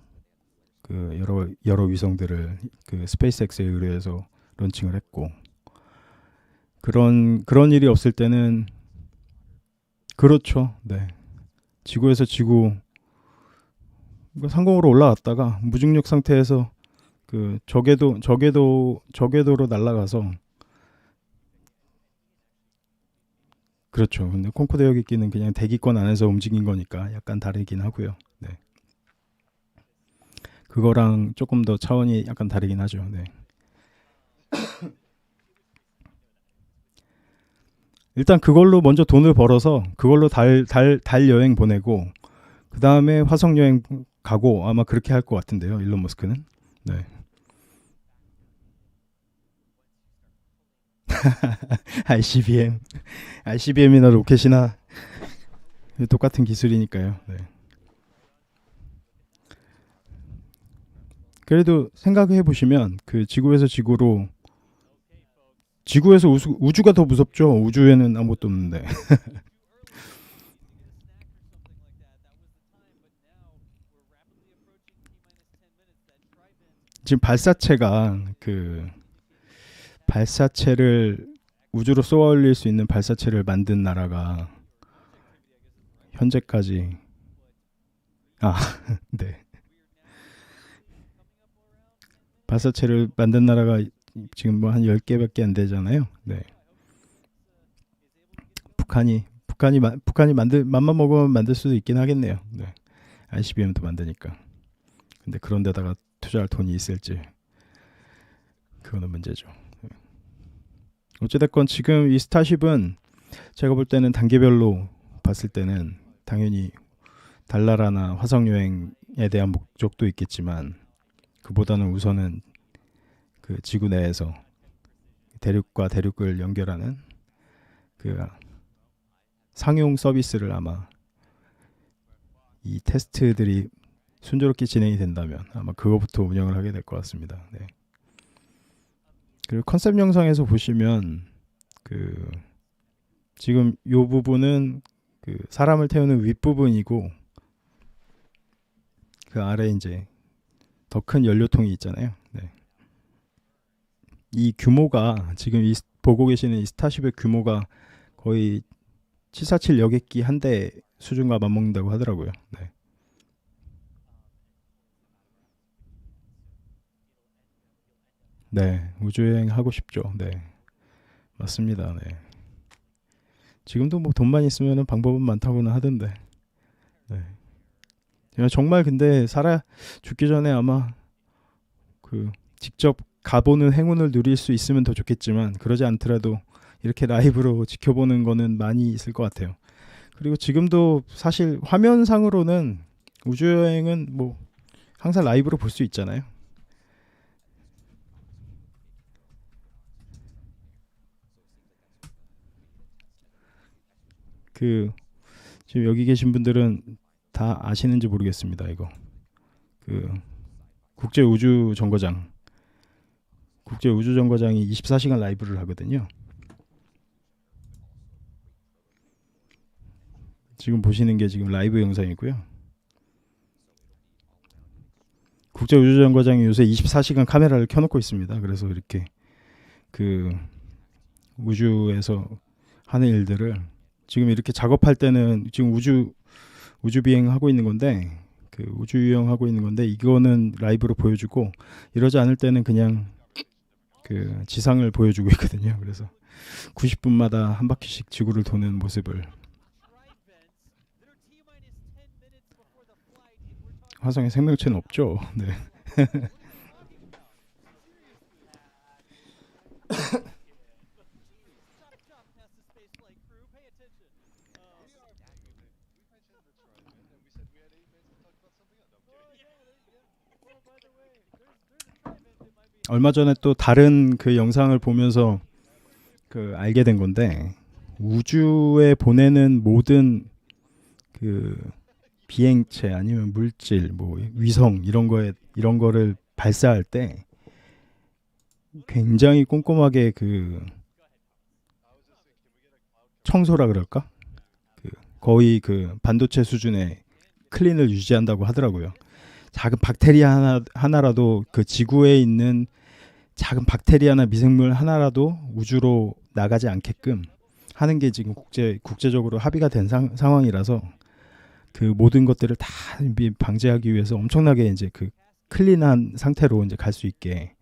그 여러 위성들을 그 스페이스X에 의뢰해서 론칭을 했고, 그런 일이 없을 때는, 그렇죠. 네. 지구에서 지구 상공으로 올라갔다가 무중력 상태에서 그 저궤도로 날아가서, 그렇죠. 근데 콩코드 여객기는 그냥 대기권 안에서 움직인 거니까 약간 다르긴 하고요. 네. 그거랑 조금 더 차원이 약간 다르긴 하죠. 네. 일단 그걸로 먼저 돈을 벌어서 그걸로 달 여행 보내고, 그 다음에 화성 여행 가고, 아마 그렇게 할 것 같은데요, 일론 머스크는. 네. ICBM이나 로켓이나 똑같은 기술이니까요. 네. 그래도 생각해 보시면 그 지구에서 우주가 더 무섭죠. 우주에는 아무것도 없는데. 지금 발사체를 우주로 쏘아 올릴 수 있는 발사체를 만든 나라가 현재까지 네. 발사체를 만든 나라가 지금 뭐 한 10개밖에 안 되잖아요. 네. 북한이 맘만 먹으면 만들 수도 있긴 하겠네요. 네. ICBM도 만드니까. 근데 그런 데다가 투자할 돈이 있을지 그거는 문제죠. 네. 어찌됐건 지금 이 스타쉽은 제가 볼 때는 단계별로 봤을 때는 당연히 달나라나 화성 여행에 대한 목적도 있겠지만 그보다는 우선은 그 지구 내에서 대륙과 대륙을 연결하는 그 상용 서비스를 아마 이 테스트들이 순조롭게 진행이 된다면 아마 그거부터 운영을 하게 될 것 같습니다. 네. 그리고 컨셉 영상에서 보시면 그 지금 이 부분은 그 사람을 태우는 윗부분이고 그 아래 이제 더 큰 연료통이 있잖아요. 네. 이 규모가 지금 보고 계시는 이 스타쉽의 규모가 거의 747 여객기 한 대 수준과 맞먹는다고 하더라고요. 네. 네, 우주여행 하고 싶죠. 네, 맞습니다. 네. 지금도 뭐 돈만 있으면 방법은 많다고는 하던데. 네. 제가 정말 근데 죽기 전에 아마 그 직접 가보는 행운을 누릴 수 있으면 더 좋겠지만 그러지 않더라도 이렇게 라이브로 지켜보는 거는 많이 있을 것 같아요. 그리고 지금도 사실 화면상으로는 우주여행은 뭐 항상 라이브로 볼 수 있잖아요. 그 지금 여기 계신 분들은 다 아시는지 모르겠습니다. 이거 그 국제우주정거장이 24시간 라이브를 하거든요. 지금 보시는 게 지금 라이브 영상이고요. 국제우주정거장이 요새 24시간 카메라를 켜놓고 있습니다. 그래서 이렇게 그 우주에서 하는 일들을 지금 이렇게 작업할 때는 지금 우주 비행 하고 있는 건데 그 우주 유영 하고 있는 건데 이거는 라이브로 보여주고 이러지 않을 때는 그냥 그 지상을 보여주고 있거든요. 그래서 90분마다 한 바퀴씩 지구를 도는 모습을 화성에 생명체는 없죠. 네. 얼마 전에 또 다른 그 영상을 보면서 그 알게 된 건데 우주에 보내는 모든 그 비행체 아니면 물질 뭐 위성 이런 거를 발사할 때 굉장히 꼼꼼하게 그 청소라 그럴까? 그 거의 그 반도체 수준의 클린을 유지한다고 하더라고요. 작은 박테리아 하나라도 그 지구에 있는 작은 박테리아나 미생물 하나라도 우주로 나가지 않게끔 하는 게 지금 국제적으로 합의가 된 상황이라서 그 모든 것들을 다 방지하기 위해서 엄청나게 이제 그 클린한 상태로 이제 갈 수 있게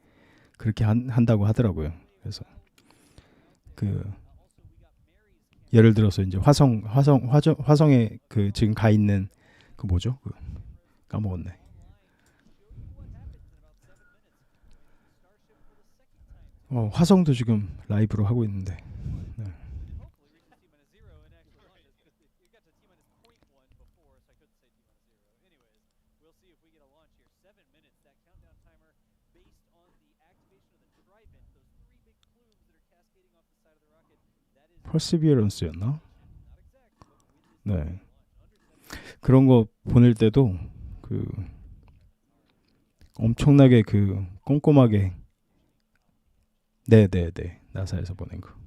그렇게 한다고 하더라고요. 그래서 그 예를 들어서 이제 화성에 그 지금 가 있는 그 뭐죠? 그 까먹었네. 화성도 지금 라이브로 하고 있는데. 네. 퍼시비어런스였나? 네. 그런 거 보낼 때도 그 엄청나게 그 꼼꼼하게 네네네 나사에서 보낸 거.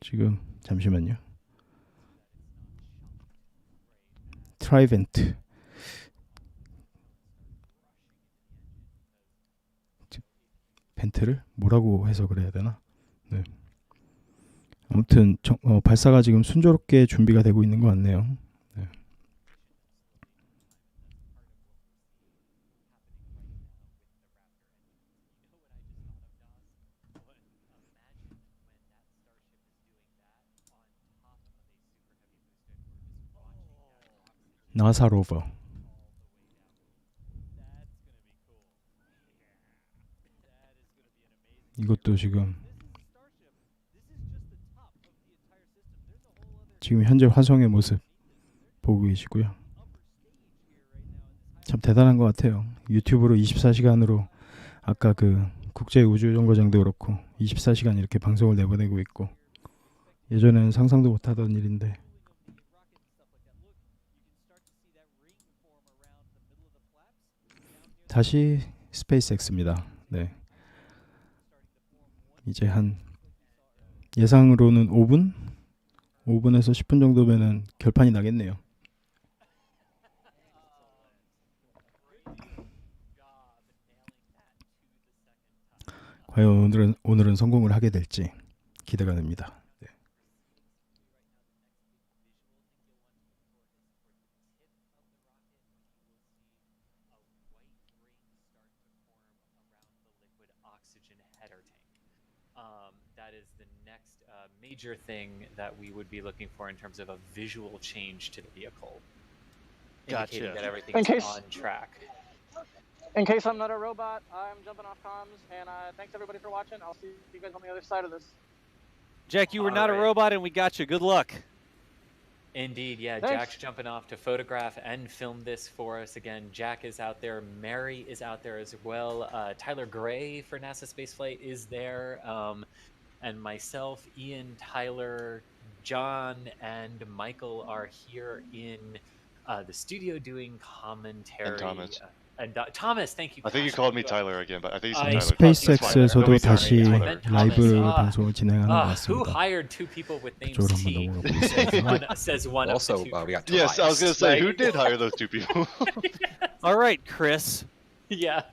지금 잠시만요. 트라이벤트 벤트를 뭐라고 해석을 해야 되나? 네. 아무튼 발사가 지금 순조롭게 준비가 되고 있는 것 같네요. 네. 나사 로버. 이것도 지금 현재 화성의 모습 보고 계시고요. 참 대단한 것 같아요. 유튜브로 24시간으로 아까 그 국제우주정거장도 그렇고 24시간 이렇게 방송을 내보내고 있고, 예전에는 상상도 못하던 일인데 다시 스페이스X입니다. 네. 이제 한 예상으로는 5분에서 10분 정도면은 결판이 나겠네요. 과연 오늘은 성공을 하게 될지 기대가 됩니다. 네. That is the next major thing that we would be looking for in terms of a visual change to the vehicle, indicating that everything's on track. In case I'm not a robot, I'm jumping off comms, and thanks everybody for watching. I'll see you guys on the other side of this. Jack, you were not a robot, and we got you. Good luck. Indeed, yeah. Thanks. Jack's jumping off to photograph and film this for us. Again, Jack is out there. Mary is out there as well. Tyler Gray for NASA Spaceflight is there. And myself, Ian, Tyler, John, and Michael are here in the studio doing commentary. And Thomas. Thomas, thank you. I think you called me Tyler again, but I think you said Tyler. 스페이스X에서도 다시 라이브 방송을 진행하는 것 Who 같습니다. hired two people with names 그쪽으로 T? 한번 넘어가 보겠습니다. Says one Also, of the two. we got Yes, I was going to say, who did hire those two people? All right, Chris. Yeah.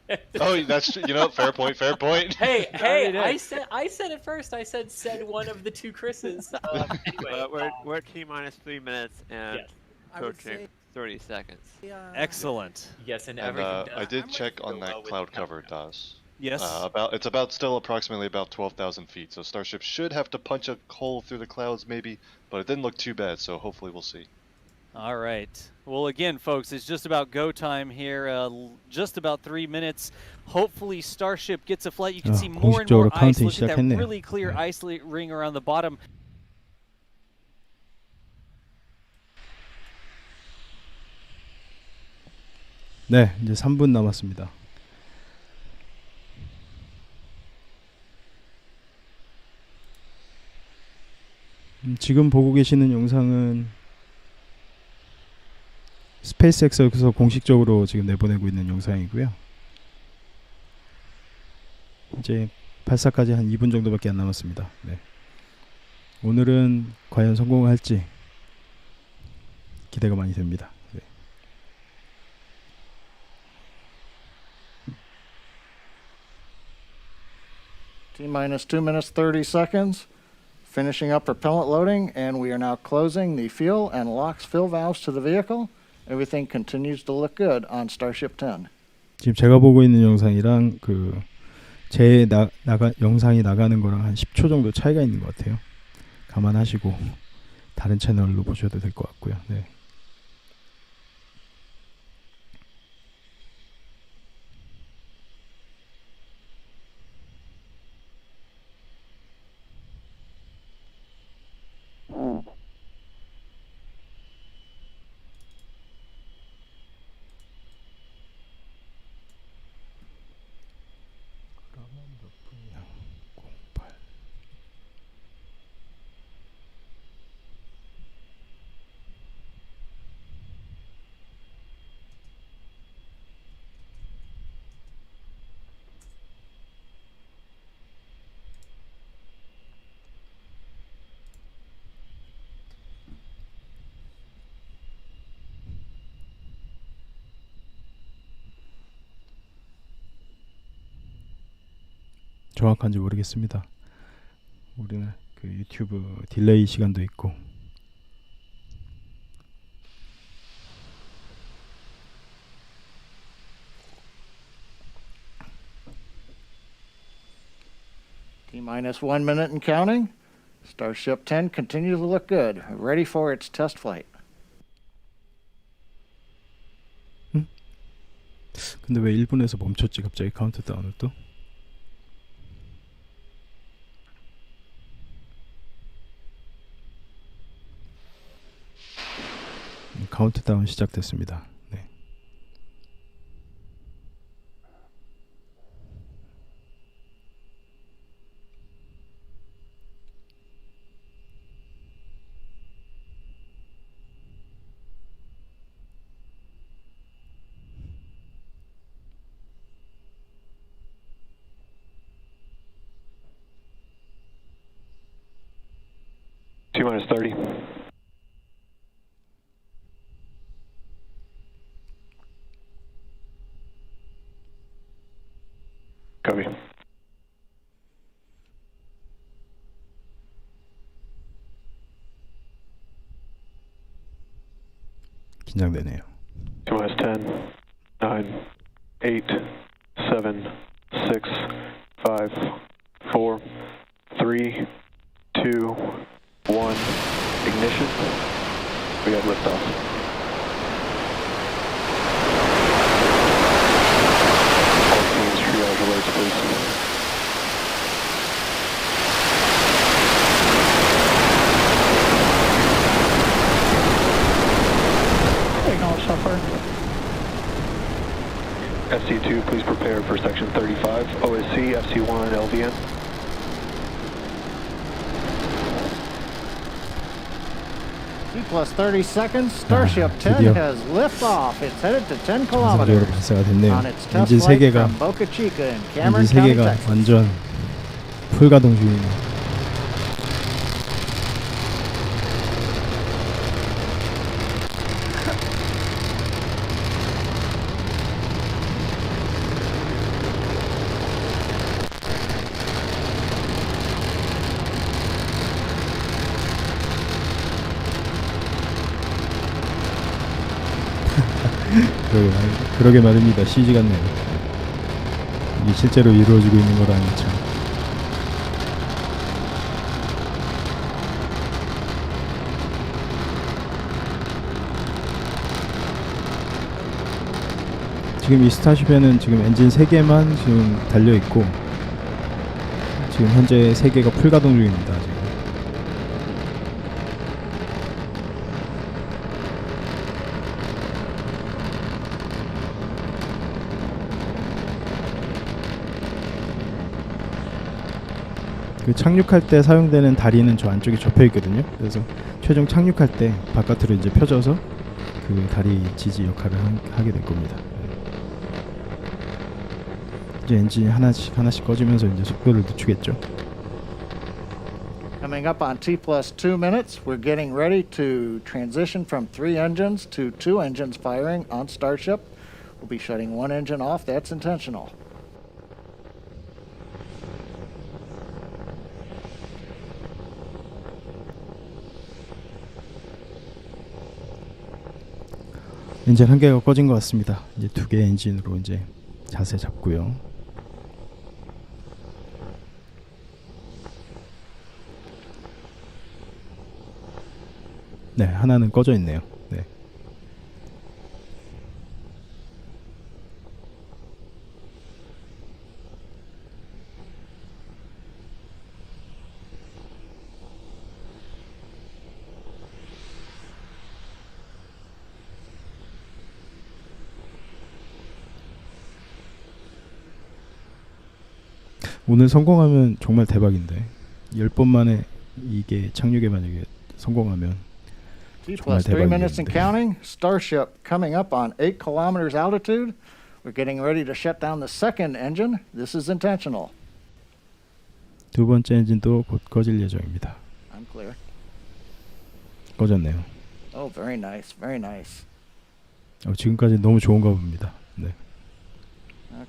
Oh, that's, fair point, fair point. Hey, I said it first. I said one of the two Chris's. Anyway, we're at T-minus 3 minutes and Yes. approaching 30 seconds. Excellent. Yes, and And everything. I did check on that cloud cover, Das. Yes. It's still approximately about 12,000 feet, so Starship should have to punch a hole through the clouds maybe, but it didn't look too bad, so hopefully we'll see. All right. Well, again, folks, it's just about go time here. Just about 3 minutes. Hopefully, Starship gets a flight. You can see more and more ice. Look at that really clear ice ring around the bottom. 네, 이제 3분 남았습니다. 지금 보고 계시는 영상은 스페이스X에서 공식적으로 지금 내보내고 있는 영상이고요. 이제 발사까지 한 2분 정도밖에 안 남았습니다. 네. 오늘은 과연 성공할지 기대가 많이 됩니다. 네. T-minus 2 minutes 30 seconds. Finishing up propellant loading, and we are now closing the fuel and LOX fill valves to the vehicle. Everything continues to look good on Starship 10. 지금 제가 보고 있는 영상이랑 제 영상이 나가는 거랑 한 10초 정도 차이가 있는 것 같아요. 감안하시고 다른 채널로 보셔도 될 것 같고요. 네. 정확한지 모르겠습니다. 우리는 유튜브 딜레이 시간도 있고. T-minus 1 minute and counting. Starship 10 continues to look good, ready for its test flight. 근데 왜 1분에서 멈췄지 갑자기 카운트다운을 또? 카운트다운 시작됐습니다. 네. T-minus 30. Copy. 긴장되네요. T-minus 10, 9, 8, 7, 6, 5, 4, 3, 2, 1. Ignition. We got liftoff. Triage alerts, please. FC2, please prepare for section 35. OSC, FC1, LVN. T plus 30 seconds. Starship 10 has liftoff. It's headed to 10 kilometers. 발사가 됐네요. On its test 엔진 flight 3개가 from Boca Chica in 엔진 Cameron County, 3개가 Texas. 완전 풀가동 중이네요. 그러게 말입니다. CG 같네요. 이게 실제로 이루어지고 있는 거라니 참. 지금 이 스타쉽에는 지금 엔진 3개만 지금 달려 있고 지금 현재 3개가 풀가동 중입니다. 지금. 그 착륙할 때 사용되는 다리는 저 안쪽에 접혀 있거든요. 그래서 최종 착륙할 때 바깥으로 이제 펴져서 그 다리 지지 역할을 하게 될 겁니다. 이제 엔진이 하나씩 꺼지면서 이제 속도를 늦추겠죠. Coming up on T plus 2 minutes, we're getting ready to transition from 3 engines to 2 engines firing on Starship. We'll be shutting 1 engine off. That's intentional. 엔진 1개가 꺼진 것 같습니다. 이제 2개 엔진으로 이제 자세 잡고요. 네, 하나는 꺼져 있네요. 네. 오늘 성공하면 정말 대박인데 10번 만에 이게 착륙에 만약에 성공하면 T plus 3 minutes and counting. Starship coming up on 8 kilometers altitude. We're getting ready to shut down the second engine. This is intentional. 두 번째 엔진도 곧 꺼질 예정입니다. I'm clear. 꺼졌네요. Oh, very nice, very nice. 지금까지 너무 좋은가 봅니다. 네.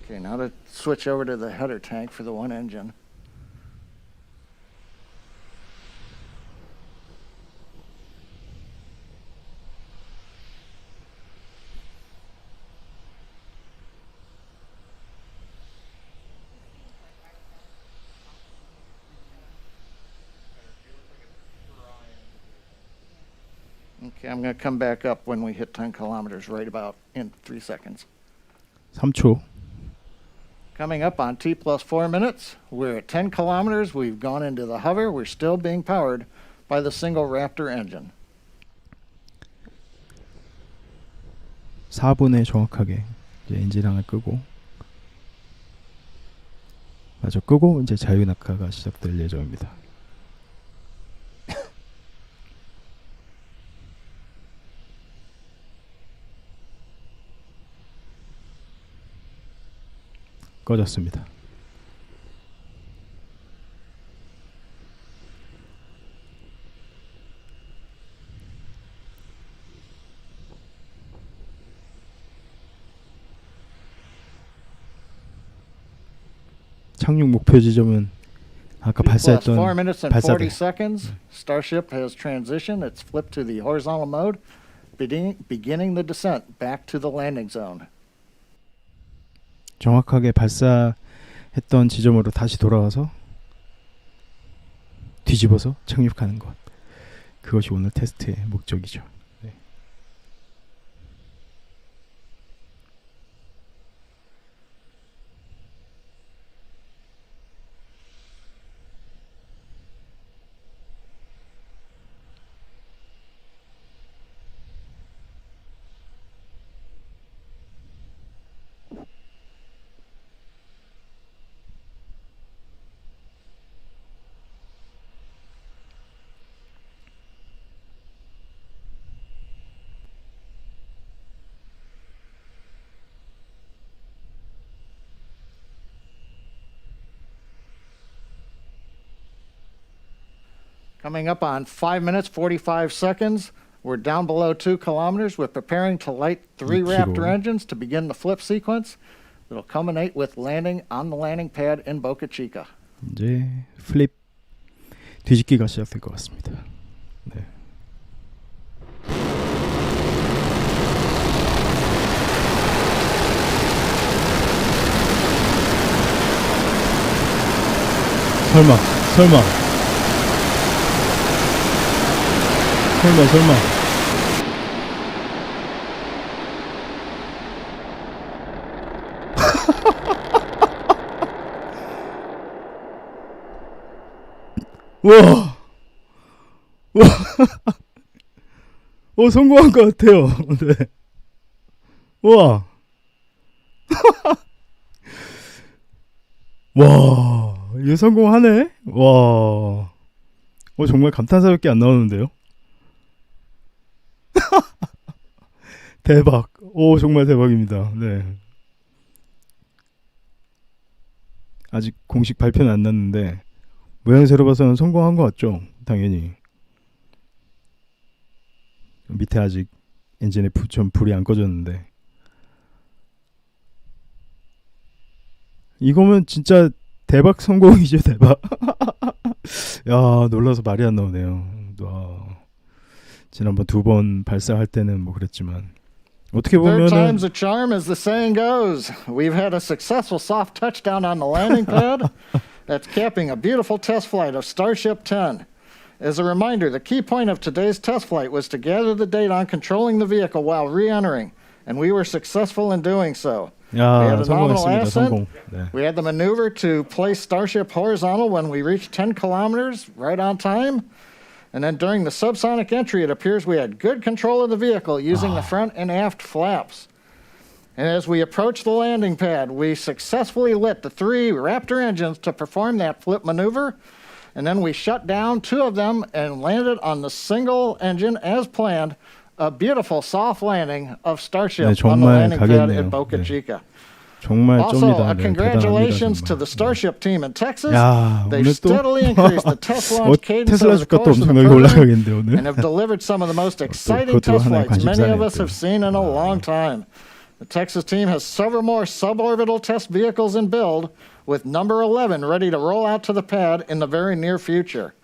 Okay, now to switch over to the header tank for the 1 engine. Okay, I'm going to come back up when we hit 10 kilometers right about in 3 seconds. 3초. Coming up on T plus 4 minutes, we're at 10 kilometers. We've gone into the hover. We're still being powered by the single Raptor engine. 4분에 정확하게 이제 엔진 하나 끄고 마저 끄고 이제 자유 낙하가 시작될 예정입니다. 꺼졌습니다. 착륙 목표 지점은 아까 발사했던 4 minutes and 40 발사대. seconds. Starship has transitioned. It's flipped to the horizontal mode, beginning the descent back to the landing zone. 정확하게 발사했던 지점으로 다시 돌아와서 뒤집어서 착륙하는 것. 그것이 오늘 테스트의 목적이죠. 네. Coming up on 5 minutes, 45 seconds. We're down below 2 kilometers. We're preparing to light 3 Raptor engines to begin the flip sequence. It'll culminate with landing on the landing pad in Boca Chica. 이제 플립 뒤집기가 시작될 것 같습니다. 네. 설마 와, 성공한 것 같아요. 네. 와, 와, 이거 성공하네. 와, 정말 감탄사밖에 안 나오는데요. 대박. 정말 대박입니다. 네. 아직 공식 발표는 안 났는데 모양새로 봐서는 성공한 것 같죠? 당연히. 밑에 아직 엔진에 좀 불이 안 꺼졌는데 이거면 진짜 대박 성공이죠. 대박. 야, 놀라서 말이 안 나오네요. 와. 지난번 2번 발사할 때는 뭐 그랬지만 어떻게 보면은 Third time's a charm, as the saying goes. We've had a successful soft touchdown on the landing pad. That's capping a beautiful test flight of Starship 10. As a reminder, the key point of today's test flight was to gather the data on controlling the vehicle while re-entering, and we were successful in doing so. 야, We had a nominal 성공했습니다. ascent. 성공. 네. We had the maneuver to place Starship horizontal when we reached 10 kilometers, right on time. And then during the subsonic entry, it appears we had good control of the vehicle using the front and aft flaps. And as we approached the landing pad, we successfully lit the 3 Raptor engines to perform that flip maneuver. And then we shut down 2 of them and landed on the single engine as planned. A beautiful soft landing of Starship 네, on the landing pad 가겠네요. at Boca 네. Chica. 정말 Also, 쩝니다. 네, congratulations 대단합니다, to the Starship team in Texas. 야, They've 오늘 또 steadily increased the test launch cadence 테슬라 over the 주가도 course of the 엄청나게 program 올라가겠는데 오늘. and have delivered some of the most exciting 그것도 test 하나의 flights many of us 관심사네요, have seen in a long time. The Texas team has several more suborbital test vehicles in build, with number 11 ready to roll out to the pad in the very near future.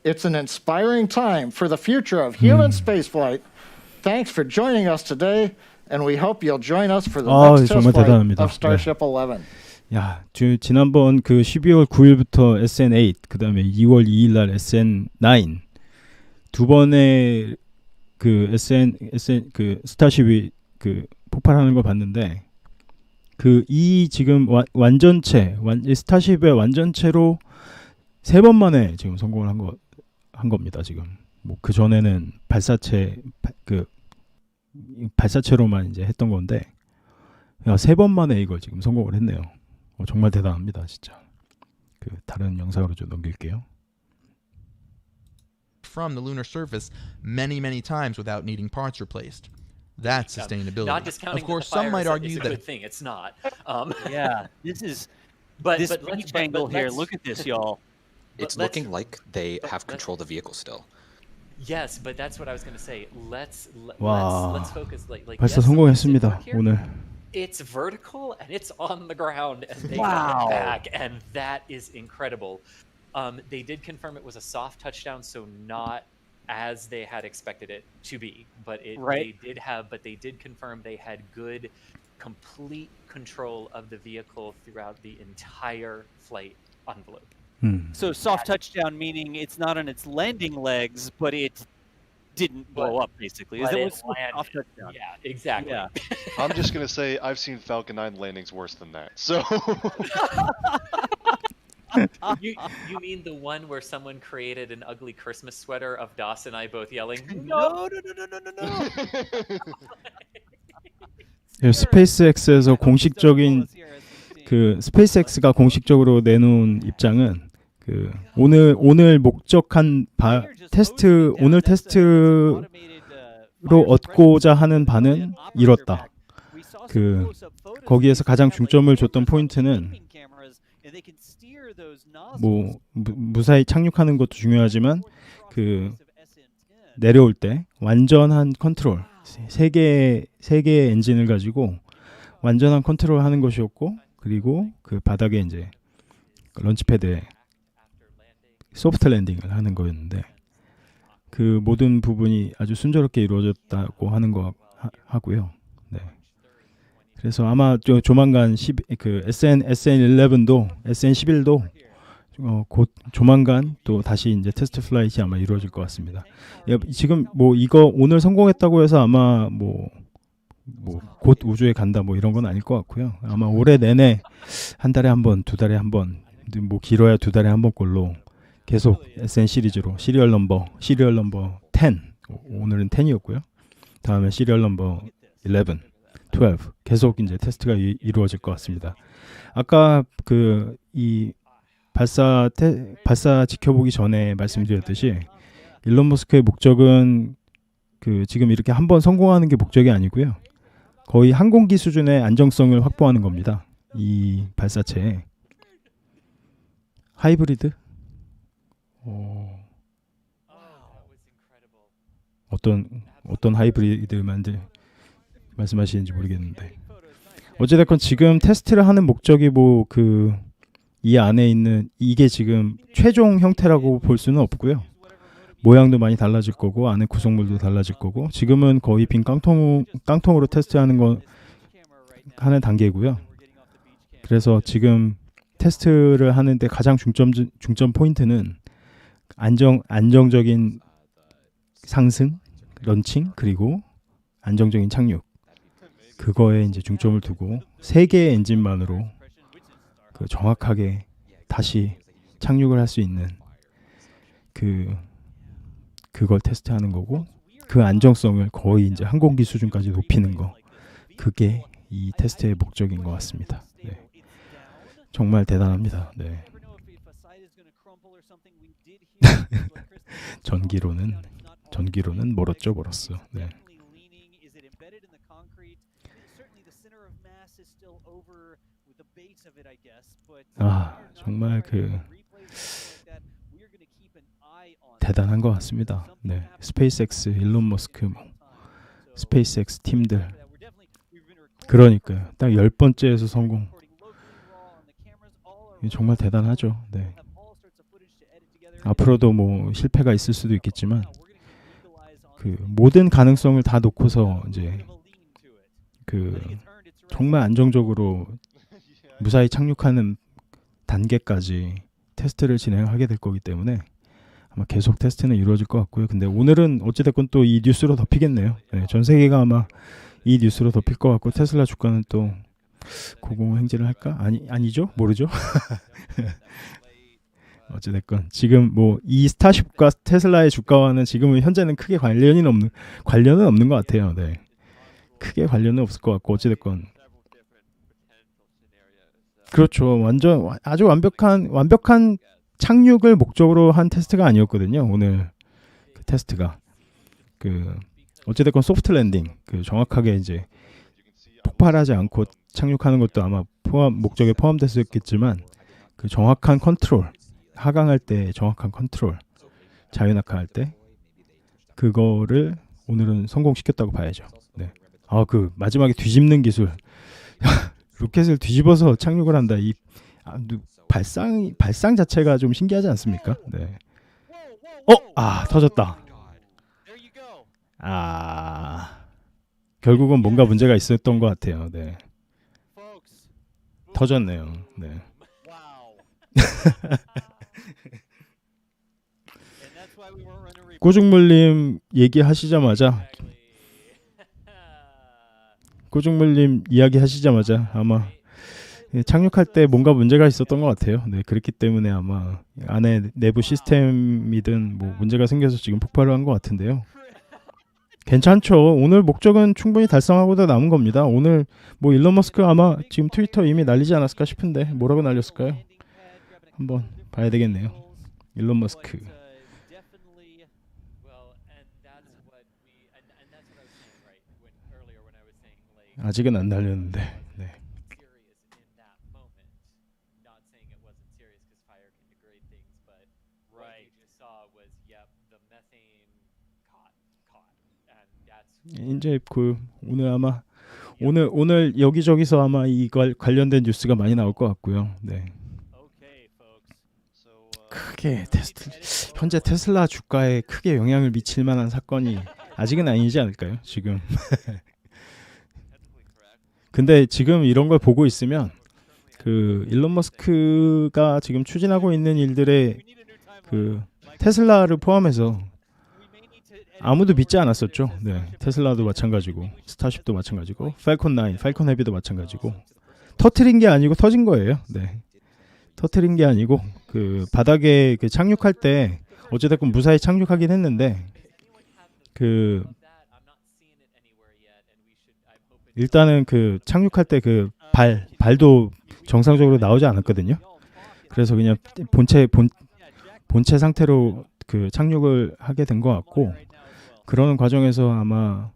It's an inspiring time for the future of human spaceflight. Thanks for joining us today, and we hope you'll join us for the next test 정말 flight 대단합니다. of Starship 11. 야, 지난번 그 12월 9일부터 SN8, 그다음에 2월 2일 날 SN9 두 번의 그 SN 그 스타쉽이 그 폭발하는 걸 봤는데 이 지금 완전체, 스타쉽의 완전체로 3번 만에 지금 성공을 한 겁니다. 지금 뭐 그 전에는 발사체로만 이제 했던 건데 3번 만에 이걸 지금 성공을 했네요. 정말 대단합니다, 진짜. 다른 영상으로 좀 넘길게요. From the lunar surface many times without needing parts replaced. That's sustainability. Not discounting of course, that the some might fire argue is a that good thing. It's not. Yeah, this is but this let's- beach but angle here. let's- Look at this, y'all. It's let's- looking like they have control of the vehicle still. Yes, but that's what I was going to say. Let's 와, focus. Like 발사 yes, 성공했습니다. here. 오늘. It's vertical and it's on the ground and they Wow. got it back and that is incredible. They did confirm it was a soft touchdown, so not as they had expected it to be, but Right. they did confirm they had good, complete control of the vehicle throughout the entire flight envelope. So soft touchdown meaning it's not on its landing legs, but it didn't blow up. Basically, is but that it what's landed. soft touchdown? Yeah, exactly. Yeah. I'm just gonna say I've seen Falcon 9 landings worse than that. So You mean the one where someone created an ugly Christmas sweater of Das and I both yelling, No. 스페이스X에서 공식적인 스페이스X가 공식적으로 내놓은 입장은 오늘 목적한 오늘 테스트로 얻고자 하는 바는 이뤘다. 거기에서 가장 중점을 줬던 포인트는 뭐 무사히 착륙하는 것도 중요하지만 내려올 때 완전한 컨트롤, 세 개의 엔진을 가지고 완전한 컨트롤하는 것이었고, 그리고 그 바닥에 이제 런치패드에 소프트 랜딩을 하는 거였는데 그 모든 부분이 아주 순조롭게 이루어졌다고 하는 거 하고요. 네. 그래서 아마 조만간 SN11도 SN11도 곧 조만간 또 다시 이제 테스트 플라이트이 아마 이루어질 것 같습니다. 지금 뭐 이거 오늘 성공했다고 해서 아마 뭐 곧 우주에 간다 뭐 이런 건 아닐 것 같고요. 아마 올해 내내 한 달에 한 번, 두 달에 한 번, 뭐 길어야 두 달에 한 번꼴로 계속 SN 시리즈로 시리얼 넘버 10, 오늘은 10이었고요. 다음에 시리얼 넘버 11, 12 계속 이제 테스트가 이루어질 것 같습니다. 아까 이 발사 지켜보기 전에 말씀드렸듯이 일론 머스크의 목적은 지금 이렇게 한번 성공하는 게 목적이 아니고요. 거의 항공기 수준의 안정성을 확보하는 겁니다. 이 발사체에 하이브리드? 어떤 하이브리드 말씀하시는지 모르겠는데 어찌됐건 지금 테스트를 하는 목적이 이 안에 있는 이게 지금 최종 형태라고 볼 수는 없고요. 모양도 많이 달라질 거고 안에 구성물도 달라질 거고 지금은 거의 빈 깡통으로 테스트하는 하는 단계고요. 그래서 지금 테스트를 하는데 가장 중점 포인트는 안정적인 상승, 런칭 그리고 안정적인 착륙 그거에 이제 중점을 두고 3개의 엔진만으로 정확하게 다시 착륙을 할 수 있는 그걸 테스트하는 거고 그 안정성을 거의 이제 항공기 수준까지 높이는 거 그게 이 테스트의 목적인 것 같습니다. 네. 정말 대단합니다. 네. 전기로는 멀었어. 네. 정말 대단한 것 같습니다. 네, 스페이스X, 일론 머스크, 스페이스X 팀들. 그러니까요. 딱 10번째에서 성공. 정말 대단하죠. 네. 앞으로도 뭐 실패가 있을 수도 있겠지만 모든 가능성을 다 놓고서 이제 정말 안정적으로 무사히 착륙하는 단계까지 테스트를 진행하게 될 거기 때문에 아마 계속 테스트는 이루어질 것 같고요. 근데 오늘은 어찌됐건 또 이 뉴스로 덮이겠네요. 네, 전 세계가 아마 이 뉴스로 덮일 것 같고 테슬라 주가는 또 고공행진을 할까? 아니죠? 모르죠. 어찌됐건 지금 뭐 이 스타쉽과 테슬라의 주가와는 지금은 현재는 크게 관련은 없는 것 같아요. 네, 크게 관련은 없을 것 같고 어찌됐건 그렇죠. 완전 아주 완벽한 착륙을 목적으로 한 테스트가 아니었거든요. 오늘 그 테스트가 그 어찌됐건 소프트 랜딩 그 정확하게 이제 폭발하지 않고 착륙하는 것도 아마 목적에 포함됐었겠지만 그 정확한 컨트롤 하강할 때 정확한 컨트롤 자유낙하할 때 그거를 오늘은 성공시켰다고 봐야죠. 네. 아, 그 마지막에 뒤집는 기술 로켓을 뒤집어서 착륙을 한다. 이 발상 자체가 좀 신기하지 않습니까? 네. 터졌다. 결국은 뭔가 문제가 있었던 것 같아요. 네. 터졌네요. 네. 꼬죽물님 얘기하시자마자 꼬죽물님 이야기하시자마자 아마 착륙할 때 뭔가 문제가 있었던 것 같아요. 네, 그렇기 때문에 아마 안에 내부 시스템이든 뭐 문제가 생겨서 지금 폭발을 한 것 같은데요. 괜찮죠. 오늘 목적은 충분히 달성하고도 남은 겁니다. 오늘 뭐 일론 머스크 아마 지금 트위터 이미 날리지 않았을까 싶은데 뭐라고 날렸을까요? 한번 봐야 되겠네요. 일론 머스크. 아직은 안 날렸는데. 네. 이제 그 오늘 아마 오늘 여기저기서 아마 이걸 관련된 뉴스가 많이 나올 것 같고요. 네. 크게 현재 테슬라 주가에 크게 영향을 미칠 만한 사건이 아직은 아니지 않을까요? 지금. 근데 지금 이런 걸 보고 있으면 그 일론 머스크가 지금 추진하고 있는 일들의 그 테슬라를 포함해서 아무도 믿지 않았었죠. 네, 테슬라도 마찬가지고 스타쉽도 마찬가지고 팔콘 9, 팔콘 헤비도 마찬가지고 터트린 게 아니고 터진 거예요. 네, 터트린 게 아니고 그 바닥에 그 착륙할 때 어찌됐건 무사히 착륙하긴 했는데 그 일단은 그 착륙할 때 그 발도 정상적으로 나오지 않았거든요. 그래서 그냥 본체 상태로 그 착륙을 하게 된 것 같고 그러는 과정에서 아마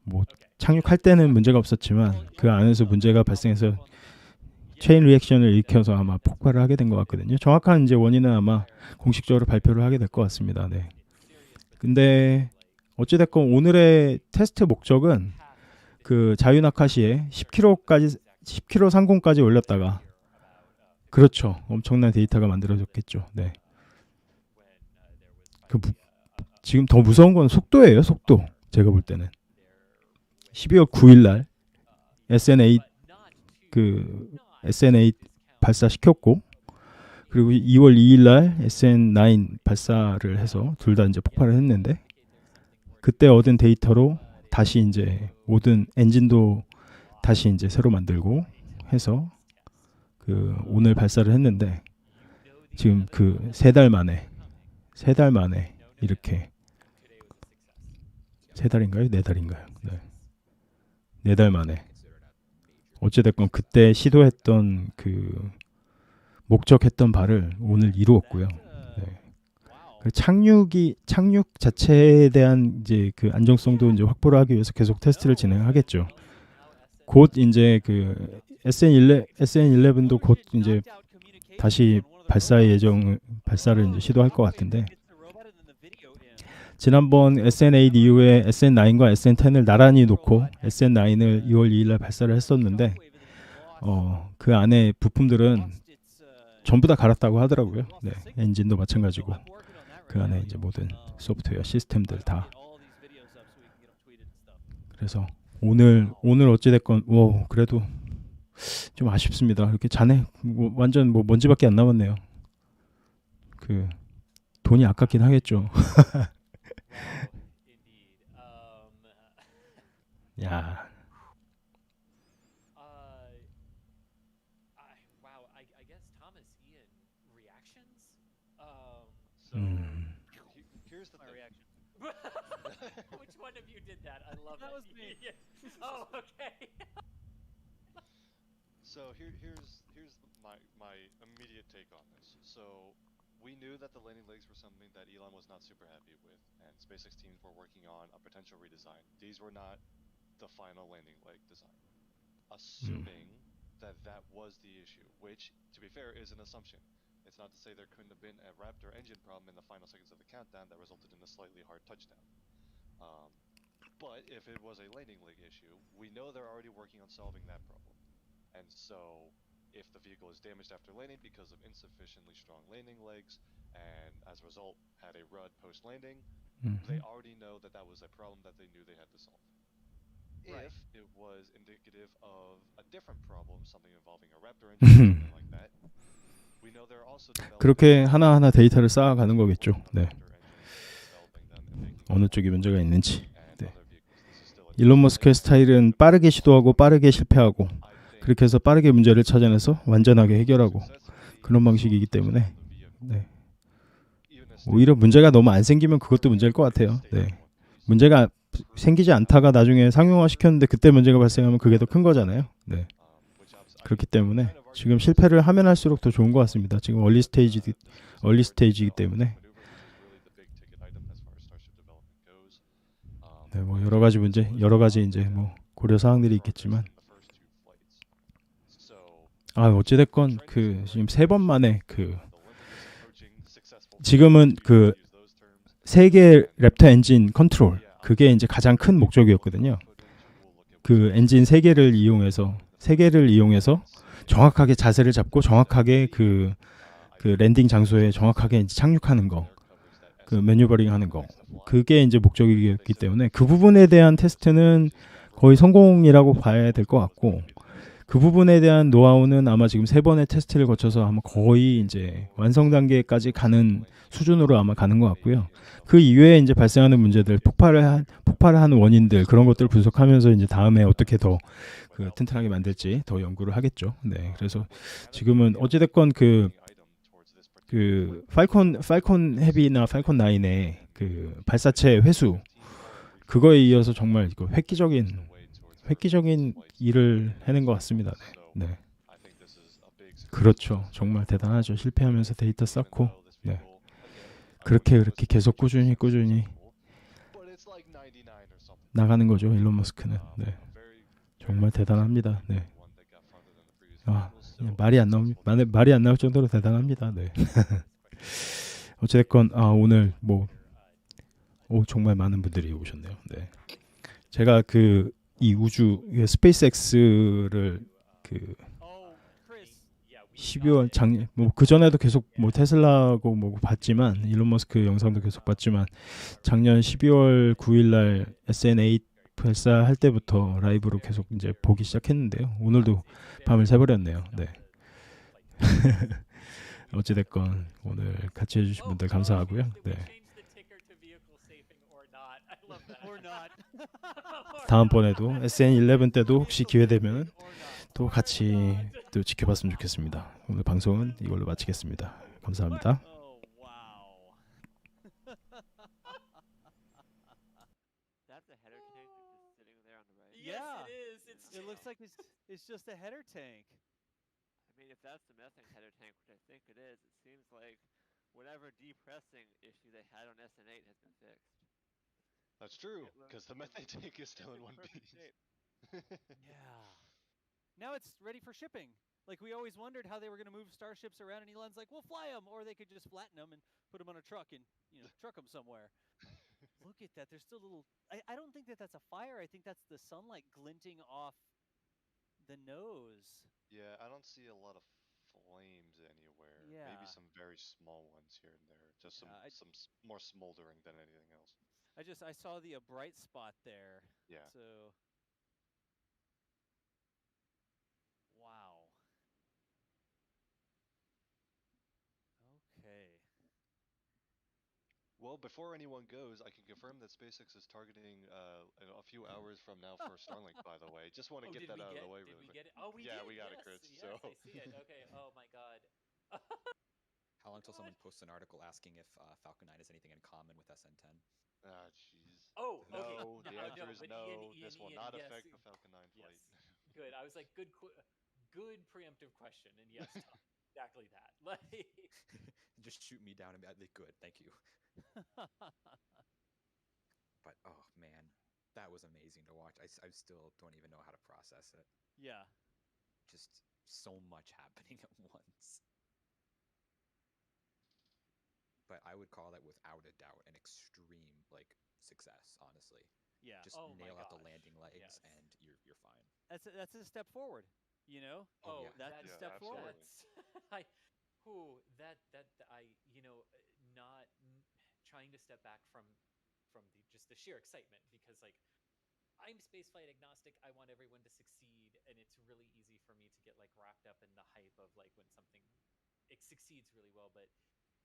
뭐 착륙할 때는 문제가 없었지만 그 안에서 문제가 발생해서 체인 리액션을 일으켜서 아마 폭발을 하게 된 것 같거든요. 정확한 이제 원인은 아마 공식적으로 발표를 하게 될 것 같습니다. 네. 근데 어찌됐건 오늘의 테스트 목적은 그 자유낙하 시에 10km 상공까지 올렸다가 그렇죠. 엄청난 데이터가 만들어졌겠죠. 네. 지금 더 무서운 건 속도예요. 속도. 제가 볼 때는 12월 9일 날 SN8 그 SN8 발사시켰고 그리고 2월 2일 날 SN9 발사를 해서 둘 다 이제 폭발을 했는데 그때 얻은 데이터로 다시 이제 모든 엔진도 다시 이제 새로 만들고 해서 그 오늘 발사를 했는데 지금 그 세 달 만에 이렇게 세 달인가요? 네 달인가요? 네. 네 달 만에 어찌됐건 그때 시도했던 그 목적했던 바를 오늘 이루었고요. 네. 그 착륙 자체에 대한 이제 그 안정성도 이제 확보를 하기 위해서 계속 테스트를 진행하겠죠. 곧 이제 그 SN11도 곧 이제 다시 발사를 이제 시도할 것 같은데 지난번 SN8 이후에 SN9과 SN10을 나란히 놓고 SN9을 2월 2일 날 발사를 했었는데 그 안에 부품들은 전부 다 갈았다고 하더라고요. 네, 엔진도 마찬가지고 그 안에 이제 모든 소프트웨어 시스템들 다. 그래서 오늘 어찌됐건 그래도 좀 아쉽습니다. 이렇게 완전 뭐 먼지밖에 안 남았네요. 그 돈이 아깝긴 하겠죠. 야. reactions? So here's my reaction. Which one of you did that? I love that. That was me. Oh, okay. So here's my immediate take on this. So we knew that the landing legs were something that Elon was not super happy with, and SpaceX teams were working on a potential redesign. These were not the final landing leg design. Assuming that was the issue, which, to be fair, is an assumption. It's not to say there couldn't have been a Raptor engine problem in the final seconds of the countdown that resulted in a slightly hard touchdown. But if it was a landing leg issue, we know they're already working on solving that problem. And so, if the vehicle is damaged after landing because of insufficiently strong landing legs, and as a result had a RUD post-landing, they already know that was a problem that they knew they had to solve. If it was indicative of a different problem, something involving a Raptor engine, something like that, we know they're also 그렇게 하나하나 데이터를 쌓아가는 거겠죠. 네. 어느 쪽이 문제가 있는지. 네. 일론 머스크의 스타일은 빠르게 시도하고 빠르게 실패하고 그렇게 해서 빠르게 문제를 찾아내서 완전하게 해결하고 그런 방식이기 때문에 네. 오히려 문제가 너무 안 생기면 그것도 문제일 것 같아요. 네. 문제가 생기지 않다가 나중에 상용화 시켰는데 그때 문제가 발생하면 그게 더 큰 거잖아요. 네. 그렇기 때문에 지금 실패를 하면 할수록 더 좋은 것 같습니다. 지금 얼리 스테이지이기 때문에 네, 뭐 여러 가지 이제 뭐 고려 사항들이 있겠지만 어찌됐건 그 지금 3번 만에 그 지금은 그 세계 랩터 엔진 컨트롤 그게 이제 가장 큰 목적이었거든요. 그 엔진 3개를 이용해서 정확하게 자세를 잡고 정확하게 그 랜딩 장소에 정확하게 이제 착륙하는 거, 그 매뉴버링 하는 거, 그게 이제 목적이었기 때문에 그 부분에 대한 테스트는 거의 성공이라고 봐야 될 것 같고, 그 부분에 대한 노하우는 아마 지금 3번의 테스트를 거쳐서 아마 거의 이제 완성 단계까지 가는 수준으로 아마 가는 것 같고요. 그 이외에 이제 발생하는 문제들, 폭발을 하는 원인들, 그런 것들을 분석하면서 이제 다음에 어떻게 더 그 튼튼하게 만들지 더 연구를 하겠죠. 네, 그래서 지금은 어찌됐건 그 팔콘 헤비나 팔콘 9의 그 발사체 회수 그거에 이어서 정말 그 획기적인 일을 해낸 것 같습니다. 네. 네. 그렇죠. 정말 대단하죠. 실패하면서 데이터 쌓고, 네. 그렇게 계속 꾸준히 나가는 거죠. 일론 머스크는. 네. 정말 대단합니다. 네. 말이 안 나올 정도로 대단합니다. 네. 어쨌건 오늘 정말 많은 분들이 오셨네요. 네. 제가 이 우주 스페이스X를 12월 작년 그 전에도 계속 테슬라고 봤지만 일론 머스크 영상도 계속 봤지만 작년 12월 9일 날 SN10 발사할 때부터 라이브로 계속 이제 보기 시작했는데요. 오늘도 밤을 새버렸네요. 네. 어찌됐건 오늘 같이 해주신 분들 감사하고요. 네. 다음번에도 SN11 때도 혹시 기회 되면 또 같이 또 지켜봤으면 좋겠습니다. 오늘 방송은 이걸로 마치겠습니다. 감사합니다. Yeah, it looks like it's just a header tank. I mean, if that's the methane header tank, which I think it is, it seems like whatever depressing issue they had on SN8 has been fixed. That's true, because the methane tank is still in one piece. Yeah. Now it's ready for shipping. Like, we always wondered how they were going to move starships around, and Elon's like, we'll fly them, or they could just flatten them and put them on a truck and, truck them somewhere. Look at that. There's still a little... I don't think that's a fire. I think that's the sunlight glinting off the nose. Yeah, I don't see a lot of flames anywhere. Yeah. Maybe some very small ones here and there. Just some more smoldering than anything else. I saw the bright spot there. Yeah. So... Wow. Okay. Well, before anyone goes, I can confirm that SpaceX is targeting a few hours from now for Starlink, by the way. Just want to get that out of the way really quick. Get it? Oh, we did. Yeah, we got it, Chris. Yes, So. I see it. Okay. Oh, my God. How long until someone posts an article asking if Falcon 9 has anything in common with SN10? Ah, jeez. Oh, No, okay. the answer is but no. Ian, This will Ian, not yes. affect the Falcon 9 flight. Yes. Good. I was like, good preemptive question, and yes, Tom, exactly that. Like, Just shoot me down and be like, good, thank you. But oh man, that was amazing to watch. I still don't even know how to process it. Yeah. Just so much happening at once. But I would call that without a doubt an extreme success, honestly. Yeah. Just nail out the landing legs and you're fine. That's a step forward, you know? Oh, yeah. That's a step forward. Not trying to step back from just the sheer excitement, because I'm spaceflight agnostic. I want everyone to succeed, and it's really easy for me to get wrapped up in the hype of when something succeeds really well. But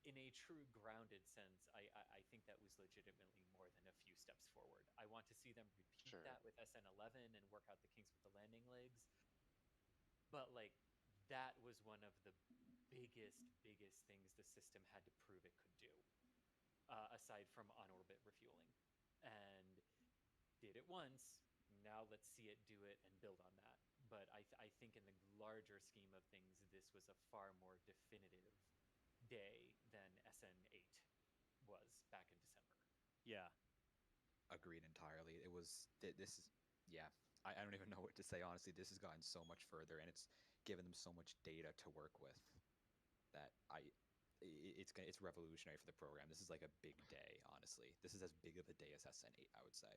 in a true grounded sense, I think that was legitimately more than a few steps forward. I want to see them repeat that with SN11 and work out the kinks with the landing legs. But that was one of the biggest things the system had to prove it could do, aside from on-orbit refueling. And did it once, now let's see it do it and build on that. But I think in the larger scheme of things, this was a far more definitive day than SN8 was back in December. Yeah. Agreed entirely. It was, this is, yeah, I don't even know what to say, honestly. This has gotten so much further, and it's given them so much data to work with that it's revolutionary for the program. This is a big day, honestly. This is as big of a day as SN8, I would say,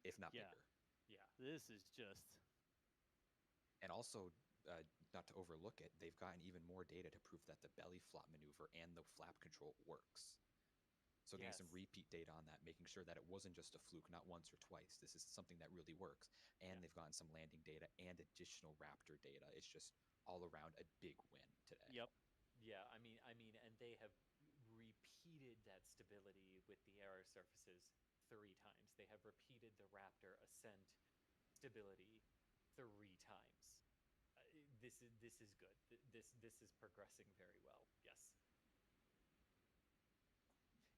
if not bigger. Yeah. This is just... And also, not to overlook it, they've gotten even more data to prove that the belly flop maneuver and the flap control works. So getting some repeat data on that, making sure that it wasn't just a fluke, not once or twice. This is something that really works. And they've gotten some landing data and additional Raptor data. It's just all around a big win today. Yep. Yeah, I mean, and they have repeated that stability with the aero surfaces 3 times. They have repeated the Raptor ascent stability 3 times. This is good. This is progressing very well. Yes.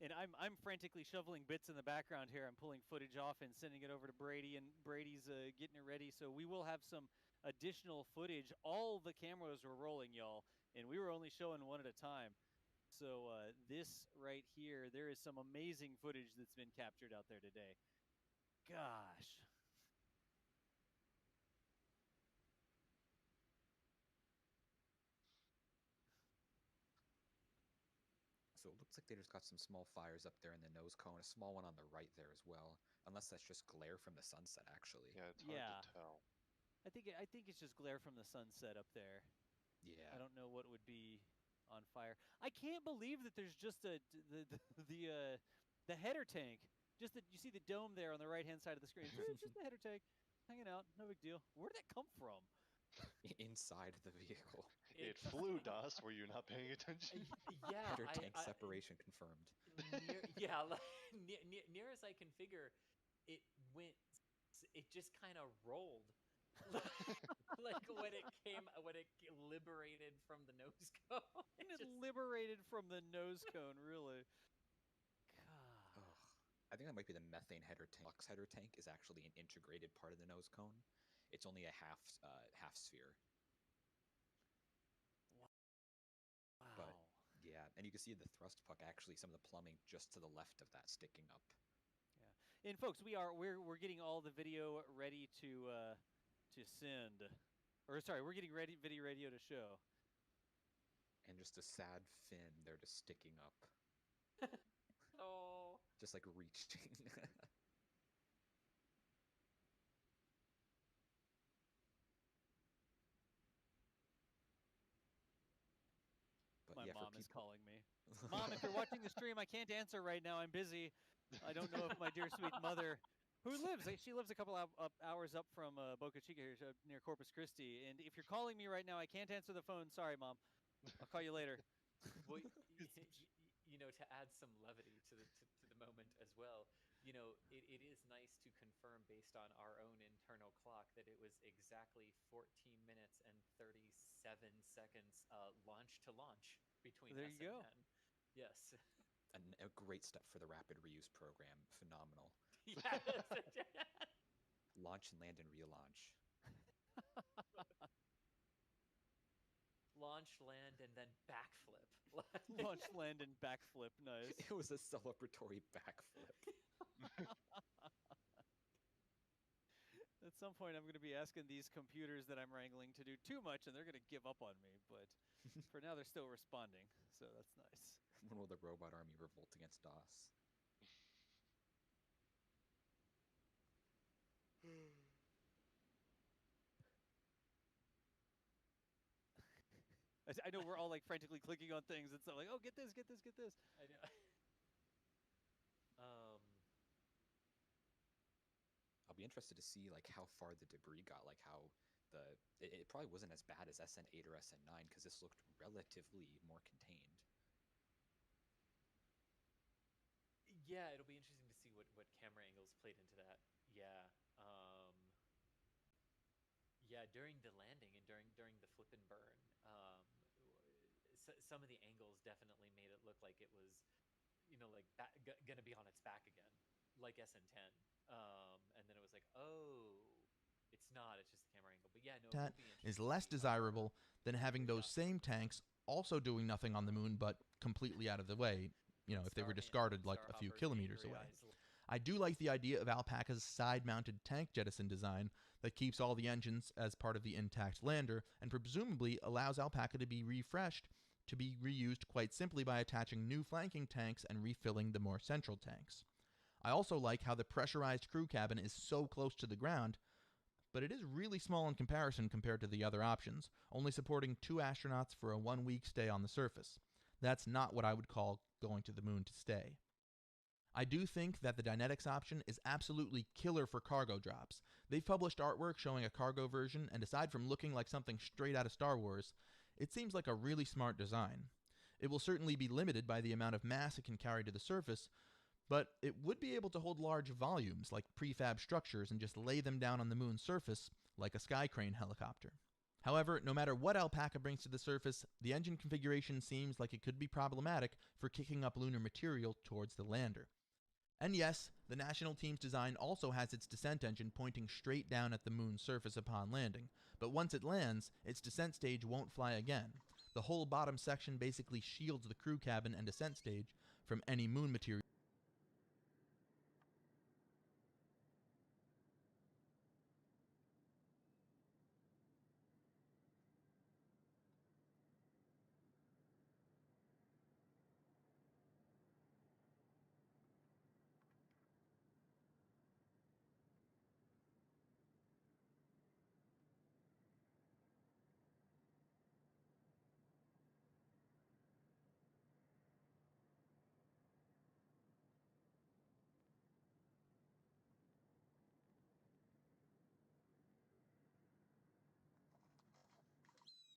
And I'm frantically shoveling bits in the background here. I'm pulling footage off and sending it over to Brady, and Brady's getting it ready. So we will have some additional footage. All the cameras were rolling, y'all, and we were only showing one at a time. So this right here, there is some amazing footage that's been captured out there today. Gosh. So it looks like they just got some small fires up there in the nose cone, a small one on the right there as well. Unless that's just glare from the sunset, actually. Yeah, it's hard to tell. I think it's just glare from the sunset up there. Yeah. I don't know what would be on fire. I can't believe that there's just the header tank. Just that you see the dome there on the right hand side of the screen. It's just the header tank hanging out. No big deal. Where did that come from? Inside the vehicle. It flew, Das. Were you not paying attention? Yeah. Header tank separation confirmed. Near as I can figure, it just kind of rolled. when it liberated from the nose cone. It liberated from the nose cone, really. God. I think that might be the methane header tank. Lux header tank is actually an integrated part of the nose cone. It's only a half sphere. Wow. But yeah, and you can see the thrust puck, actually some of the plumbing just to the left of that sticking up. Yeah. And folks, we're getting all the video ready to send. Or sorry, we're getting ready video to show. And just a sad fin, they're just sticking up. Oh. Just reaching. But My yeah, mom is calling me. Mom, if you're watching the stream, I can't answer right now. I'm busy. I don't know if my dear sweet mother, she lives a couple hours up from Boca Chica here, near Corpus Christi. And if you're calling me right now, I can't answer the phone. Sorry, Mom. I'll call you later. Well, to add some levity to the moment as well, it is nice to confirm based on our own internal clock that it was exactly 14 minutes and 36 seconds launch to launch between There SN10. you go. Yes. A great step for the rapid reuse program. Phenomenal. Yes. Launch and land and relaunch. Launch, land, and then backflip. Launch, land, and backflip. Nice. It was a celebratory backflip. At some point, I'm going to be asking these computers that I'm wrangling to do too much, and they're going to give up on me. But for now, they're still responding, so that's nice. When will the robot army revolt against DOS? I know we're all like frantically clicking on things. It's like, oh, get this, get this, get this. I know. I'll be interested to see like how far the debris got, like how it probably wasn't as bad as SN8 or SN9 because this looked relatively more contained. Yeah, it'll be interesting to see what camera angles played into that. Yeah. Yeah, during the landing and during the flip and burn, some of the angles definitely made it look like it was, like gonna be on its back again, like SN10. And then it was like, oh, it's not. It's just the camera angle. But yeah, no. That is less desirable than having those same tanks also doing nothing on the moon, but completely out of the way. If they were discarded like a few kilometers away. I do like the idea of Alpaca's side-mounted tank jettison design that keeps all the engines as part of the intact lander and presumably allows Alpaca to be refreshed to be reused quite simply by attaching new flanking tanks and refilling the more central tanks. I also like how the pressurized crew cabin is so close to the ground, but it is really small in comparison compared to the other options, only supporting 2 astronauts for a 1-week stay on the surface. That's not what I would call going to the moon to stay. I do think that the Dynetics option is absolutely killer for cargo drops. They've published artwork showing a cargo version, and aside from looking like something straight out of Star Wars, it seems like a really smart design. It will certainly be limited by the amount of mass it can carry to the surface, but it would be able to hold large volumes like prefab structures and just lay them down on the moon's surface like a sky crane helicopter. However, no matter what Alpaca brings to the surface, the engine configuration seems like it could be problematic for kicking up lunar material towards the lander. And yes, the national team's design also has its descent engine pointing straight down at the moon's surface upon landing, but once it lands, its descent stage won't fly again. The whole bottom section basically shields the crew cabin and descent stage from any moon material